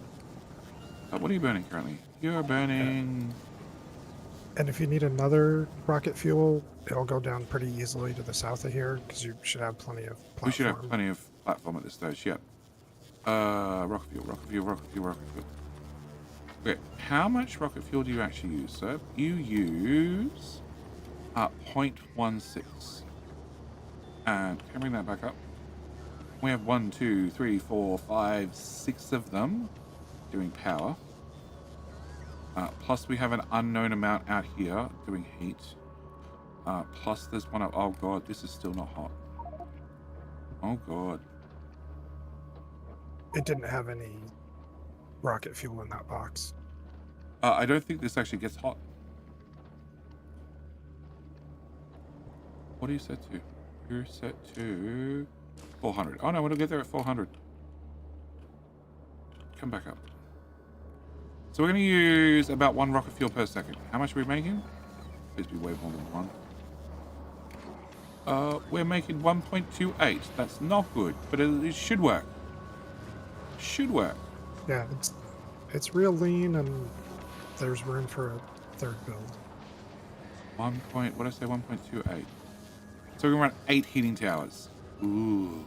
What are you burning currently? You're burning... And if you need another rocket fuel, it'll go down pretty easily to the south of here, because you should have plenty of platform. We should have plenty of platform at this stage, yeah. Rocket fuel. Okay, how much rocket fuel do you actually use, sir? You use 0.16. And can I bring that back up? We have 1, 2, 3, 4, 5, 6 of them doing power. Plus we have an unknown amount out here doing heat. Plus there's one of, oh god, this is still not hot. Oh god. It didn't have any rocket fuel in that box. I don't think this actually gets hot. What are you set to? You're set to 400. Oh no, we'll get there at 400. Come back up. So we're going to use about 1 rocket fuel per second. How much are we making? Please be way more than 1. We're making 1.28. That's not good, but it should work. Should work. Yeah, it's real lean, and there's room for a third build. What did I say? 1.28. So we're going to run 8 heating towers. Ooh.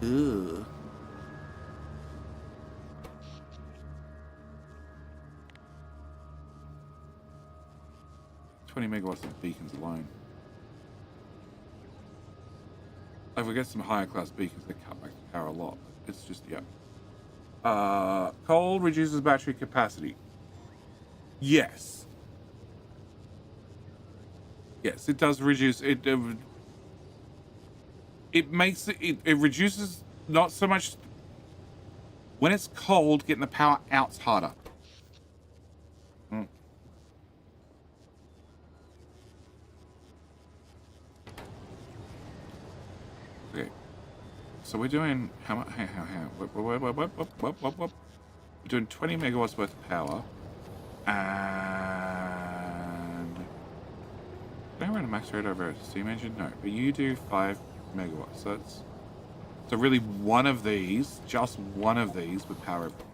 Ugh. 20 megawatts of beacons alone. If we get some higher class beacons, they cut back the power a lot. It's just, yeah. Coal reduces battery capacity. Yes. Yes, it does reduce it. It makes it reduces not so much when it's cold. Getting the power out's harder. Okay, so we're doing how much? We're doing 20 megawatts worth of power, and can I run a max rate over a steam engine? No, but you do 5 megawatts. So that's really one of these, just one of these would power everything.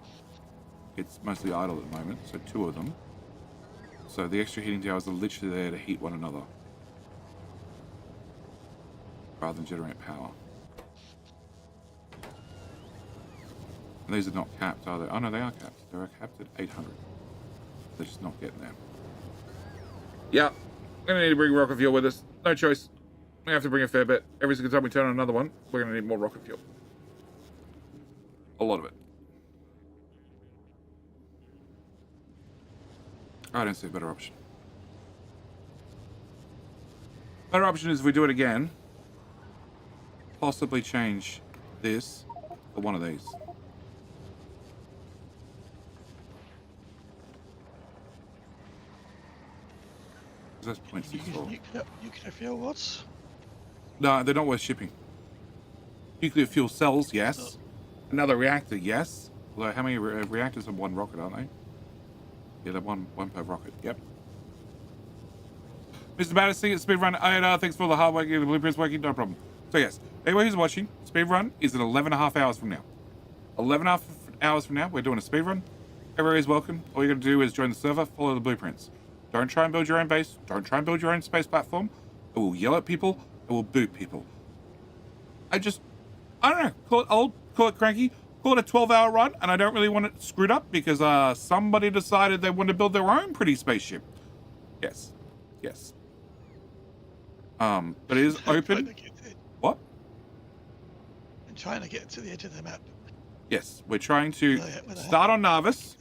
It's mostly idle at the moment, so 2 of them. So the extra heating towers are literally there to heat one another, rather than generate power. And these are not capped, are they? Oh no, they are capped. They are capped at 800. They're just not getting there. Yeah, we're gonna need to bring rocket fuel with us. No choice. We have to bring a fair bit. Every single time we turn on another one, we're gonna need more rocket fuel. A lot of it. I don't see a better option. Better option is if we do it again, possibly change this for one of these. That's 0.64. Nuclear fuel rods? No, they're not worth shipping. Nuclear fuel cells, yes. Another reactor, yes. Although, how many reactors are one rocket, aren't they? Yeah, they're one per rocket. Yep. Mr. Battersea at Speedrun. Thanks for all the hard work. The blueprint's working. No problem. So, yes, anyone who's watching, Speedrun is in 11.5 hours from now. 11.5 hours from now, we're doing a speedrun. Everybody's welcome. All you got to do is join the server, follow the blueprints. Don't try and build your own base. Don't try and build your own space platform. It will yell at people. It will boot people. I don't know. Call it old, call it cranky, call it a 12-hour run, and I don't really want it screwed up because somebody decided they wanted to build their own pretty spaceship. Yes. Yes. But it is open. What? I'm trying to get to the edge of the map. Yes, we're trying to start on Narvis.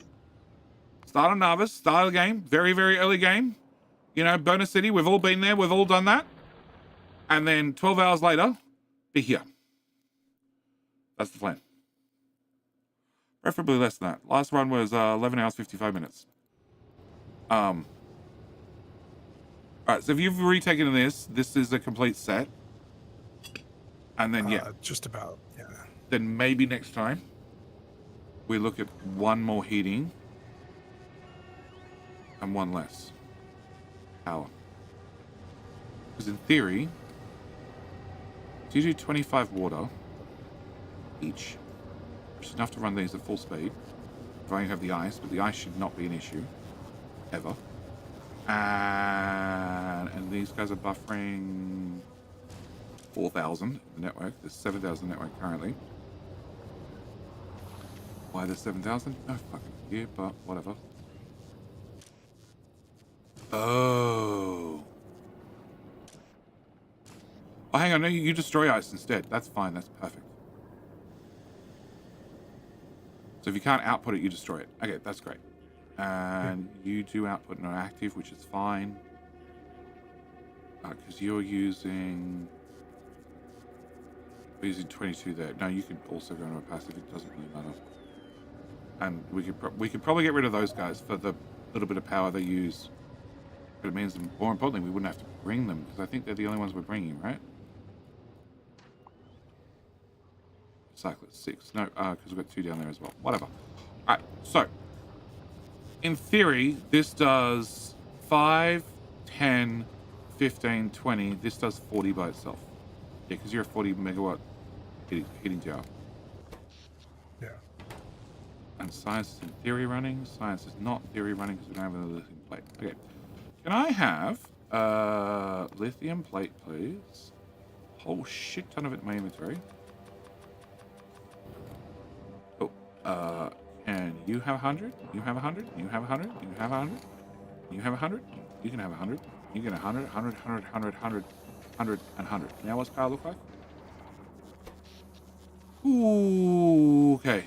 Start on Narvis, start the game, very, very early game. You know, Bonus City, we've all been there, we've all done that. And then 12 hours later, be here. That's the plan. Preferably less than that. Last run was 11 hours, 55 minutes. All right, so if you've retaken this is a complete set. And then, yeah. Just about, yeah. Then maybe next time, we look at one more heating and one less power. Because in theory, so you do 25 water each, which is enough to run these at full speed, providing you have the ice, but the ice should not be an issue, ever. And these guys are buffering 4,000 in the network. There's 7,000 in the network currently. Why there's 7,000? No fucking idea, but whatever. Oh, hang on. No, you destroy ice instead. That's fine. That's perfect. So if you can't output it, you destroy it. Okay, that's great. And you do output no active, which is fine. Because you're using 22 there. No, you could also go into a passive. It doesn't really matter. And we could probably get rid of those guys for the little bit of power they use. But it means, more importantly, we wouldn't have to bring them, because I think they're the only ones we're bringing, right? Cyclist 6. No, because we've got 2 down there as well. Whatever. Alright, so. In theory, this does 5, 10, 15, 20. This does 40 by itself. Yeah, because you're a 40 megawatt heating tower. Yeah. And science is in theory running. Science is not theory running because we don't have another lithium plate. Okay. Can I have lithium plate, please? Whole shit ton of it in my inventory. Oh, and you have 100? You have 100? You have 100? You have 100? You have 100? You can have 100. You can 100, 100, 100, 100, 100, 100, and 100. Now what's car look like? Ooh, okay.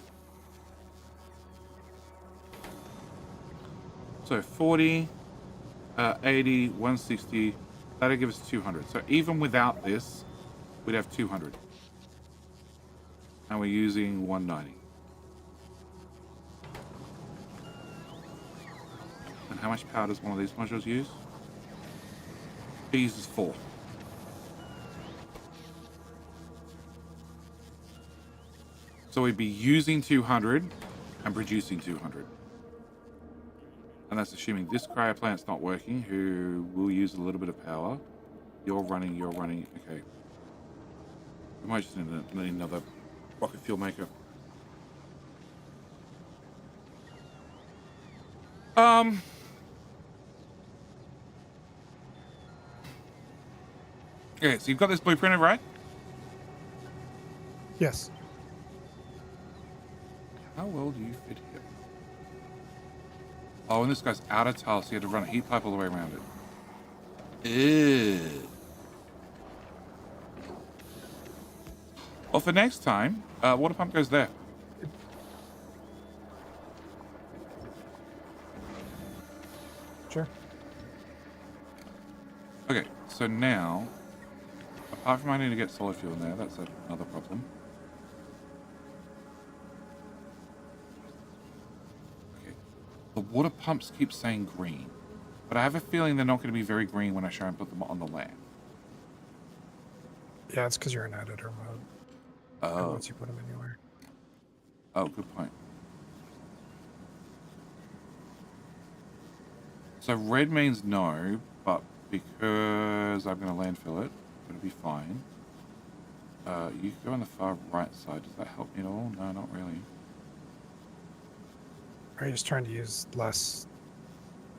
So 40, 80, 160, that'll give us 200. So even without this, we'd have 200. And we're using 190. And how much power does one of these modules use? It uses 4. So we'd be using 200 and producing 200. And that's assuming this cryo plant's not working, who will use a little bit of power. You're running, okay. We might just need another rocket fuel maker. Okay, so you've got this blueprinted, right? Yes. How well do you fit here? Oh, and this guy's out of tile, so you had to run a heat pipe all the way around it. Ew. Well, for next time, water pump goes there. Sure. Okay, so now, apart from I need to get solid fuel in there, that's another problem. Okay, the water pumps keep saying green, but I have a feeling they're not going to be very green when I try and put them on the land. Yeah, it's because you're in editor mode. Oh. Once you put them anywhere. Oh, good point. So red means no, but because I'm going to landfill it, it'll be fine. You can go on the far right side. Does that help me at all? No, not really. Are you just trying to use less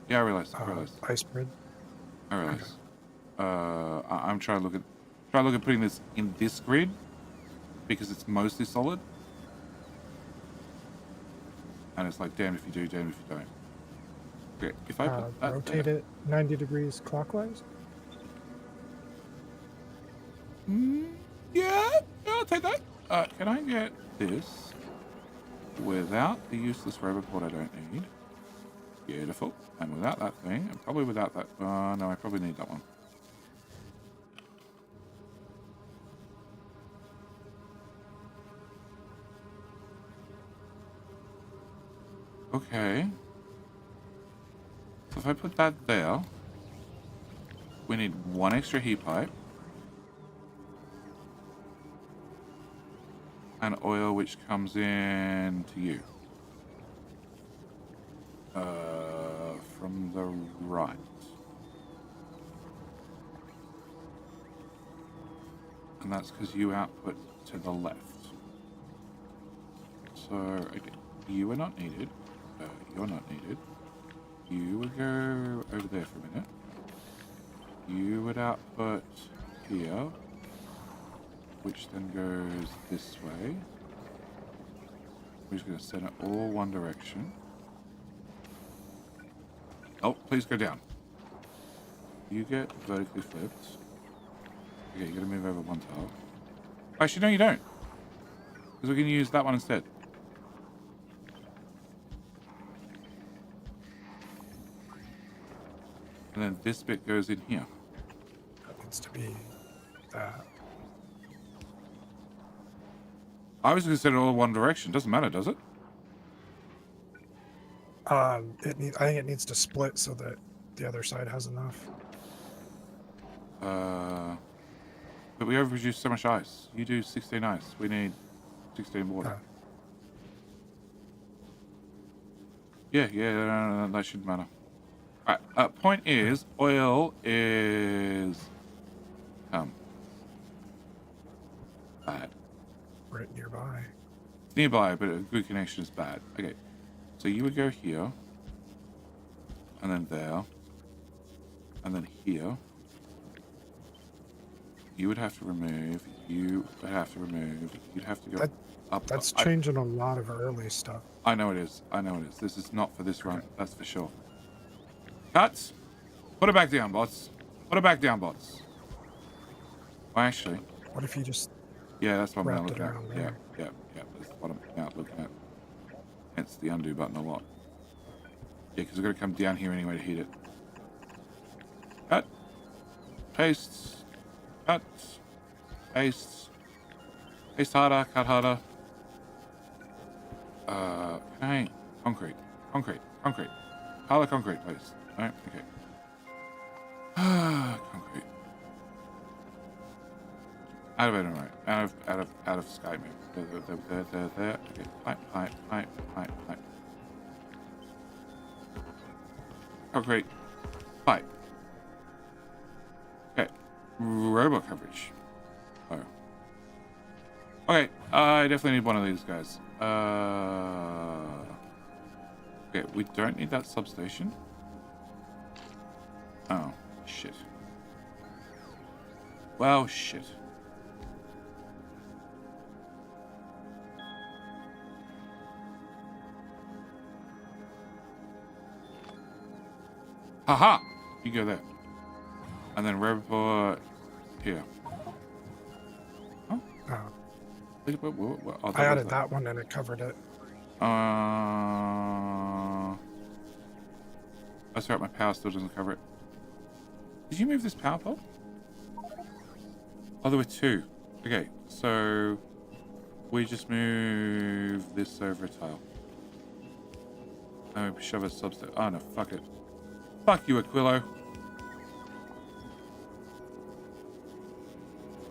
Yeah, I realize. ice grid? I realize. I'm trying to look at putting this in this grid because it's mostly solid. And it's like, damn if you do, damn if you don't. Okay, if I put that Rotate there, it 90 degrees clockwise? yeah, I'll take that. Can I get this without the useless roboport I don't need? Beautiful. And without that thing, and probably without that. No, I probably need that one. Okay. So if I put that there, we need one extra heat pipe. And oil which comes in to you. From the right. And that's because you output to the left. So, okay, you are not needed. You're not needed. You would go over there for a minute. You would output here, which then goes this way. We're just going to send it all one direction. Oh, please go down. You get vertically flipped. Okay, you got to move over one tile. Actually, no, you don't. Because we're going to use that one instead. And then this bit goes in here. That needs to be that. I was going to send it all in one direction. Doesn't matter, does it? I think it needs to split so that the other side has enough. But we overproduce so much ice. You do 16 ice. We need 16 water. Yeah, no, that shouldn't matter. Alright, point is, oil is bad. Right nearby. It's nearby, but a good connection is bad. Okay, so you would go here, and then there, and then here. You would have to remove. You would have to remove. You'd have to go up. That's changing a lot of early stuff. I know it is. I know it is. This is not for this run. That's for sure. Cuts. Put it back down, bots. Put it back down, bots. Well, actually. What if you just? Yeah, that's what I'm wrapped looking it at. around Yeah, there? yeah. That's what I'm now looking at. Hence the undo button a lot. Yeah, because we're going to come down here anyway to heat it. Cut. Paste. Cut. Paste. Paste harder. Cut harder. Okay. Concrete. Harder concrete, please. No? Okay. Concrete. Out of it, alright. Out of sky move. There. Okay. Pipe. Concrete. Pipe. Okay. Robot coverage. Oh. Okay. I definitely need one of these guys. Okay, we don't need that substation. Oh, shit. Well, shit. Haha! You go there. And then robot here. Oh. Oh, I added that one and it covered it. That's right, my power still doesn't cover it. Did you move this power pole? Oh, there were two. Okay, so we just move this over a tile. And we shove a substation. Oh no, fuck it. Fuck you, Aquilo.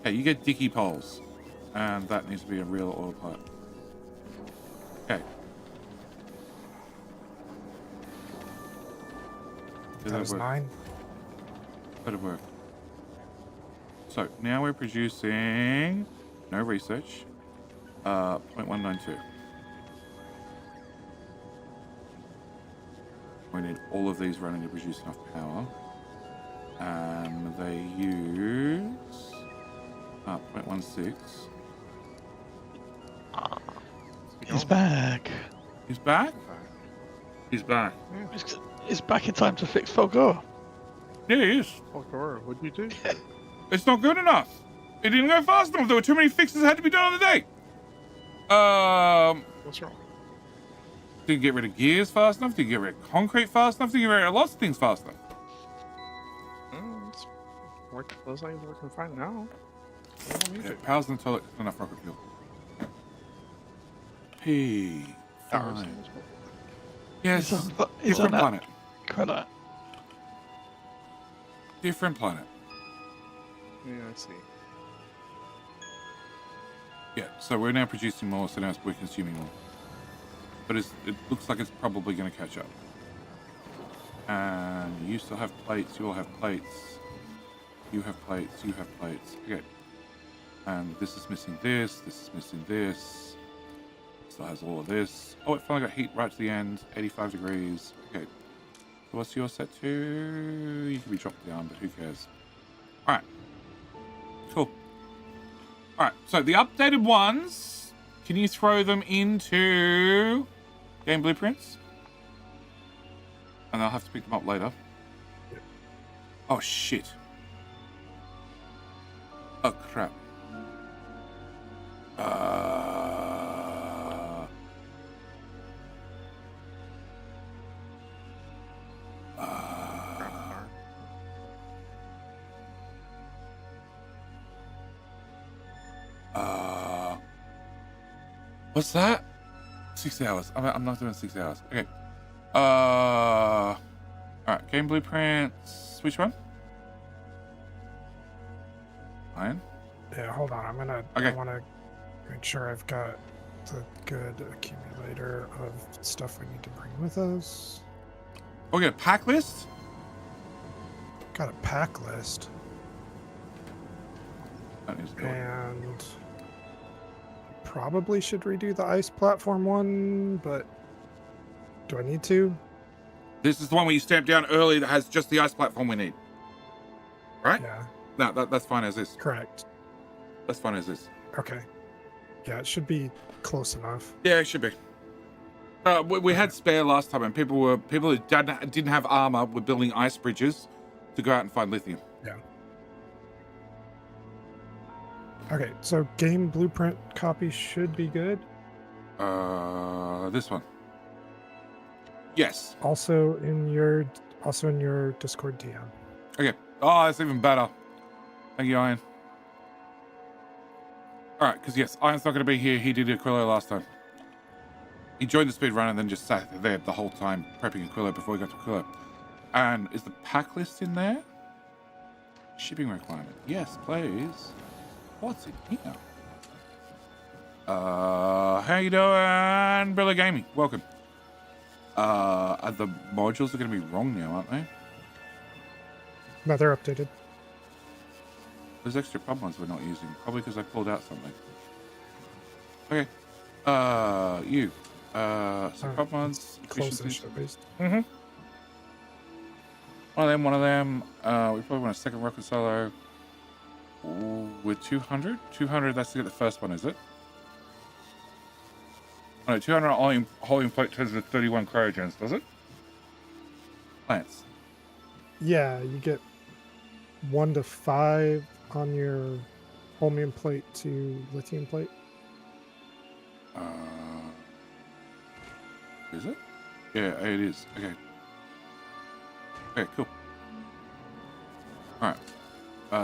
Okay, you get dicky poles. And that needs to be a real oil pipe. Okay. That was 9. Better work. So now we're producing no research. 0.192. We need all of these running to produce enough power. And they use 0.16. He's back. He's back? He's back. He's back in time to fix Fulgor. Yeah, he is. Oh, Cora, what'd you do? It's not good enough. It didn't go fast enough. There were too many fixes that had to be done on the day. What's wrong? Didn't get rid of gears fast enough. Didn't get rid of concrete fast enough. Didn't get rid of lots of things fast enough. It's working. Those things are working fine now. I don't need Yeah, it. powers in the toilet. Enough rocket fuel. P. Powers Fine. in this world. Yes. He's on Different that planet. credit. Different planet. Yeah, I see. Yeah, so we're now producing more, so now we're consuming more. But it looks like it's probably going to catch up. And you still have plates, you all have plates. You have plates, you have plates. Okay. And this is missing this is missing this. Still has all of this. Oh, it finally got heat right to the end. 85 degrees. Okay. So what's yours set to? You can be dropped down, but who cares? Alright. Cool. Alright, so the updated ones, can you throw them into game blueprints? And I'll have to pick them up later. Oh, shit. Oh, crap. What's that? 6 hours. I'm not doing 6 hours. Okay. All right. Game blueprints. Which one? Iron. Yeah, hold on. I Okay. want to make sure I've got the good accumulator of stuff we need to bring with us. Oh, we got a pack list. Got a pack list, That is good. and probably should redo the ice platform one, but do I need to? This is the one where you stamped down early that has just the ice platform we need. Right? Yeah, No, that's fine as is. correct. That's fine as is. Okay. Yeah, it should be close enough. Yeah, it should be. We had spare last time, and people who didn't have armor were building ice bridges to go out and find lithium. Yeah. Okay, so game blueprint copy should be good. This one. Yes. Also in your Discord DM. Okay. Oh, that's even better. Thank you, Iron. All right, because yes, Iron's not going to be here. He did Aquilo last time. He joined the speedrun and then just sat there the whole time prepping Aquilo before he got to Aquilo. And is the pack list in there? Shipping requirement. Yes, please. What's in here? How you doing, Billy Gaming? Welcome. The modules are going to be wrong now, aren't they? No, they're updated. There's extra pub ones we're not using, probably because I pulled out something. Okay. You. So pub ones. Close-ish at least. Mm-hmm. One of them. We probably want a second rocket solo. Ooh, with 200? 200, that's to get the first one, is it? Oh, no, 200 holding plate turns into 31 cryogens, does it? Plants. Yeah, you get 1 to 5 on your holmium plate to lithium plate. Is it? Yeah, it is. Okay. Okay, cool. Alright.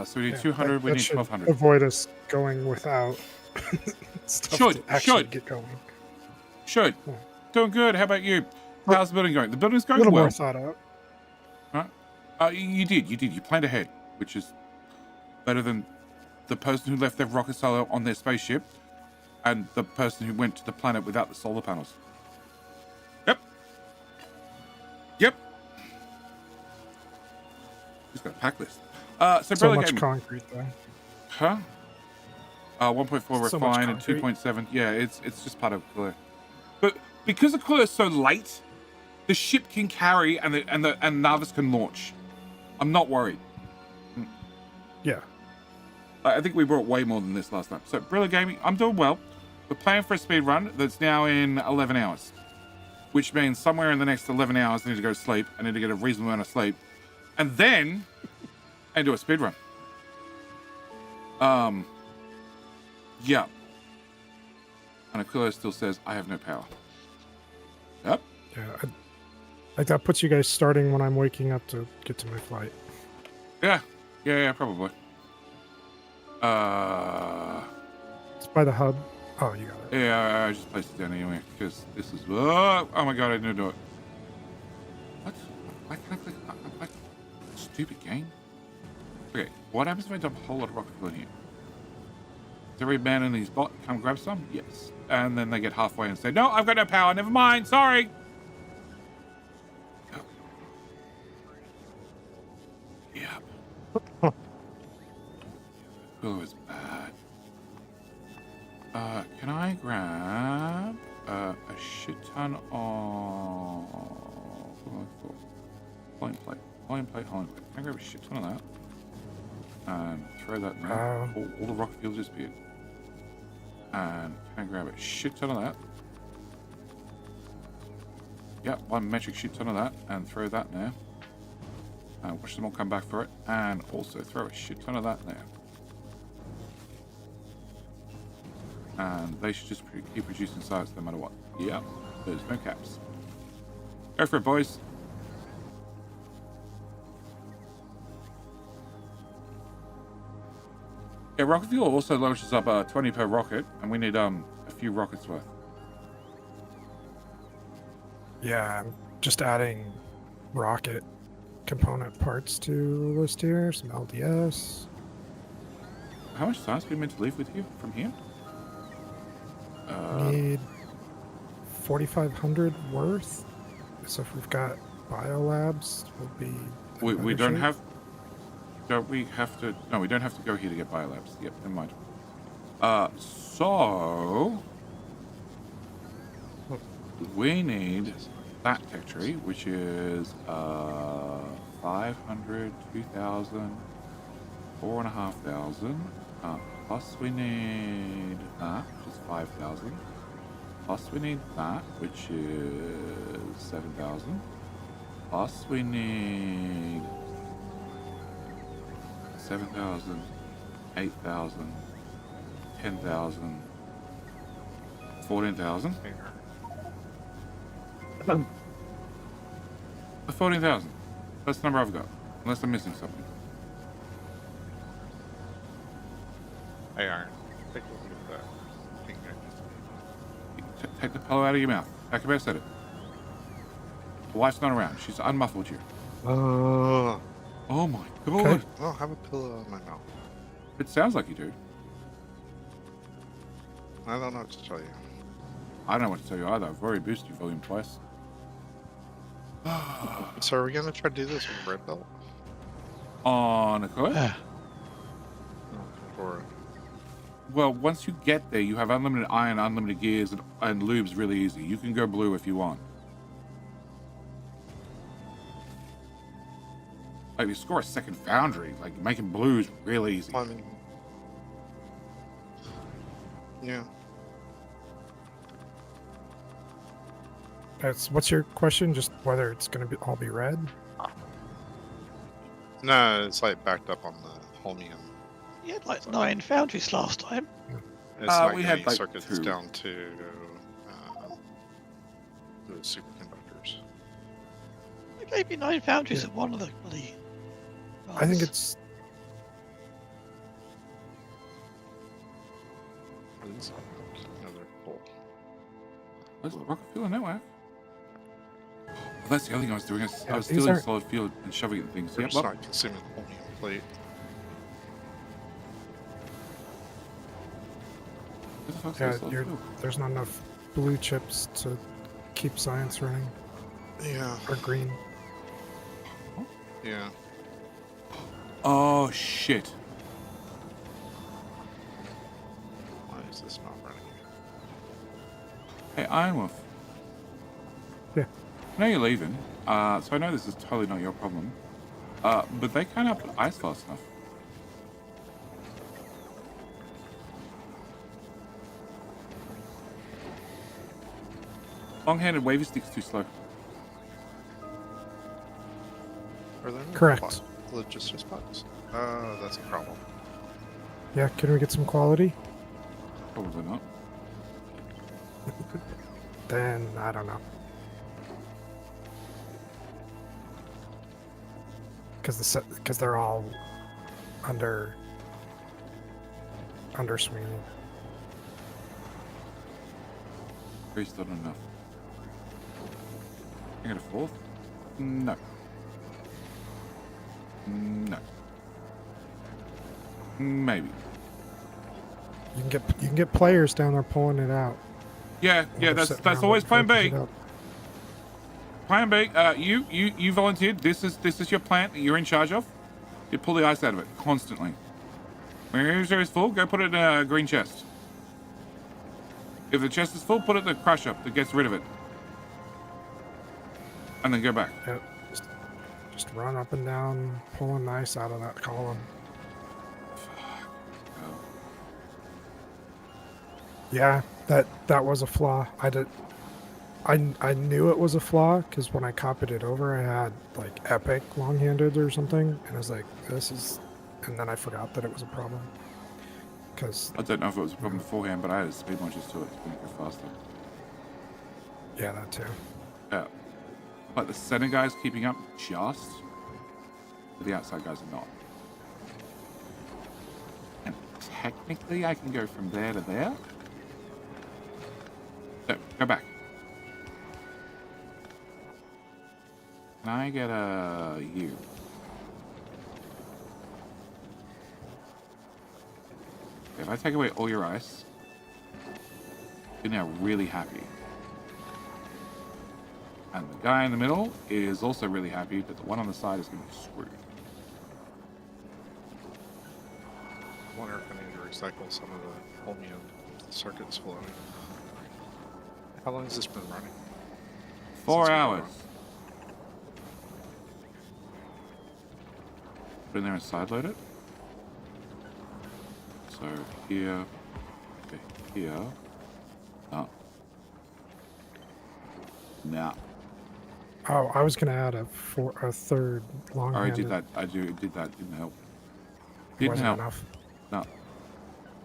So we need 200, we need should 1200. avoid us going without stuff Should, to actually should. get going. Should. Yeah. Doing good. How about you? How's the building going? The building's A going little well. more thought out. You did. You planned ahead, which is better than the person who left their rocket solo on their spaceship and the person who went to the planet without the solar panels. Yep. Yep. pack list. So So Brother much Gaming. concrete, though. Huh? 1.4 So much refine and concrete. 2.7. Yeah, it's just part of Aquila. But because Aquila is so late, the ship can carry and Narvis can launch. I'm not worried. Yeah. I think we brought way more than this last time. So Brillo Gaming, I'm doing well. We're planning for a speed run that's now in 11 hours, which means somewhere in the next 11 hours I need to go to sleep. I need to get a reasonable amount of sleep, and then I do a speed run. Yeah. And Aquila still says, I have no power. Yep. Yeah. Like that puts you guys starting when I'm waking up to get to my flight. Yeah, probably. It's by the hub. Oh, you got it. Yeah, I just placed it down anyway, because this is... Oh my god, I didn't do it. What? Why can't I click... What? Stupid game. Okay, what happens if I dump a whole lot of rocket fuel in here? Does every man in these bot come grab some? Yes. And then they get halfway and say, no, I've got no power, never mind, sorry! Yep. Fuel is bad. Can I grab a shit ton of hauling plate? Can I grab a shit ton of that? And throw that in there. All the rocket fuel disappeared. And can I grab a shit ton of that? Yep, 1 metric shit ton of that, and throw that in there. And watch them all come back for it, and also throw a shit ton of that in there. And they should just keep reducing size no matter what. Yep, there's no caps. Go for it, boys. Yeah, rocket fuel also launches up 20 per rocket, and we need a few rockets worth. Yeah, I'm just adding rocket component parts to the list here. Some LDS. How much science are we meant to leave with you from here? Need 4,500 worth. So if we've got biolabs, we'll be. We don't have. Don't we have to? No, we don't have to go here to get biolabs. Yep, never mind. So we need that tech tree, which is 500, 2,000, 4,500. Plus we need that, which is 5,000. Plus we need that, which is 7,000. Plus we need 7,000, 8,000, 10,000, 14,000. 14,000. That's the number I've got, unless I'm missing something. Hey, Iron. Take a look at that. Take the pillow out of your mouth. Akabeth said it. The wife's not around. She's unmuffled you. Oh, Oh my god. Okay. I don't have a pillow in my mouth. It sounds like you do. I don't know what to tell you. I don't know what to tell you either. I've already boosted your volume twice. So are we gonna try to do this with red belt? On a coin? Or Well, once you get there, you have unlimited iron, unlimited gears, and lube's really easy. You can go blue if you want. Like, you score a second foundry. Like, making blue is really easy. I mean, yeah. What's your question? Just whether it's going to all be red? No, it's like backed up on the Holmium. You had like 9 foundries last time. It's not we had, getting like, circuits 2. down to the superconductors. They gave me 9 foundries at one of the bloody. I think it's. Another full. Where's the rocket fuel network? Oh, that's the other thing I was doing. I Yeah, was these stealing aren't- solid fuel and shoving it in things. They're Yep, just well, not consuming the Holmium plate. where the fuck's Yeah, that solid fuel? there's not enough blue chips to keep science running. Yeah. Or green. Yeah. Oh, shit. Why is this not running? Hey, Ironwolf. Yeah. I know you're leaving, so I know this is totally not your problem. But they can't output ice fast enough. Long-handed wavy stick's too slow. Are there no Correct. logistics box? That's a problem. Yeah, can we get some quality? Probably not. Then I don't know. Because they're all underswinging. Three still not enough. I get a fourth? No. No. Maybe. You can get players down there pulling it out. Yeah, They're that's sitting that's around always waiting for plan it to B. heat up. Plan B. You volunteered. This is your plant that you're in charge of. You pull the ice out of it constantly. When your inventory is full, go put it in a green chest. If the chest is full, put it in the crusher that gets rid of it, and then go back. Yep. Just run up and down, pulling ice out of that column. Oh. Yeah, that was a flaw. I knew it was a flaw because when I copied it over, I had like epic long-handed or something, and I was like, this is, and then I forgot that it was a problem. Because I don't know if it was a problem beforehand, but I had speed modules to it to make it faster. yeah, that too. Yeah. But the center guys keeping up just, but the outside guys are not. And technically, I can go from there to there. So, go back. Can I get a U? If I take away all your ice, you're now really happy. And the guy in the middle is also really happy, but the one on the side is going to be screwed. I wonder if I need to recycle some of the chromium circuits floating. How long has this been running? 4 Since we got hours. on. Put in there and side load it. So here, okay, here. No. Nah. Oh, I was gonna add a third I already long-handed. did that. I did that. Didn't help. Didn't Wasn't help. enough. No.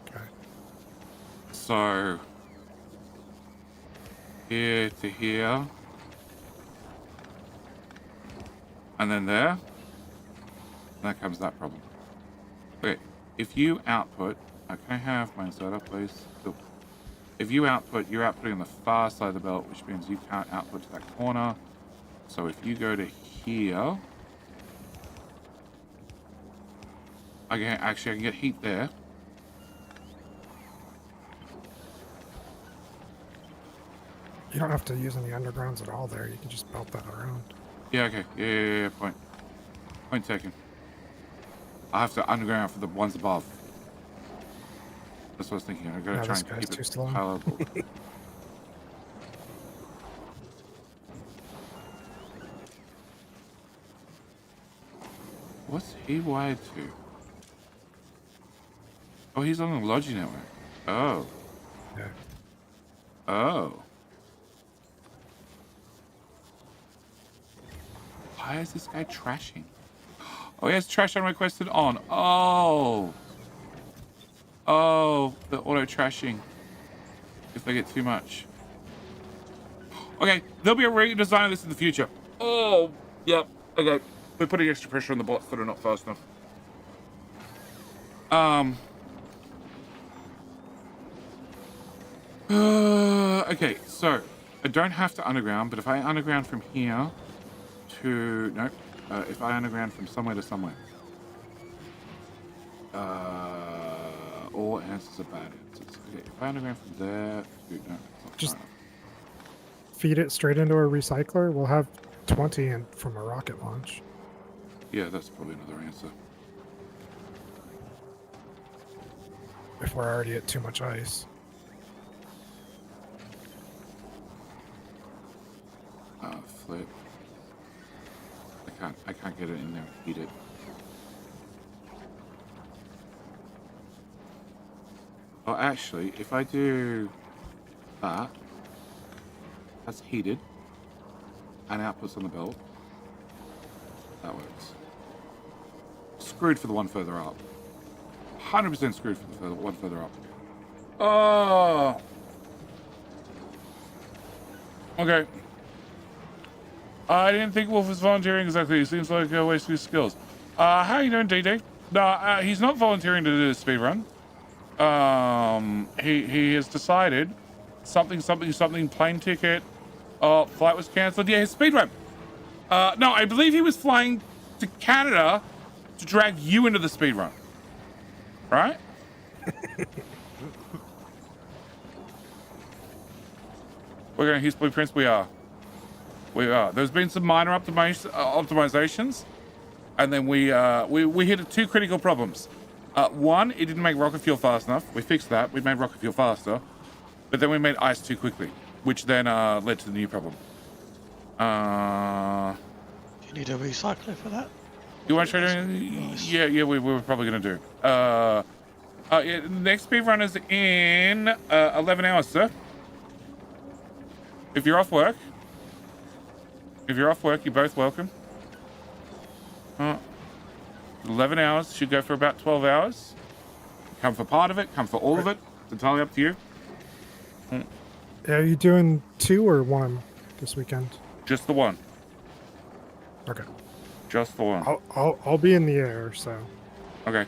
Okay. So here to here, and then there. And that comes that problem. Okay, if you output, can I have my inserter, please? Cool. If you output, you're outputting on the far side of the belt, which means you can't output to that corner. So if you go to here, I can get heat there. You don't have to use any undergrounds at all there. You can just belt that around. Yeah, okay. Yeah. Point taken. I have to underground for the ones above. That's what I was thinking. I gotta No, try this and guy's keep too it slow. high level. What's he wired to? Oh, he's on the Logi network. Oh. Yeah. Oh. Why is this guy trashing? Oh, he has trash unrequested on. Oh. Oh, the auto trashing. If they get too much. Okay, there'll be a redesign of this in the future. Oh, yep. Okay, we're putting extra pressure on the bots that are not fast enough. Okay, so I don't have to underground, but if I underground from here to nope, if I underground from somewhere to somewhere, all answers are bad answers. Okay, if I underground from there to no, that's not Just far enough. feed it straight into a recycler. We'll have 20 in from a rocket launch. Yeah, that's probably another answer. if we're already at too much ice. Oh, flip. I can't get it in there. Heat it. Oh, actually, if I do that, that's heated, and outputs on the belt. That works. Screwed for the one further up. 100% screwed for the one further up. Oh. Okay. I didn't think Wolf was volunteering exactly. He seems like a waste of his skills. How you doing, DD? No, he's not volunteering to do the speed run. He has decided something, plane ticket. Flight was cancelled. Yeah, his speed run. No, I believe he was flying to Canada to drag you into the speed run. Right? We're going to use blueprints. We are. There's been some minor optimizations, and then we hit two critical problems. One, it didn't make rocket fuel fast enough. We fixed that. We made rocket fuel faster, but then we made ice too quickly, which then led to the new problem. Do you need a recycler for that? You want to try doing? Yeah, we were probably going to do. Yeah, the next speed run is in 11 hours, sir. If you're off work, you're both welcome. 11 hours, should go for about 12 hours. Come for part of it, come for all of it. It's entirely up to you. Are you doing 2 or 1 this weekend? Just the one. Okay. Just the one. I'll be in the air, so. Okay.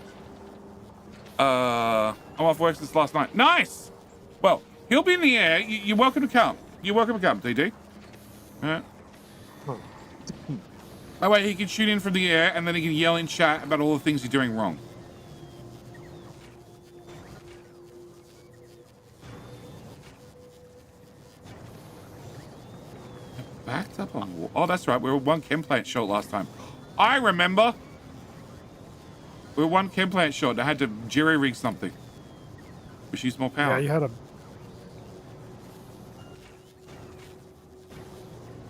I'm off work since last night. Nice! Well, he'll be in the air. You're welcome to come. You're welcome to come, DD. That way he can shoot in from the air, and then he can yell in chat about all the things you're doing wrong. Backed up on... Oh, that's right. We were one chem plant short last time. I remember. We were one chem plant short. I had to jerry-rig something. Which used more power. Yeah, you had a...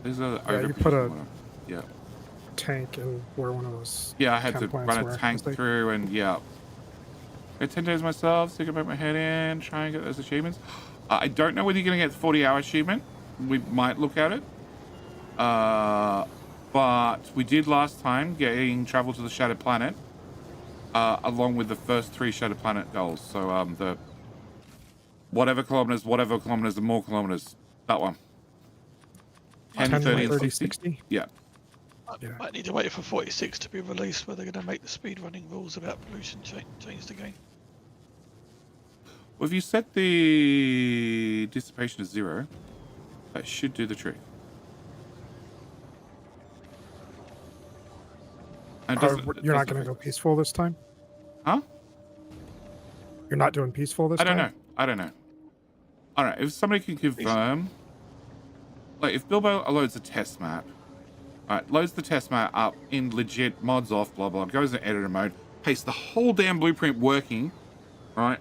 These are you put a... Yeah. tank in where one of those... Yeah, I had to chem plants run a were, tank through, and yeah. Got 10 days myself, so I can put my head in, try and get those achievements. I don't know whether you're going to get the 40-hour achievement. We might look at it. But we did last time, getting travel to the Shattered Planet, along with the first 3 Shattered Planet goals. So the whatever kilometers, and more kilometers. That one. 10, 30, and 60. Yeah. I might need to wait for 46 to be released, where they're going to make the speedrunning rules about pollution changed again. Well, if you set the dissipation to 0, that should do the trick. And you're not going to go peaceful this time? Huh? You're not doing peaceful this time? I don't know. If somebody can confirm, like if Bilbo loads a test map, alright, loads the test map up in legit mods off, blah blah, goes in editor mode, pastes the whole damn blueprint working, right?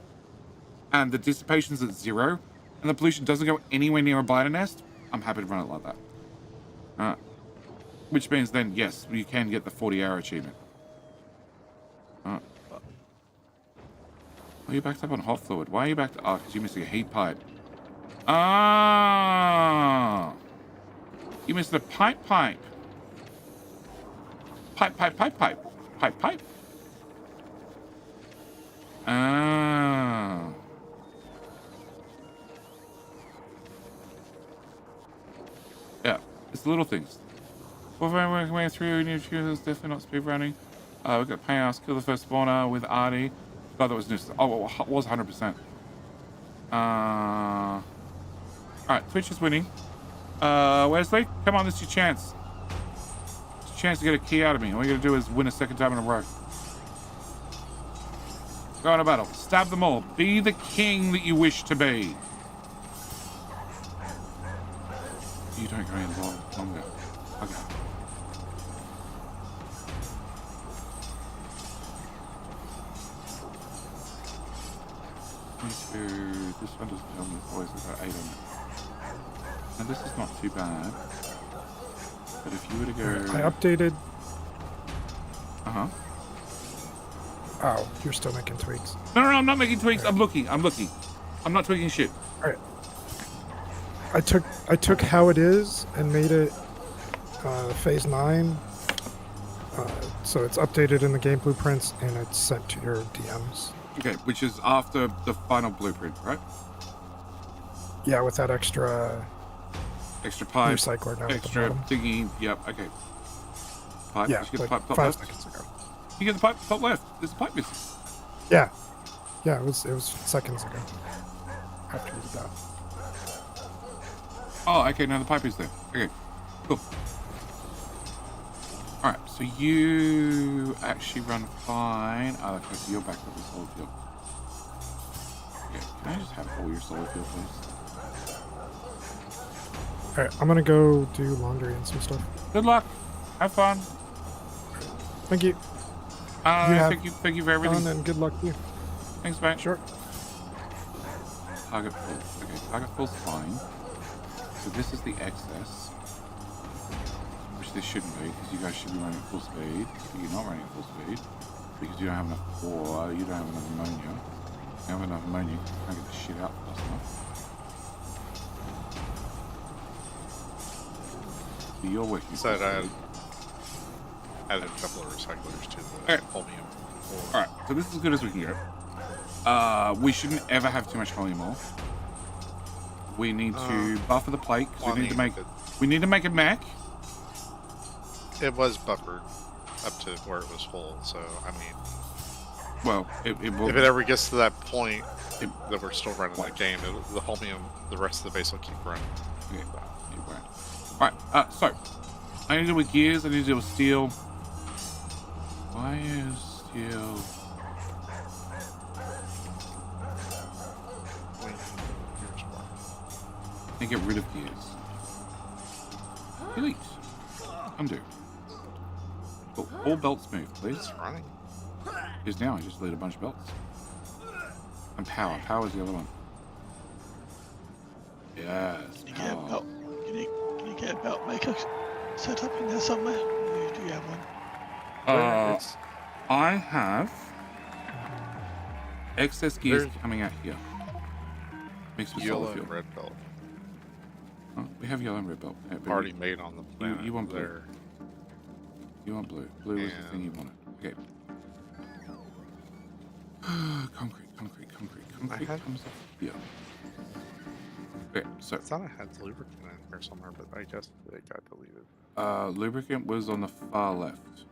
And the dissipation's at 0, and the pollution doesn't go anywhere near a biter nest, I'm happy to run it like that. Which means then, yes, you can get the 40-hour achievement. Why are you backed up on hot fluid? Why are you backed up? Oh, because you're missing a heat pipe. Ah! You missed a pipe. Pipe. Ah. Yeah, it's the little things. Well, if I'm working my way through new choosers, definitely not speed running. We've got Payhouse, kill the first spawner with Artie. God, that was new. Oh, it was 100%. Alright, Twitch is winning. Wesley, come on, this is your chance. It's your chance to get a key out of me. All you gotta do is win a second time in a row. Go into battle. Stab them all. Be the king that you wish to be. You don't go any longer. Okay. This one doesn't tell me it's always got 8 on it. And this is not too bad. But if you were to go... I updated. Uh-huh. Oh, you're still making tweaks. No, I'm not making tweaks. I'm looking. I'm not tweaking shit. All right. I took how it is and made it phase 9. So it's updated in the game blueprints and it's sent to your DMs. Okay, which is after the final blueprint, right? Yeah, with that extra pipe, recycler down extra at the bottom. thingy. Yep. Okay. Pipe. Yeah, Did you get the like pipe top 5 left? seconds ago. You get the pipe top left. There's a pipe missing. Yeah, it was seconds ago. After you did that. Oh, okay. Now the pipe is there. Okay. Cool. All right. So you actually run fine. Oh, okay. So you're back with the solid fuel. Okay. Can I just have all your solid fuel, please? Alright, I'm gonna go do laundry and some stuff. Good luck. Have fun. Thank you. Thank you for everything. Fun and good luck to you. Thanks, mate. Sure. Target full. Okay, target full's fine. So this is the excess. Which this shouldn't be, because you guys should be running at full speed. But you're not running at full speed. Because you don't have enough water, you don't have enough ammonia. You don't have enough ammonia, you can't get the shit out fast enough. So you're working full Said I speed. added a couple of recyclers to the holmium. Alright, so this is as good as we can go. We shouldn't ever have too much volume off. We need to buffer the plate because we need to make a mech. It was buffered up to where it was full, so I mean, well, it will. If it ever gets to that point that we're still running the game, the holmium, the rest of the base will keep running. Yeah, it won't. Alright, so I need to deal with gears. I need to deal with steel. Why is steel? And get rid of gears. Delete. Undo. Cool. All belts move, please. It's running. Is now. I just deleted a bunch of belts. And power. Power is the other one. Yes. Can you get a belt? Can you get a belt maker set up in there somewhere? Or do you have one? I have excess gears coming out here. Mixed with Yellow solid and fuel. red belt. Oh, we have yellow and red belt. Yeah, Already made on the planet. You want blue. there. You want blue. Blue is the thing you wanted. Okay. Concrete comes up here. Okay, so I thought I had lubricant in here somewhere, but I guess it got deleted. lubricant was on the far left.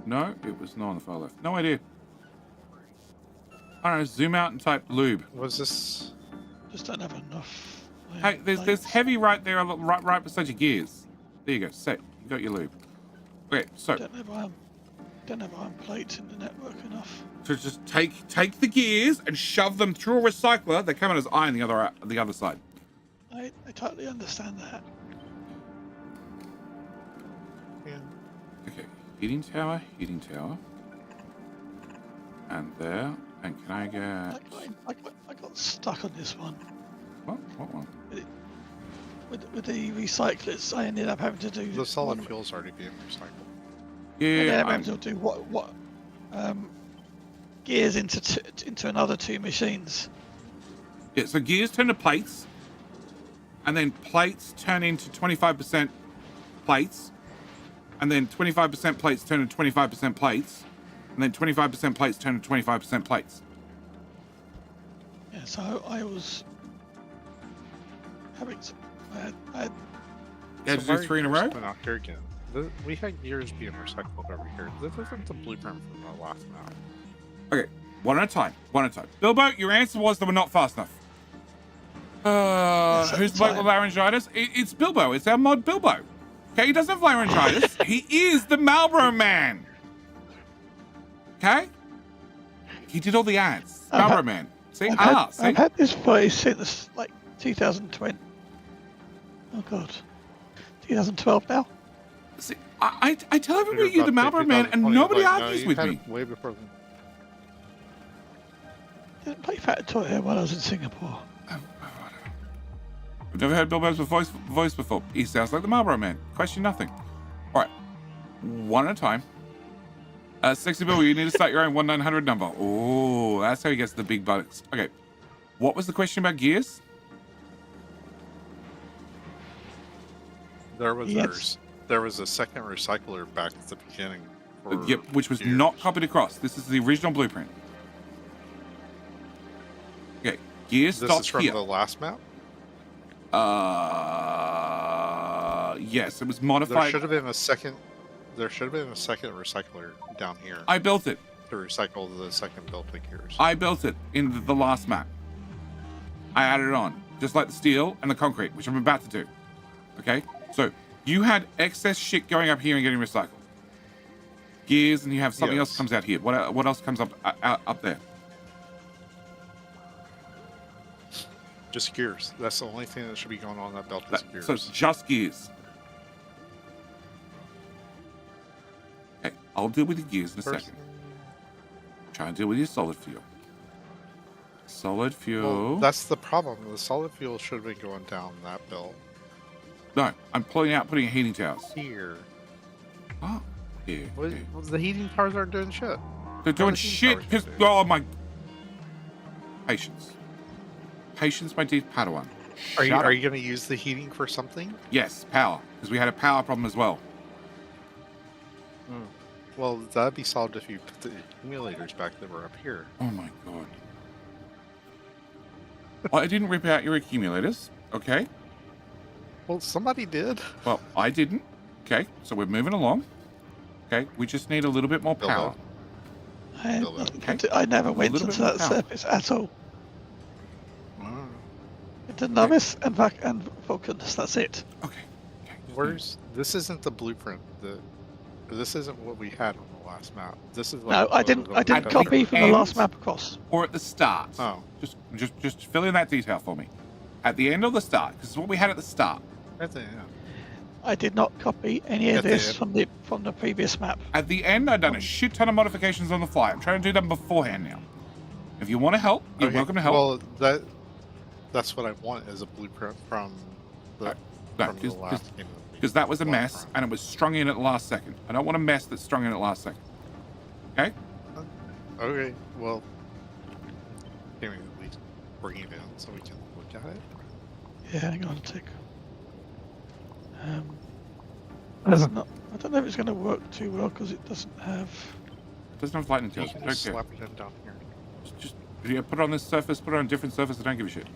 No, it was not on the far left. No idea. I don't know, zoom out and type lube. Was this? Just don't have enough. Hey, there's heavy right there, right beside your gears. There you go, set. You got your lube. Okay, so Don't have iron plates in the network enough. so just take the gears and shove them through a recycler. They come out as iron the other side. I totally understand that. Yeah. Okay, heating tower, and there. And can I get I got stuck on this one. what one? With the recyclers, I ended up having to do The solid fuel's already being recycled. Yeah, I'm having to do what gears into another 2 machines. Yeah, so gears turn to plates, and then plates turn into 25% plates, and then 25% plates turn into 25% plates, and then 25% plates turn to 25% plates. Yeah, so I was having I had You had to do 3 in a row? Out here again. We had gears being recycled over here. This isn't the blueprint from the last map. Okay, one at a time. Bilbo, your answer was they were not fast enough. Who's the bloke with laryngitis? It's Bilbo. It's our mod Bilbo. Okay, he doesn't have laryngitis. He is the Marlboro Man. Okay? He did all the ads. Marlboro Man. See? See? I've had this voice since like 2020. Oh god. 2012 now. See, I tell everybody you're the Marlboro Man, and nobody argues with me. Way before then. didn't play Factorio while I was in Singapore. I've never heard Bill Burr's voice before. He sounds like the Marlboro Man. Question nothing. All right, one at a time. Sexy Bill, you need to start your own 1-900 number. Oh, that's how he gets the big bucks. Okay, what was the question about gears? There was Yes. there was a second recycler back at the beginning. for Yep, which was gears. not copied across. This is the original blueprint. Okay, gears This stop is from here. the last map. Yes, it was There modified. should have been a second. There should have been a second recycler down here I built it. to recycle the second built gears. I built it in the last map. I added it on, just like the steel and the concrete, which I'm about to do. Okay, so you had excess shit going up here and getting recycled. Gears, and you have something else Yes. comes out here. What else comes up there? Just gears. That's the only thing that should be going on that belt is gears. So it's just gears. Okay, I'll deal with the gears in a First- second. Try and deal with your solid fuel. Solid fuel. Well, that's the problem. The solid fuel should have been going down that belt No, I'm putting heating towers. here. Oh, here. What, here. well, the heating towers aren't doing shit. They're doing the heating shit towers because, gonna do? oh my. Patience. Patience, my dear Padawan. Are you Shut up. going to use the heating for something? Yes, power, because we had a power problem as well. Well, that'd be solved if you put the accumulators back that were up here. Oh my god. Well, I didn't rip out your accumulators, okay? Well, somebody did. Well, I didn't. Okay, so we're moving along. Okay, we just need a little bit more Build power. up. I, had Build it, nothing to okay? do- I never went little into bit that more power. surface at all. Mm. Into Novice and Vulcanus. That's it. Okay. Okay. Where's this? Isn't the blueprint? This isn't what we had on the last map. This is No, I didn't. I didn't At copy the from the last end- map across. Or at the start. Oh, Just fill in that detail for me. At the end or the start? Because it's what we had at the start. at the end. I did not copy any At of the this end. from the previous map. At the end, I've done a shit ton of modifications on the fly. I'm trying to do them beforehand now. If you want to help, you're Okay, welcome to help. Well, that's what I want is a blueprint from the No, from the last game. because that was a last mess round. and it was strung in at the last second. I don't want a mess that's strung in at the last second. Okay? Okay, well, can we at least bring it in so we can look at it? Yeah, hang on a tick. That's not. I don't know if it's going to work too well because it doesn't have. It doesn't have lightning You tails. can Don't just care. slap it in down here. Just yeah, put it on this surface, put it on a different surface. I don't give a shit.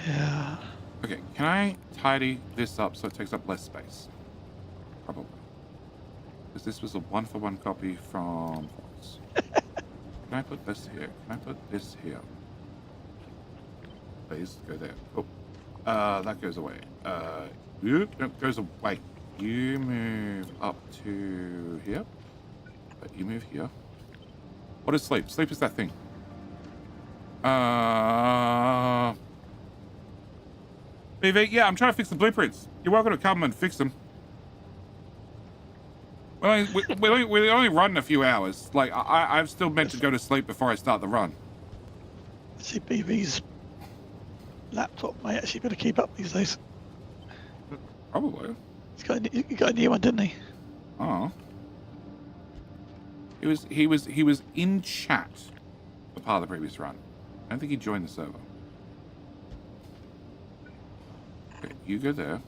Yeah. Okay, can I tidy this up so it takes up less space? Probably. Because this was a 1-for-1 copy from Fox. Can I put this here? Can I put this here? Please go there. Oh, that goes away. No, goes away. You move up to here. But you move here. What is sleep? Sleep is that thing. BV, yeah, I'm trying to fix the blueprints. You're welcome to come and fix them. We only run a few hours. Like, I'm still meant to go to sleep before I start the run. See, BV's laptop may actually better keep up these days. Probably. He got a new one, didn't he? Oh. He was in chat for part of the previous run. I don't think he joined the server. Okay, you go there.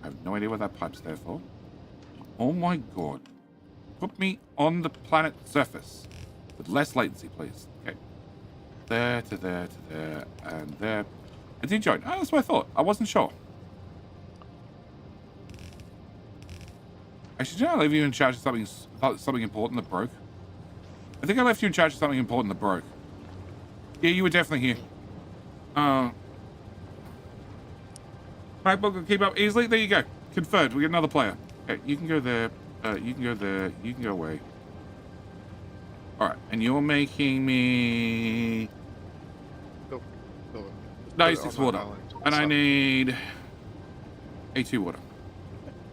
I have no idea what that pipe's there for. Oh my god. Put me on the planet surface. With less latency, please. Okay. There to there to there and there. I did join. Oh, that's what I thought. I wasn't sure. Actually, did I leave you in charge of something important that broke? I think I left you in charge of something important that broke. Yeah, you were definitely here. Right, Book will keep up easily. There you go. Confirmed. We get another player. Okay, you can go there. You can go there. You can go away. All right, and you're making me Go it. 96 Put it on water, that island. and I So- need A2 water.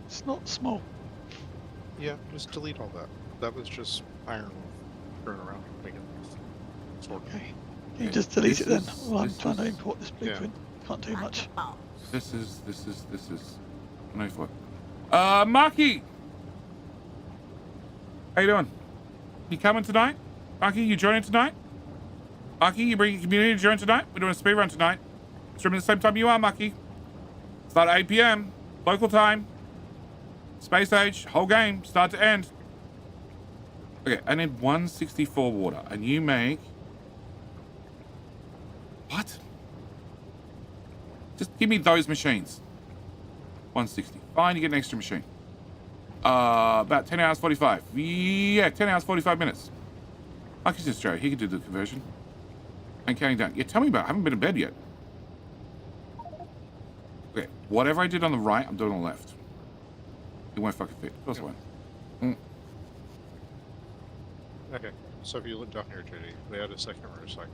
It's not small. Yeah, just delete all that. That was just iron turn around and make it sword. Okay. Can you just delete it then? This is- Well, I'm this trying to is- import this blueprint. Can't do much. This is. No for. Marky. How you doing? You coming tonight? Marky, you joining tonight? Marky, you bring your community to join tonight? We're doing a speed run tonight. Streaming at the same time you are, Marky. Start at 8 p.m. local time. Space age, whole game, start to end. Okay, I need 164 water, and you make... What? Just give me those machines. 160. Fine, you get an extra machine. About 10 hours 45. Yeah, 10 hours 45 minutes. Marky's in Australia, he can do the conversion. And counting down. Yeah, tell me about it. I haven't been in bed yet. Okay, whatever I did on the right, I'm doing on the left. It won't fucking fit. Of course it won't. Okay, so if you look down here, JD, they had a second recycler.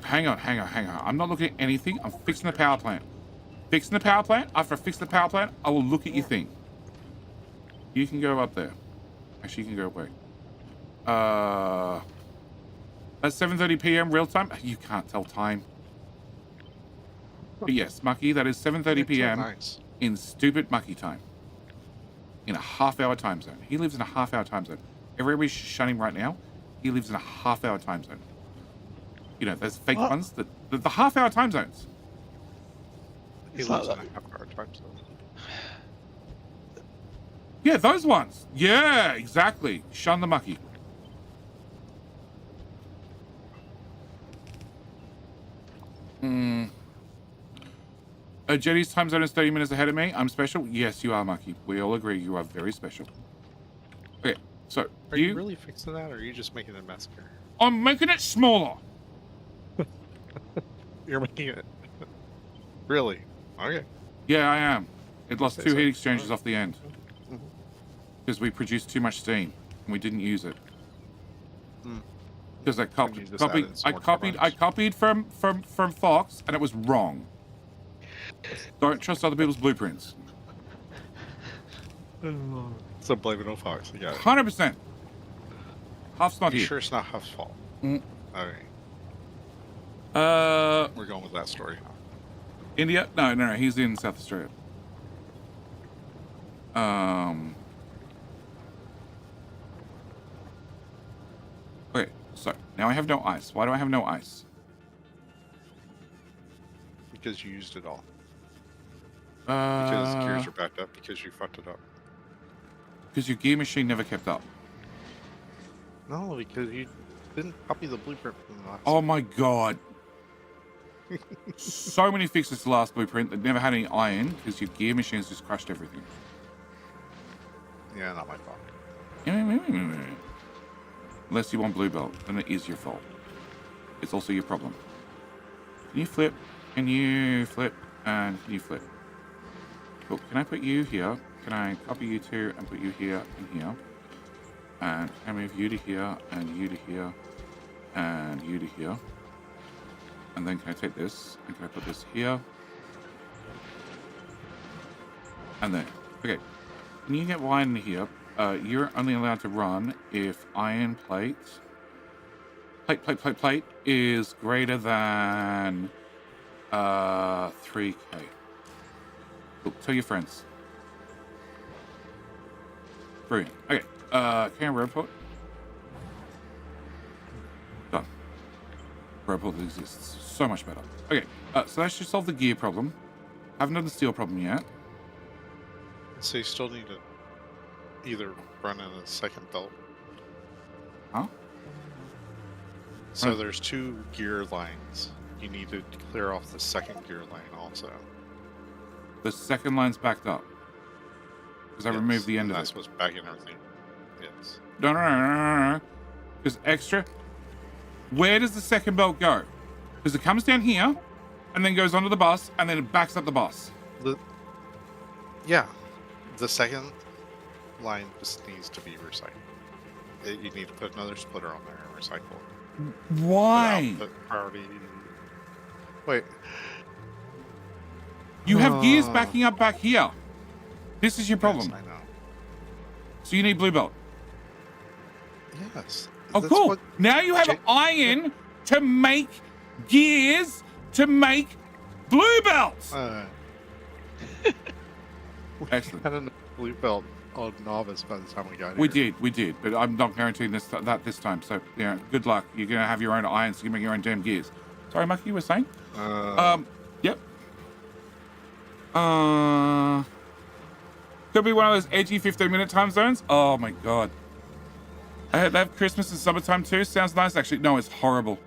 Hang on. I'm not looking at anything. I'm fixing the power plant. Fixing the power plant. After I fix the power plant, I will look at your thing. You can go up there. Actually, you can go away. That's 7:30 p.m. real time. You can't tell time. But yes, Mucky, that is 7:30 p.m. Nice. in stupid Mucky time. In a half-hour time zone. He lives in a half-hour time zone. Everybody's shunning right now. He lives in a half-hour time zone. You know, those fake ones, the half-hour time zones. He It's lives like in a half-hour time zone. Yeah, those ones. Yeah, exactly. Shun the Mucky. Jetty's time zone is 30 minutes ahead of me. I'm special. Yes, you are, Mucky. We all agree you are very special. Okay, so Are you really fixing that, or are you just making a massacre? I'm making it smaller. You're making it. Really? Okay. Yeah, I am. It lost Okay, 2 so- heat exchangers off the end Mhm. because we produced too much steam and we didn't use it. Hmm. Because I you copied, just added some more I copied from Fox, and it was wrong. Don't trust other people's blueprints. So blame it on Fox. You got it. 100%. Huff's not You here. sure it's not Huff's fault? Mm. Okay. Uh, We're going with that story. India? No. He's in South Australia. Okay, so now I have no ice. Why do I have no ice? Because you used it all. Because gears are Because backed up. Because you fucked it up. your gear machine never kept up. No, because you didn't copy the blueprint from the last. Oh my god. So many fixes to the last blueprint that never had any iron because your gear machines just crushed everything. Yeah, not my fault. Unless you want blue belt, then it is your fault. It's also your problem. Can you flip? Can you flip? And can you flip? Cool. Can I put you here? Can I copy you two and put you here and here? And can I move you to here and you to here and you to here? And then can I take this and can I put this here? And then, okay. Can you get wine in here? You're only allowed to run if iron plate is greater than 3K. Look, tell your friends. Brilliant. Okay. Can I report? Done. Report exists. So much better. Okay. So that should solve the gear problem. Haven't done the steel problem yet. So you still need to either run in a second belt. Huh? So Right. there's 2 gear lines. You need to clear off the second gear line also. The second line's backed up. Because I Yes, removed the end and of that's it. what's backing everything. Yes. No. Because extra. Where does the second belt go? Because it comes down here, and then goes onto the bus, and then it backs up the bus. Yeah. The second line just needs to be recycled. You need to put another splitter on there and recycle it. Why? Put priority. Wait. You have gears backing up back here. This is your problem. Yes, I know. So you need blue belt. Yes. Oh, That's cool. what- Now you have Jake- iron to make gears to make blue belts. Excellent. Had a blue belt on novice by the time we got We here. did, but I'm not guaranteeing that this time. So, yeah, good luck. You're gonna have your own irons. You can make your own damn gears. Sorry, Mucky, you were saying? Yep. Could be one of those edgy 15-minute time zones. Oh my god. I heard they have Christmas and summertime too. Sounds nice, actually. No, it's horrible.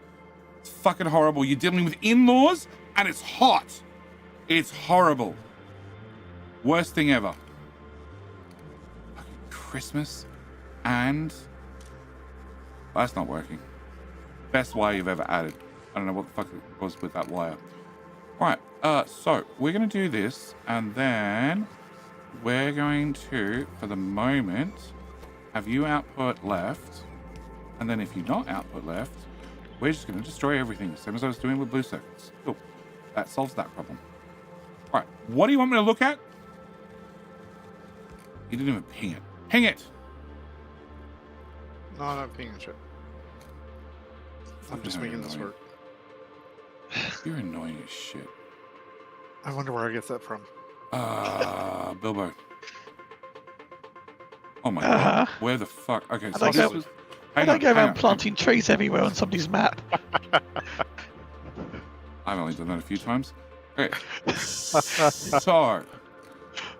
It's fucking horrible. You're dealing with in-laws and it's hot. It's horrible. Worst thing ever. Fucking Christmas and... Well, that's not working. Best wire you've ever added. I don't know what the fuck it was with that wire. Right, so we're going to do this, and then we're going to, for the moment, have you output left, and then if you're not output left, we're just going to destroy everything, same as I was doing with blue circuits. Cool. That solves that problem. All right, what do you want me to look at? You didn't even ping it. Ping it! No, I'm not pinging shit. I'm just making this work. You're annoying as shit. I wonder where I get that from. Bilbo. Oh my god. Where the fuck? Okay, so this was... I don't go around planting trees everywhere on somebody's map. I've only done that a few times. Okay. So, I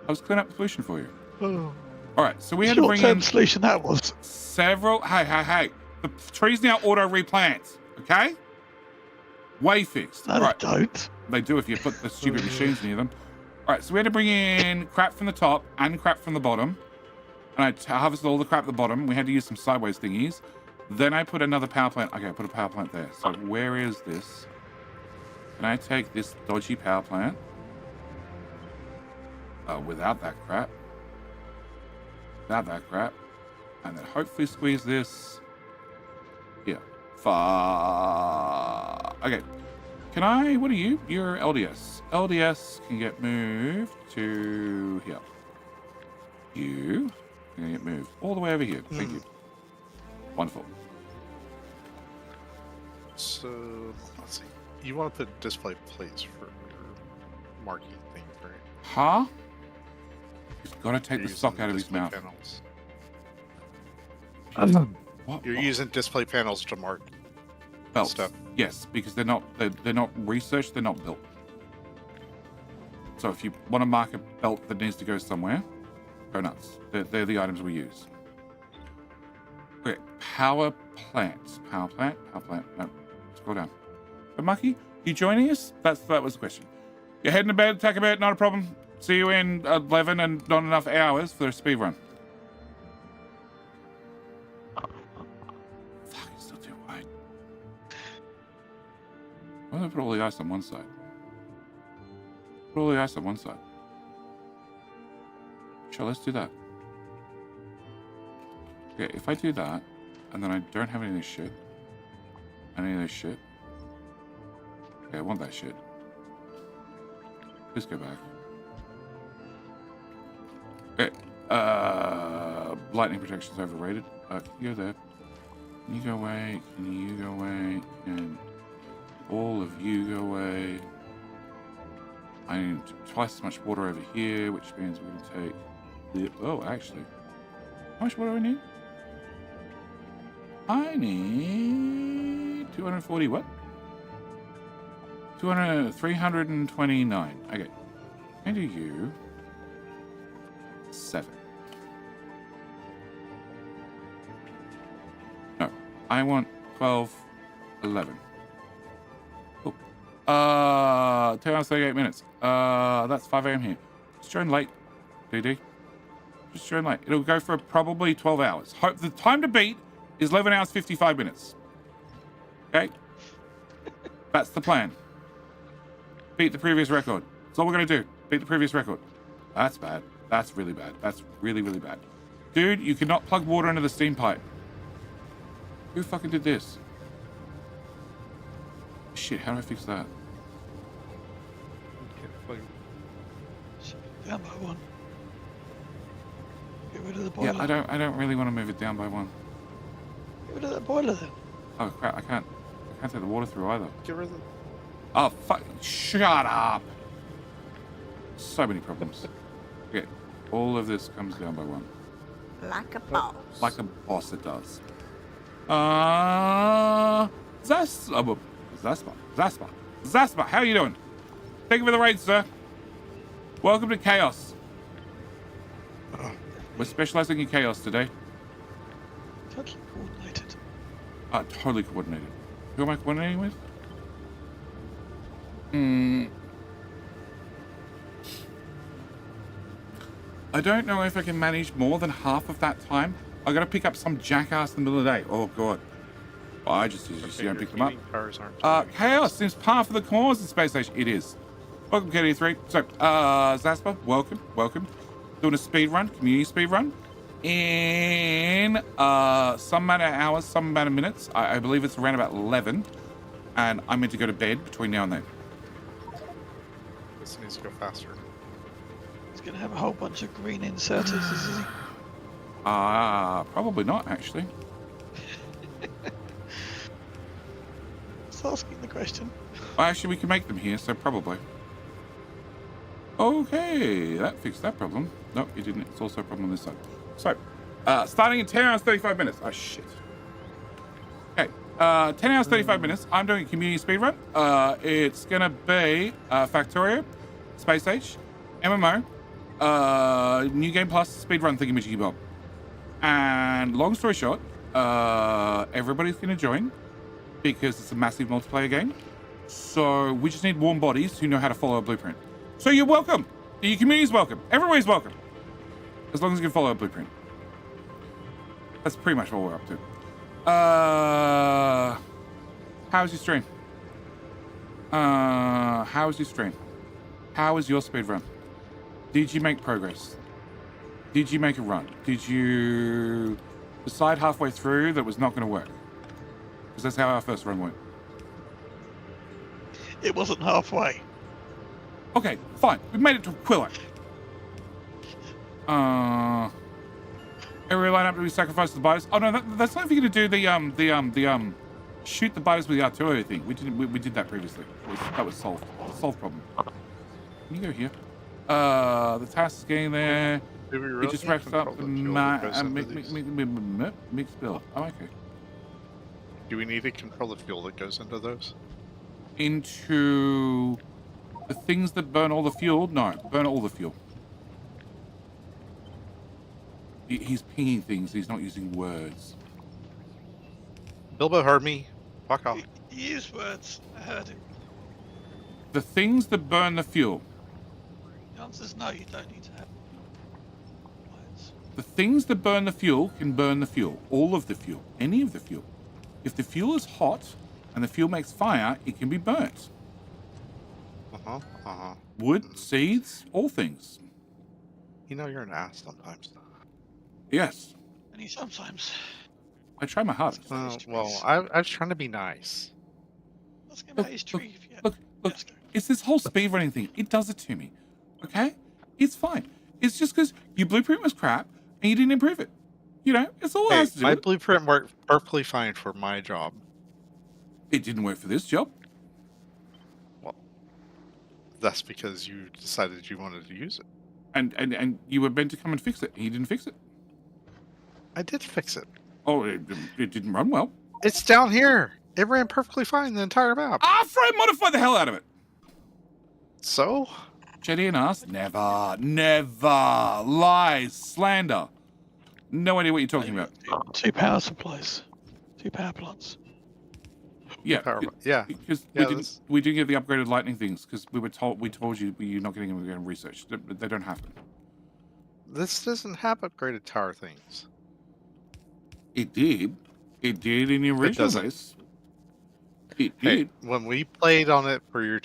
was cleaning up the pollution for you. Alright, so we had to bring in... solution that was. Several... Hey. The trees now auto-replant, okay? Way fixed. No, they don't. They do if you put the stupid machines near them. All right, so we had to bring in crap from the top and crap from the bottom. And I harvested all the crap at the bottom. We had to use some sideways thingies. Then I put another power plant. Okay, I put a power plant there. So where is this? Can I take this dodgy power plant? Without that crap. Without that crap. And then hopefully squeeze this. Here. Okay. Can I, what are you? You're LDS. LDS can get moved to here. You can get moved all the way over here. Thank you. Wonderful. So, let's see. You want to put display plates for your marking thing, right? Huh? He's got to take the sock out of his mouth. What? You're using display panels to mark belts. Stuff. Yes, because they're not researched, they're not built. So if you want to mark a belt that needs to go somewhere, go nuts. They're the items we use. Okay, power plant. Power plant. No, scroll down. So Mucky, you joining us? That was the question. You're heading to bed, attack a bed, not a problem. See you in 11 and not enough hours for a speed run. Why don't I put all the ice on one side? Put all the ice on one side. Sure, let's do that. Okay, if I do that, and then I don't have any of this shit, any of this shit. Okay, I want that shit. Please go back. Okay, lightning protection's overrated. Can you go there? Can you go away? Can you go away? And all of you go away. I need twice as much water over here, which means we're going to take... Oh, actually. How much water do I need? I need 240 what? 329. Okay. And do you 7. No, I want 12, 11. Cool. 2 hours 38 minutes. That's 5 a.m. here. Just join late, DD. Just join late. It'll go for probably 12 hours. Hope the time to beat is 11 hours 55 minutes. Okay? That's the plan. Beat the previous record. That's all we're going to do. Beat the previous record. That's bad. That's really bad. That's really, really bad. Dude, you cannot plug water into the steam pipe. Who fucking did this? Shit, how do I fix that? Down by 1. Get rid of the boiler. Yeah, I don't really want to move it down by 1. Get rid of that boiler then. Oh crap, I can't Can't take the water through either. Get rid of the... Oh, fuck. Shut up. So many problems. Okay. All of this comes down by one. Like a boss. Like a boss it does. Zaspa, how you doing? Thank you for the raid, sir. Welcome to Chaos. We're specializing in Chaos today. Totally coordinated. Totally coordinated. Who am I coordinating with? I don't know if I can manage more than half of that time. I gotta pick up some jackass in the middle of the day. Oh god. Oh, I just don't pick them up. Chaos seems par for the cause in Space Station. It is. Welcome, KD3. So, Zaspa, welcome. Doing a speed run, community speed run. In some amount of hours, some amount of minutes. I believe it's around about 11. And I'm meant to go to bed between now and then. This needs to go faster. He's going to have a whole bunch of green inserters, is he? Probably not, actually. Just asking the question. Well, actually, we can make them here, so probably. Okay, that fixed that problem. No, it didn't. It's also a problem on this side. So, starting in 10 hours, 35 minutes. Oh, shit. Okay, 10 hours, 35 minutes. I'm doing a community speedrun. It's going to be Factorio, Space Age, MMO, New Game Plus, speedrun thingamajiggy bob. And long story short, everybody's going to join because it's a massive multiplayer game. So we just need warm bodies who know how to follow a blueprint. So you're welcome. Your community's welcome. Everybody's welcome. As long as you can follow a blueprint. That's pretty much what we're up to. How's your stream? How's your stream? How is your speedrun? Did you make progress? Did you make a run? Did you decide halfway through that it was not going to work? Because that's how our first run went. It wasn't halfway. Okay, fine. We made it to Quillo. Every line up to be sacrificed to the biters. Oh no, that's not if you're gonna do the shoot the biters with the artillery thing. We did that previously. That was solved. Solved problem. Can you go here? The task is getting there. Do we really It just wraps up the mixed build. Oh, okay. Do we need to control the fuel that goes into those? Into the things that burn all the fuel? No, burn all the fuel. He's pinging things. He's not using words. Bilbo heard me. Fuck off. He used words. I heard him. The things that burn the fuel. The answer is no, you don't need to have words. The things that burn the fuel can burn the fuel. All of the fuel. Any of the fuel. If the fuel is hot and the fuel makes fire, it can be burnt. Wood, seeds, all things. You know you're an ass sometimes. Yes. And he sometimes. I try my hardest. Well, I was trying to be nice. Let's get about his tree. Look, it's this whole speedrunning thing. It does it to me. Okay? It's fine. It's just because your blueprint was crap and you didn't improve it. You know, it's all it has to do. My with. blueprint worked perfectly fine for my job. It didn't work for this job. Well, that's because you decided you wanted to use it. And you were meant to come and fix it. And you didn't fix it. I did fix it. Oh, it didn't run well. It's down here. It ran perfectly fine the entire map. Fred modified the hell out of it. So? Jetty and us? Never. Lies. Slander. No idea what you're talking about. 2 power supplies. 2 power plants. Yeah. Yeah. Because Yeah, we didn't get the upgraded lightning things because we told you you're not getting them in research. They don't happen. This doesn't have upgraded tower things. It did. It did in the original base. It Hey, did. when we played on it for your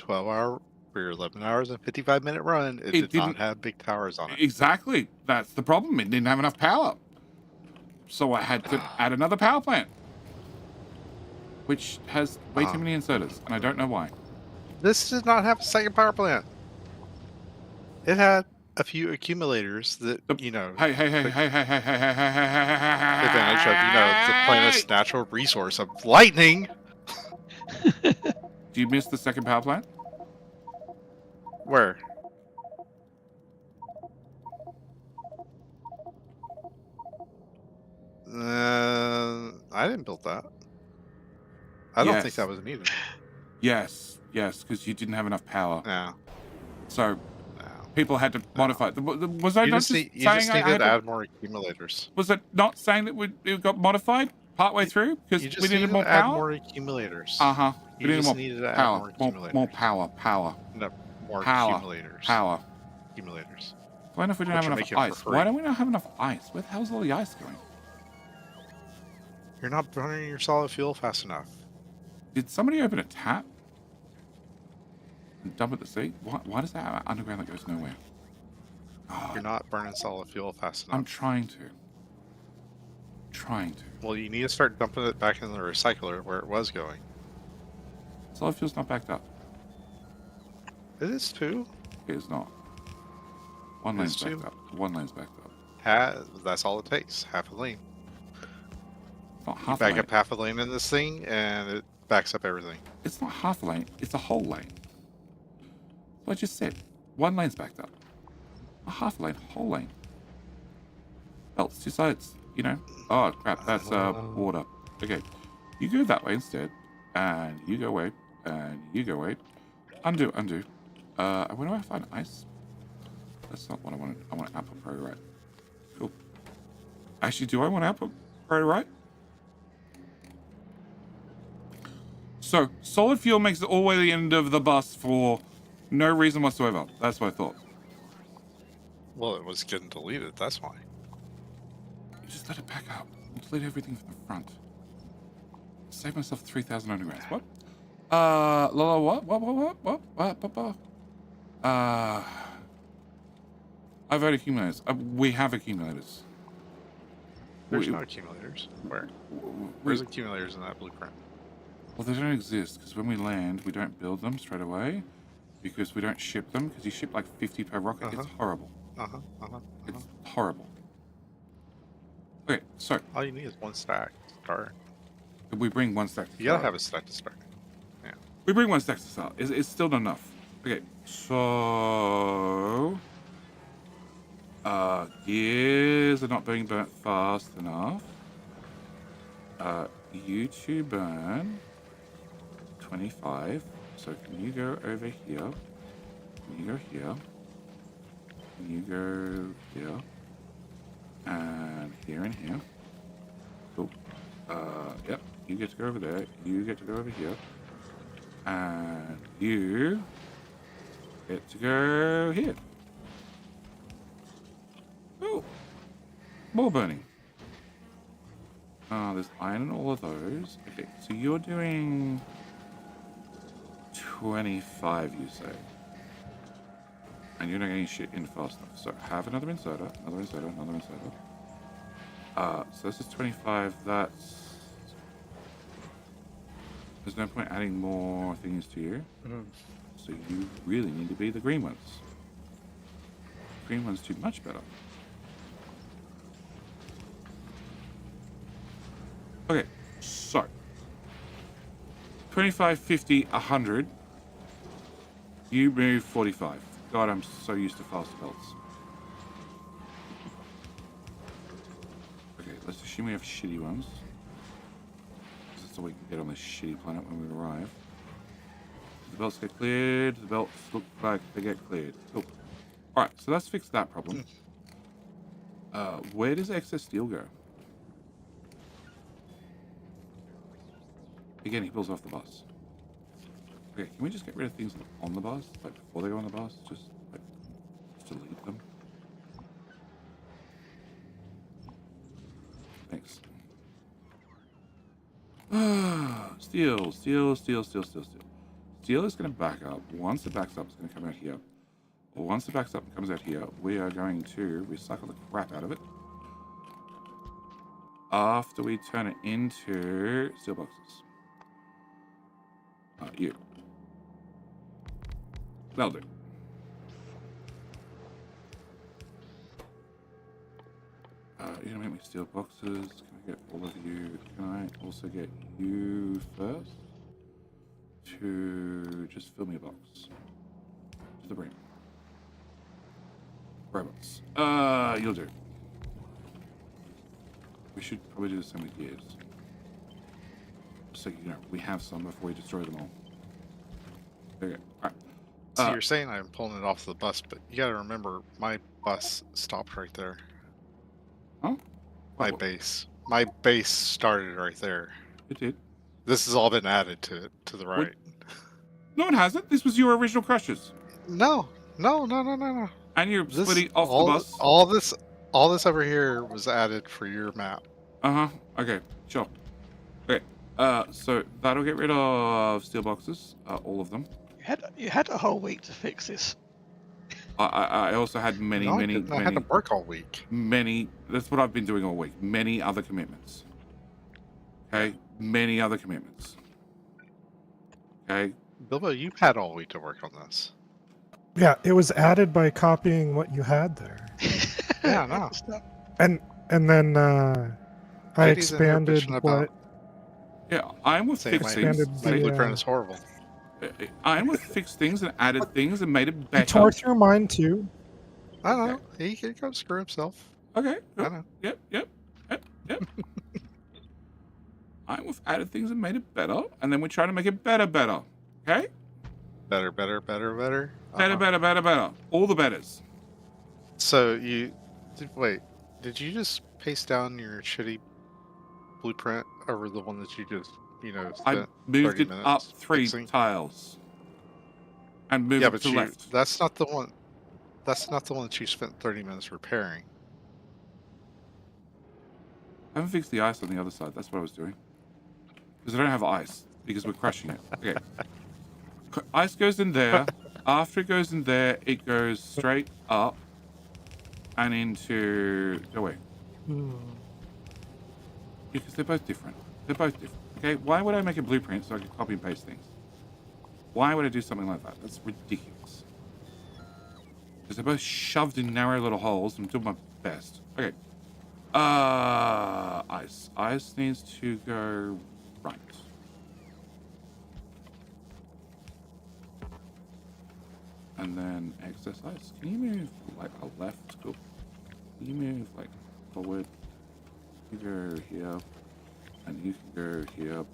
11 hours and 55-minute run, it did not have big towers on it. Exactly. That's the problem. It didn't have enough power. So I had to add another power plant. Which has way too many inserters, and I don't know why. This did not have a second power plant. It had a few accumulators that, you know, Hey. advantage of, you know, the planet's natural resource of lightning. Do you miss the second power plant? Where? I didn't build that. I don't think Yes. that was needed. Yes, because you didn't have enough power. No, So no. people had to modify it. Was I You not just, just you saying just I needed had to to? add more accumulators. Was it not saying that it got modified partway through because You we just needed needed more to add power? more accumulators. Uh-huh. We You needed just more needed to add power. more More accumulators. power. No, more Power. accumulators. Power. Accumulators. Why if we don't Which have are enough making for ice? free. Why don't we not have enough ice? Where the hell's all the ice going? You're not burning your solid fuel fast enough. Did somebody open a tap and dump it at the sea? Why does that have underground that goes nowhere? You're not burning solid fuel fast enough. I'm trying to. Well, you need to start dumping it back in the recycler where it was going. Solid fuel's not backed up. It is too. It is not. One It lane's is backed too. up. One lane's backed up. That's all it takes. Half a lane. It's not You half a back lane. up half a lane in this thing, and it backs up everything. It's not half a lane. It's a whole lane. What I just said. One lane's backed up. A half a lane. Whole lane. Belts, two sides. You know. Oh crap. That's water. Okay. You go that way instead, and you go away, and you go away. Undo. Where do I find ice? That's not what I wanted. I want output pro right. Cool. Actually, do I want output pro right? So, solid fuel makes it all the way to the end of the bus for no reason whatsoever. That's what I thought. Well, it was getting deleted. That's why. You just let it back up. Delete everything from the front. Save myself 3,000 undergrounds. What? What? I've had accumulators. We have accumulators. There's no accumulators. Where? Where's accumulators in that blueprint? Well, they don't exist because when we land, we don't build them straight away because we don't ship them because you ship like 50 per rocket. It's horrible. It's horrible. Okay, so All you need is one stack to start. we bring one stack to You gotta start. have a stack to start. Yeah. We bring one stack to start. It's still not enough. Okay, so gears are not being burnt fast enough. You two burn 25. So can you go over here? Can you go here? Can you go here? And here and here. Cool. Yep. You get to go over there. You get to go over here. And you get to go here. Oh. More burning. There's iron in all of those. Okay, so you're doing 25, you say. And you're not getting shit in fast enough. So have another inserter, another inserter, another inserter. So this is 25, that's... There's no point adding more things to you. So you really need to be the green ones. Green ones do much better. Okay, so 25, 50, 100. You move 45. God, I'm so used to faster belts. Okay, let's assume we have shitty ones. That's all we can get on this shitty planet when we arrive. The belts get cleared. The belts look like they get cleared. Cool. Alright, so let's fix that problem. Where does excess steel go? Again, he pulls off the bus. Okay, can we just get rid of things on the bus? Like, before they go on the bus? Just delete them? Thanks. Steel. Steel is going to back up. Once it backs up, it's going to come out here. Once it backs up and comes out here, we are going to recycle the crap out of it. After we turn it into steel boxes. You. That'll do. You're gonna make me steel boxes. Can I get all of you? Can I also get you first? to just fill me a box. To the brim. Robots. You'll do. We should probably do the same with gears. So, you know, we have some before we destroy them all. Okay, alright. So you're saying I'm pulling it off the bus, but you gotta remember, my bus stopped right there. Huh? My What? base. My base started right there. It did. This has all been added to the right. No, it hasn't. This was your original crushes. No. And you're This splitting off the bus. all this over here was added for your map. Uh-huh. Okay, sure. Okay. So that'll get rid of steel boxes, all of them. You had a whole week to fix this. I also had I had to work all week. many. That's what I've been doing all week. Many other commitments. Okay, many other commitments. Okay. Bilbo, you had all week to work on this. Yeah, it was added by copying what you had there, Yeah, I know. and then I Ladies in here expanded bitching about what. Yeah, I'm with saying fixed my, things. expanded my the, blueprint is horrible. I'm with fixed things and added things and made it He better. tore through mine too. I know. He can go screw himself. Okay. I Yep. know. Yep. I with added things and made it better, and then we try to make it better. Okay? Better. Better. All the betters. So wait, did you just paste down your shitty blueprint over the one that you just, I spent moved 30 it minutes up 3 fixing? tiles. And moved Yeah, it but to the left. that's not the one. That's not the one that you spent 30 minutes repairing. I haven't fixed the ice on the other side. That's what I was doing. Because I don't have ice. Because we're crushing it. Okay. Ice goes in there. After it goes in there, it goes straight up and into... Go away. Because they're both different. Okay? Why would I make a blueprint so I can copy and paste things? Why would I do something like that? That's ridiculous. Because they're both shoved in narrow little holes. I'm doing my best. Okay. Ice. Ice needs to go right. And then excess ice. Can you move like a left? Cool. Can you move like forward? You go here. And you can go here.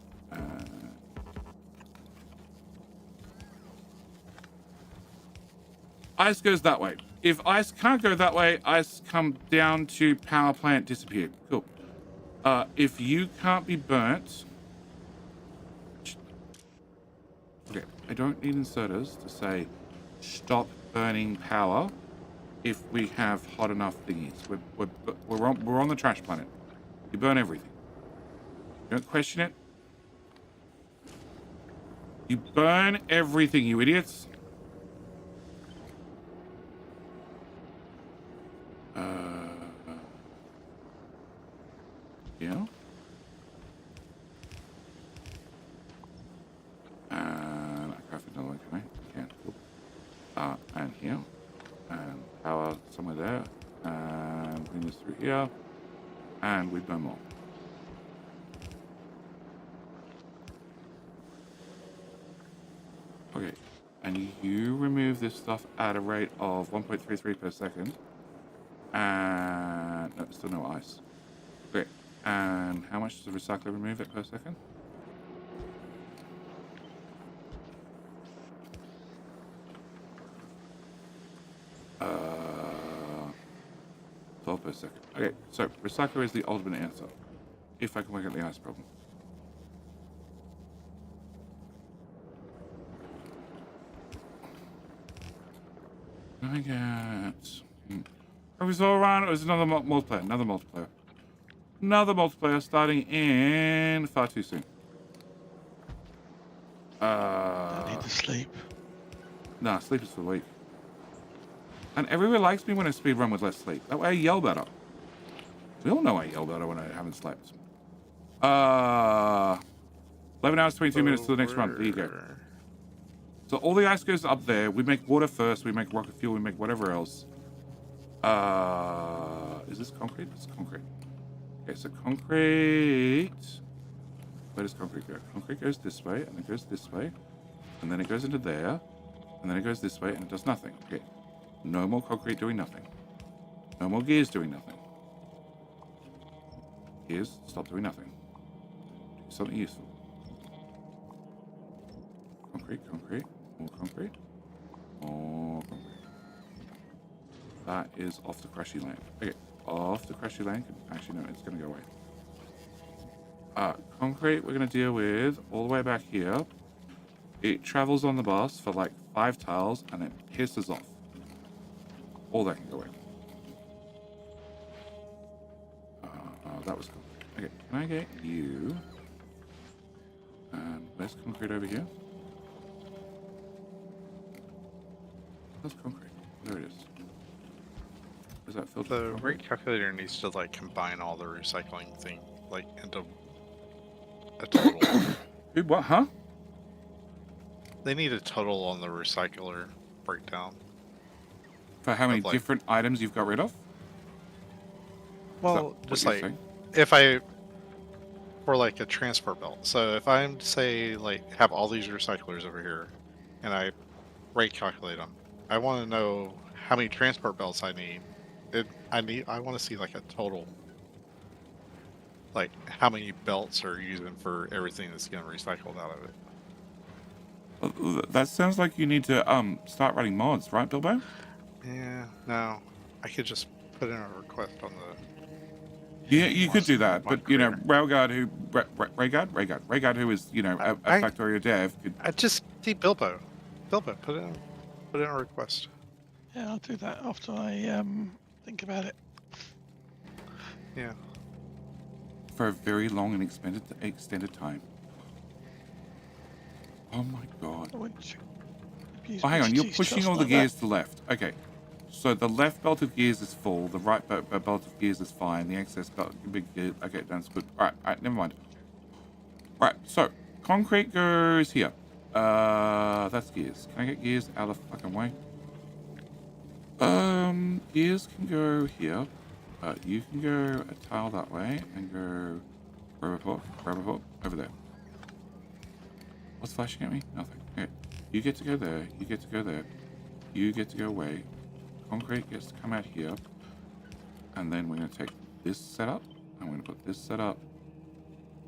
Ice goes that way. If ice can't go that way, ice come down to power plant disappear. Cool. If you can't be burnt... Okay, I don't need inserters to say stop burning power if we have hot enough thingies. We're on the trash planet. You burn everything. Don't question it. You burn everything, you idiots. Yeah. And I craft another one, can I? Can. Cool. And here. And power somewhere there. And bring this through here. And we burn more. Okay. And you remove this stuff at a rate of 1.33 per second. And no, still no ice. Okay. And how much does the recycler remove it per second? Uh, 12 per second. Okay, so recycler is the ultimate answer. If I can work out the ice problem. I get... It was all around. It was another multiplayer. Another multiplayer starting in far too soon. I need to sleep. Nah, sleep is for the weak. And everyone likes me when I speedrun with less sleep. That way I yell better. We all know I yell better when I haven't slept. 11 hours, 22 minutes to the next run. There you go. So all the ice goes up there. We make water first. We make rocket fuel. We make whatever else. Is this concrete? It's concrete. Okay, so concrete. Where does concrete go? Concrete goes this way, and it goes this way. and then it goes into there, and then it goes this way, and it does nothing. Okay. No more concrete doing nothing. No more gears doing nothing. Gears, stop doing nothing. Do something useful. Concrete, concrete, more concrete, more concrete. That is off the crashy lane. Okay, off the crashy lane. Actually, no, it's going to go away. Concrete we're going to deal with all the way back here. It travels on the bus for like 5 tiles and it pisses off. All that can go away. That was cool. Okay, can I get you? And where's concrete over here? Where's concrete? There it is. Is that filtered? The concrete? rate calculator needs to like combine all the recycling thing like into a total. Dude, what? Huh? They need a total on the recycler breakdown. For how many Of, like- different items you've got rid of? Well, what just you're like saying? if I for like a transport belt. So if I'm to say like have all these recyclers over here, and I rate calculate them, I want to know how many transport belts I need. I want to see like a total. Like how many belts are using for everything that's getting recycled out of it. That sounds like you need to start writing mods, right, Bilbo? Yeah, no, I could just put in a request on the. Yeah, you could do that, my but you know, career. Rhaegar, who is a I- Factorio dev, could. I just see Bilbo. Bilbo, put in a request. Yeah, I'll do that after I think about it. Yeah. For a very long and extended time. Oh my god. I wouldn't abuse Oh, hang on, you're BTT's pushing trust all the like that. gears to the left. Okay. So the left belt of gears is full, the right belt of gears is fine, the excess belt, big gear, okay, that's good. Alright, never mind. Right, so, concrete goes here. That's gears. Can I get gears out of the fucking way? Gears can go here. You can go a tile that way and go rubber port over there. What's flashing at me? Nothing. Okay. You get to go there. You get to go there. You get to go away. Concrete gets to come out here. And then we're going to take this setup. I'm going to put this setup.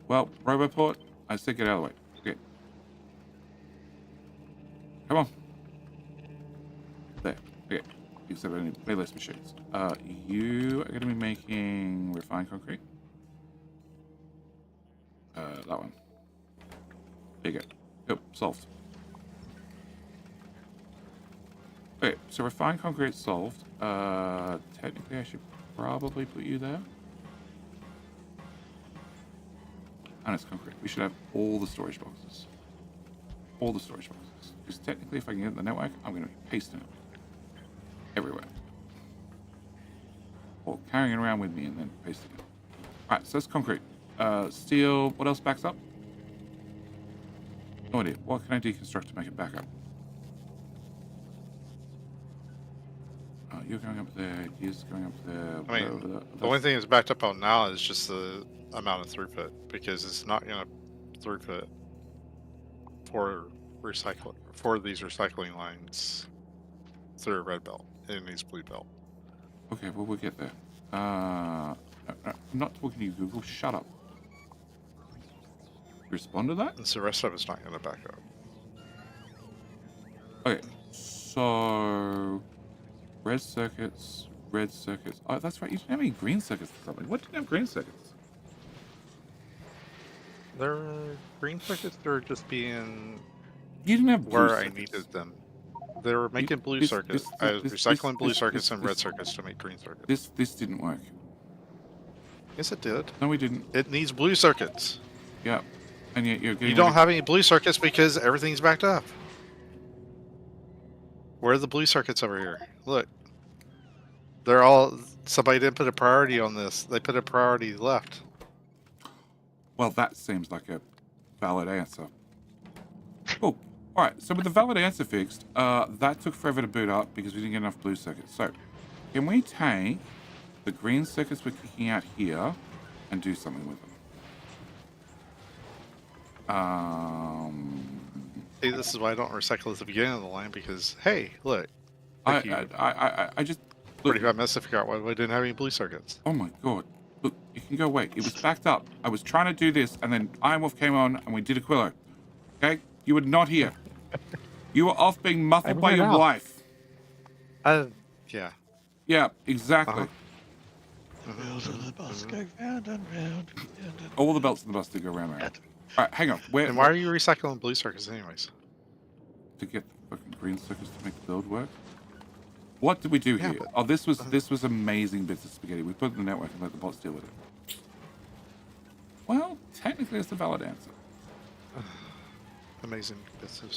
Well, Roboport, I said get out of the way. Okay. Come on. There. Okay. Except I need way less machines. You are going to be making refined concrete. That one. There you go. Yep, solved. Okay, so refined concrete solved. Technically I should probably put you there. And it's concrete. We should have all the storage boxes. All the storage boxes. Because technically if I can get the network, I'm going to be pasting it everywhere. Or carrying it around with me and then pasting it. Alright, so that's concrete. Steel, what else backs up? No idea. What can I deconstruct to make it back up? You're going up there, gears going up there. I mean, the only thing that's backed up on now is just the amount of throughput, because it's not going to throughput for these recycling lines through a red belt. It needs blue belt. Okay, well, we'll get there. I'm not talking to you, Google. Shut up. Respond to that? And so the rest of it's not going to back up. Okay, so red circuits. Oh, that's right. You didn't have any green circuits for something. What didn't have green circuits? There are green circuits that are just being You didn't have blue where circuits. I needed them. They were making blue this- circuits. this- I was this- recycling blue this- circuits this- and this- red circuits to make green circuits. This didn't work. Yes, it did. No, we didn't. It needs blue circuits. Yeah, and yet you're getting. You don't have any blue circuits because everything's backed up. Where are the blue circuits over here? Look. They're all... Somebody didn't put a priority on this. They put a priority left. Well, that seems like a valid answer. Oh, all right. So with the valid answer fixed, that took forever to boot up because we didn't get enough blue circuits. So, can we take the green circuits we're kicking out here and do something with them? See, this is why I don't recycle at the beginning of the line because, hey, look. Thank you. I just Pretty bad mess to figure out why we didn't have any blue circuits. Oh my god. Look, you can go away. It was backed up. I was trying to do this, and then Iron Wolf came on, and we did a Quillo. Okay? You were not here. You were off being muffled by your wife. Yeah. Yeah, exactly. Wheels of the bus go round and round. All the belts in the bus do go round and round. All right, hang on. And why are you recycling blue circuits anyways? To get the fucking green circuits to make the build work? What did we do here? Oh, this was amazing bits of spaghetti. We put it in the network and let the bots deal with it. Well, technically it's the valid answer. Amazing bits of...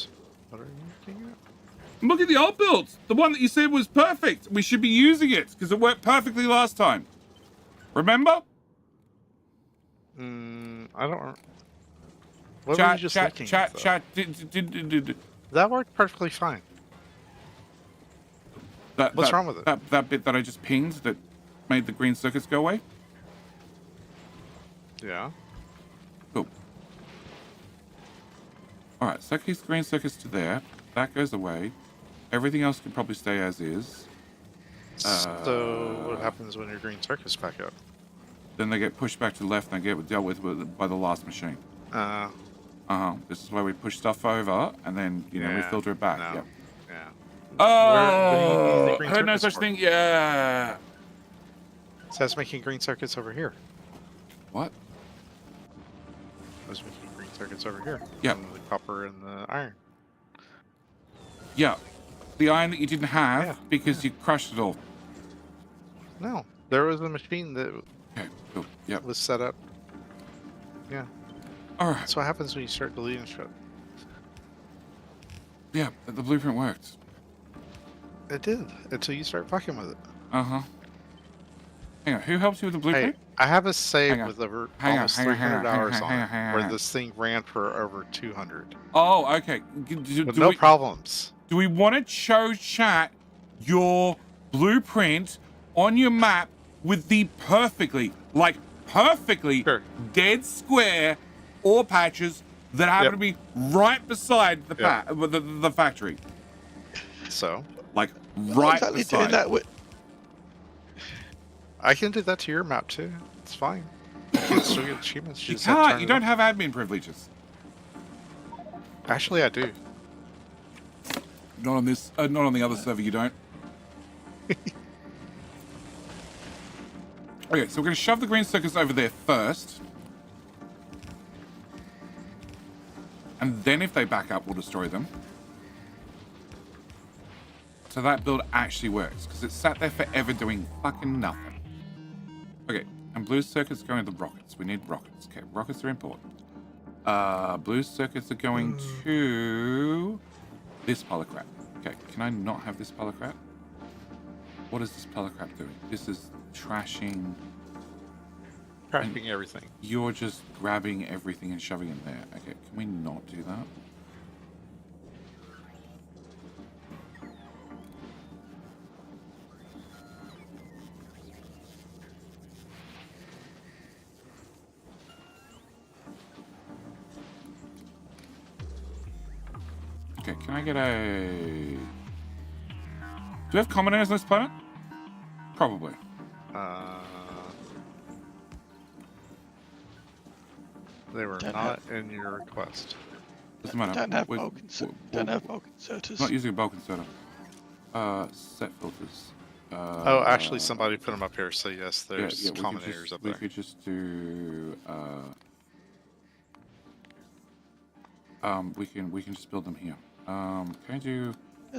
What are you looking at? Look at the old builds. The one that you said was perfect. We should be using it because it worked perfectly last time. Remember? I don't... What were you just looking at, though? Chat. That worked perfectly fine. What's wrong with it? That bit that I just pinged that made the green circuits go away? Yeah. Cool. Alright, so that keeps the green circuits to there. That goes away. Everything else can probably stay as is. So what happens when your green circuits back up? Then they get pushed back to the left and they get dealt with by the last machine. This is where we push stuff over and then, we filter it back. No. Yep. Yeah. Oh, I heard no such thing. Yeah. It says making green circuits over here. What? I was making green circuits over here. Yeah. The copper and the iron. Yeah. The iron that you didn't have because you crushed it all. No. There was a machine that Cool. Yep. was set up. Yeah. All right. That's what happens when you start deleting shit. Yeah, the blueprint worked. It did, until you start fucking with it. Uh-huh. Hang on, who helps you with the blueprint? Hey, I have a save with over almost 300 hours on it, where on. this thing ran for over 200. Oh, okay. With no problems. Do we want to show chat your blueprint on your map with the perfectly dead square ore patches that happen to be right beside the factory? So? Like, Not right exactly beside. doing that with... I can do that to your map too. It's fine. You can still get achievements. You can't. You don't have admin privileges. Actually, I do. Not on this. Not on the other server. You don't. Okay, so we're going to shove the green circuits over there first, and then if they back up, we'll destroy them. So that build actually works because it sat there forever doing fucking nothing. Okay, and blue circuits going to the rockets. We need rockets. Okay, rockets are important. Blue circuits are going to this pile of crap. Okay, can I not have this pile of crap? What is this pile of crap doing? This is trashing everything. You're just grabbing everything and shoving it there. Okay, can we not do that? Okay, can I get a... Do we have commoners on this planet? Probably. They were not in your request. Doesn't matter. Don't have bulk inserters. Not using a bulk inserter. Set filters. Oh, actually, somebody put them up here. So yes, there's combinators up there. We could just do. We can just build them here. Can I do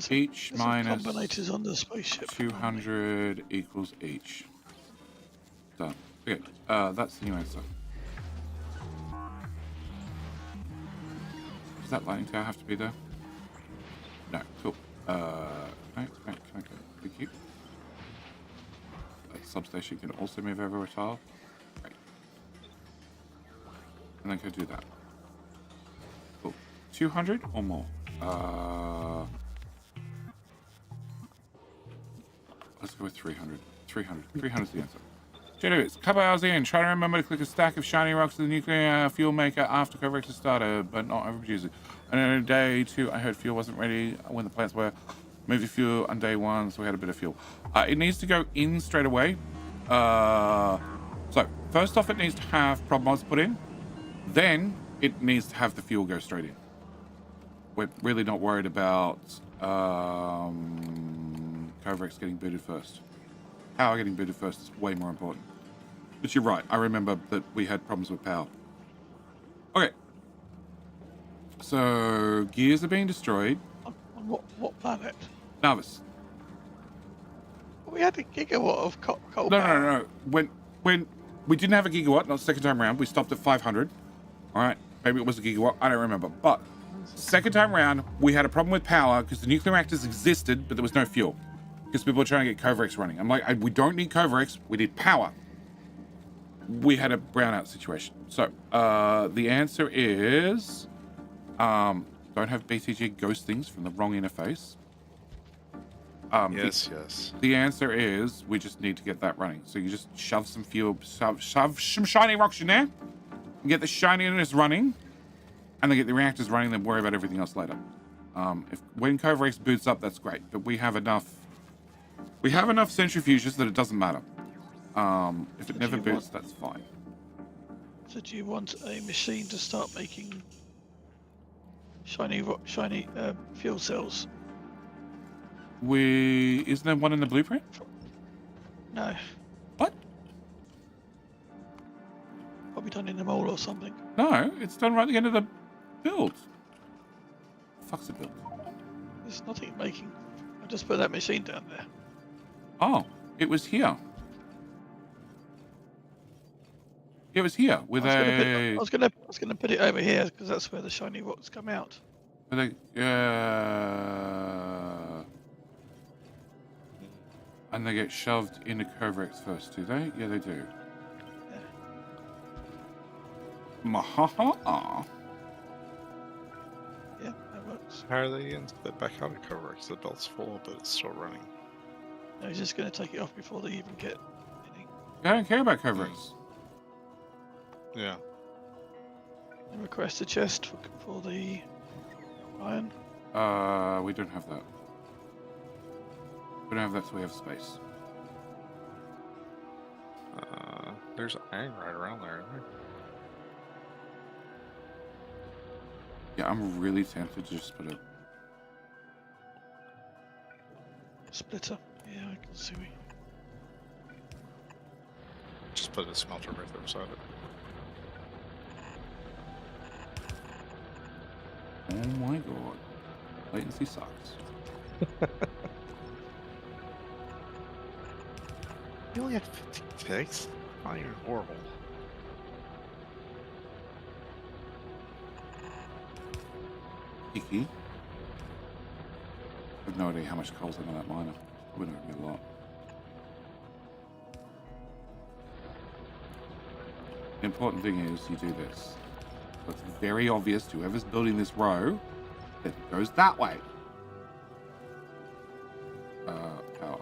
each minus combinators on the spaceship? 200 equals each. Done. Okay. That's the new answer. Does that lightning tower have to be there? No. Cool. Can I go? Thank you. That substation can also move over a tile. Great. And then go do that. Cool. 200 or more? Let's go with 300. 300. 300 is the answer. JW, it's a couple hours in. Try to remember to click a stack of shiny rocks to the nuclear fuel maker after corrector starter, but not overproducing. And then on day 2, I heard fuel wasn't ready when the plants were. Moved the fuel on day 1, so we had a bit of fuel. It needs to go in straight away. So first off, it needs to have prob mods put in. Then it needs to have the fuel go straight in. We're really not worried about Covrex getting booted first. Power getting booted first is way more important. But you're right. I remember that we had problems with power. Okay. So gears are being destroyed. On what planet? Navis. We had a gigawatt of coal No, power. no. When we didn't have a gigawatt, not second time round, we stopped at 500. All right. Maybe it was a gigawatt. I don't remember. But second time round, we had a problem with power because the nuclear reactors existed, but there was no fuel because people were trying to get Covrex running. I'm like, we don't need Covrex. We need power. We had a brownout situation. So the answer is don't have BTG ghost things from the wrong interface. Yes. The answer is we just need to get that running. So you just shove some fuel, shove some shiny rocks in there, and get the shininess running, and then get the reactors running, then worry about everything else later. When Covrex boots up, that's great, but we have enough centrifuges that it doesn't matter. If it never boots, that's fine. So do you want a machine to start making shiny fuel cells? Isn't there one in the blueprint? No. What? Probably done in the mall or something. No, it's done right at the end of the build. Fuck's a build. There's nothing making. I just put that machine down there. Oh, it was here. It was here with I was gonna put it over here because that's where the shiny rocks come out. and they get shoved into Covrex first, do they? Yeah, they do. Mahaha. Yeah, that works. How are they getting split back out of cover? Because the belt's full, but it's still running. No, he's just gonna take it off before they even get any. I don't care about Covrex. Yeah. And request a chest for the iron. We don't have that. We don't have that, so we have space. There's iron right around there, isn't there? Yeah, I'm really tempted to just put a... Splitter. Yeah, I can see. Just put a smelter right there beside it. Oh my god. Latency sucks. You only have 50 ticks? Not even horrible. Icky. I have no idea how much coal's in that miner. Probably not gonna be a lot. The important thing is you do this. So it's very obvious to whoever's building this row that it goes that way. Power.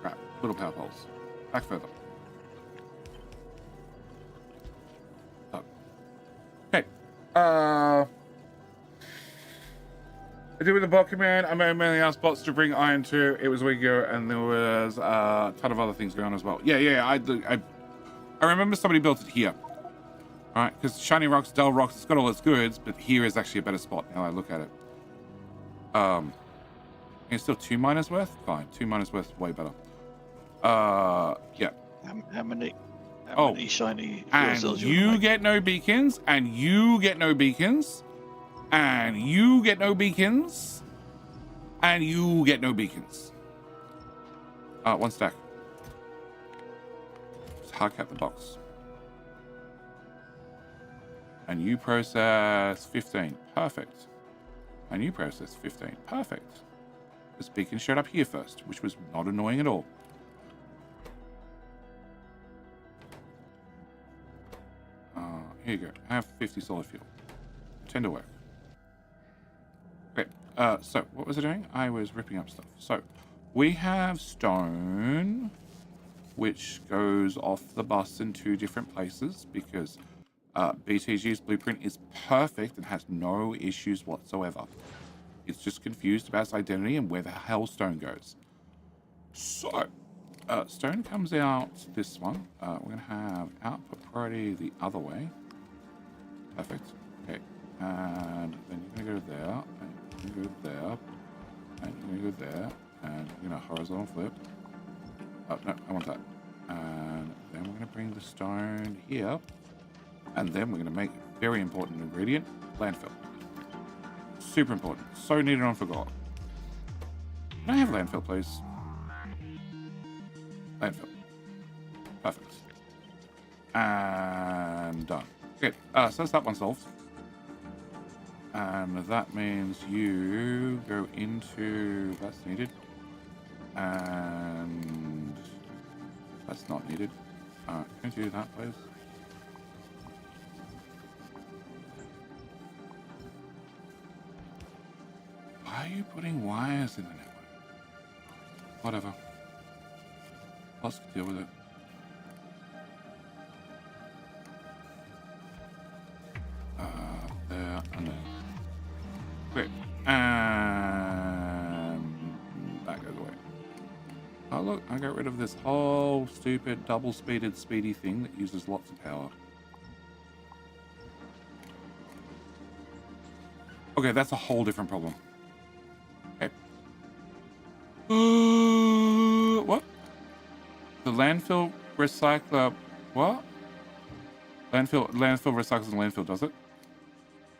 Crap. Little power poles. Back further. Up. Okay. I did with the bulk command. I mainly asked bots to bring iron to. It was a week ago, and there was a ton of other things going on as well. Yeah. I remember somebody built it here. All right, because shiny rocks, dull rocks, it's got all its goods, but here is actually a better spot. Now I look at it. It's still 2 miners worth. Fine, 2 miners worth is way better. Yeah. How many shiny fuel And cells you get no beacons, and you get no beacons, and you get no beacons, and you get no beacons. 1 stack. Just hard cap the box. And you process 15. Perfect. And you process 15. Perfect. This beacon showed up here first, which was not annoying at all. Here you go. I have 50 solid fuel. Tend to work. Okay. So what was I doing? I was ripping up stuff. So we have stone, which goes off the bus in 2 different places because BTG's blueprint is perfect and has no issues whatsoever. It's just confused about its identity and where the hell stone goes. So, stone comes out this one. We're going to have output priority the other way. Perfect. Okay. And then you're going to go there, and you're going to go there, and you're going to go there, and you're going to horizontal flip. Oh, no, I want that. And then we're going to bring the stone here. And then we're going to make a very important ingredient, landfill. Super important. So needed on forgot. Can I have landfill, please? Landfill. Perfect. And done. Okay, so that's that one solved. And that means you go into... That's needed. And... That's not needed. Can you do that, please? Why are you putting wires in the network? Whatever. Let's deal with it. There and there. Great. And that goes away. Oh look, I got rid of this whole stupid double-speeded speedy thing that uses lots of power. Okay, that's a whole different problem. Okay. What? The landfill recycler... What? Landfill recycles and landfill, does it?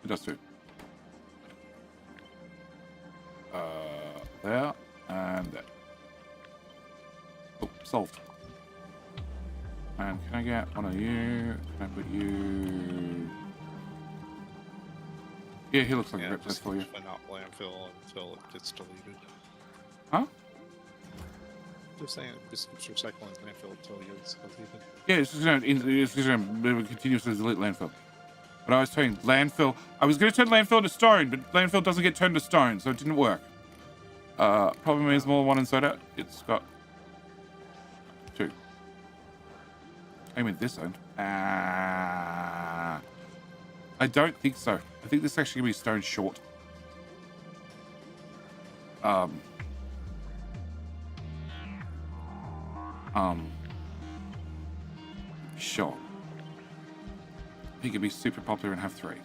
It does too. There and there. Oh, solved. And can I get one of you? Can I put you... Yeah, he looks like a rip test for you. Not landfill until it gets deleted. Huh? Just saying, just keeps recycling landfill until it gets deleted. Yeah, it's just gonna continuously delete landfill. But I was saying landfill. I was gonna turn landfill to stone, but landfill doesn't get turned to stone, so it didn't work. Problem is more one inside out. It's got 2. I mean this end. I don't think so. I think this is actually gonna be stone short. Sure. He could be super popular and have 3.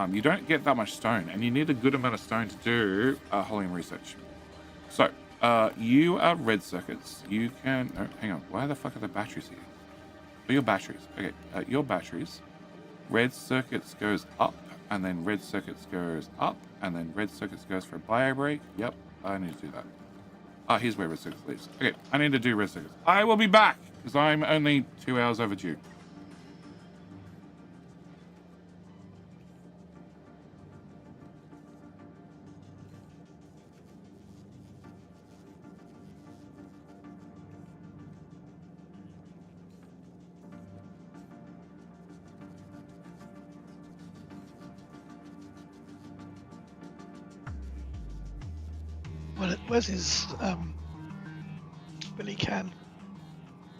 You don't get that much stone, and you need a good amount of stone to do helium research. So, you are red circuits. You can... No, hang on. Why the fuck are the batteries here? Oh, your batteries. Okay, your batteries. Red circuits goes up, and then red circuits goes up, and then red circuits goes for a bio break. Yep, I need to do that. Here's where red circuits leaves. Okay, I need to do red circuits. I will be back, because I'm only 2 hours overdue. Where's his Billy can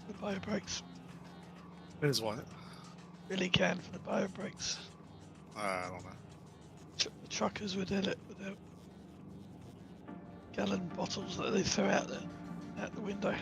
for the bio brakes? It is what? Billy can for the bio brakes. I don't know. The truckers with their gallon bottles that they throw out the window.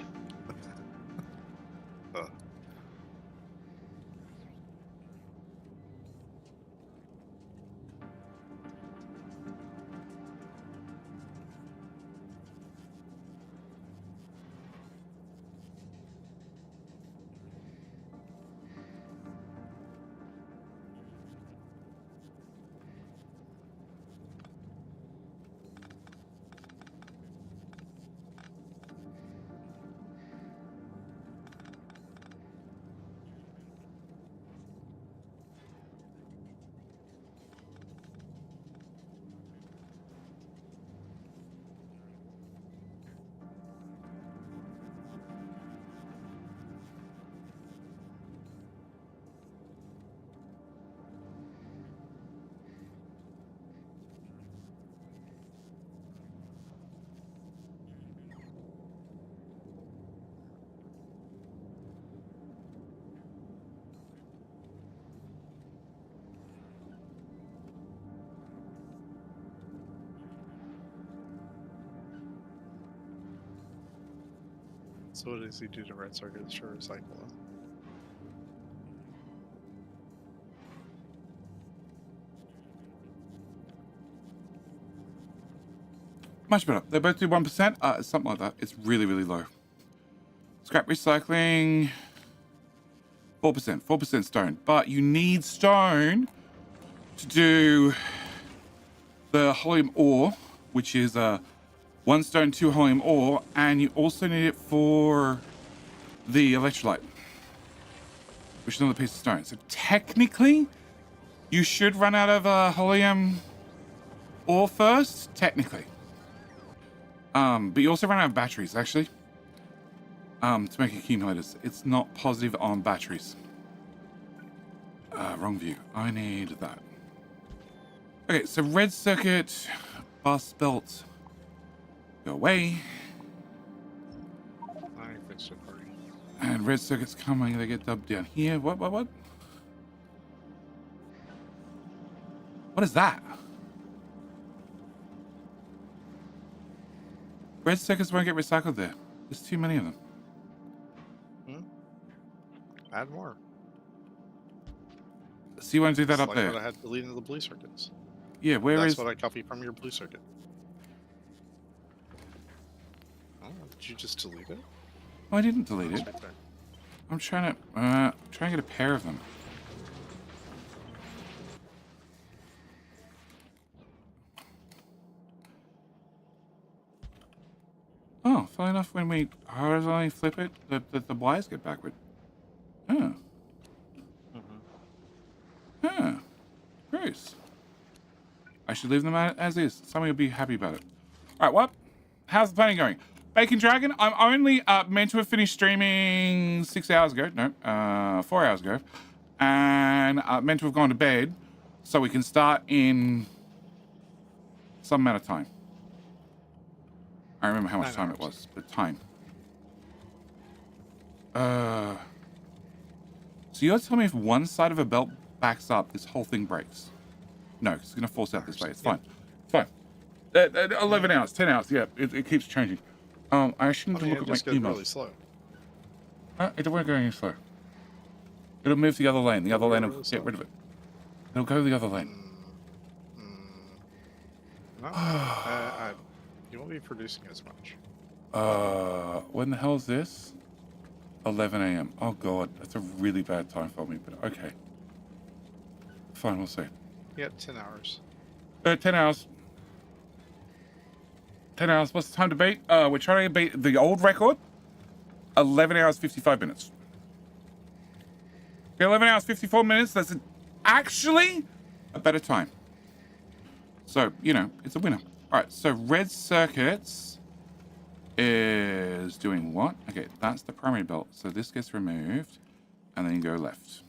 So what does he do to red circuits to recycle them? Much better. They both do 1%. Something like that. It's really, really low. Scrap recycling, 4%. 4% stone. But you need stone to do the holmium ore, which is 1 stone, 2 holmium ore, and you also need it for the electrolyte, which is another piece of stone. So technically, you should run out of holmium ore first, technically. But you also run out of batteries, actually, to make accumulators. It's not positive on batteries. Wrong view. I need that. Okay, so red circuit, bus belt, go away. I fixed it for you. And red circuit's coming, they get dubbed down here. What? What is that? Red circuits won't get recycled there. There's too many of them. Add more. So you want to do that It's up like there? what I had to lead into the blue circuits. Yeah, where That's is... what I copied from your blue circuit. Oh, did you just delete it? Oh, I didn't delete It's it. right there. I'm trying to get a pair of them. Oh, funny enough, when we horizontally flip it, the wires get backward. Oh. Huh. Gross. I should leave them as is. Somebody will be happy about it. All right, what? How's the planning going? Bacon Dragon, I'm only meant to have finished streaming 6 hours ago. No, 4 hours ago. And meant to have gone to bed so we can start in some amount of time. I remember how much 9 time hours. it was. The time. So you're telling me if one side of a belt backs up, this whole thing breaks? No, it's going to force out this way. It's fine. It's fine. 11 hours, 10 hours. Yeah, it keeps changing. I shouldn't I mean, look it at just my goes emails. really slow. It won't go any slow. It'll move the other lane. The other lane will get rid of it. It'll go the other lane. No, you won't be producing as much. When the hell is this? 11 a.m. Oh god, that's a really bad time for me, but okay. Fine, we'll see. Yeah, 10 hours. 10 hours. 10 hours. What's the time to beat? We're trying to beat the old record. 11 hours, 55 minutes. Okay, 11 hours, 54 minutes. That's actually a better time. So, you know, it's a winner. All right, so red circuits is doing what? Okay, that's the primary belt. So this gets removed, and then you go left.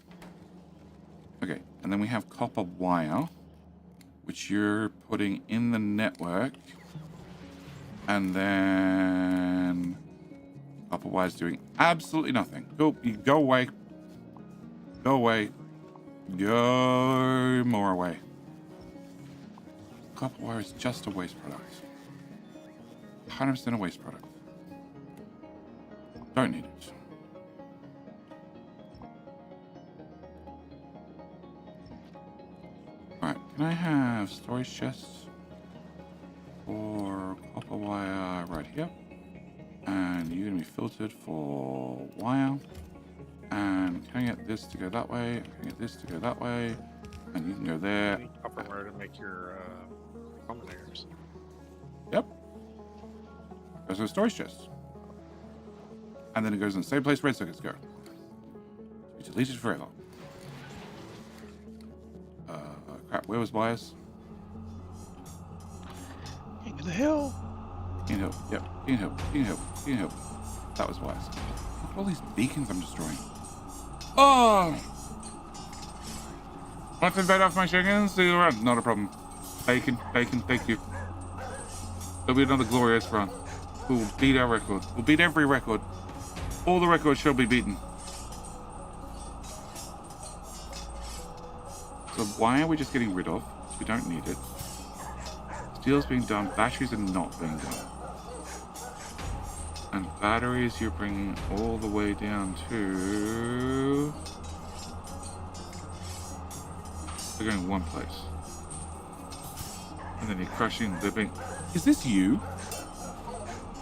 Okay, and then we have copper wire, which you're putting in the network. And then copper wire's doing absolutely nothing. Go away. Go away. Go more away. Copper wire is just a waste product. 100% a waste product. Don't need it. Alright, can I have storage chests for copper wire right here? And you're going to be filtered for wire. And can I get this to go that way? Can I get this to go that way? And you can go there. You need copper wire to make your combinators. Yep. Goes to a storage chest. And then it goes in the same place red circuits go. We delete it forever. Crap, where was wires? King of the hill. King Hill, yep. King Hill, King Hill, King Hill. That was wires. Look at all these beacons I'm destroying. Oh! Want to bed off my chickens? See you around. Not a problem. Bacon, bacon, thank you. It'll be another glorious run. We will beat our record. We'll beat every record. All the records shall be beaten. So why are we just getting rid of? We don't need it. Steel's being done. Batteries are not being done. And batteries you're bringing all the way down to... They're going one place. And then you're crushing the big... Is this you?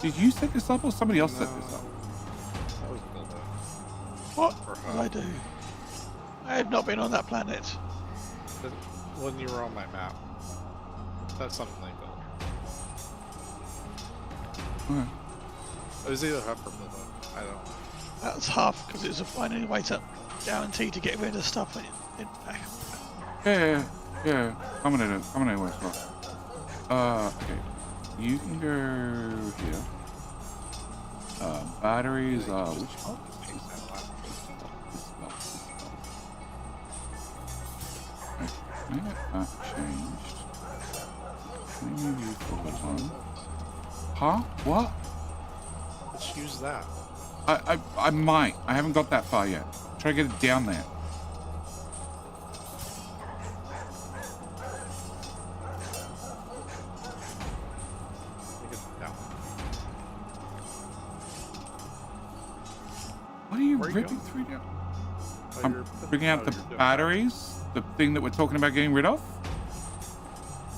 Did you set this up or somebody else set this up? That was built up. What Or did I do? I have not been on that planet. When you were on my map. That's something they built. Okay. It was either Huff or built up. I don't know. That's half because it was a finding a way to guarantee to get rid of stuff in back. Yeah. I'm gonna anyway as well. Okay. You can go here. Batteries are which one? Can I get that changed? Can I move you forward one? Huh? What? Let's use that. I might. I haven't got that far yet. Try to get it down there. Take it down. What are you Where are you ripping going? through now? Oh, I'm you're putting- bringing out oh, the you're doing batteries, the thing that we're talking about getting rid of.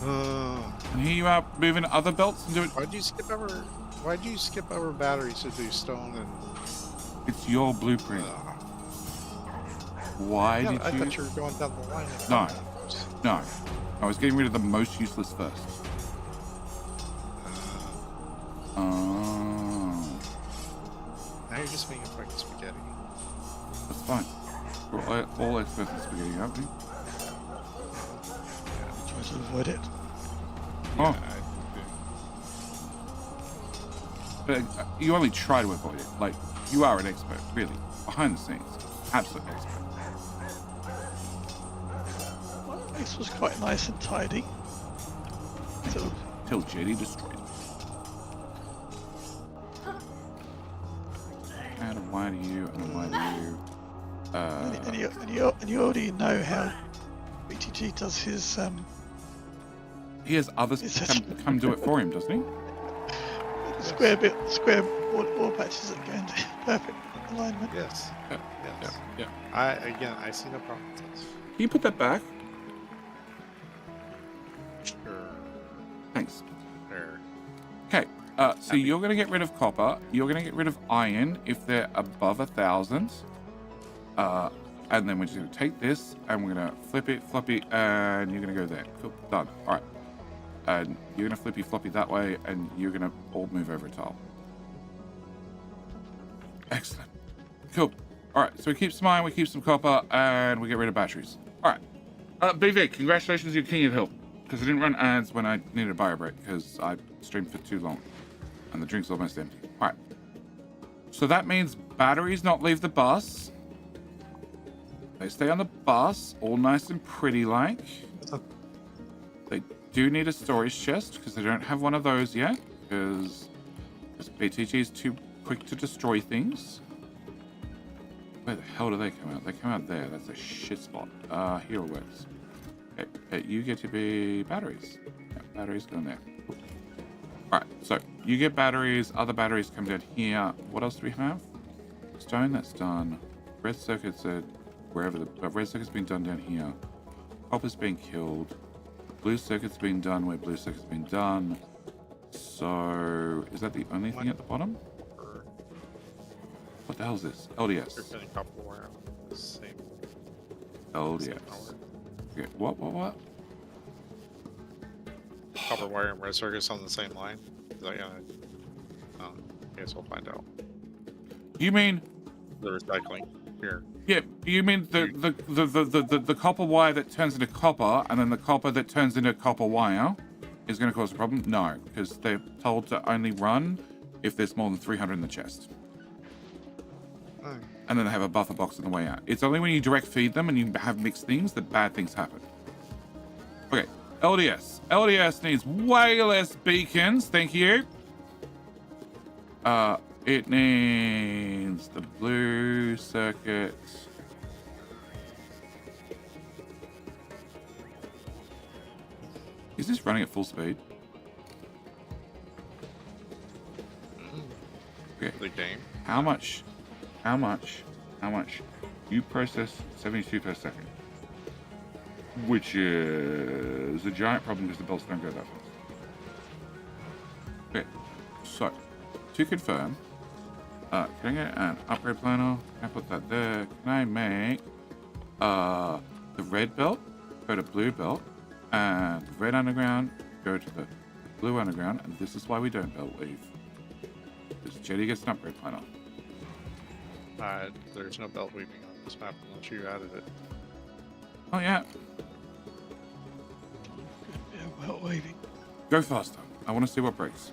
that. And here you are moving other belts and doing. Why'd you skip over batteries to do stone and? It's your blueprint. Why Yeah, did I you? thought you were going down the line. of No. platforms. No, I was getting rid of the most useless first. Oh, Now you're just making fucking spaghetti. that's fine. We're all experts in spaghetti, aren't we? Try to avoid it. Oh. Yeah, But you only try to avoid it. Like, you are an expert, really. Behind the scenes. Absolute expert. My place was quite nice and tidy. So Till JD destroyed it. And why do you, and why do you... and you already know how BTG does his He has others come do it for him, doesn't he? square wall patches that go into perfect alignment. yes. Yeah. Yes. Yeah. I see no problem with this. Can you put that back? Sure. Thanks. There. Okay, so you're going to get rid of copper. You're going to get rid of iron if they're above 1,000. And then we're just going to take this and we're going to flip it, floppy, and you're going to go there. Cool, done. All right. And you're going to flippy, floppy that way, and you're going to all move over a tile. Excellent. Cool. All right, so we keep some iron, we keep some copper, and we get rid of batteries. All right. BV, congratulations, you're king of the hill. Because I didn't run ads when I needed a bio break, because I streamed for too long. And the drink's almost empty. All right. So that means batteries not leave the bus. They stay on the bus, all nice and pretty like. They do need a storage chest, because they don't have one of those yet. Because BTG is too quick to destroy things. Where the hell do they come out? They come out there. That's a shit spot. Here it works. Okay, you get to be batteries. Yeah, batteries go in there. Cool. All right, so you get batteries. Other batteries come down here. What else do we have? Stone, that's done. Red circuits are wherever the red circuit's been done down here. Copper's been killed. Blue circuit's been done where blue circuit's been done. So is that the only thing at the bottom? What the hell is this? LDS. You're getting copper wire. Same. LDS. Okay, what? Copper wire and red circuits on the same line. Is that gonna? I guess we'll find out. You mean The recycling here. yeah, you mean the copper wire that turns into copper and then the copper that turns into copper wire is going to cause a problem? No, because they're told to only run if there's more than 300 in the chest. And then they have a buffer box on the way out. It's only when you direct feed them and you have mixed things that bad things happen. Okay, LDS. LDS needs way less beacons, thank you. It needs the blue circuit. Is this running at full speed? Okay. The game. How much you process 72 per second? Which is a giant problem because the belts don't go that fast. Okay, so to confirm, can I get an upgrade planner? Can I put that there? Can I make the red belt go to blue belt and the red underground go to the blue underground? And this is why we don't belt weave. Because Jetty gets an upgrade planner. There's no belt weaving on this map unless you added it. Oh yeah, Yeah, well, waving. go faster. I want to see what breaks.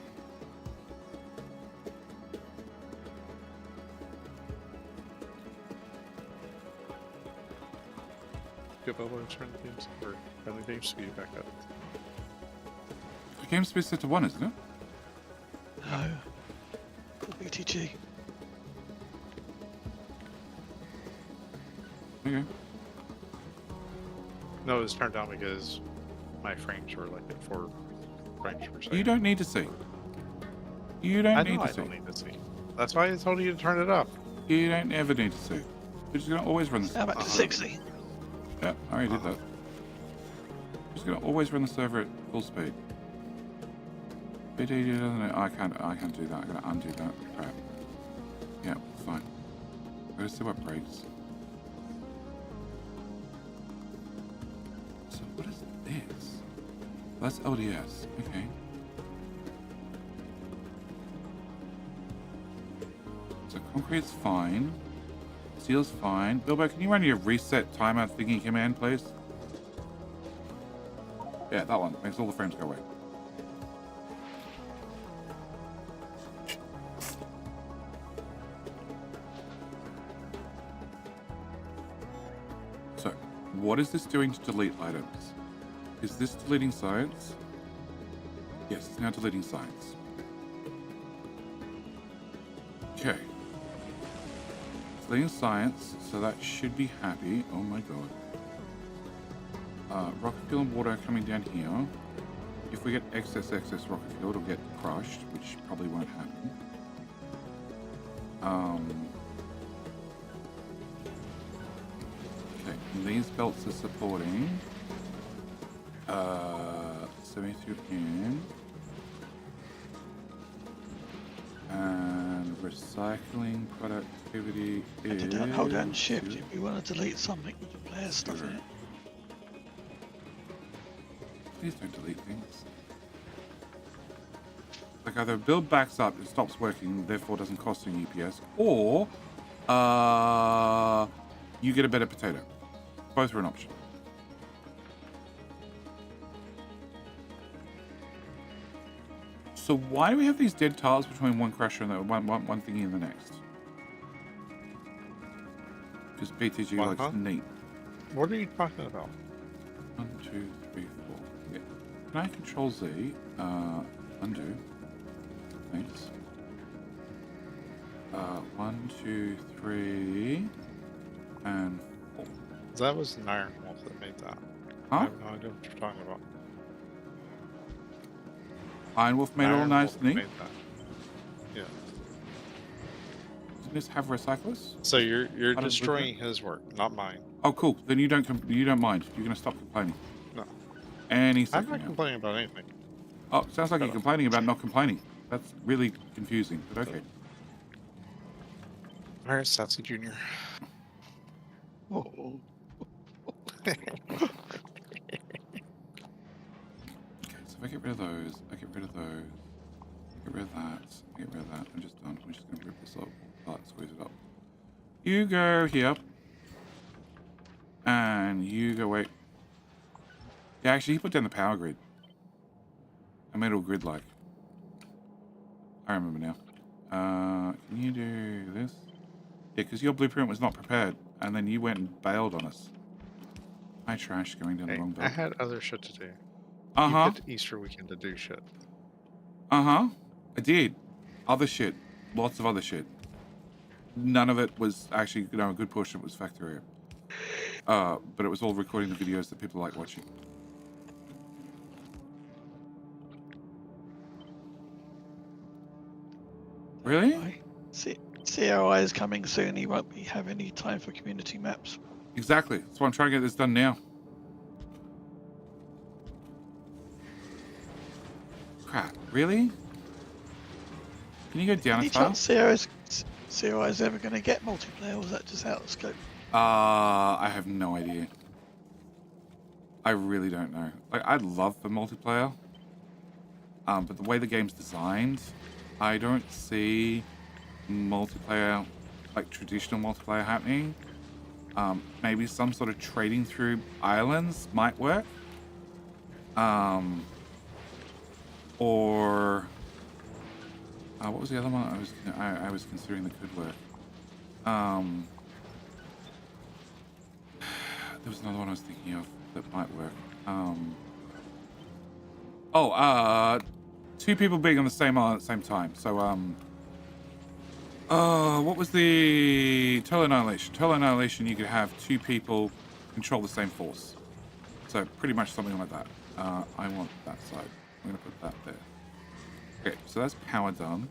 Good Bobo, turn the games or turn the game speed back up. The game speed's set to 1, isn't it? No. The BTG. Okay. No, it was turned down because my frames were like at 4 frames per second. You don't need to see. You I don't know need I to see. don't need to see. That's why I told you to turn it up. You don't ever need to see. You're just gonna always run the. Now back to 60. Yeah, I already did that. Just gonna always run the server at full speed. BTG doesn't it? I can't do that. I gotta undo that. Crap. Yeah, fine. Let's see what breaks. So what is this? That's LDS. Okay. So concrete's fine. Steel's fine. Bilbo, can you run your reset timer thingy command, please? Yeah, that one. Makes all the frames go away. So, what is this doing to delete items? Is this deleting science? Yes, it's now deleting science. Okay. Deleting science, so that should be happy. Oh my god. Rocket fuel and water coming down here. If we get excess rocket fuel, it'll get crushed, which probably won't happen. Okay, and these belts are supporting 72 in. And recycling productivity is... Hold down shift if you want to delete something with the player stuff in it. Please don't delete things. Like either build backs up, it stops working, therefore doesn't cost any EPS, or you get a better potato. Both are an option. So why do we have these dead tiles between one crusher and the one thingy and the next? Because BTG likes neat. What are you talking about? 1, 2, 3, 4. Yeah. Can I control Z? Undo. Thanks. 1, 2, 3, and 4. That was an Iron Wolf that made that. Huh? I have no idea what you're talking about. Iron Wolf made it all Iron nice Wolf and neat. made that. Yeah. Doesn't this have recyclers? So you're How does it destroying his work, not mine. Oh, cool. Then you don't mind. You're gonna stop complaining. No. Any I'm second not now. complaining about anything. Oh, sounds like you're complaining about not complaining. That's really confusing, but okay. Alright, Sassy Jr. Whoa. Okay, so if I get rid of those, I get rid of those, I get rid of that, I get rid of that, I'm just done. I'm just gonna rip this up, squeeze it up. You go here. And you go, wait. Yeah, actually, he put down the power grid. I made it all grid-like. I remember now. Can you do this? Yeah, because your blueprint was not prepared, and then you went and bailed on us. My trash going down the wrong I belt. had other shit to do. Uh-huh. You picked Easter weekend to do shit. Uh-huh. I did. Other shit. Lots of other shit. None of it was actually, a good portion of it was Factorio. But it was all recording the videos that people like watching. Really? CRI is coming soon. He won't have any time for community maps. Exactly. That's why I'm trying to get this done now. Crap. Really? Can you go down Any as far? chance CRI is ever going to get multiplayer, or is that just out of scope? I have no idea. I really don't know. Like, I'd love for multiplayer. But the way the game's designed, I don't see multiplayer, like traditional multiplayer happening. Maybe some sort of trading through islands might work. Or what was the other one I was considering that could work? There was another one I was thinking of that might work. Two people being on the same island at the same time. So what was the Total Annihilation? Total Annihilation, you could have two people control the same force. So pretty much something like that. I want that side. I'm going to put that there. Okay, so that's power done.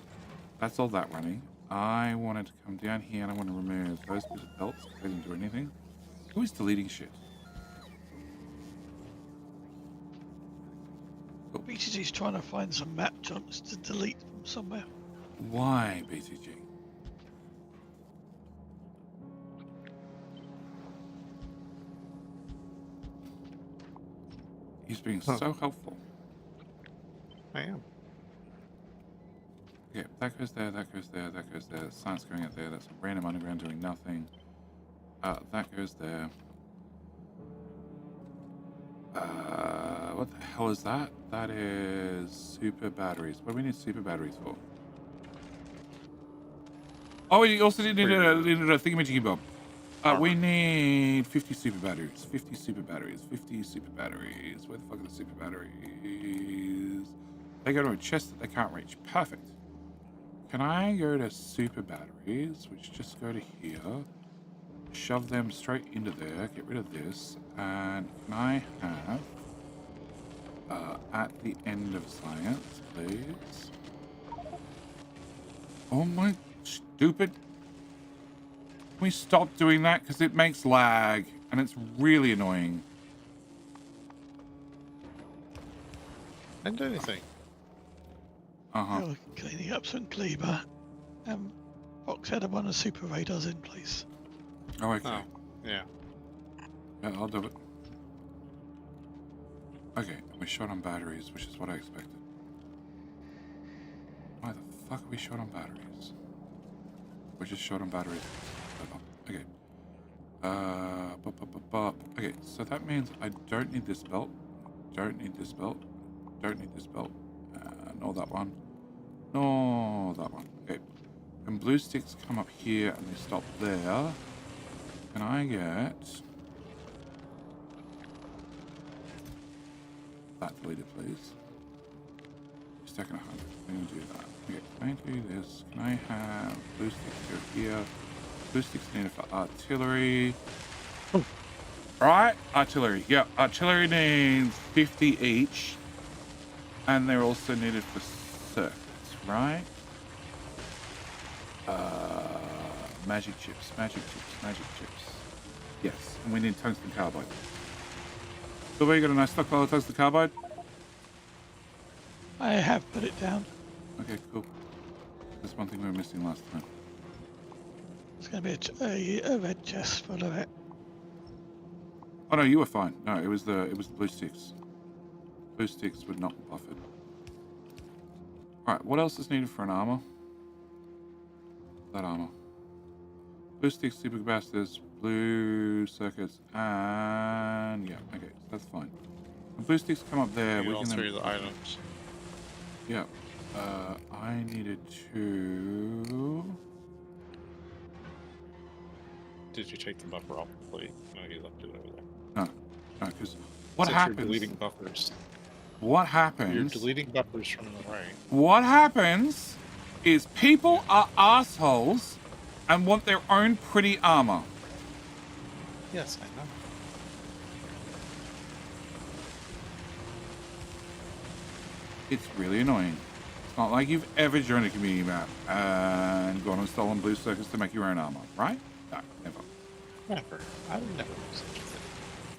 That's all that running. I wanted to come down here and I want to remove those bits of belts. They didn't do anything. Who is deleting shit? BTG's trying to find some map jumps to delete from somewhere. Why, BTG? He's being so helpful. I am. Okay, that goes there, that goes there, that goes there. Science going out there. That's a random underground doing nothing. That goes there. What the hell is that? That is super batteries. What do we need super batteries for? Oh, we also need a thingamajiggy bob. We need 50 super batteries. 50 super batteries. 50 super batteries. Where the fuck are the super batteries? They go to a chest that they can't reach. Perfect. Can I go to super batteries, which just go to here, shove them straight into there, get rid of this, and can I have, at the end of science, please? Oh my stupid. Can we stop doing that? Because it makes lag, and it's really annoying. I didn't do anything. Oh, cleaning up some Kleber. Fox had one of super radars in place. Oh, okay. Oh, yeah. Yeah, I'll do it. Okay, we're short on batteries, which is what I expected. Why the fuck are we short on batteries? We're just short on batteries. Okay. Okay, so that means I don't need this belt. Don't need this belt. Don't need this belt. Nor that one. Nor that one. Okay. And blue sticks come up here and they stop there. Can I get that deleted, please? Stack in 100. I'm going to do that. Okay, can I do this? Can I have blue sticks go here? Blue sticks needed for artillery. Right, artillery. Yeah, artillery needs 50 each. And they're also needed for circuits, right? Magic chips, magic chips, magic chips. Yes, and we need tungsten carbide. So where you got a nice stockpile of tungsten carbide? I have put it down. Okay, cool. There's one thing we were missing last time. It's going to be a red chest full of it. Oh no, you were fine. No, it was the blue sticks. Blue sticks would not be buffered. Alright, what else is needed for an armor? That armor. Blue sticks, supercapacitors, blue circuits, and yeah, okay, so that's fine. The blue sticks come up there. You all three of the items. Yeah. I needed to. Did you take the buffer off the plate? No, you left it over there. No, because what So happens? You're deleting buffers. What happens? You're deleting buffers from the right. What happens is people are assholes and want their own pretty armor. Yes, I know. It's really annoying. It's not like you've ever joined a community map and gone and stolen blue circuits to make your own armor, right? No, never. Never. I would never do such a thing.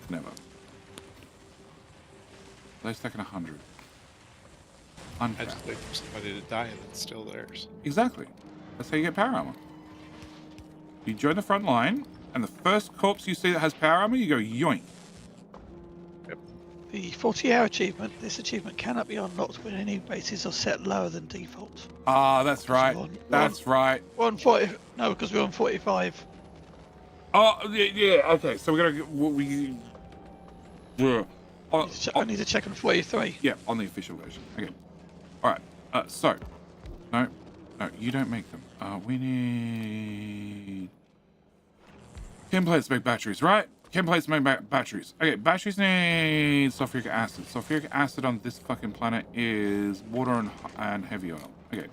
Never. They're stuck in 100. I Uncapped. just wait for somebody to die and it's still theirs. Exactly. That's how you get power armor. You join the front line, and the first corpse you see that has power armor, you go yoink. The 40-hour achievement. This achievement cannot be unlocked when any bases are set lower than default. Ah, that's right. That's right. We're on 40. No, because we're on 45. Oh, yeah, okay. So we're gonna I need to check on 43. yeah, on the official version. Okay. All right. So, no, you don't make them. We need chem plates to make batteries, right? Chem plates to make batteries. Okay, batteries need sulfuric acid. Sulfuric acid on this fucking planet is water and heavy oil. Okay.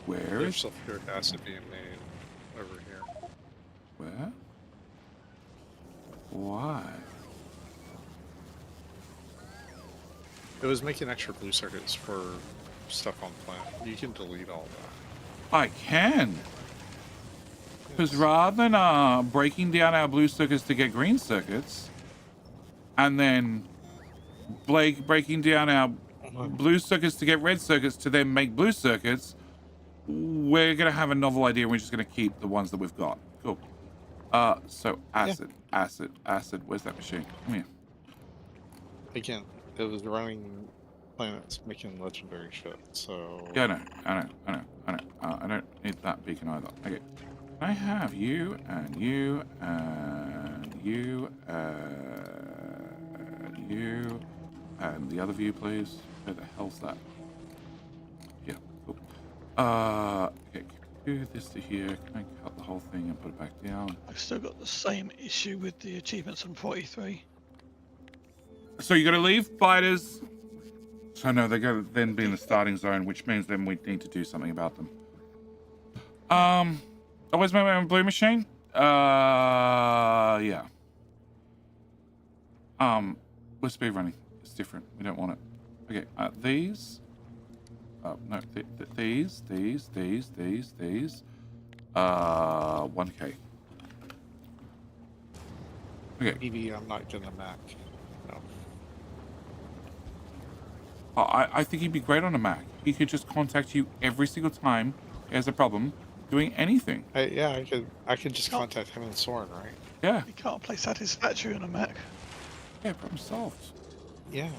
Where There's is sulfuric acid being made over here. where? Why? It was making extra blue circuits for stuff on the planet. You can delete all that. I can. Because rather than breaking down our blue circuits to get green circuits, and then breaking down our blue circuits to get red circuits to then make blue circuits, we're going to have a novel idea and we're just going to keep the ones that we've got. Cool. So acid. Where's that machine? Come here. Again, it was running planets making legendary shit, so... Yeah, I know. I don't need that beacon either. Okay. Can I have you and you and you and you and the other view, please? Where the hell's that? Yeah, cool. Okay, do this to here. Can I cut the whole thing and put it back down? I've still got the same issue with the achievements on 43. So you got to leave fighters. So no, they're going to then be in the starting zone, which means then we need to do something about them. Always make my own blue machine? Yeah. We're speedrunning. It's different. We don't want it. Okay, these. No, these. 1K. Okay. Maybe I'm not getting a Mac. No. I think he'd be great on a Mac. He could just contact you every single time he has a problem doing anything. Yeah, I could just contact him and Soren, right? Yeah. You can't play Satisfactory on a Mac. Yeah, problem solved. Yeah.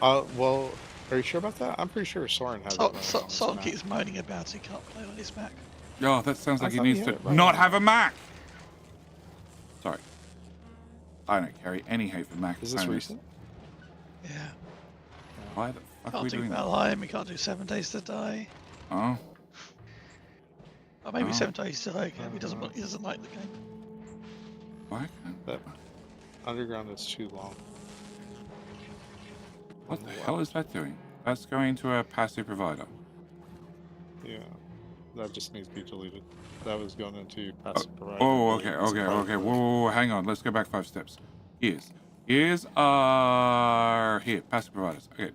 Well, are you sure about that? I'm pretty sure Soren has it running on his Soren Mac. keeps moaning about he can't play on his Mac. Oh, that sounds like he thought he needs had to it right not on. have a Mac. Sorry. I don't carry any hate for Mac. Is this owners. recent? Yeah. Why the fuck are we Can't do doing that? Valheim, we can't do 7 Days to Die. Oh, Or maybe Oh. 7 Days to Die. He doesn't like the game. why can't... That underground is too long. What the hell is that doing? That's going to a passive provider. Yeah. That just needs to be deleted. That was going into passive provider. Oh, but okay. it's a private Whoa, version. hang on. Let's go back 5 steps. Here, passive providers. Okay,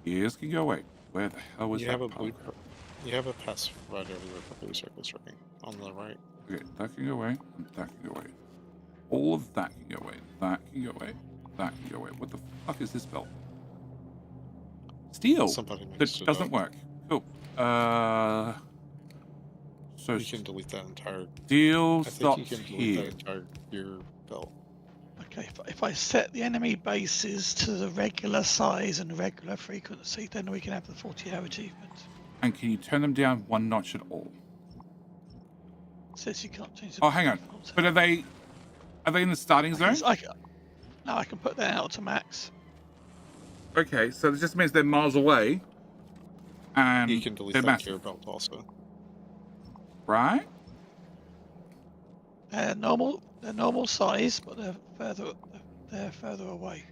here's can go away. Where the hell was You that? have a part? You have a passive provider over there for blue circuits running on the right. Okay, that can go away, and that can go away. All of that can go away. That can go away. That can go away. What the fuck is this belt? Steel. Somebody That mixed it doesn't up. work. Cool. So You can delete that entire. steel I think stops you can delete here. that entire gear belt. Okay, if I set the enemy bases to the regular size and regular frequency, then we can have the 40-hour achievement. And can you turn them down 1 notch at all? It says you can't change the Oh, hang on. default. But are they in the starting zone? No, I can put that out to max. Okay, so it just means they're miles away. And You can delete they're that massive, gear belt also. right? They're normal size, but they're further away.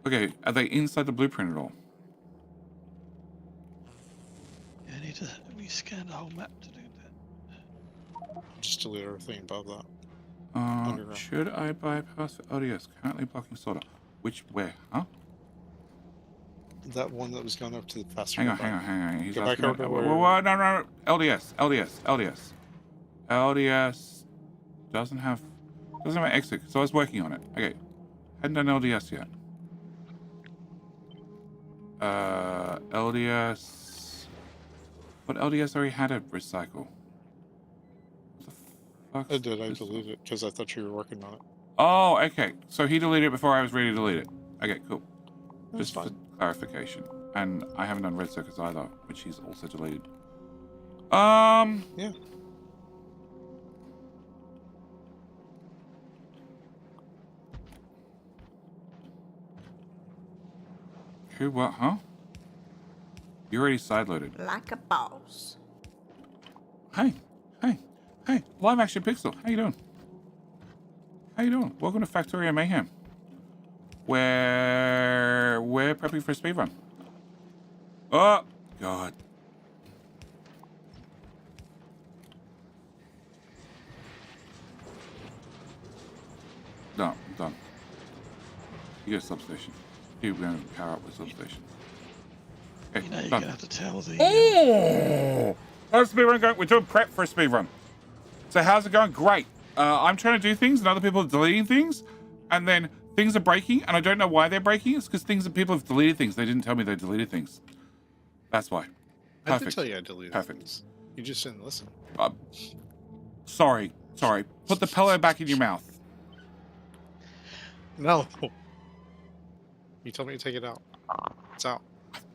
Okay, are they inside the blueprint at all? Yeah, I need to rescan the whole map to do that. Just delete everything above that. Underground. Should I bypass the ODS? Currently blocking solder. Where? Huh? that one that was going up to the faster. Hang on. He's Go back asking over to where... no. LDS doesn't have an exit, so I was working on it. Okay. Hadn't done LDS yet. LDS. But LDS already had a recycle. What the fuck's I did. I this deleted it because I thought you were working on it. Oh, okay. So he deleted it before I was ready to delete it. Okay, cool. That's Just for fine. clarification. And I haven't done red circuits either, which he's also deleted. Yeah. Who, what, huh? You already sideloaded. Like a boss. Hey. Live action pixel. How you doing? Welcome to Factorio Mayhem. Where we're prepping for a speedrun. Oh, God. No, I'm done. You get a substation. You're going to power up the substation. Okay, You know, you're done. gonna have to tell the. Oh! How's the speedrun going? We're doing prep for a speedrun. So how's it going? Great. I'm trying to do things and other people are deleting things. And then things are breaking and I don't know why they're breaking. It's because people have deleted things. They didn't tell me they deleted things. That's why. I Perfect. did tell you I deleted Perfect. things. You just didn't listen. Sorry. Put the pillow back in your mouth. No. You told me to take it out. It's out.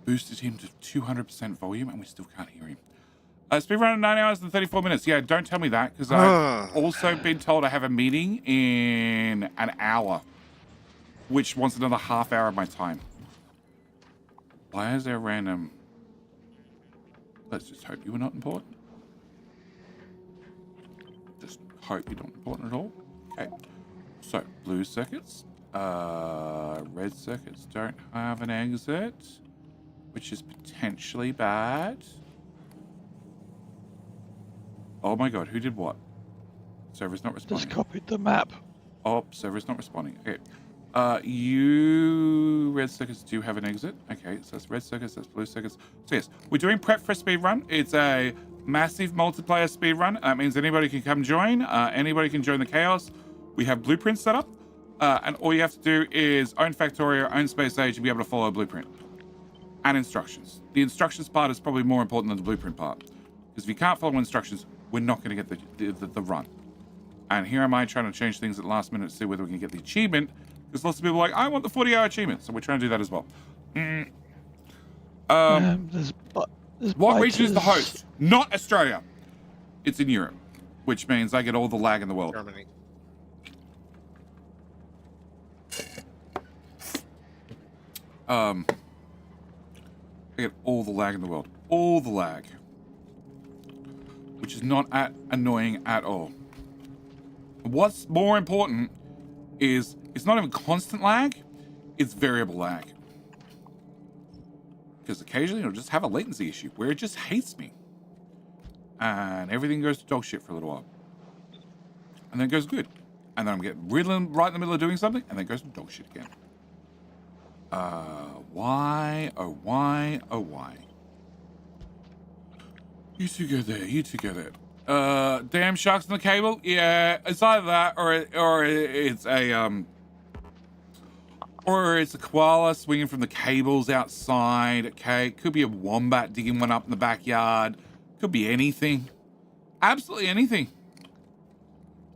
Boosted him to 200% volume and we still can't hear him. Speedrun in 9 hours and 34 minutes. Yeah, don't tell me that because I've also been told I have a meeting in an hour, which wants another half hour of my time. Why is there a random... Let's just hope you were not important. Just hope you're not important at all. Okay. So, blue circuits. Red circuits don't have an exit, which is potentially bad. Oh my God, who did what? Server's not responding. Just copied the map. Oh, server's not responding. Okay. You red circuits do have an exit. Okay, so that's red circuits, that's blue circuits. So yes, we're doing prep for a speedrun. It's a massive multiplayer speedrun. That means anybody can come join. Anybody can join the chaos. We have blueprints set up. And all you have to do is own Factorio, own Space Age, and be able to follow a blueprint. And instructions. The instructions part is probably more important than the blueprint part. Because if you can't follow instructions, we're not going to get the run. And here am I trying to change things at the last minute to see whether we can get the achievement. Because lots of people are like, I want the 40-hour achievement. So we're trying to do that as well. There's What region is the biters. host? Not Australia. It's in Europe. Which means I get all the lag in the world. Germany. I get all the lag in the world. All the lag. Which is not annoying at all. What's more important is it's not even constant lag, it's variable lag. Because occasionally it'll just have a latency issue where it just hates me. And everything goes to dog shit for a little while. And then it goes good. And then I'm getting right in the middle of doing something, and then it goes to dog shit again. Why? Oh, why? Oh, why? You two go there. You two go there. Damn sharks on the cable? Yeah, it's either that or it's a koala swinging from the cables outside. Okay, could be a wombat digging one up in the backyard. Could be anything. Absolutely anything.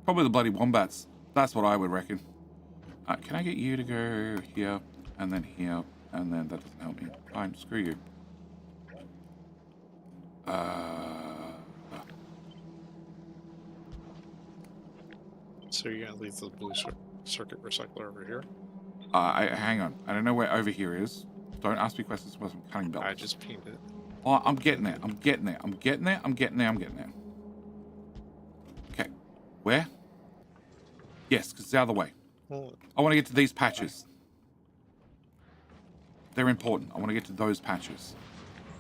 Probably the bloody wombats. That's what I would reckon. Can I get you to go here and then here and then that doesn't help me. Fine, screw you. So you're gonna leave the blue circuit recycler over here? Hang on. I don't know where over here is. Don't ask me questions while I'm cutting belts. I just pinged it. Oh, I'm getting there. I'm getting there. I'm getting there. I'm getting there. I'm getting there. Okay. Where? Yes, because it's out of the way. Well, I want to get to these patches. They're important. I want to get to those patches.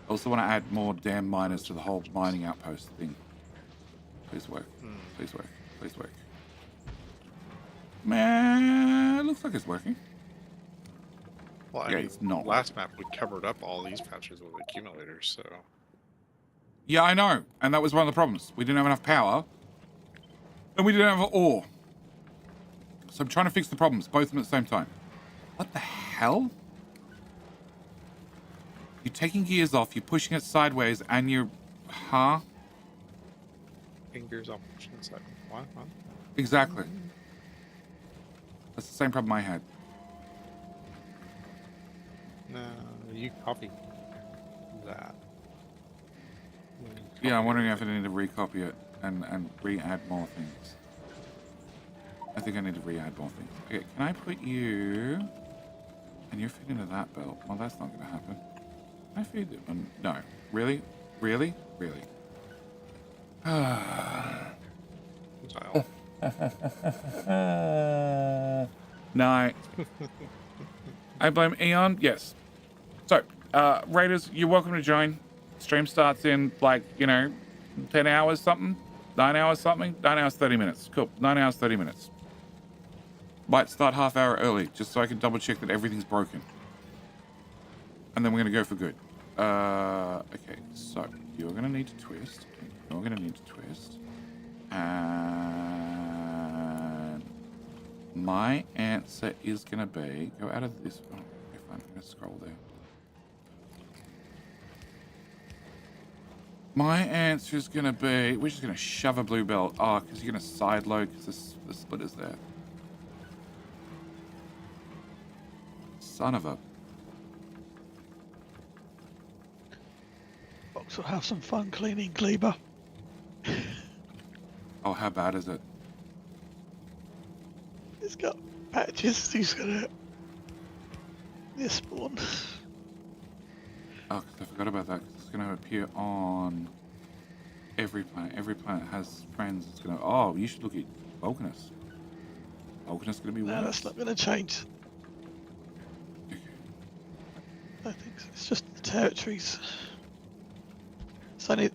I also want to add more damn miners to the whole mining outpost thing. Please work. Please work. Please work. Man, it looks like it's working. Well, Yeah, I mean, it's not. last map we covered up all these patches with accumulators, so Yeah, I know. And that was one of the problems. We didn't have enough power. And we didn't have ore. So I'm trying to fix the problems, both of them at the same time. What the hell? You're taking gears off, you're pushing it sideways, and you're... Huh? fingers off the side. What? Exactly. That's the same problem I had. No, you copy that. Yeah, I'm wondering if I need to recopy it and re-add more things. I think I need to re-add more things. Okay, can I put you... And you're fit into that belt. Well, that's not going to happen. Can I feed it? No. Really? Really? Really? Tile. No. I blame Eon? Yes. So, Raiders, you're welcome to join. Stream starts in, like, 10 hours something? 9 hours something? 9 hours, 30 minutes. Cool. 9 hours, 30 minutes. Might start half hour early, just so I can double check that everything's broken. And then we're going to go for good. Okay, so you're going to need to twist. You're going to need to twist. And my answer is going to be, go out of this. Oh, okay, fine. I'm going to scroll there. My answer is going to be, we're just going to shove a blue belt. Oh, because you're going to side load because the splitter's there. Son of a... Box will have some fun cleaning Kleber. Oh, how bad is it? It's got patches. He's gonna spawn. Oh, because I forgot about that. Because it's going to appear on every planet. Every planet has friends. It's going to... Oh, you should look at Vulcanus. Vulcanus going to be No, worse. that's not gonna change. I think so. It's just the territories. It's only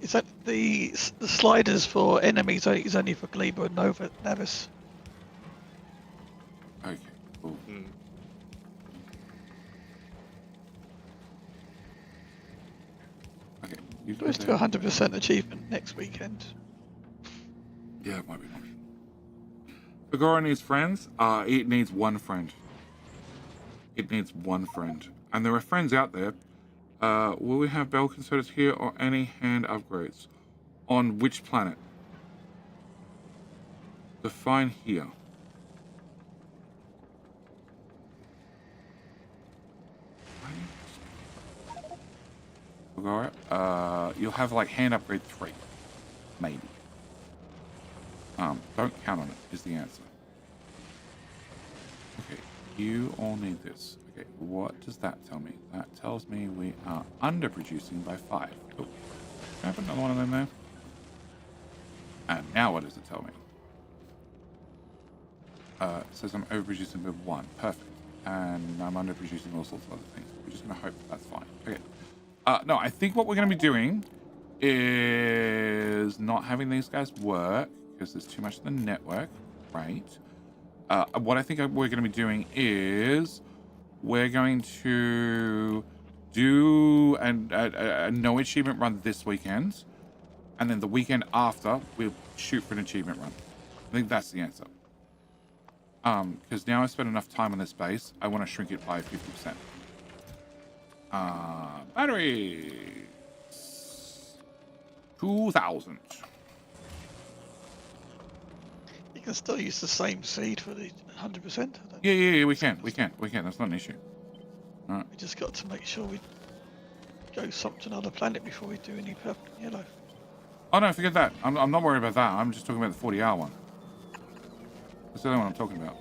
the sliders for enemies is only for Kleber and Navis. Okay, cool. Okay, you Supposed to go 100% achievement next weekend. Yeah, it might be one. Agora needs friends. It needs one friend. It needs one friend. And there are friends out there. Will we have bell concertos here or any hand upgrades? On which planet? Define here. Agora, you'll have like hand upgrade 3. Maybe. Don't count on it, is the answer. Okay, you all need this. Okay, what does that tell me? That tells me we are underproducing by 5. Oh, can I put another one of them there? And now what does it tell me? It says I'm overproducing by 1. Perfect. And I'm underproducing all sorts of other things. We're just going to hope that's fine. Okay. No, I think what we're going to be doing is not having these guys work because there's too much of the network, right? What I think we're going to be doing is we're going to do a no achievement run this weekend, and then the weekend after we'll shoot for an achievement run. I think that's the answer. Because now I've spent enough time on this base, I want to shrink it by 50%. Battery 2,000. You can still use the same seed for the 100%. Yeah, we can. That's not an issue. All right. We just got to make sure we go something to another planet before we do any purple and yellow. Oh no, forget that. I'm not worried about that. I'm just talking about the 40-hour one. That's the only one I'm talking about.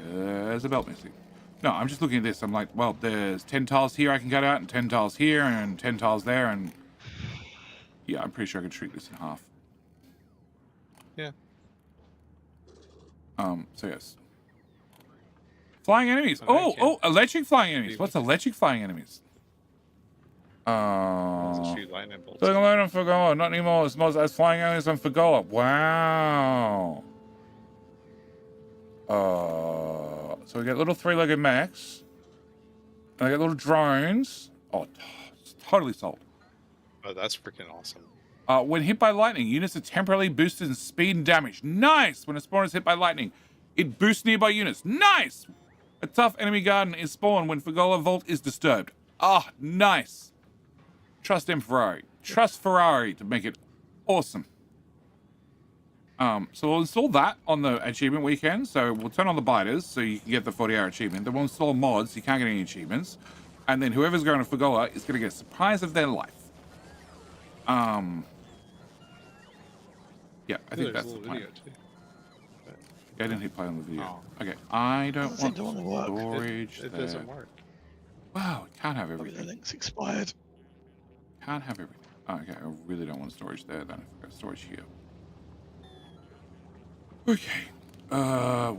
There's a belt missing. No, I'm just looking at this. I'm like, well, there's 10 tiles here I can cut out, and 10 tiles here, and 10 tiles there, and yeah, I'm pretty sure I could shrink this in half. Yeah. So yes. Flying enemies. Oh, electric flying enemies. What's electric flying enemies? Shoot lightning bolts. Not anymore. It's as flying enemies on Fagoa. Wow. So we get little three-legged mechs. And I get little drones. Oh, it's totally sold. Oh, that's freaking awesome. When hit by lightning, units are temporarily boosted in speed and damage. Nice! When a spawner is hit by lightning, it boosts nearby units. Nice! A tough enemy garden is spawned when Fagola Vault is disturbed. Ah, nice. Trust M Ferrari. Trust Ferrari to make it awesome. So we'll install that on the achievement weekend. So we'll turn on the biters so you can get the 40-hour achievement. Then we'll install mods so you can't get any achievements. And then whoever's going to Fagola is going to get a surprise of their life. Yeah, I think that's the plan. Yeah, I didn't hit play on the video. Oh. Okay, I don't Doesn't want seem to wanna work. storage It there. doesn't work. Wow, can't have Probably the everything. link's expired. Can't have everything. Oh, okay, I really don't want storage there then. I've got storage here. Okay.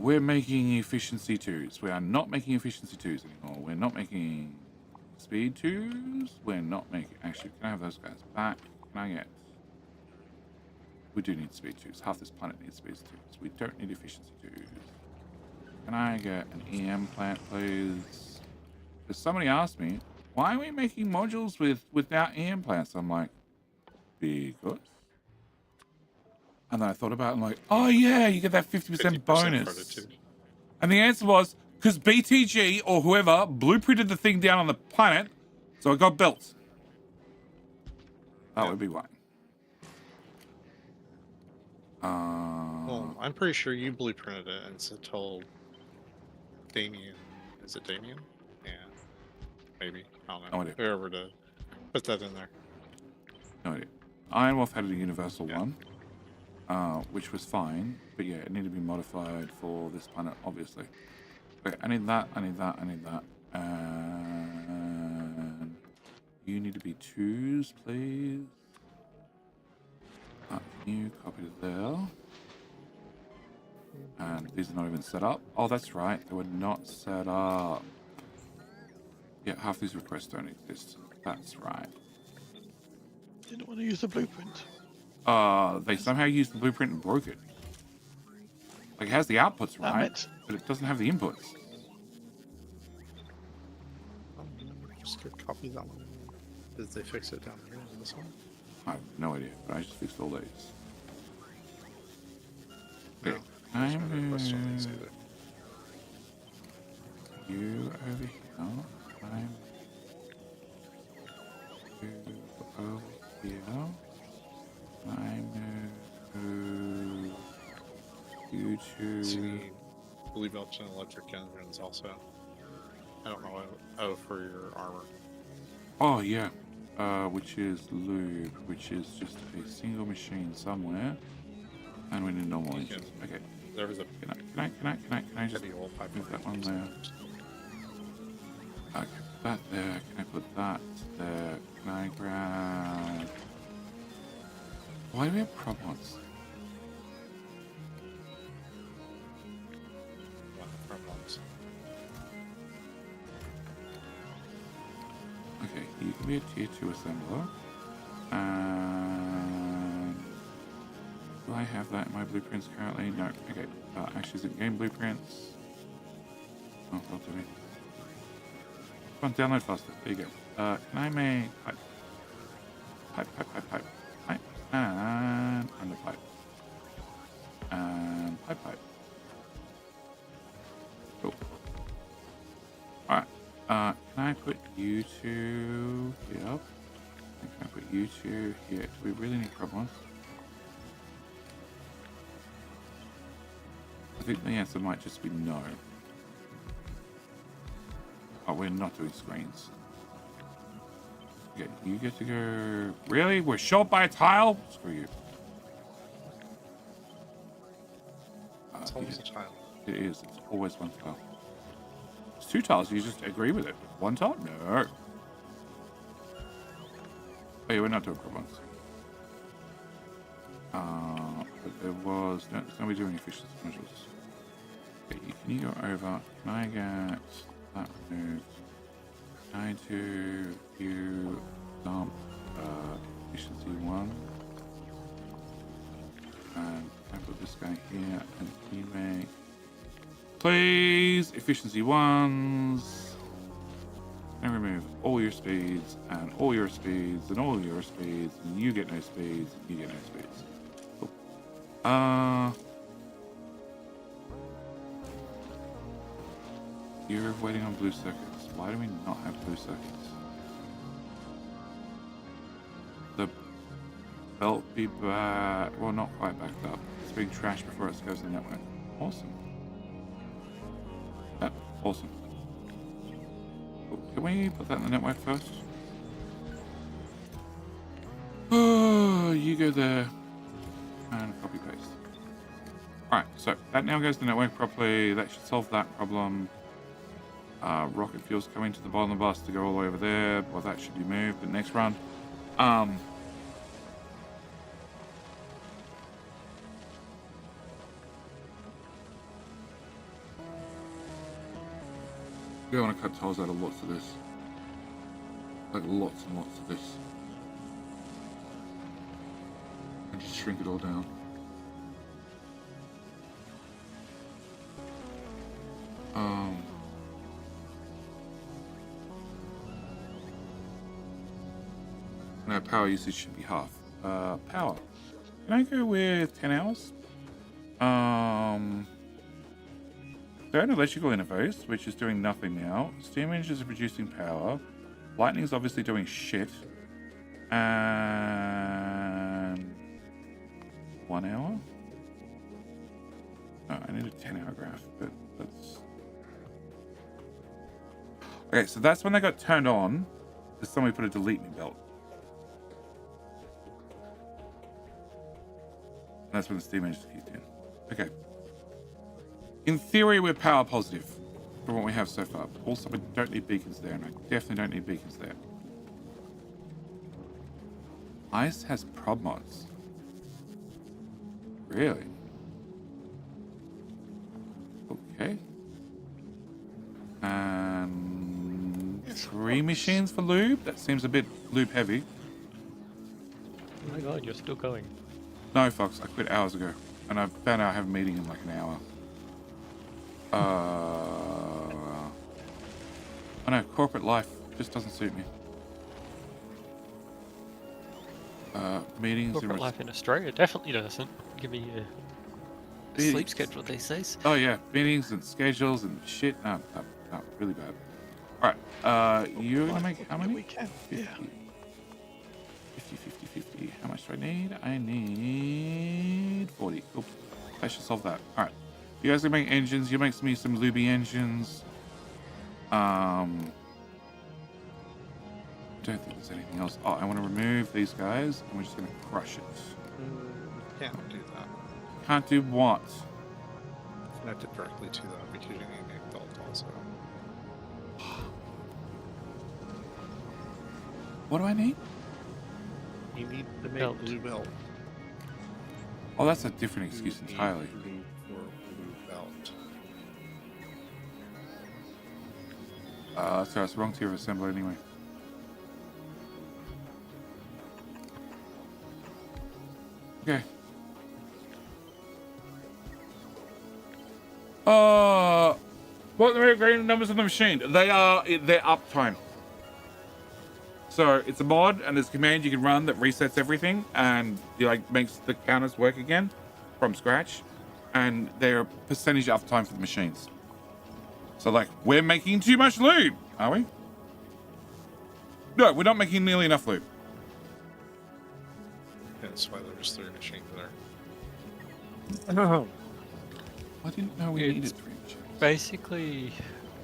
We're making efficiency 2s. We are not making efficiency 2s anymore. We're not making speed 2s. We're not making... Actually, can I have those guys back? Can I get... We do need speed 2s. Half this planet needs speed 2s. We don't need efficiency 2s. Can I get an EM plant, please? Because somebody asked me, why are we making modules without EM plants? I'm like, because... And then I thought about it, I'm like, oh yeah, you get that 50% bonus. productivity. And the answer was, because BTG or whoever blueprinted the thing down on the planet, so it got built. That would be why. Well, I'm pretty sure you blueprinted it and so told Damien. Is it Damien? Yeah. Maybe. I don't know. No idea. Whoever to put that in there. No idea. Iron Wolf had a universal one, which was fine, but yeah, it needed to be modified for this planet, obviously. Okay, I need that, I need that, I need that. And you need to be 2s, please. Can you copy to there? And these are not even set up. Oh, that's right, they were not set up. Yeah, half these requests don't exist. That's right. Didn't want to use the blueprint. They somehow used the blueprint and broke it. Like, it has the outputs Damn right, it. but it doesn't have the inputs. Just go copy that one. Did they fix it down here in this one? I have no idea, but I just fixed all these. No. Okay, There's I'm no request on these either. you over here. I'm you over here. I move you to. See, blue belts and electric engines also. I don't know what. Oh, for your armor. Oh yeah, which is lube, which is just a single machine somewhere, and we need normal You engines. can- Okay, There was a can I just heavy oil pipe. move that one there? Okay, put that there. Can I put that there? Can I grab? Why do we have problems? Okay, you can be a tier 2 assembler. And do I have that in my blueprints currently? No. Okay. Actually, is it game blueprints? Oh, well, do we? Come on, download faster. There you go. Can I make pipe? Pipe. And under pipe. And pipe. Cool. Alright. Can I put you two here? Can I put you two here? Do we really need problems? I think the answer might just be no. Oh, we're not doing screens. Okay, you get to go. Really? We're short by a tile? Screw you. It's always a child. It is. It's always one tile. It's 2 tiles. You just agree with it. 1 tile? No. Oh, yeah, we're not doing problems. But there was. No, it's going to be doing efficiency measures. Okay, can you go over? Can I get that moved? Can I do you dump efficiency 1? And can I put this guy here and he make Please, efficiency 1s. And remove all your speeds, and all your speeds, and all your speeds, and you get no speeds, and you get no speeds. Cool. You're waiting on blue circuits. Why do we not have blue circuits? The belt be back, well, not quite backed up. It's being trashed before it goes to the network. Awesome. Yeah, awesome. Can we put that in the network first? Oh, you go there and copy paste. Alright, so that now goes to the network properly. That should solve that problem. Rocket fuel's coming to the bottom of the bus to go all the way over there. Well, that should be moved the next run. We want to cut tiles out of lots of this. Like lots and lots of this. And just shrink it all down. And our power usage should be half. Power. Can I go with 10 hours? Third electrical interface, which is doing nothing now. Steam engines are producing power. Lightning is obviously doing shit. And 1 hour? No, I need a 10-hour graph, but that's... Okay, so that's when they got turned on. This time we put a delete me belt. And that's when the steam engines kicked in. Okay. In theory, we're power positive for what we have so far. But also, we don't need beacons there, and I definitely don't need beacons there. Ice has prob mods. Really? Okay. And 3 machines for lube? That seems a bit lube heavy. Oh my god, you're still going. No, Fox, I quit hours ago. And I found out I have a meeting in like an hour. I know, corporate life just doesn't suit me. Meetings... Corporate life in Australia definitely doesn't give me a sleep schedule these days. Oh yeah, meetings and schedules and shit. No, really bad. Alright, you're gonna make how many? We can, 50. yeah. 50. How much do I need? I need 40. Cool. That should solve that. Alright. You guys can make engines. You make me some lubey engines. I don't think there's anything else. Oh, I want to remove these guys, and we're just going to crush it. Can't do that. Can't do what? Connect it directly to that because you need a belt also. What do I need? You need the Belt. blue belt. Oh, that's a different excuse You need entirely. Blue for blue belt. So it's the wrong tier of assembler anyway. Okay. What are the green numbers on the machine? They're uptime. So it's a mod and there's a command you can run that resets everything and makes the counters work again from scratch. And they're a percentage uptime for the machines. So we're making too much lube, are we? No, we're not making nearly enough lube. Yeah, that's why there's 3 machines there. I didn't know we It's needed 3 machines. basically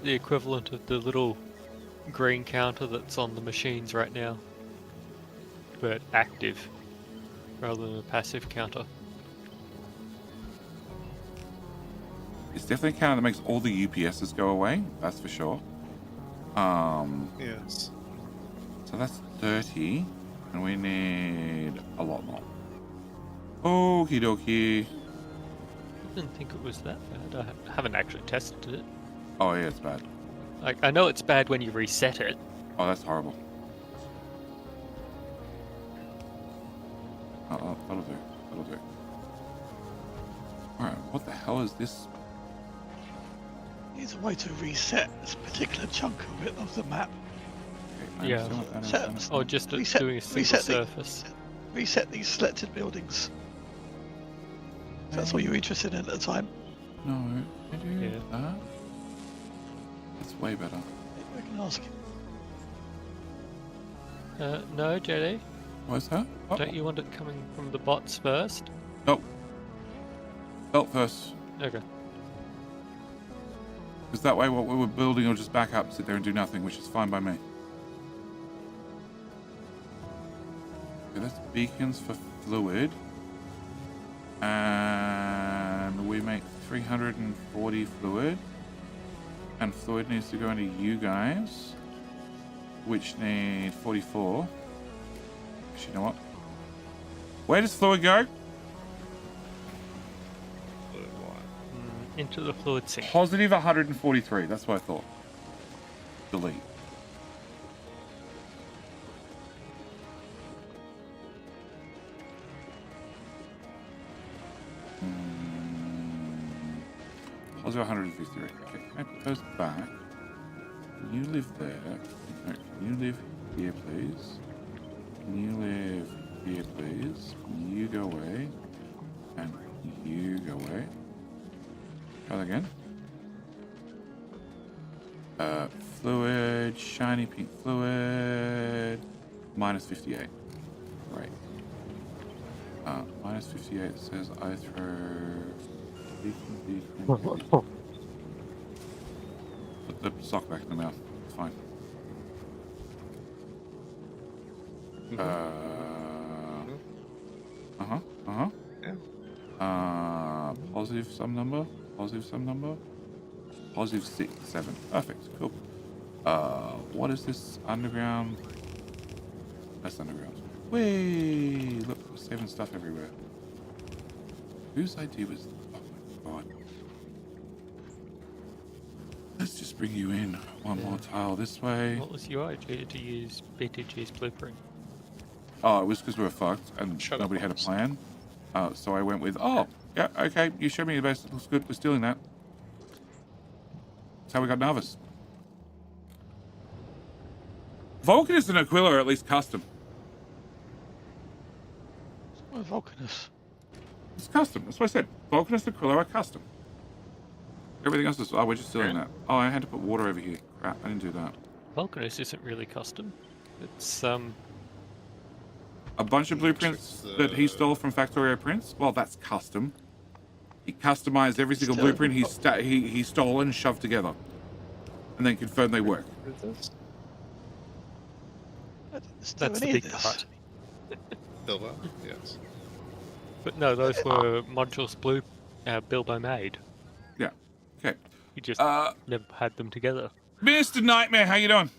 the equivalent of the little green counter that's on the machines right now, but active rather than a passive counter. It's definitely a counter that makes all the UPSs go away, that's for sure. Yes. So that's 30, and we need a lot more. Okie dokie. I didn't think it was that bad. I haven't actually tested it. Oh yeah, it's bad. I know it's bad when you reset it. Oh, that's horrible. Oh, that'll do. That'll do. Alright, what the hell is this? needs a way to reset this particular chunk of it of the map. Okay, I Yeah. understand what that is, Set- I understand. Or just Reset- doing a single reset the- surface. Reset these selected buildings. If that's what you're interested in at the time. No, I do Yeah. that. It's way better. I can ask. No, JD. What's that? Oh, Don't you want it coming from the bots first? nope. Belt first. Okay. Because that way what we were building will just back up, sit there and do nothing, which is fine by me. Okay, that's beacons for fluid. And we make 340 fluid. And fluid needs to go into you guys, which need 44. Actually, you know what? Where does fluid go? Into the fluid sink. Positive 143. That's what I thought. Delete. Positive 153. Okay, can I put those back? Can you live there? No, can you live here, please? Can you live here, please? You go away. And you go away. Try that again. Fluid, shiny pink fluid, minus 58. Right. Minus 58 says I throw beacon. Put the sock back in the mouth. It's fine. Positive some number. Positive some number. Positive 6, 7. Perfect. Cool. What is this? Underground. That's underground. Whee! Look, we're saving stuff everywhere. Whose idea was? Oh my god. Let's just bring you in. One more tile this way. What was your idea to use BTG's blueprint? Oh, it was because we were fucked and Shut up, nobody had a Box. plan. So I went with, oh, yeah, okay, you showed me the best. It looks good. We're stealing that. That's how we got Narvis. Vulcanus and Aquila are at least custom. Well, Vulcanus. It's custom. That's what I said. Vulcanus and Aquila are custom. Everything else is, oh, we're just stealing that. Oh, I had to put water over here. Crap, I didn't do that. Vulcanus isn't really custom. It's A bunch of blueprints that he stole from Factorio Prince? Well, that's custom. He customized every single Still- blueprint he stole and shoved together. And then confirmed they work. I didn't do that's the any of big this. part. Bilbo? Yes. But no, those were modules Bilbo made. Yeah. Okay. He just Uh, never had them together. Mr. Nightmare, how you doing?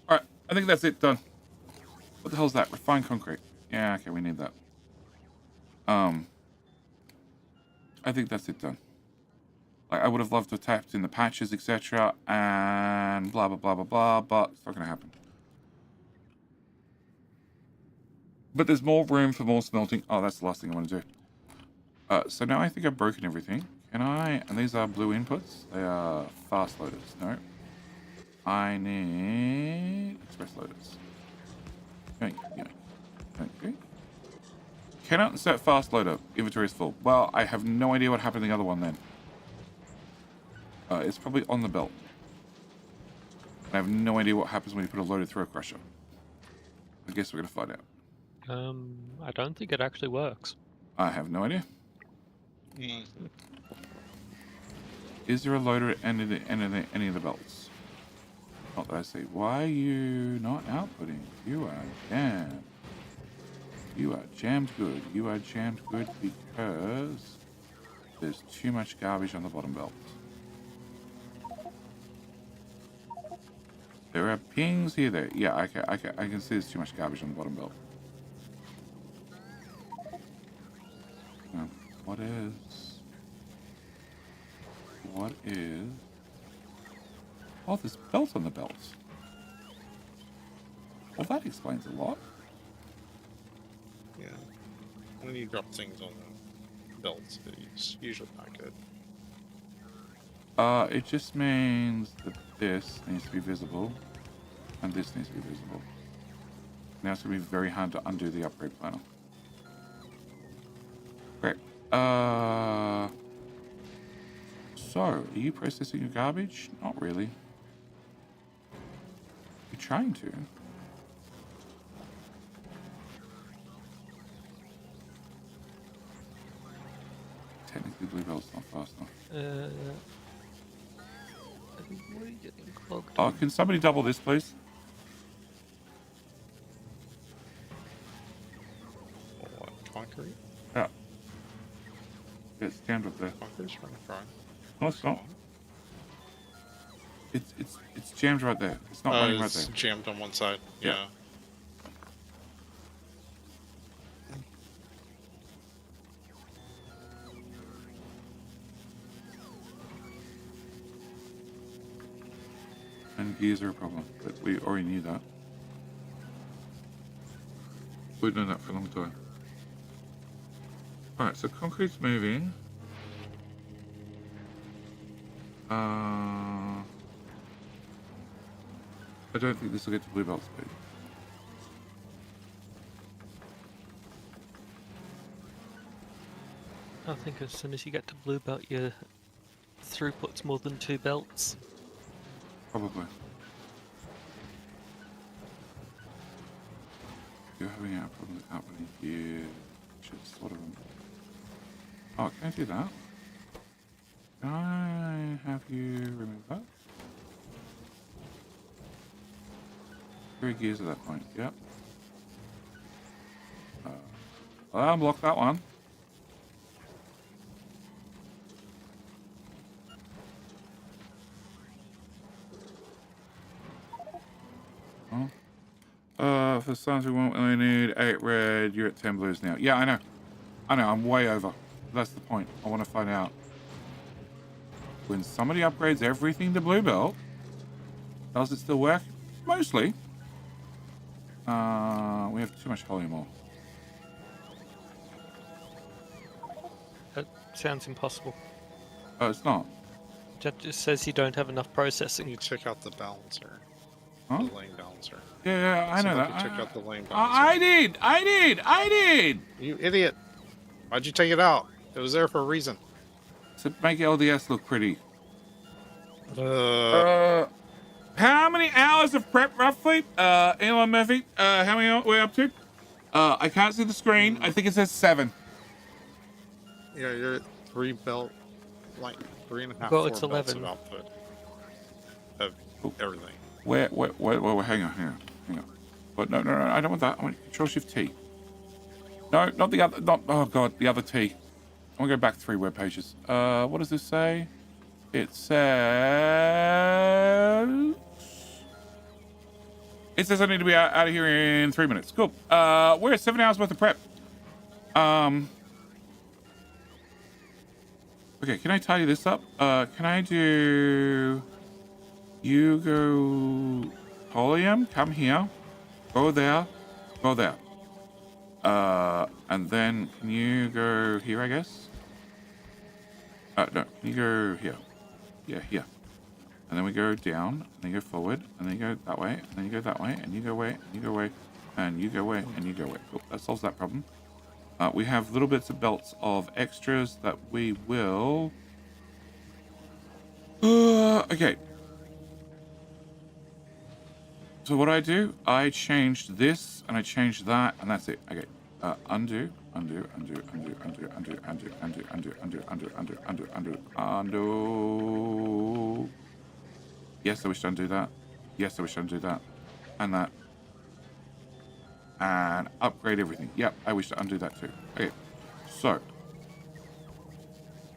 Alright, I think that's it, done. What the hell's that? Refined concrete. Yeah, okay, we need that. I think that's it done. Like, I would have loved to have tapped in the patches, etc. and blah, blah, blah, blah, blah, but it's not going to happen. But there's more room for more smelting. Oh, that's the last thing I want to do. So now I think I've broken everything. Can I... And these are blue inputs. They are fast loaders. No. I need express loaders. Okay. Cannot insert fast loader. Inventory is full. Well, I have no idea what happened to the other one then. It's probably on the belt. I have no idea what happens when you put a loaded throw crusher. I guess we're going to find out. I don't think it actually works. I have no idea. Is there a loader at any of the belts? Not that I see. Why are you not outputting? You are jammed. You are jammed good. You are jammed good because there's too much garbage on the bottom belt. There are pings here, there. Yeah, I can see there's too much garbage on the bottom belt. What is... Oh, there's belts on the belts. Well, that explains a lot. Yeah. When you drop things on the belts, it's usually not good. It just means that this needs to be visible, and this needs to be visible. Now it's going to be very hard to undo the upgrade panel. Great. So, are you processing your garbage? Not really. You're trying to. Technically, Blue Belt's not fast enough. We're getting clogged. Oh, can somebody double this, please? What, concrete? Yeah. It's jammed up there. Concrete's running fine. No, it's not. It's jammed right there. It's not running right It's there. jammed on one side. Yeah. Yeah. And gears are a problem, but we already knew that. We've known that for a long time. Alright, so concrete's moving. I don't think this will get to blue belt speed. I think as soon as you get to blue belt, your throughput's more than 2 belts. Probably. You're having a problem with happening here. Should sort of. Oh, can I do that? Can I have you remove that? 3 gears at that point, yep. I'll unblock that one. For science we won't only need 8 red, you're at 10 blues now. Yeah, I know, I'm way over. That's the point. I want to find out. When somebody upgrades everything to blue belt, does it still work? Mostly. We have too much helium ore. That sounds impossible. Oh, it's not. That just says you don't have enough processing. You took out the balancer. Huh? The lane balancer. Yeah, I know that. You took out the lane balancer. I did! You idiot! Why'd you take it out? It was there for a reason. To make LDS look pretty. Uh, How many hours of prep roughly? Elon Murphy, how many are we up to? I can't see the screen. I think it says 7. yeah, you're at 3 belt, like 3.5. Well, 4 it's belts 11. of output of everything. Where, hang on. But no, I don't want that. I want Control Shift T. No, not the other, oh god, the other T. I want to go back 3 web pages. What does this say? It says I need to be out of here in 3 minutes. Cool. We're at 7 hours worth of prep. Okay, can I tidy this up? Can I do... You go... Helium, come here. Go there. Go there. And then can you go here, I guess? No, can you go here? Yeah, here. And then we go down, and then you go forward, and then you go that way, and then you go that way, and you go away, and you go away, and you go away, and you go away. Cool, that solves that problem. We have little bits of belts of extras that we will... okay. So what I do, I changed this, and I changed that, and that's it. Okay. Undo. Yes, I wish to undo that. Yes, I wish to undo that. And that. And upgrade everything. Yep, I wish to undo that too. Okay. So.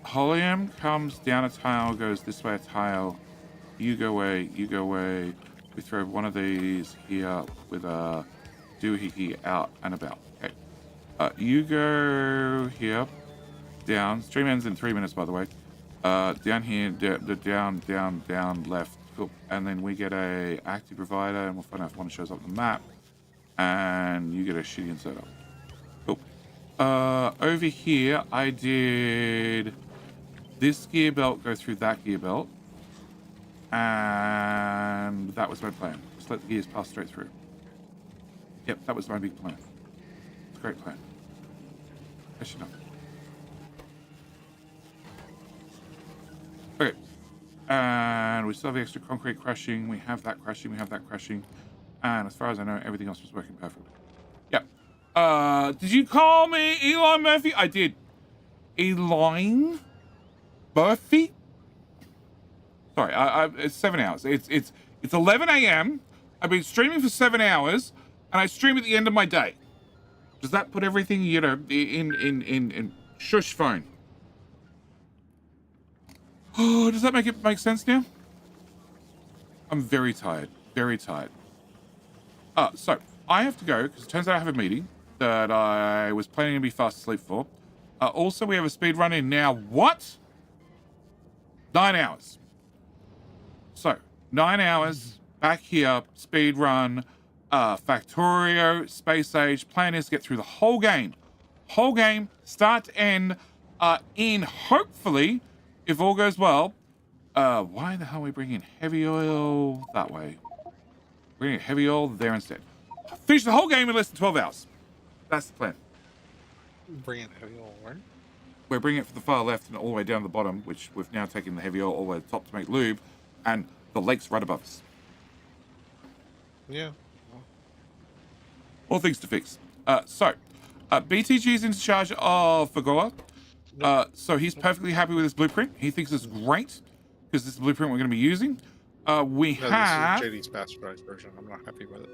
Helium comes down a tile, goes this way a tile. You go away, you go away. We throw one of these here with a doohickey out and about. Okay. You go here, down. Stream ends in 3 minutes, by the way. Down here, down, left. Cool. And then we get a active provider, and we'll find out if one shows up on the map. And you get a shitty inserter. Cool. Over here, I did this gear belt go through that gear belt. And that was my plan. Just let the gears pass straight through. Yep, that was my big plan. It's a great plan. Yes, enough. Okay. And we still have the extra concrete crushing. We have that crushing. We have that crushing. And as far as I know, everything else was working perfectly. Yep. Did you call me Eli Murphy? I did. Eli Murphy? Sorry, it's 7 hours. It's 11 a.m. I've been streaming for 7 hours, and I stream at the end of my day. Does that put everything, you know, in shush phone? Oh, does that make sense now? I'm very tired. Very tired. So I have to go because it turns out I have a meeting that I was planning to be fast asleep for. Also, we have a speed run in now. What? 9 hours. So 9 hours back here. Speed run. Factorio, space age. Plan is to get through the whole game. Whole game, start to end. In hopefully, if all goes well. Why the hell are we bringing heavy oil that way? Bringing heavy oil there instead. Finish the whole game in less than 12 hours. That's the plan. Bring in heavy oil where? We're bringing it from the far left and all the way down the bottom, which we've now taken the heavy oil all the way to the top to make lube, and the lake's right above us. Yeah. All things to fix. BTG is in charge of Fagoa. So he's perfectly happy with this blueprint. He thinks it's great because this is the blueprint we're going to be using. We have... This is JD's bastardized version. I'm not happy with it.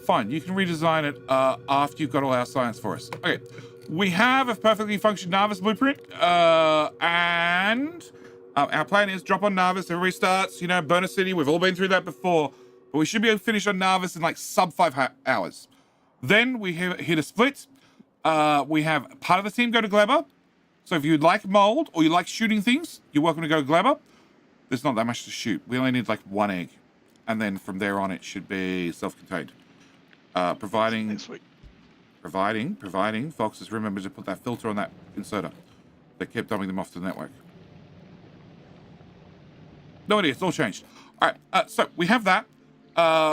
Fine, you can redesign it after you've got all our science for us. Okay, we have a perfectly functioning Narvis blueprint, and our plan is drop on Narvis, everybody starts, you know, Burner City, we've all been through that before, but we should be able to finish on Narvis in like sub 5 hours. Then we hit a split. We have part of the team go to Glebber, so if you'd like mold or you like shooting things, you're welcome to go to Glebber. There's not that much to shoot. We only need like 1 egg, and then from there on it should be self-contained. Providing Fox has remembered to put that filter on that inserter that kept dumping them off to the network. No idea, it's all changed. All right, so we have that.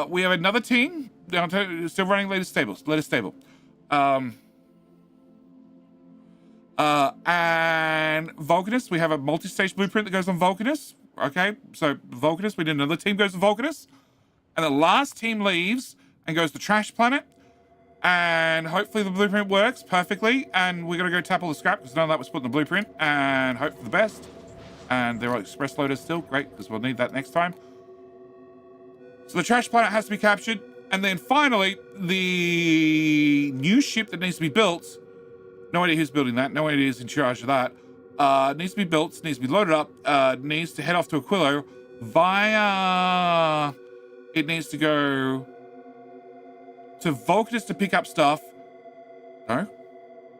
We have another team still running latest stable. And Vulcanus, we have a multi-stage blueprint that goes on Vulcanus. Okay, so Vulcanus, we need another team goes to Vulcanus. And the last team leaves and goes to Trash Planet. And hopefully the blueprint works perfectly. And we're going to go tap all the scrap because none of that was put in the blueprint. And hope for the best. And there are express loaders still. Great, because we'll need that next time. So the Trash Planet has to be captured. And then finally, the new ship that needs to be built. No idea who's building that. No idea who's in charge of that. Needs to be built. Needs to be loaded up. Needs to head off to Aquilo via... It needs to go to Vulcanus to pick up stuff. No,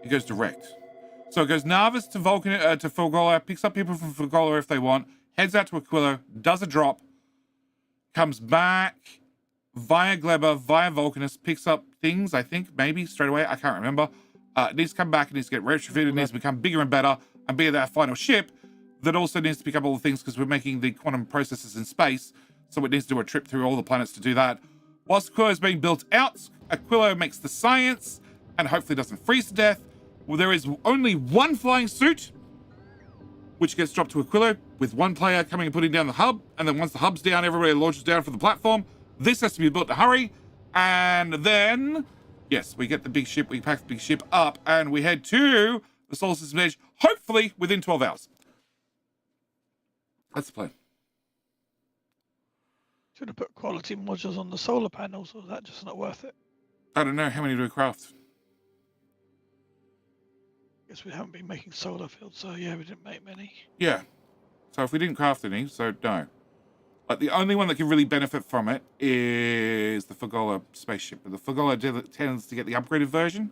it goes direct. So it goes Narvis to to Fagola, picks up people from Fagola if they want, heads out to Aquilo, does a drop, comes back via Glebber, via Vulcanus, picks up things, I think, maybe straight away. I can't remember. It needs to come back, it needs to get retrofitted, it needs to become bigger and better, and be that final ship that also needs to pick up all the things because we're making the quantum processes in space. So it needs to do a trip through all the planets to do that. Whilst Aquilo is being built out, Aquilo makes the science and hopefully doesn't freeze to death. Well, there is only one flying suit, which gets dropped to Aquilo with one player coming and putting down the hub. And then once the hub's down, everybody launches down for the platform. This has to be built to hurry. And then, yes, we get the big ship, we pack the big ship up and we head to the solar system edge, hopefully within 12 hours. That's the plan. Should have put quality modules on the solar panels, or is that just not worth it? I don't know. How many do we craft? Guess we haven't been making solar fields, so yeah, we didn't make many. Yeah. So if we didn't craft any, so no. Like the only one that can really benefit from it is the Fagola spaceship. But the Fagola tends to get the upgraded version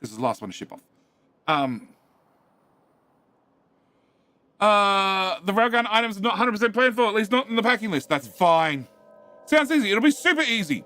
because it's the last one to ship off. The railgun items are not 100% planned for, at least not in the packing list. That's fine. Sounds easy. It'll be super easy.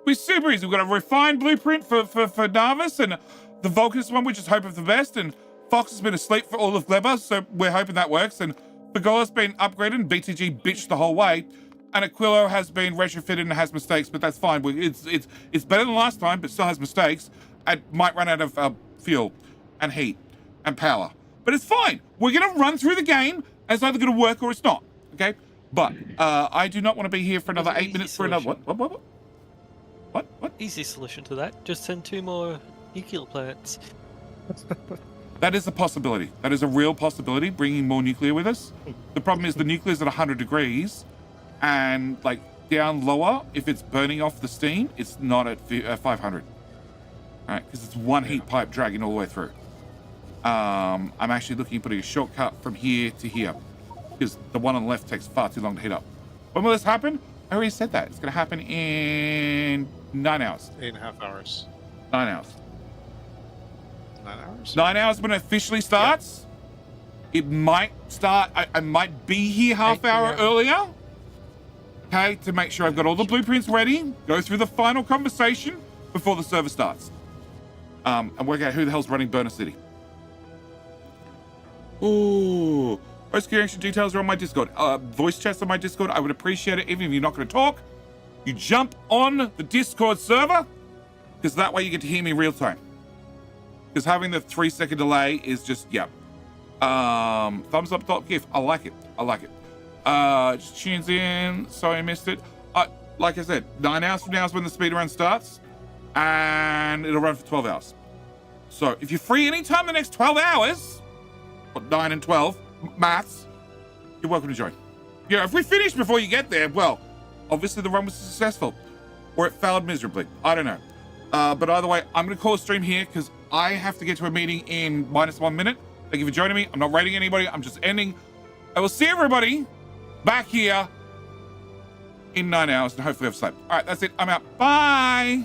It'll be super easy. We've got a refined blueprint for Narvis and the Vulcanus one, which is hope of the best. And Fox has been asleep for all of Gleber, so we're hoping that works. And Fagola's been upgraded and BTG bitched the whole way. And Aquilo has been retrofitted and has mistakes, but that's fine. It's better than last time, but still has mistakes. And might run out of fuel and heat and power. But it's fine. We're going to run through the game, and it's either going to work or it's not, okay? But I do not want to be here for another 8 minutes for another... What? Easy solution to that. Just send 2 more nuclear plants. That is a possibility. That is a real possibility, bringing more nuclear with us. The problem is the nuclear is at 100 degrees, and like down lower, if it's burning off the steam, it's not at 500. All right, because it's one heat pipe dragging all the way through. I'm actually looking at putting a shortcut from here to here, because the one on the left takes far too long to heat up. When will this happen? I already said that. It's going to happen in 9 hours. 8.5 hours. 9 hours. 9 hours? 9 hours when it officially starts. It might start, I might be here half hour earlier. Okay, to make sure I've got all the blueprints ready. Go through the final conversation before the server starts. And work out who the hell's running Burner City. Ooh. Most connection details are on my Discord. Voice chats on my Discord. I would appreciate it, even if you're not going to talk. You jump on the Discord server, because that way you get to hear me real time. Because having the 3-second delay is just, yeah. Thumbs up, GIF. I like it. I like it. Just tunes in. Sorry I missed it. Like I said, 9 hours from now is when the speedrun starts, and it'll run for 12 hours. So if you're free anytime the next 12 hours, or 9 and 12, maths, you're welcome to join. Yeah, if we finish before you get there, well, obviously the run was successful, or it failed miserably. I don't know. But either way, I'm going to call a stream here because I have to get to a meeting in -1 minute. Thank you for joining me. I'm not rating anybody. I'm just ending. I will see everybody back here in 9 hours and hopefully I've slept. All right, that's it. I'm out. Bye.